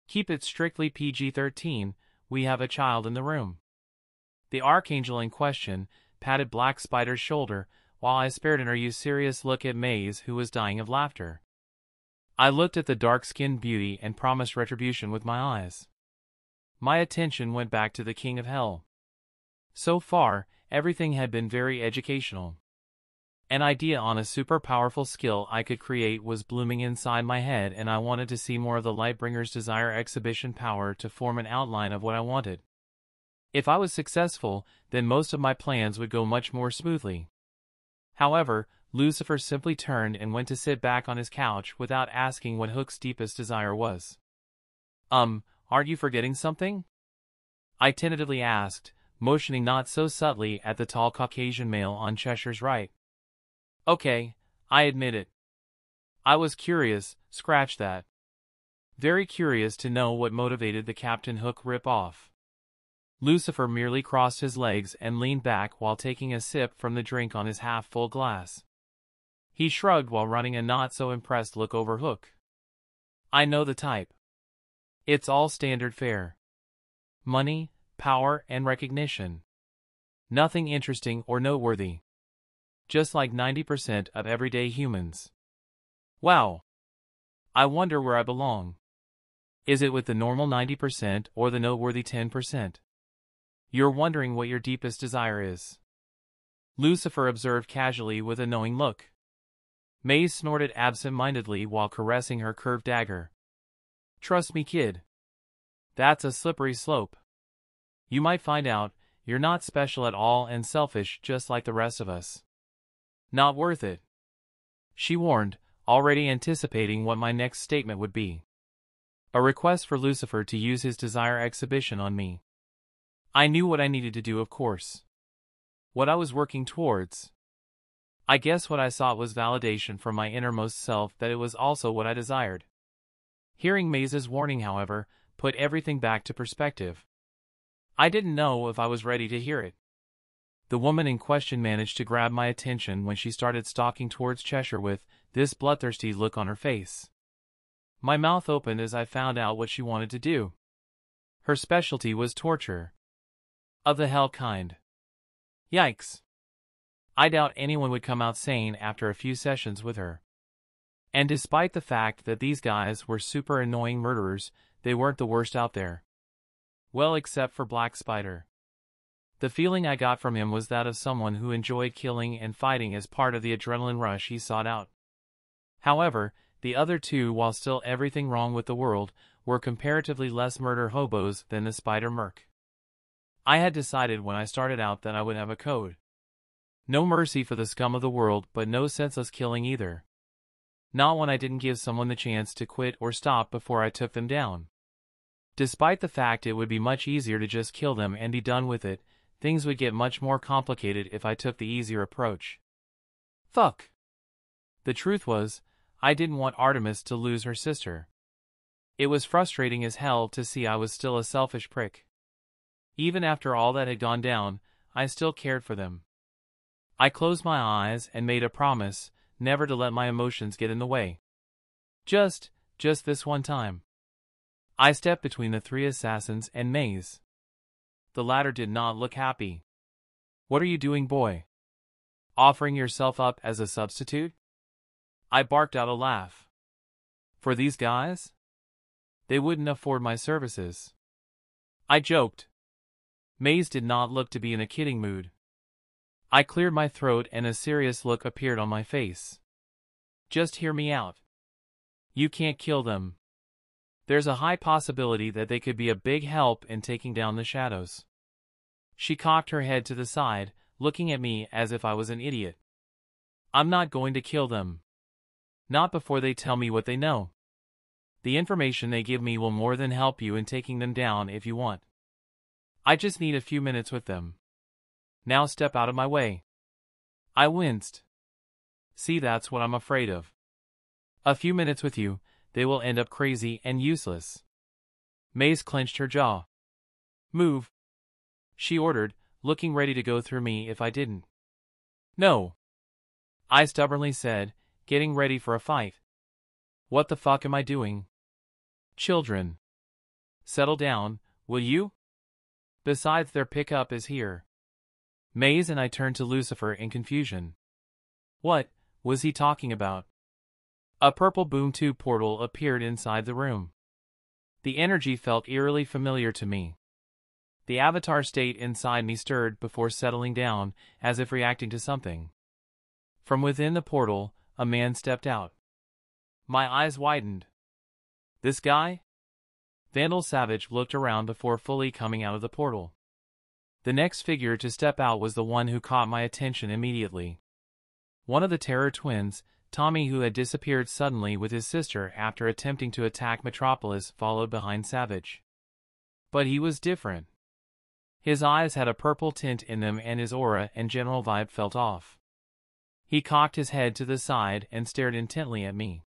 Keep it strictly PG-13, we have a child in the room. The Archangel in question patted Black Spider's shoulder, while I spared an are-you-serious look at Maze, who was dying of laughter. I looked at the dark-skinned beauty and promised retribution with my eyes. My attention went back to the King of Hell. So far, everything had been very educational. An idea on a super powerful skill I could create was blooming inside my head, and I wanted to see more of the Lightbringer's Desire exhibition power to form an outline of what I wanted. If I was successful, then most of my plans would go much more smoothly. However, Lucifer simply turned and went to sit back on his couch without asking what Hook's deepest desire was. Aren't you forgetting something? I tentatively asked, motioning not so subtly at the tall Caucasian male on Cheshire's right. Okay, I admit it. I was curious, scratch that. Very curious to know what motivated the Captain Hook rip-off. Lucifer merely crossed his legs and leaned back while taking a sip from the drink on his half-full glass. He shrugged while running a not-so-impressed look over Hook. I know the type. It's all standard fare. Money, power, and recognition. Nothing interesting or noteworthy. Just like 90% of everyday humans. Wow. I wonder where I belong. Is it with the normal 90% or the noteworthy 10%? You're wondering what your deepest desire is. Lucifer observed casually with a knowing look. Maze snorted absent-mindedly while caressing her curved dagger. Trust me, kid. That's a slippery slope. You might find out you're not special at all and selfish just like the rest of us. Not worth it. She warned, already anticipating what my next statement would be. A request for Lucifer to use his desire exhibition on me. I knew what I needed to do, of course. What I was working towards. I guess what I sought was validation from my innermost self that it was also what I desired. Hearing Maze's warning, however, put everything back to perspective. I didn't know if I was ready to hear it. The woman in question managed to grab my attention when she started stalking towards Cheshire with this bloodthirsty look on her face. My mouth opened as I found out what she wanted to do. Her specialty was torture. Of the hell kind. Yikes. I doubt anyone would come out sane after a few sessions with her. And despite the fact that these guys were super annoying murderers, they weren't the worst out there. Well, except for Black Spider. The feeling I got from him was that of someone who enjoyed killing and fighting as part of the adrenaline rush he sought out. However, the other two, while still everything wrong with the world, were comparatively less murder hobos than the Spider Merc. I had decided when I started out that I would have a code. No mercy for the scum of the world, but no senseless killing either. Not when I didn't give someone the chance to quit or stop before I took them down. Despite the fact it would be much easier to just kill them and be done with it, things would get much more complicated if I took the easier approach. Fuck. The truth was, I didn't want Artemis to lose her sister. It was frustrating as hell to see I was still a selfish prick. Even after all that had gone down, I still cared for them. I closed my eyes and made a promise never to let my emotions get in the way. Just this one time. I stepped between the three assassins and Maze. The latter did not look happy. What are you doing, boy? Offering yourself up as a substitute? I barked out a laugh. For these guys? They wouldn't afford my services. I joked. Maze did not look to be in a kidding mood. I cleared my throat and a serious look appeared on my face. Just hear me out. You can't kill them. There's a high possibility that they could be a big help in taking down the shadows. She cocked her head to the side, looking at me as if I was an idiot. I'm not going to kill them. Not before they tell me what they know. The information they give me will more than help you in taking them down if you want. I just need a few minutes with them. Now step out of my way. I winced. See, that's what I'm afraid of. A few minutes with you, they will end up crazy and useless. Maze clenched her jaw. Move, she ordered, looking ready to go through me if I didn't. No, I stubbornly said, getting ready for a fight. What the fuck am I doing? Children. Settle down, will you? Besides, their pickup is here. Maze and I turned to Lucifer in confusion. What was he talking about? A purple boom tube portal appeared inside the room. The energy felt eerily familiar to me. The avatar state inside me stirred before settling down, as if reacting to something. From within the portal, a man stepped out. My eyes widened. This guy? Vandal Savage looked around before fully coming out of the portal. The next figure to step out was the one who caught my attention immediately. One of the Terror Twins, Tommy, who had disappeared suddenly with his sister after attempting to attack Metropolis, followed behind Savage. But he was different. His eyes had a purple tint in them and his aura and general vibe felt off. He cocked his head to the side and stared intently at me.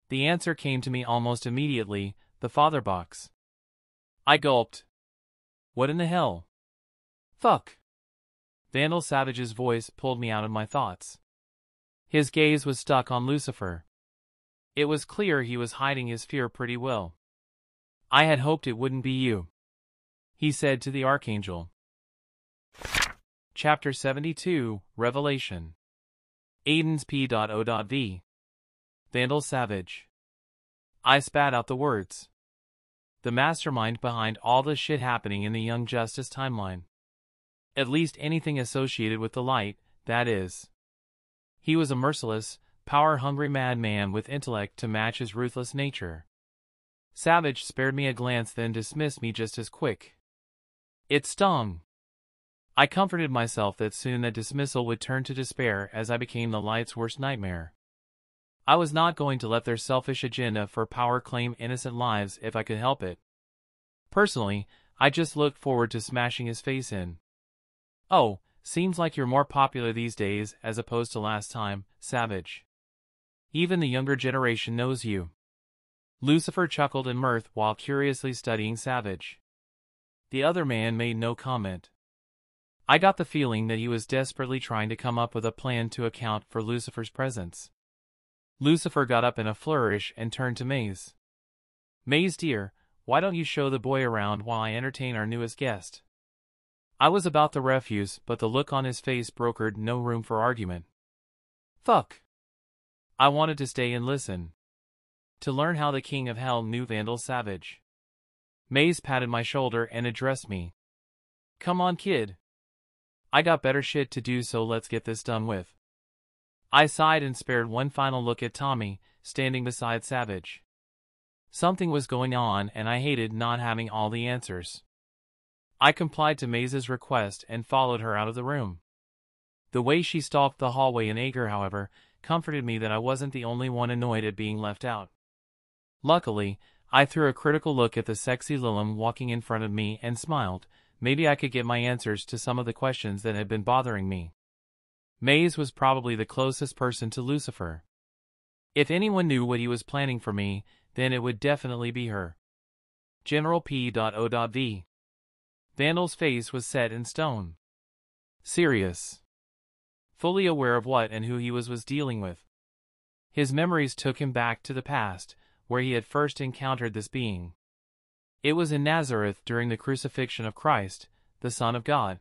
The answer came to me almost immediately, the father box. I gulped. What in the hell? Fuck. Vandal Savage's voice pulled me out of my thoughts. His gaze was stuck on Lucifer. It was clear he was hiding his fear pretty well. I had hoped it wouldn't be you, he said to the Archangel. Chapter 72, Revelation. Aden's P.O.V. Vandal Savage. I spat out the words. The mastermind behind all the shit happening in the Young Justice timeline. At least anything associated with the light, that is. He was a merciless, power-hungry madman with intellect to match his ruthless nature. Savage spared me a glance, then dismissed me just as quick. It stung. I comforted myself that soon that dismissal would turn to despair as I became the light's worst nightmare. I was not going to let their selfish agenda for power claim innocent lives if I could help it. Personally, I just looked forward to smashing his face in. Oh, seems like you're more popular these days as opposed to last time, Savage. Even the younger generation knows you. Lucifer chuckled in mirth while curiously studying Savage. The other man made no comment. I got the feeling that he was desperately trying to come up with a plan to account for Lucifer's presence. Lucifer got up in a flourish and turned to Maze. Maze dear, why don't you show the boy around while I entertain our newest guest? I was about to refuse, but the look on his face brokered no room for argument. Fuck. I wanted to stay and listen. To learn how the King of Hell knew Vandal Savage. Maze patted my shoulder and addressed me. Come on, kid. I got better shit to do, so let's get this done with. I sighed and spared one final look at Tommy, standing beside Savage. Something was going on, and I hated not having all the answers. I complied to Maze's request and followed her out of the room. The way she stalked the hallway in anger, however, comforted me that I wasn't the only one annoyed at being left out. Luckily, I threw a critical look at the sexy Lilum walking in front of me and smiled. Maybe I could get my answers to some of the questions that had been bothering me. Maze was probably the closest person to Lucifer. If anyone knew what he was planning for me, then it would definitely be her. General P.O.V. Vandal's face was set in stone. Serious. Fully aware of what and who he was dealing with. His memories took him back to the past, where he had first encountered this being. It was in Nazareth during the crucifixion of Christ, the Son of God.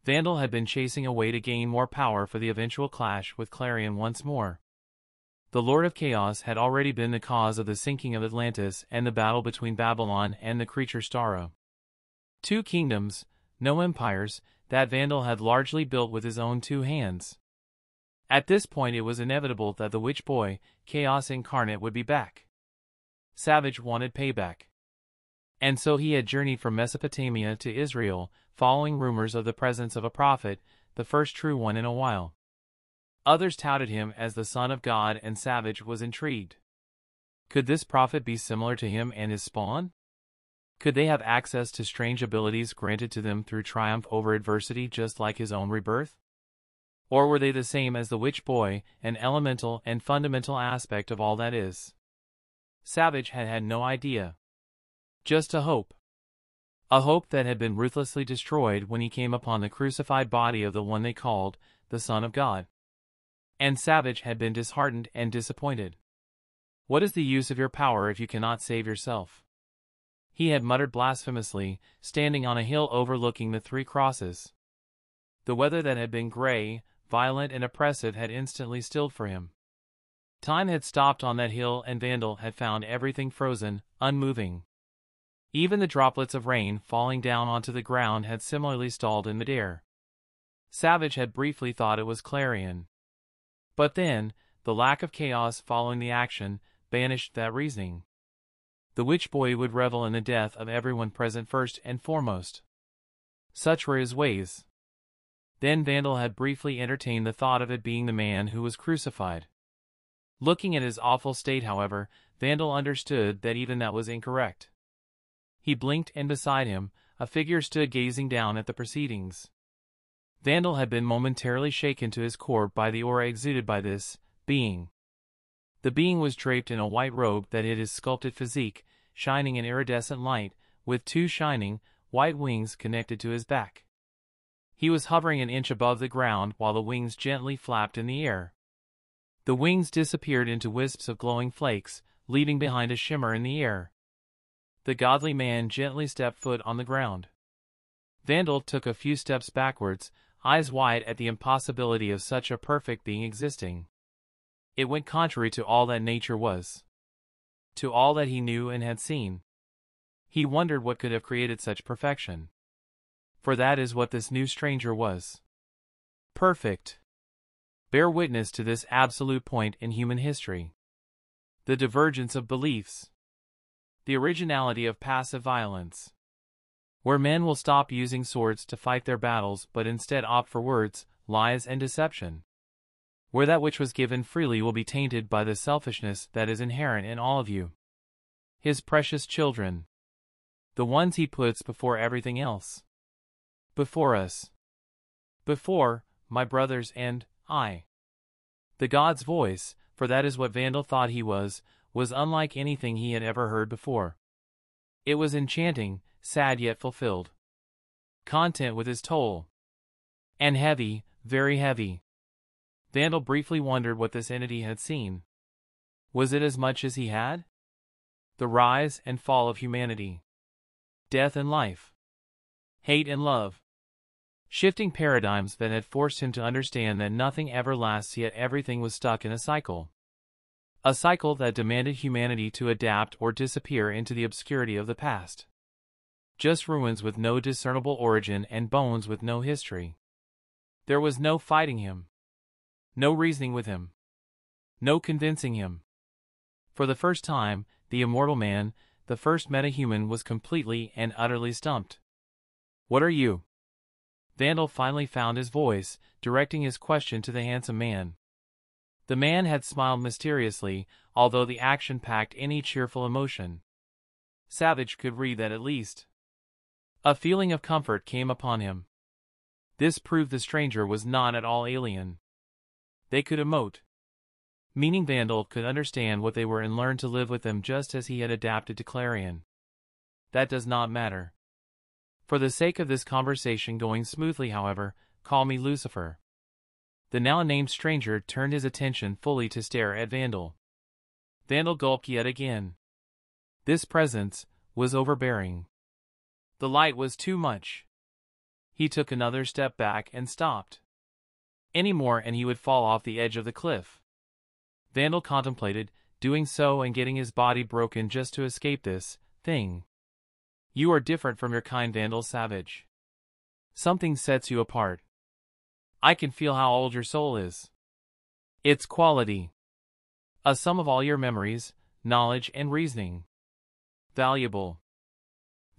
Vandal had been chasing a way to gain more power for the eventual clash with Clarion once more. The Lord of Chaos had already been the cause of the sinking of Atlantis and the battle between Babylon and the creature Stara. Two kingdoms, no empires, that Vandal had largely built with his own two hands. At this point it was inevitable that the witch boy, Chaos Incarnate, would be back. Savage wanted payback. And so he had journeyed from Mesopotamia to Israel, following rumors of the presence of a prophet, the first true one in a while. Others touted him as the Son of God, and Savage was intrigued. Could this prophet be similar to him and his spawn? Could they have access to strange abilities granted to them through triumph over adversity, just like his own rebirth? Or were they the same as the witch boy, an elemental and fundamental aspect of all that is? Savage had had no idea. Just a hope. A hope that had been ruthlessly destroyed when he came upon the crucified body of the one they called the Son of God. And Savage had been disheartened and disappointed. What is the use of your power if you cannot save yourself? He had muttered blasphemously, standing on a hill overlooking the three crosses. The weather that had been gray, violent and oppressive had instantly stilled for him. Time had stopped on that hill, and Vandal had found everything frozen, unmoving. Even the droplets of rain falling down onto the ground had similarly stalled in midair. Savage had briefly thought it was Clarion. But then, the lack of chaos following the action banished that reasoning. The witch boy would revel in the death of everyone present first and foremost. Such were his ways. Then Vandal had briefly entertained the thought of it being the man who was crucified. Looking at his awful state, however, Vandal understood that even that was incorrect. He blinked, and beside him, a figure stood gazing down at the proceedings. Vandal had been momentarily shaken to his core by the aura exuded by this being. The being was draped in a white robe that hid his sculpted physique, shining in iridescent light, with two shining, white wings connected to his back. He was hovering an inch above the ground while the wings gently flapped in the air. The wings disappeared into wisps of glowing flakes, leaving behind a shimmer in the air. The godly man gently stepped foot on the ground. Vandal took a few steps backwards, eyes wide at the impossibility of such a perfect being existing. It went contrary to all that nature was. To all that he knew and had seen. He wondered what could have created such perfection. For that is what this new stranger was. Perfect. Bear witness to this absolute point in human history. The divergence of beliefs. The originality of passive violence. Where men will stop using swords to fight their battles but instead opt for words, lies and deception. Where that which was given freely will be tainted by the selfishness that is inherent in all of you. His precious children. The ones he puts before everything else. Before us. Before my brothers and I. The God's voice, for that is what Vandal thought he was unlike anything he had ever heard before. It was enchanting, sad yet fulfilled. Content with his toll. And heavy, very heavy. Vandal briefly wondered what this entity had seen. Was it as much as he had? The rise and fall of humanity. Death and life. Hate and love. Shifting paradigms that had forced him to understand that nothing ever lasts, yet everything was stuck in a cycle. A cycle that demanded humanity to adapt or disappear into the obscurity of the past. Just ruins with no discernible origin and bones with no history. There was no fighting him. No reasoning with him. No convincing him. For the first time, the immortal man, the first metahuman, was completely and utterly stumped. "What are you?" Vandal finally found his voice, directing his question to the handsome man. The man had smiled mysteriously, although the action packed any cheerful emotion. Savage could read that at least. A feeling of comfort came upon him. This proved the stranger was not at all alien. They could emote. Meaning Vandal could understand what they were and learn to live with them just as he had adapted to Clarion. That does not matter. For the sake of this conversation going smoothly, however, call me Lucifer. The now named stranger turned his attention fully to stare at Vandal. Vandal gulped yet again. This presence was overbearing. The light was too much. He took another step back and stopped. Any more and he would fall off the edge of the cliff. Vandal contemplated doing so and getting his body broken just to escape this thing. You are different from your kind, Vandal. Savage. Something sets you apart. I can feel how old your soul is. Its quality. A sum of all your memories, knowledge, and reasoning. Valuable.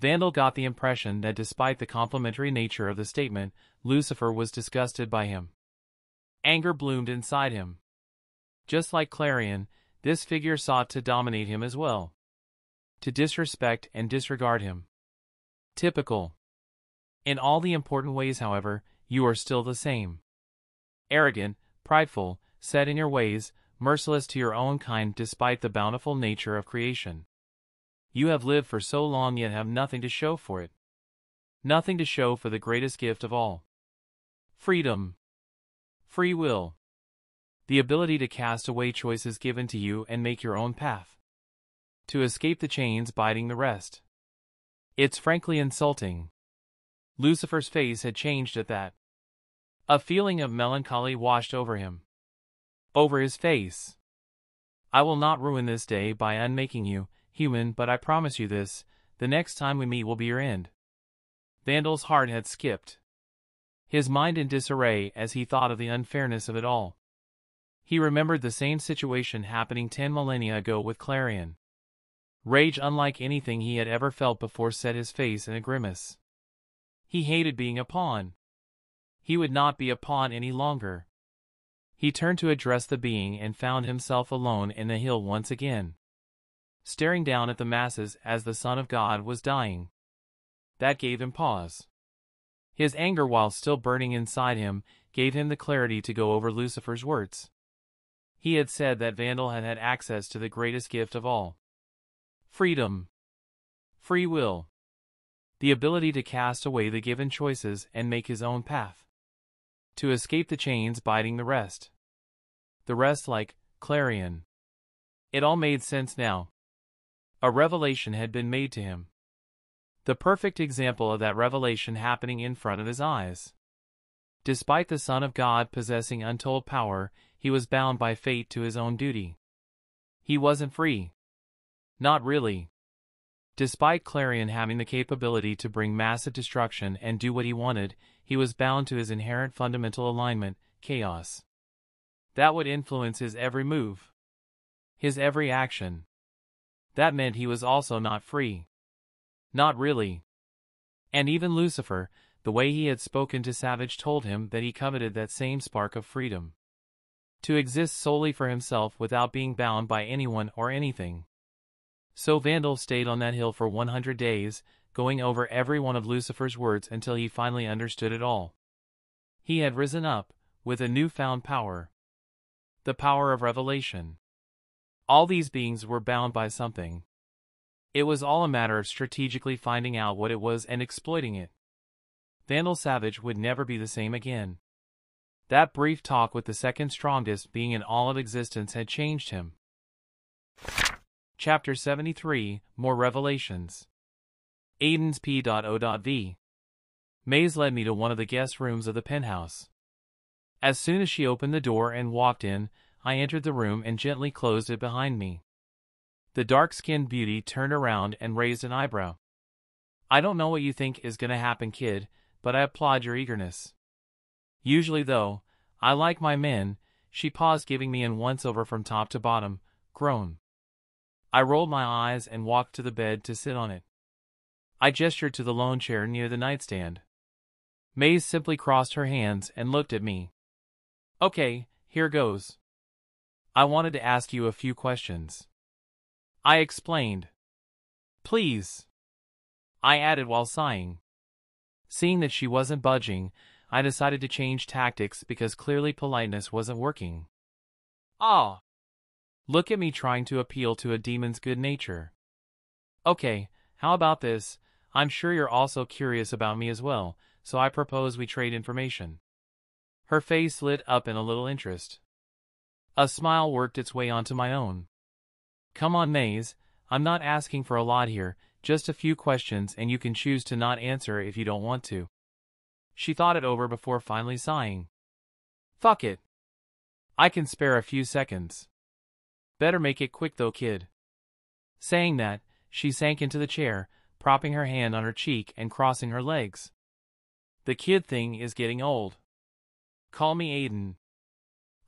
Vandal got the impression that despite the complimentary nature of the statement, Lucifer was disgusted by him. Anger bloomed inside him. Just like Clarion, this figure sought to dominate him as well. To disrespect and disregard him. Typical. In all the important ways, however, you are still the same. Arrogant, prideful, set in your ways, merciless to your own kind despite the bountiful nature of creation. You have lived for so long yet have nothing to show for it. Nothing to show for the greatest gift of all. Freedom. Free will. The ability to cast away choices given to you and make your own path. To escape the chains binding the rest. It's frankly insulting. Lucifer's face had changed at that. A feeling of melancholy washed over him. Over his face. I will not ruin this day by unmaking you human, but I promise you this, the next time we meet will be your end. Vandal's heart had skipped. His mind in disarray as he thought of the unfairness of it all. He remembered the same situation happening 10 millennia ago with Clarion. Rage unlike anything he had ever felt before set his face in a grimace. He hated being a pawn. He would not be a pawn any longer. He turned to address the being and found himself alone in the hill once again. Staring down at the masses as the Son of God was dying. That gave him pause. His anger, while still burning inside him, gave him the clarity to go over Lucifer's words. He had said that Vandal had had access to the greatest gift of all. Freedom. Free will. The ability to cast away the given choices and make his own path. To escape the chains binding the rest. The rest like Clarion. It all made sense now. A revelation had been made to him. The perfect example of that revelation happening in front of his eyes. Despite the Son of God possessing untold power, he was bound by fate to his own duty. He wasn't free. Not really. Despite Clarion having the capability to bring massive destruction and do what he wanted, he was bound to his inherent fundamental alignment, chaos. That would influence his every move. His every action. That meant he was also not free. Not really. And even Lucifer, the way he had spoken to Savage, told him that he coveted that same spark of freedom. To exist solely for himself without being bound by anyone or anything. So Vandal stayed on that hill for 100 days, going over every one of Lucifer's words until he finally understood it all. He had risen up, with a newfound power. The power of revelation. All these beings were bound by something. It was all a matter of strategically finding out what it was and exploiting it. Vandal Savage would never be the same again. That brief talk with the second strongest being in all of existence had changed him. Chapter 73, More Revelations. Aden's P.O.V. Maze led me to one of the guest rooms of the penthouse. As soon as she opened the door and walked in, I entered the room and gently closed it behind me. The dark-skinned beauty turned around and raised an eyebrow. I don't know what you think is gonna happen, kid, but I applaud your eagerness. Usually though, I like my men. She paused, giving me an once-over from top to bottom, groan. I rolled my eyes and walked to the bed to sit on it. I gestured to the lone chair near the nightstand. Maze simply crossed her hands and looked at me. Okay, here goes. I wanted to ask you a few questions. I explained. Please. I added while sighing. Seeing that she wasn't budging, I decided to change tactics because clearly politeness wasn't working. Ah! Look at me trying to appeal to a demon's good nature. Okay, how about this? I'm sure you're also curious about me as well, so I propose we trade information. Her face lit up in a little interest. A smile worked its way onto my own. Come on, Maze, I'm not asking for a lot here, just a few questions, and you can choose to not answer if you don't want to. She thought it over before finally sighing. Fuck it. I can spare a few seconds. Better make it quick though, kid. Saying that, she sank into the chair, propping her hand on her cheek and crossing her legs. The kid thing is getting old. Call me Aden.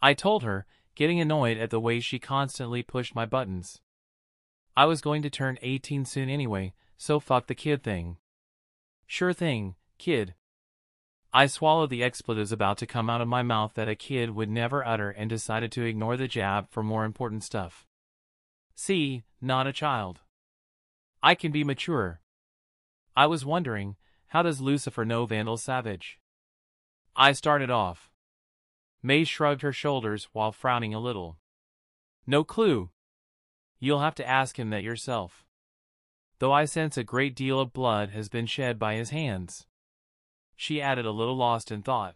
I told her, getting annoyed at the way she constantly pushed my buttons. I was going to turn 18 soon anyway, so fuck the kid thing. Sure thing, kid. I swallowed the expletives about to come out of my mouth that a kid would never utter and decided to ignore the jab for more important stuff. See, not a child. I can be mature. I was wondering, how does Lucifer know Vandal Savage? I started off. Maze shrugged her shoulders while frowning a little. No clue. You'll have to ask him that yourself. Though I sense a great deal of blood has been shed by his hands. She added, a little lost in thought.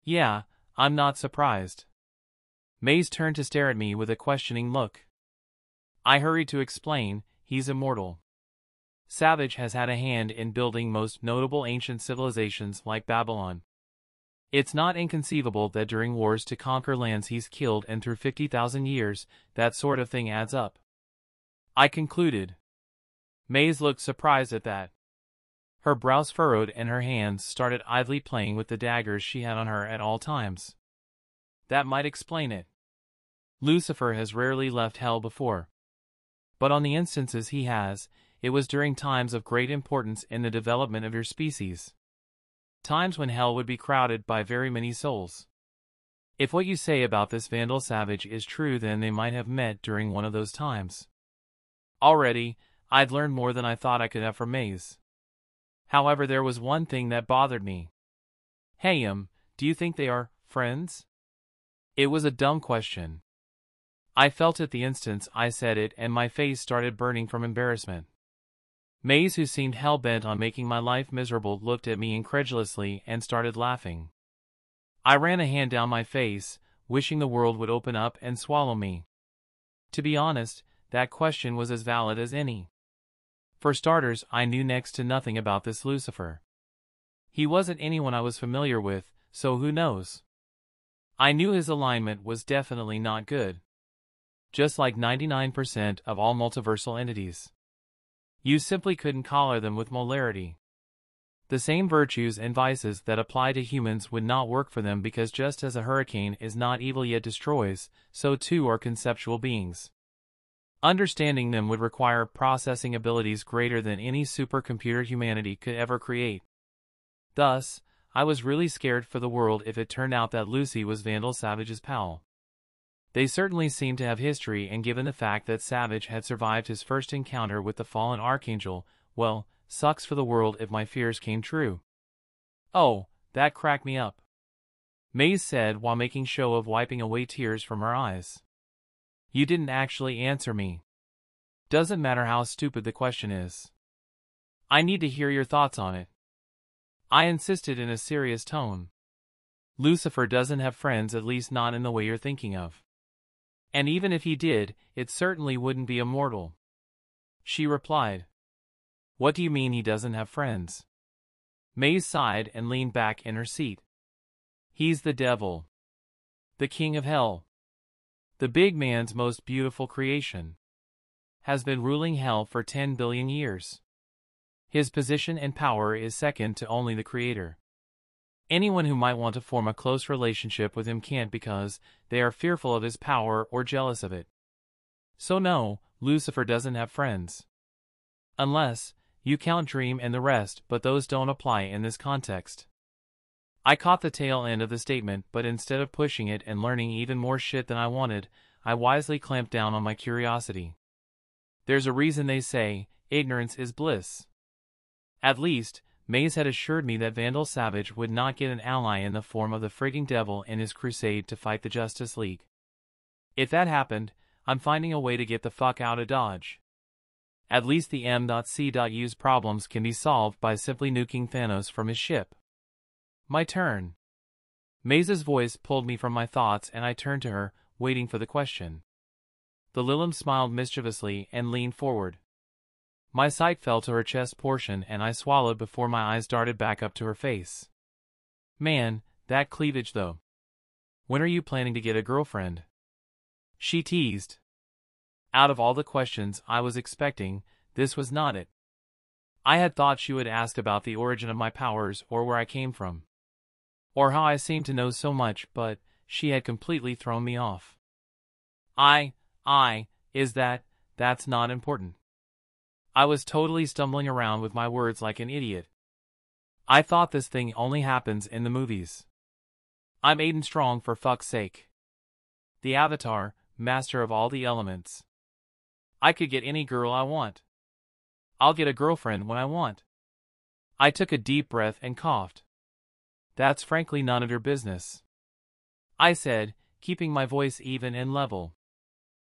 Yeah, I'm not surprised. Maze turned to stare at me with a questioning look. I hurried to explain, he's immortal. Savage has had a hand in building most notable ancient civilizations like Babylon. It's not inconceivable that during wars to conquer lands he's killed, and through 50,000 years, that sort of thing adds up. I concluded. Maze looked surprised at that. Her brows furrowed and her hands started idly playing with the daggers she had on her at all times. That might explain it. Lucifer has rarely left hell before. But on the instances he has, it was during times of great importance in the development of your species. Times when hell would be crowded by very many souls. If what you say about this Vandal Savage is true, then they might have met during one of those times. Already, I'd learned more than I thought I could have from Maze. However, there was one thing that bothered me. Hey, do you think they are friends? It was a dumb question. I felt it the instant I said it, and my face started burning from embarrassment. Maze, who seemed hell-bent on making my life miserable, looked at me incredulously and started laughing. I ran a hand down my face, wishing the world would open up and swallow me. To be honest, that question was as valid as any. For starters, I knew next to nothing about this Lucifer. He wasn't anyone I was familiar with, so who knows? I knew his alignment was definitely not good. Just like 99% of all multiversal entities. You simply couldn't collar them with molarity. The same virtues and vices that apply to humans would not work for them, because just as a hurricane is not evil yet destroys, so too are conceptual beings. Understanding them would require processing abilities greater than any supercomputer humanity could ever create. Thus, I was really scared for the world if it turned out that Lucy was Vandal Savage's pal. They certainly seemed to have history, and given the fact that Savage had survived his first encounter with the fallen Archangel, well, sucks for the world if my fears came true. Oh, that cracked me up. Maze said while making show of wiping away tears from her eyes. You didn't actually answer me. Doesn't matter how stupid the question is. I need to hear your thoughts on it. I insisted in a serious tone. Lucifer doesn't have friends, at least not in the way you're thinking of. And even if he did, it certainly wouldn't be immortal. She replied. What do you mean he doesn't have friends? Maze sighed and leaned back in her seat. He's the devil. The king of hell. The big man's most beautiful creation. Has been ruling hell for 10 billion years. His position and power is second to only the creator. Anyone who might want to form a close relationship with him can't because they are fearful of his power or jealous of it. So no, Lucifer doesn't have friends. Unless you count Dream and the rest, but those don't apply in this context. I caught the tail end of the statement, but instead of pushing it and learning even more shit than I wanted, I wisely clamped down on my curiosity. There's a reason they say, ignorance is bliss. At least, Maze had assured me that Vandal Savage would not get an ally in the form of the frigging devil in his crusade to fight the Justice League. If that happened, I'm finding a way to get the fuck out of Dodge. At least the M.C.U's problems can be solved by simply nuking Thanos from his ship. My turn. Maze's voice pulled me from my thoughts and I turned to her, waiting for the question. The Lilim smiled mischievously and leaned forward. My sight fell to her chest portion and I swallowed before my eyes darted back up to her face. Man, that cleavage though. When are you planning to get a girlfriend? She teased. Out of all the questions I was expecting, this was not it. I had thought she would ask about the origin of my powers or where I came from. Or how I seemed to know so much, but she had completely thrown me off. That's not important. I was totally stumbling around with my words like an idiot. I thought this thing only happens in the movies. I'm Aden Strong for fuck's sake. The Avatar, master of all the elements. I could get any girl I want. I'll get a girlfriend when I want. I took a deep breath and coughed. That's frankly none of your business, I said, keeping my voice even and level.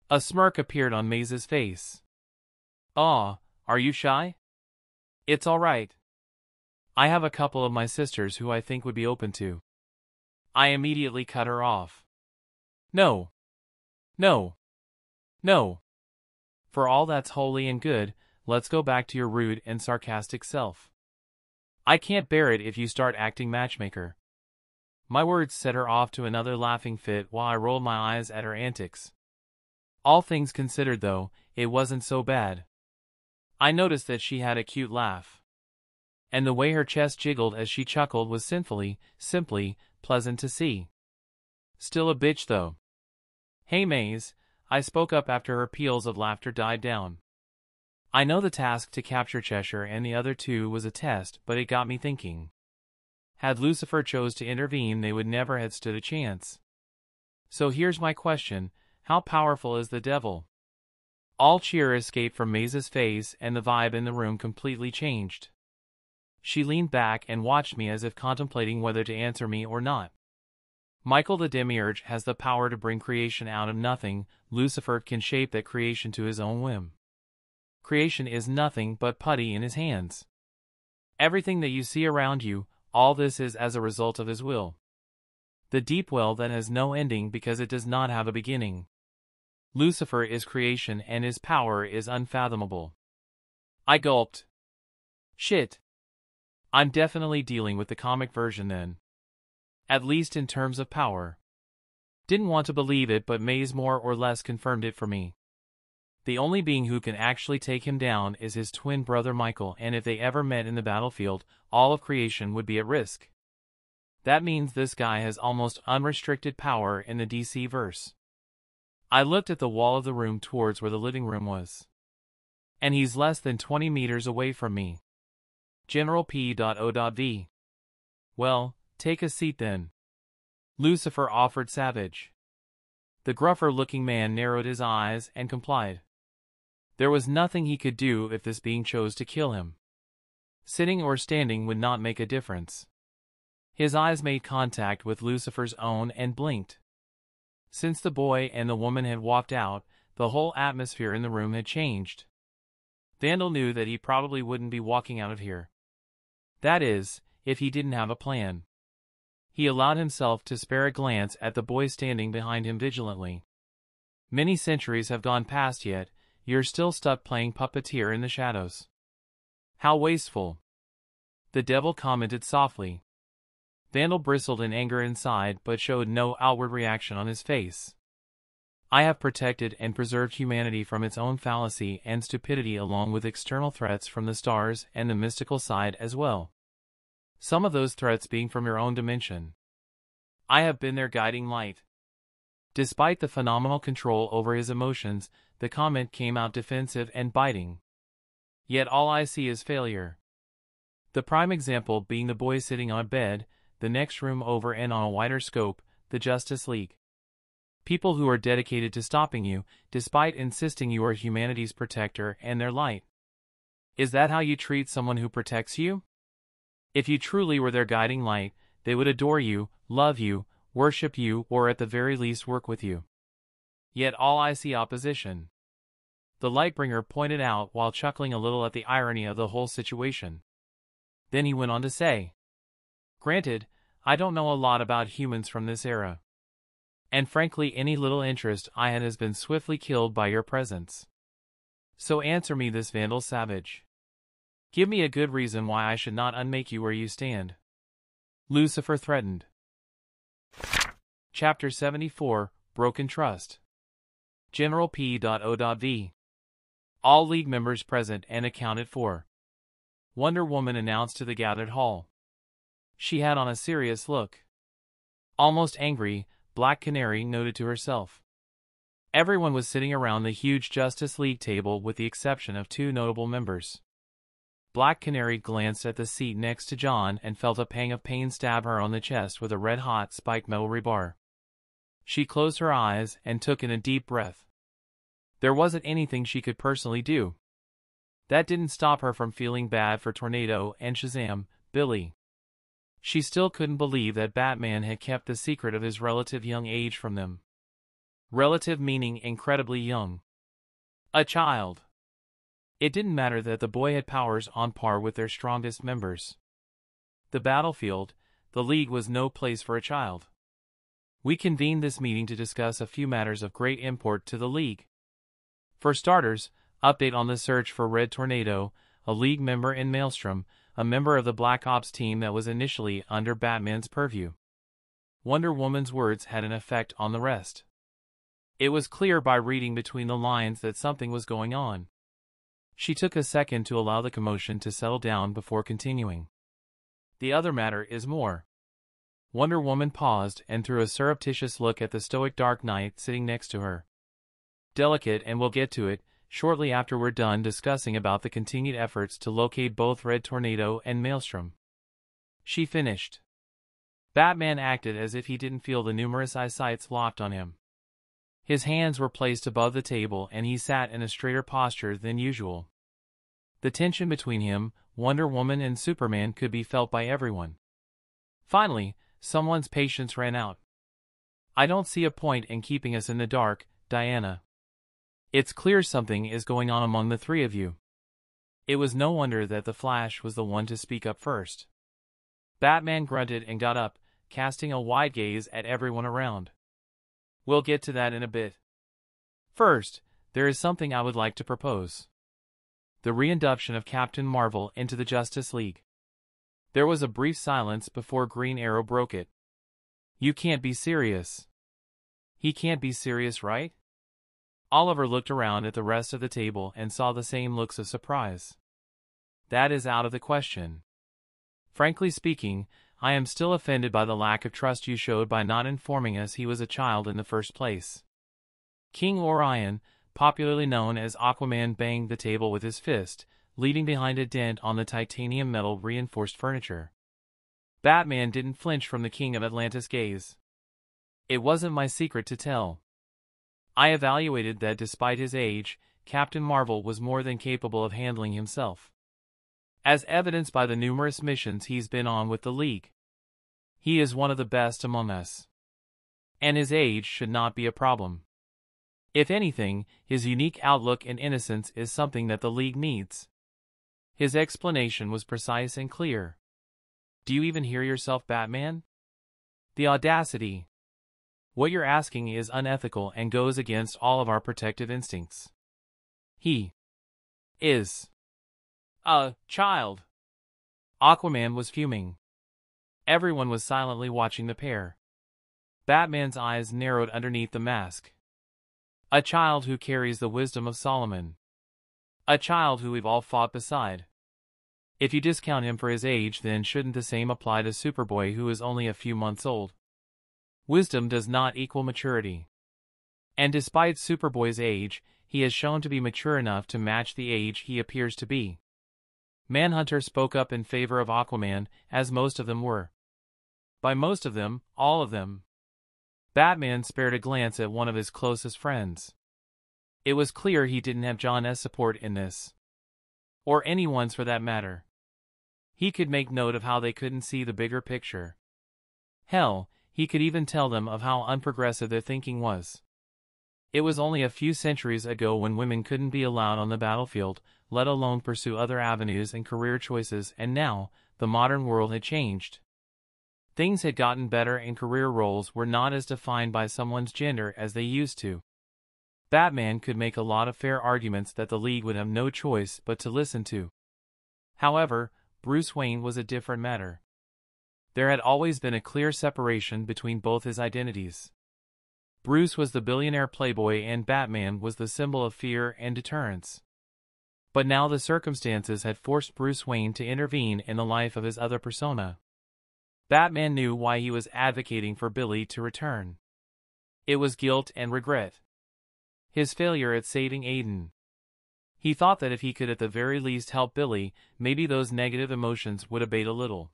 A smirk appeared on Maze's face. Aw, are you shy? It's all right. I have a couple of my sisters who I think would be open to. I immediately cut her off. No. For all that's holy and good, let's go back to your rude and sarcastic self. I can't bear it if you start acting matchmaker. My words set her off to another laughing fit while I rolled my eyes at her antics. All things considered though, it wasn't so bad. I noticed that she had a cute laugh. And the way her chest jiggled as she chuckled was simply pleasant to see. Still a bitch though. Hey Maze, I spoke up after her peals of laughter died down. I know the task to capture Cheshire and the other two was a test, but it got me thinking. Had Lucifer chose to intervene, they would never have stood a chance. So here's my question, how powerful is the devil? All cheer escaped from Maze's face and the vibe in the room completely changed. She leaned back and watched me as if contemplating whether to answer me or not. Michael the Demiurge has the power to bring creation out of nothing. Lucifer can shape that creation to his own whim. Creation is nothing but putty in his hands. Everything that you see around you, all this is as a result of his will. The deep well that has no ending because it does not have a beginning. Lucifer is creation and his power is unfathomable. I gulped. Shit. I'm definitely dealing with the comic version then. At least in terms of power. Didn't want to believe it, but Maze more or less confirmed it for me. The only being who can actually take him down is his twin brother Michael, and if they ever met in the battlefield, all of creation would be at risk. That means this guy has almost unrestricted power in the DC verse. I looked at the wall of the room towards where the living room was. And he's less than 20 meters away from me. General P.O.V. Well, take a seat then. Lucifer offered savage. The gruffer-looking man narrowed his eyes and complied. There was nothing he could do if this being chose to kill him. Sitting or standing would not make a difference. His eyes made contact with Lucifer's own and blinked. Since the boy and the woman had walked out, the whole atmosphere in the room had changed. Vandal knew that he probably wouldn't be walking out of here. That is, if he didn't have a plan. He allowed himself to spare a glance at the boy standing behind him vigilantly. Many centuries have gone past yet, you're still stuck playing puppeteer in the shadows. How wasteful. the devil commented softly. Vandal bristled in anger inside but showed no outward reaction on his face. I have protected and preserved humanity from its own fallacy and stupidity along with external threats from the stars and the mystical side as well. Some of those threats being from your own dimension. I have been their guiding light. Despite the phenomenal control over his emotions, the comment came out defensive and biting. Yet all I see is failure. The prime example being the boy sitting on a bed, the next room over and on a wider scope, the Justice League. People who are dedicated to stopping you, despite insisting you are humanity's protector and their light. Is that how you treat someone who protects you? If you truly were their guiding light, they would adore you, love you, worship you, or at the very least work with you. Yet all I see opposition. The Lightbringer pointed out while chuckling a little at the irony of the whole situation. Then he went on to say, "Granted, I don't know a lot about humans from this era. And frankly any little interest I had has been swiftly killed by your presence. So answer me this, Vandal Savage. Give me a good reason why I should not unmake you where you stand." Lucifer threatened. Chapter 74, Broken Trust. General P.O.V. All League members present and accounted for. Wonder Woman announced to the gathered hall. She had on a serious look. Almost angry, Black Canary noted to herself. Everyone was sitting around the huge Justice League table with the exception of two notable members. Black Canary glanced at the seat next to John and felt a pang of pain stab her on the chest with a red-hot spiked metal rebar. She closed her eyes and took in a deep breath. There wasn't anything she could personally do. That didn't stop her from feeling bad for Tornado and Shazam, Billy. She still couldn't believe that Batman had kept the secret of his relative young age from them. Relative meaning incredibly young. A child. It didn't matter that the boy had powers on par with their strongest members. The battlefield, the League, was no place for a child. We convened this meeting to discuss a few matters of great import to the League. For starters, update on the search for Red Tornado, a League member in Maelstrom, a member of the Black Ops team that was initially under Batman's purview. Wonder Woman's words had an effect on the rest. It was clear by reading between the lines that something was going on. She took a second to allow the commotion to settle down before continuing. The other matter is more. Wonder Woman paused and threw a surreptitious look at the stoic Dark Knight sitting next to her. Delicate, and we'll get to it shortly after we're done discussing about the continued efforts to locate both Red Tornado and Maelstrom. She finished. Batman acted as if he didn't feel the numerous eyesights locked on him. His hands were placed above the table and he sat in a straighter posture than usual. The tension between him, Wonder Woman, and Superman could be felt by everyone. Finally, someone's patience ran out. "I don't see a point in keeping us in the dark, Diana. It's clear something is going on among the three of you." It was no wonder that the Flash was the one to speak up first. Batman grunted and got up, casting a wide gaze at everyone around. "We'll get to that in a bit. First, there is something I would like to propose. The reinduction of Captain Marvel into the Justice League." There was a brief silence before Green Arrow broke it. "You can't be serious." "He can't be serious, right?" Oliver looked around at the rest of the table and saw the same looks of surprise. "That is out of the question. Frankly speaking, I am still offended by the lack of trust you showed by not informing us he was a child in the first place." King Orion, popularly known as Aquaman, banged the table with his fist, leaving behind a dent on the titanium metal reinforced furniture. Batman didn't flinch from the King of Atlantis' gaze. "It wasn't my secret to tell. I evaluated that despite his age, Captain Marvel was more than capable of handling himself. As evidenced by the numerous missions he's been on with the League. He is one of the best among us. And his age should not be a problem. If anything, his unique outlook and innocence is something that the League needs." His explanation was precise and clear. "Do you even hear yourself, Batman? The audacity. What you're asking is unethical and goes against all of our protective instincts. He is a child." Aquaman was fuming. Everyone was silently watching the pair. Batman's eyes narrowed underneath the mask. A child who carries the wisdom of Solomon. A child who we've all fought beside. If you discount him for his age, then shouldn't the same apply to Superboy, who is only a few months old? Wisdom does not equal maturity. And despite Superboy's age, he has shown to be mature enough to match the age he appears to be. Manhunter spoke up in favor of Aquaman, as most of them were. By most of them, all of them. Batman spared a glance at one of his closest friends. It was clear he didn't have John's support in this. Or anyone's for that matter. He could make note of how they couldn't see the bigger picture. Hell, he could even tell them of how unprogressive their thinking was. It was only a few centuries ago when women couldn't be allowed on the battlefield, let alone pursue other avenues and career choices, and now, the modern world had changed. Things had gotten better and career roles were not as defined by someone's gender as they used to. Batman could make a lot of fair arguments that the League would have no choice but to listen to. However, Bruce Wayne was a different matter. There had always been a clear separation between both his identities. Bruce was the billionaire playboy and Batman was the symbol of fear and deterrence. But now the circumstances had forced Bruce Wayne to intervene in the life of his other persona. Batman knew why he was advocating for Billy to return. It was guilt and regret. His failure at saving Aden. He thought that if he could at the very least help Billy, maybe those negative emotions would abate a little.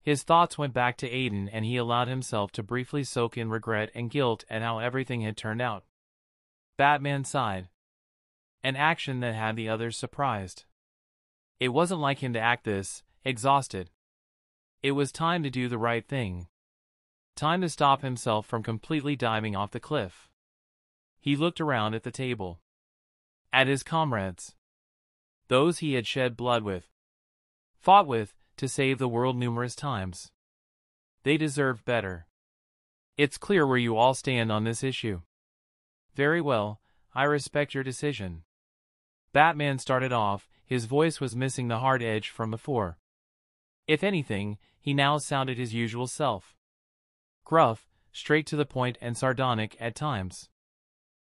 His thoughts went back to Aden and he allowed himself to briefly soak in regret and guilt at how everything had turned out. Batman sighed. An action that had the others surprised. It wasn't like him to act this, exhausted. It was time to do the right thing. Time to stop himself from completely diving off the cliff. He looked around at the table. At his comrades. Those he had shed blood with. Fought with, to save the world numerous times. They deserved better. It's clear where you all stand on this issue. Very well, I respect your decision. Batman started off, his voice was missing the hard edge from before. If anything, he now sounded his usual self. Gruff, straight to the point and sardonic at times.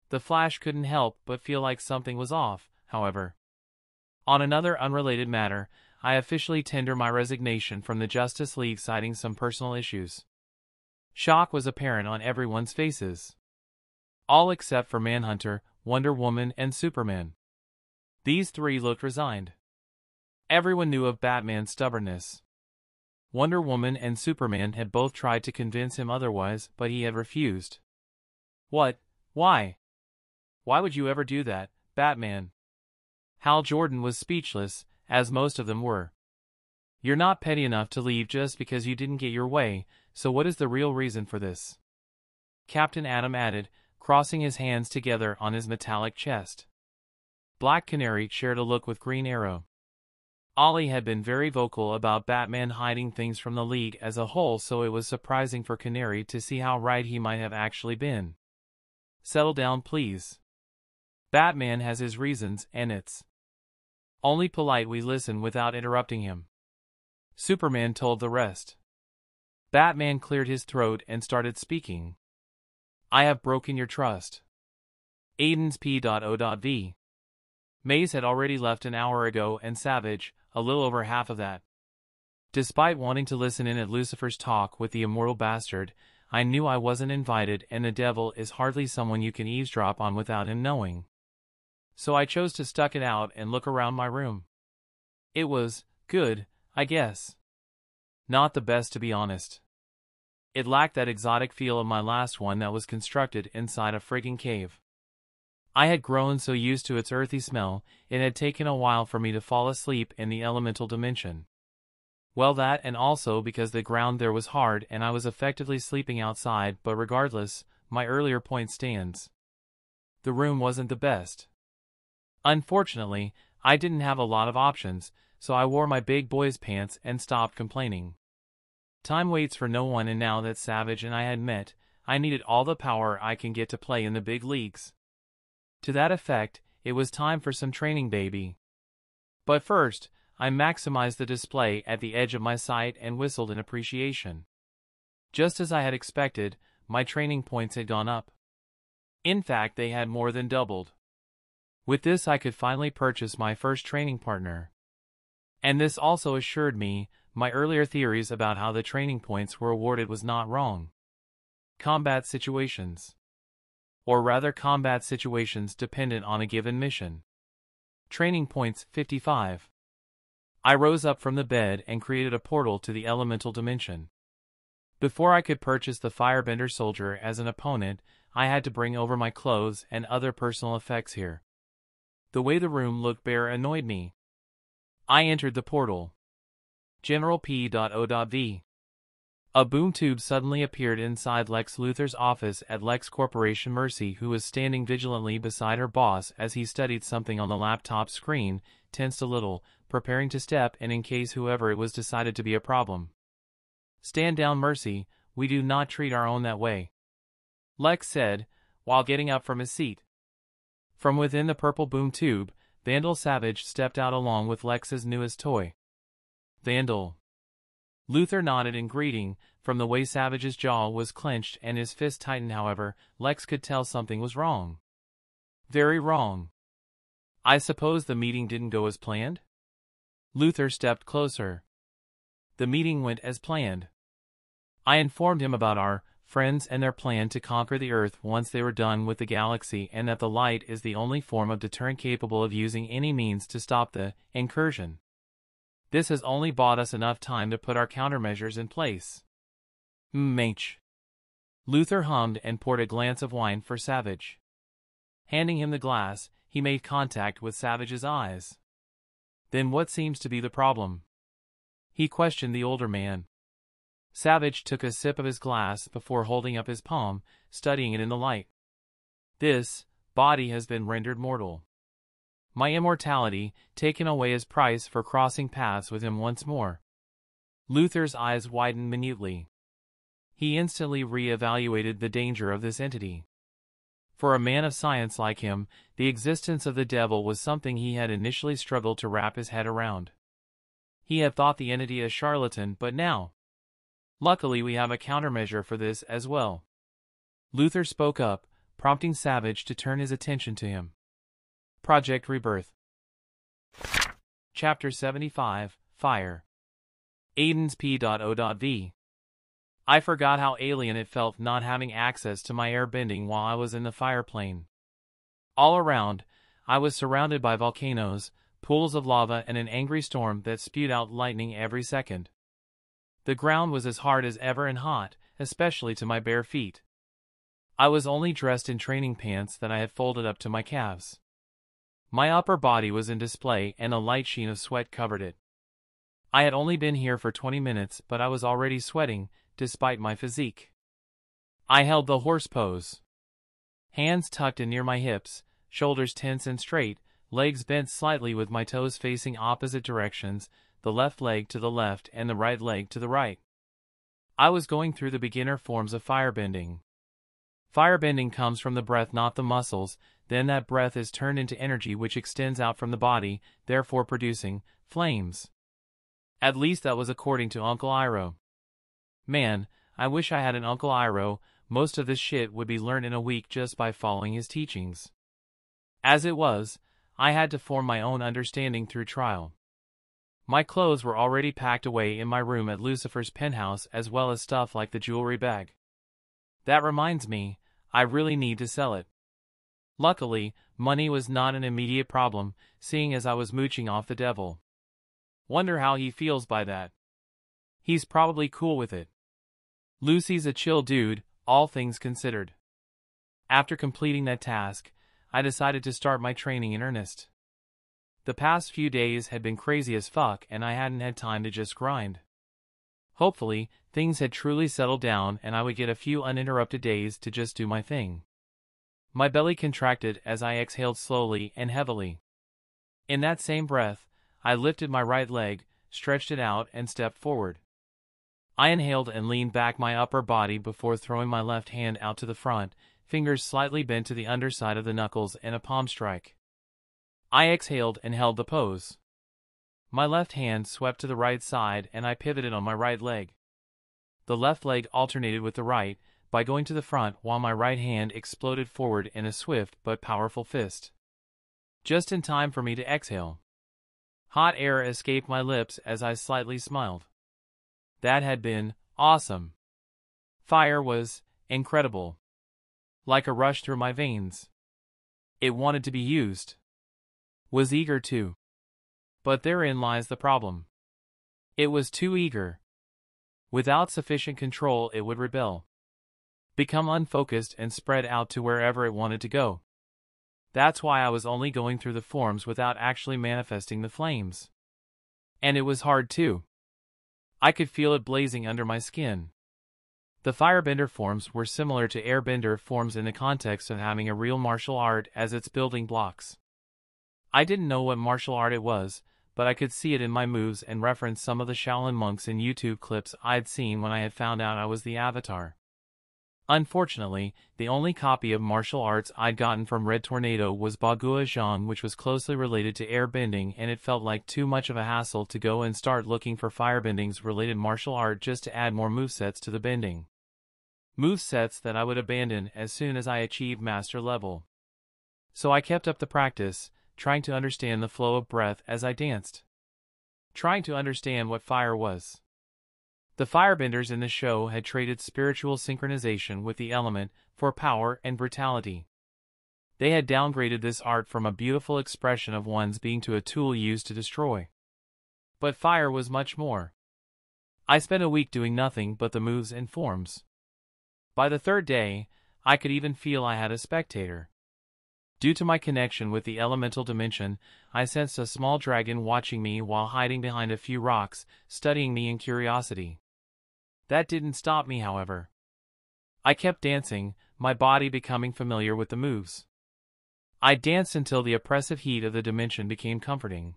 The Flash couldn't help but feel like something was off, however. On another unrelated matter, I officially tender my resignation from the Justice League, citing some personal issues. Shock was apparent on everyone's faces. All except for Manhunter, Wonder Woman, and Superman. These three looked resigned. Everyone knew of Batman's stubbornness. Wonder Woman and Superman had both tried to convince him otherwise, but he had refused. What? Why? Why would you ever do that, Batman? Hal Jordan was speechless, as most of them were. You're not petty enough to leave just because you didn't get your way, so what is the real reason for this? Captain Atom added, crossing his hands together on his metallic chest. Black Canary shared a look with Green Arrow. Ollie had been very vocal about Batman hiding things from the League as a whole, so it was surprising for Canary to see how right he might have actually been. Settle down, please. Batman has his reasons, and it's only polite we listen without interrupting him. Superman told the rest. Batman cleared his throat and started speaking. I have broken your trust. Aden's P.O.V. Maze had already left an hour ago and Savage, a little over half of that. Despite wanting to listen in at Lucifer's talk with the immortal bastard, I knew I wasn't invited, and the devil is hardly someone you can eavesdrop on without him knowing. So I chose to stuck it out and look around my room. It was good, I guess. Not the best, to be honest. It lacked that exotic feel of my last one that was constructed inside a frigging cave. I had grown so used to its earthy smell, it had taken a while for me to fall asleep in the elemental dimension. Well, that, and also because the ground there was hard and I was effectively sleeping outside, but regardless, my earlier point stands. The room wasn't the best. Unfortunately, I didn't have a lot of options, so I wore my big boy's pants and stopped complaining. Time waits for no one, and now that Savage and I had met, I needed all the power I can get to play in the big leagues. To that effect, it was time for some training, baby. But first, I maximized the display at the edge of my sight and whistled in appreciation. Just as I had expected, my training points had gone up. In fact, they had more than doubled. With this, I could finally purchase my first training partner. And this also assured me my earlier theories about how the training points were awarded was not wrong. Combat situations. Or rather, combat situations dependent on a given mission. Training points 55. I rose up from the bed and created a portal to the elemental dimension. Before I could purchase the Firebender soldier as an opponent, I had to bring over my clothes and other personal effects here. The way the room looked bare annoyed me. I entered the portal. General P.O.V. A boom tube suddenly appeared inside Lex Luthor's office at Lex Corporation. Mercy, who was standing vigilantly beside her boss as he studied something on the laptop screen, tensed a little, preparing to step in case whoever it was decided to be a problem. "Stand down, Mercy, we do not treat our own that way," Lex said, while getting up from his seat. From within the purple boom tube, Vandal Savage stepped out along with Lex's newest toy. "Vandal." Luthor nodded in greeting. From the way Savage's jaw was clenched and his fist tightened, however, Lex could tell something was wrong. Very wrong. "I suppose the meeting didn't go as planned?" Luthor stepped closer. "The meeting went as planned. I informed him about our friends and their plan to conquer the Earth once they were done with the galaxy, and that the light is the only form of deterrent capable of using any means to stop the incursion. This has only bought us enough time to put our countermeasures in place." "Mh." Luthor hummed and poured a glass of wine for Savage. Handing him the glass, he made contact with Savage's eyes. "Then what seems to be the problem?" he questioned the older man. Savage took a sip of his glass before holding up his palm, studying it in the light. "This body has been rendered mortal. My immortality taken away as price for crossing paths with him once more." Luthor's eyes widened minutely. He instantly re-evaluated the danger of this entity. For a man of science like him, the existence of the devil was something he had initially struggled to wrap his head around. He had thought the entity a charlatan, but now, luckily, we have a countermeasure for this as well. Luthor spoke up, prompting Savage to turn his attention to him. Project Rebirth. Chapter 75, Fire. Aiden's P.O.V. I forgot how alien it felt not having access to my airbending while I was in the fireplane. All around, I was surrounded by volcanoes, pools of lava, and an angry storm that spewed out lightning every second. The ground was as hard as ever and hot, especially to my bare feet. I was only dressed in training pants that I had folded up to my calves. My upper body was in display and a light sheen of sweat covered it. I had only been here for 20 minutes, but I was already sweating, despite my physique. I held the horse pose. Hands tucked in near my hips, shoulders tense and straight, legs bent slightly with my toes facing opposite directions, the left leg to the left and the right leg to the right. I was going through the beginner forms of firebending. Firebending comes from the breath, not the muscles, then that breath is turned into energy which extends out from the body, therefore producing flames. At least that was according to Uncle Iroh. Man, I wish I had an Uncle Iroh. Most of this shit would be learned in a week just by following his teachings. As it was, I had to form my own understanding through trial. My clothes were already packed away in my room at Lucifer's penthouse, as well as stuff like the jewelry bag. That reminds me, I really need to sell it. Luckily, money was not an immediate problem, seeing as I was mooching off the devil. Wonder how he feels by that. He's probably cool with it. Lucy's a chill dude, all things considered. After completing that task, I decided to start my training in earnest. The past few days had been crazy as fuck and I hadn't had time to just grind. Hopefully, things had truly settled down and I would get a few uninterrupted days to just do my thing. My belly contracted as I exhaled slowly and heavily. In that same breath, I lifted my right leg, stretched it out, and stepped forward. I inhaled and leaned back my upper body before throwing my left hand out to the front, fingers slightly bent to the underside of the knuckles in a palm strike. I exhaled and held the pose. My left hand swept to the right side and I pivoted on my right leg. The left leg alternated with the right by going to the front while my right hand exploded forward in a swift but powerful fist. Just in time for me to exhale. Hot air escaped my lips as I slightly smiled. That had been awesome. Fire was incredible. Like a rush through my veins. It wanted to be used. Was eager to. But therein lies the problem. It was too eager. Without sufficient control, it would rebel. Become unfocused and spread out to wherever it wanted to go. That's why I was only going through the forms without actually manifesting the flames. And it was hard too. I could feel it blazing under my skin. The firebender forms were similar to airbender forms in the context of having a real martial art as its building blocks. I didn't know what martial art it was, but I could see it in my moves and reference some of the Shaolin monks in YouTube clips I'd seen when I had found out I was the avatar. Unfortunately, the only copy of martial arts I'd gotten from Red Tornado was Bagua Zhang, which was closely related to airbending, and it felt like too much of a hassle to go and start looking for firebending's related martial art just to add more movesets to the bending. Movesets that I would abandon as soon as I achieved master level. So I kept up the practice, trying to understand the flow of breath as I danced. Trying to understand what fire was. The firebenders in the show had traded spiritual synchronization with the element for power and brutality. They had downgraded this art from a beautiful expression of one's being to a tool used to destroy. But fire was much more. I spent a week doing nothing but the moves and forms. By the third day, I could even feel I had a spectator. Due to my connection with the elemental dimension, I sensed a small dragon watching me while hiding behind a few rocks, studying me in curiosity. That didn't stop me, however. I kept dancing, my body becoming familiar with the moves. I danced until the oppressive heat of the dimension became comforting.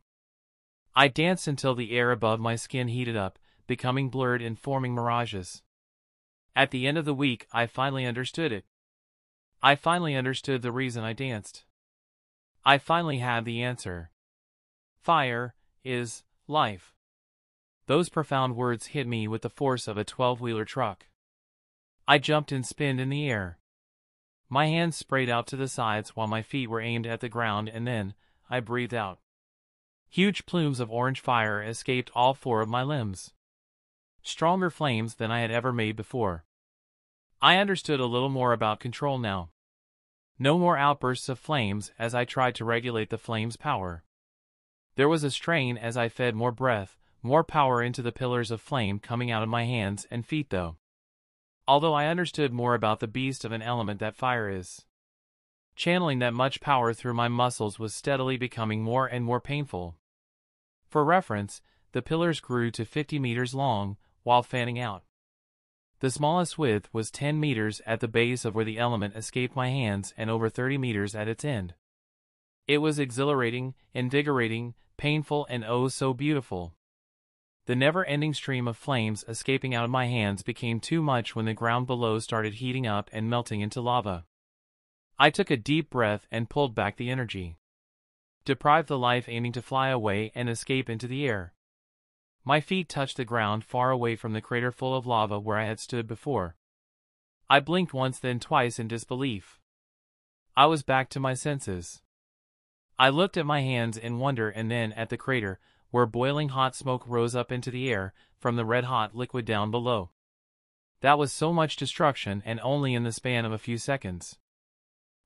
I danced until the air above my skin heated up, becoming blurred and forming mirages. At the end of the week, I finally understood it. I finally understood the reason I danced. I finally had the answer. Fire is life. Those profound words hit me with the force of a 12-wheeler truck. I jumped and spinned in the air. My hands sprayed out to the sides while my feet were aimed at the ground, and then I breathed out. Huge plumes of orange fire escaped all four of my limbs. Stronger flames than I had ever made before. I understood a little more about control now. No more outbursts of flames as I tried to regulate the flame's power. There was a strain as I fed more breath, more power into the pillars of flame coming out of my hands and feet though. Although I understood more about the beast of an element that fire is. Channeling that much power through my muscles was steadily becoming more and more painful. For reference, the pillars grew to 50 meters long, while fanning out. The smallest width was 10 meters at the base of where the element escaped my hands and over 30 meters at its end. It was exhilarating, invigorating, painful, and oh so beautiful. The never-ending stream of flames escaping out of my hands became too much when the ground below started heating up and melting into lava. I took a deep breath and pulled back the energy. Deprived the life aiming to fly away and escape into the air. My feet touched the ground far away from the crater full of lava where I had stood before. I blinked once then twice in disbelief. I was back to my senses. I looked at my hands in wonder and then at the crater, where boiling hot smoke rose up into the air from the red-hot liquid down below. That was so much destruction, and only in the span of a few seconds.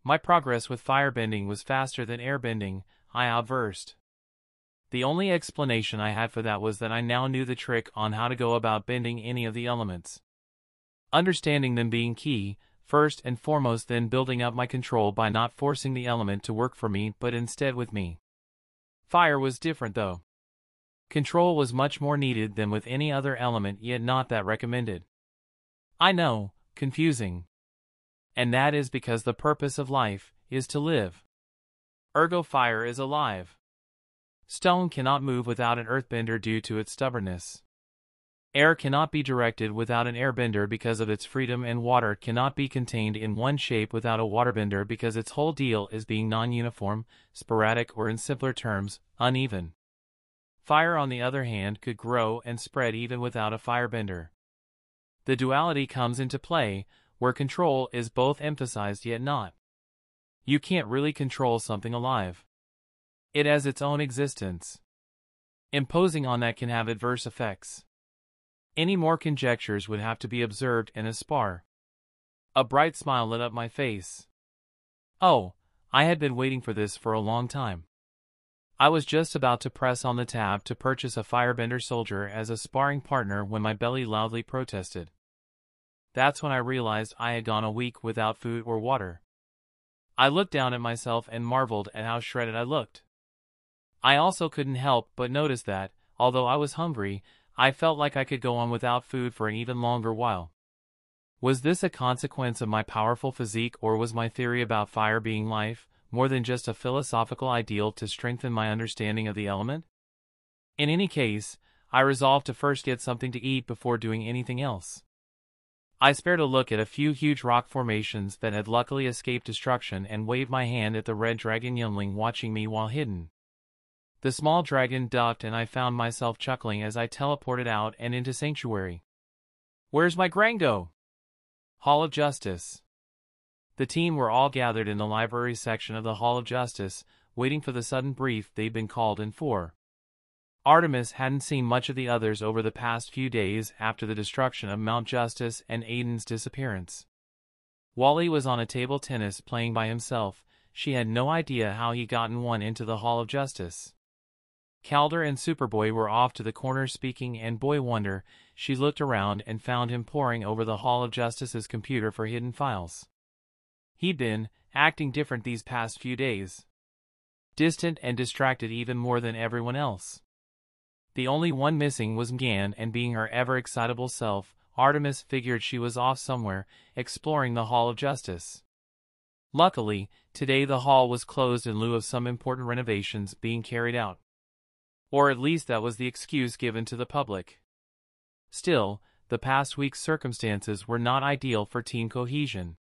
My progress with firebending was faster than airbending, I averred. The only explanation I had for that was that I now knew the trick on how to go about bending any of the elements. Understanding them being key, first and foremost, then building up my control by not forcing the element to work for me but instead with me. Fire was different though. Control was much more needed than with any other element, yet not that recommended. I know, confusing. And that is because the purpose of life is to live. Ergo fire is alive. Stone cannot move without an earthbender due to its stubbornness. Air cannot be directed without an airbender because of its freedom, and water cannot be contained in one shape without a waterbender because its whole deal is being non-uniform, sporadic, or in simpler terms, uneven. Fire, on the other hand, could grow and spread even without a firebender. The duality comes into play, where control is both emphasized yet not. You can't really control something alive. It has its own existence. Imposing on that can have adverse effects. Any more conjectures would have to be observed in a spar. A bright smile lit up my face. Oh, I had been waiting for this for a long time. I was just about to press on the tab to purchase a firebender soldier as a sparring partner when my belly loudly protested. That's when I realized I had gone a week without food or water. I looked down at myself and marveled at how shredded I looked. I also couldn't help but notice that, although I was hungry, I felt like I could go on without food for an even longer while. Was this a consequence of my powerful physique, or was my theory about fire being life more than just a philosophical ideal to strengthen my understanding of the element? In any case, I resolved to first get something to eat before doing anything else. I spared a look at a few huge rock formations that had luckily escaped destruction and waved my hand at the red dragon youngling watching me while hidden. The small dragon ducked and I found myself chuckling as I teleported out and into Sanctuary. Where's my Grango? Hall of Justice. The team were all gathered in the library section of the Hall of Justice, waiting for the sudden brief they'd been called in for. Artemis hadn't seen much of the others over the past few days after the destruction of Mount Justice and Aden's disappearance. Wally was on a table tennis playing by himself. She had no idea how he'd gotten one into the Hall of Justice. Calder and Superboy were off to the corner speaking, and Boy Wonder, she looked around and found him poring over the Hall of Justice's computer for hidden files. He'd been acting different these past few days. Distant and distracted even more than everyone else. The only one missing was Mgan, and being her ever-excitable self, Artemis figured she was off somewhere, exploring the Hall of Justice. Luckily, today the hall was closed in lieu of some important renovations being carried out. Or at least that was the excuse given to the public. Still, the past week's circumstances were not ideal for team cohesion.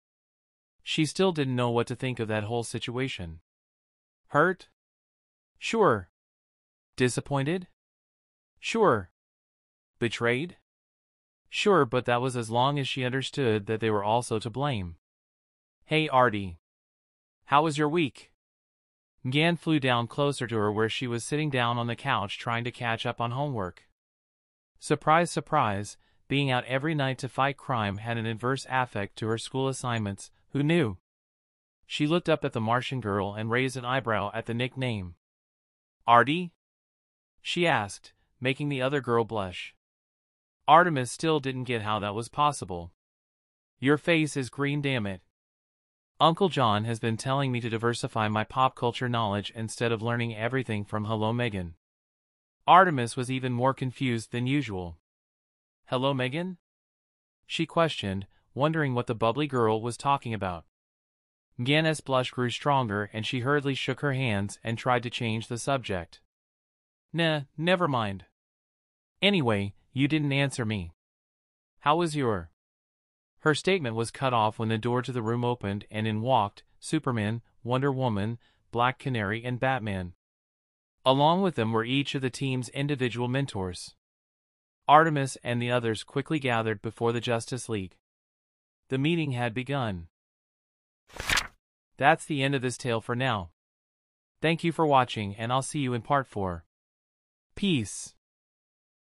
She still didn't know what to think of that whole situation. Hurt? Sure. Disappointed? Sure. Betrayed? Sure, but that was as long as she understood that they were also to blame. Hey Artie. How was your week? Mgan flew down closer to her where she was sitting down on the couch trying to catch up on homework. Surprise, surprise, being out every night to fight crime had an adverse affect to her school assignments. Who knew? She looked up at the Martian girl and raised an eyebrow at the nickname. Artie? She asked, making the other girl blush. Artemis still didn't get how that was possible. Your face is green, damn it. Uncle John has been telling me to diversify my pop culture knowledge instead of learning everything from Hello Megan. Artemis was even more confused than usual. Hello Megan? She questioned, wondering what the bubbly girl was talking about. Mgan's blush grew stronger and she hurriedly shook her hands and tried to change the subject. Nah, never mind. Anyway, you didn't answer me. How was your... Her statement was cut off when the door to the room opened and in walked Superman, Wonder Woman, Black Canary and Batman. Along with them were each of the team's individual mentors. Artemis and the others quickly gathered before the Justice League. The meeting had begun. That's the end of this tale for now. Thank you for watching and I'll see you in part 4. Peace.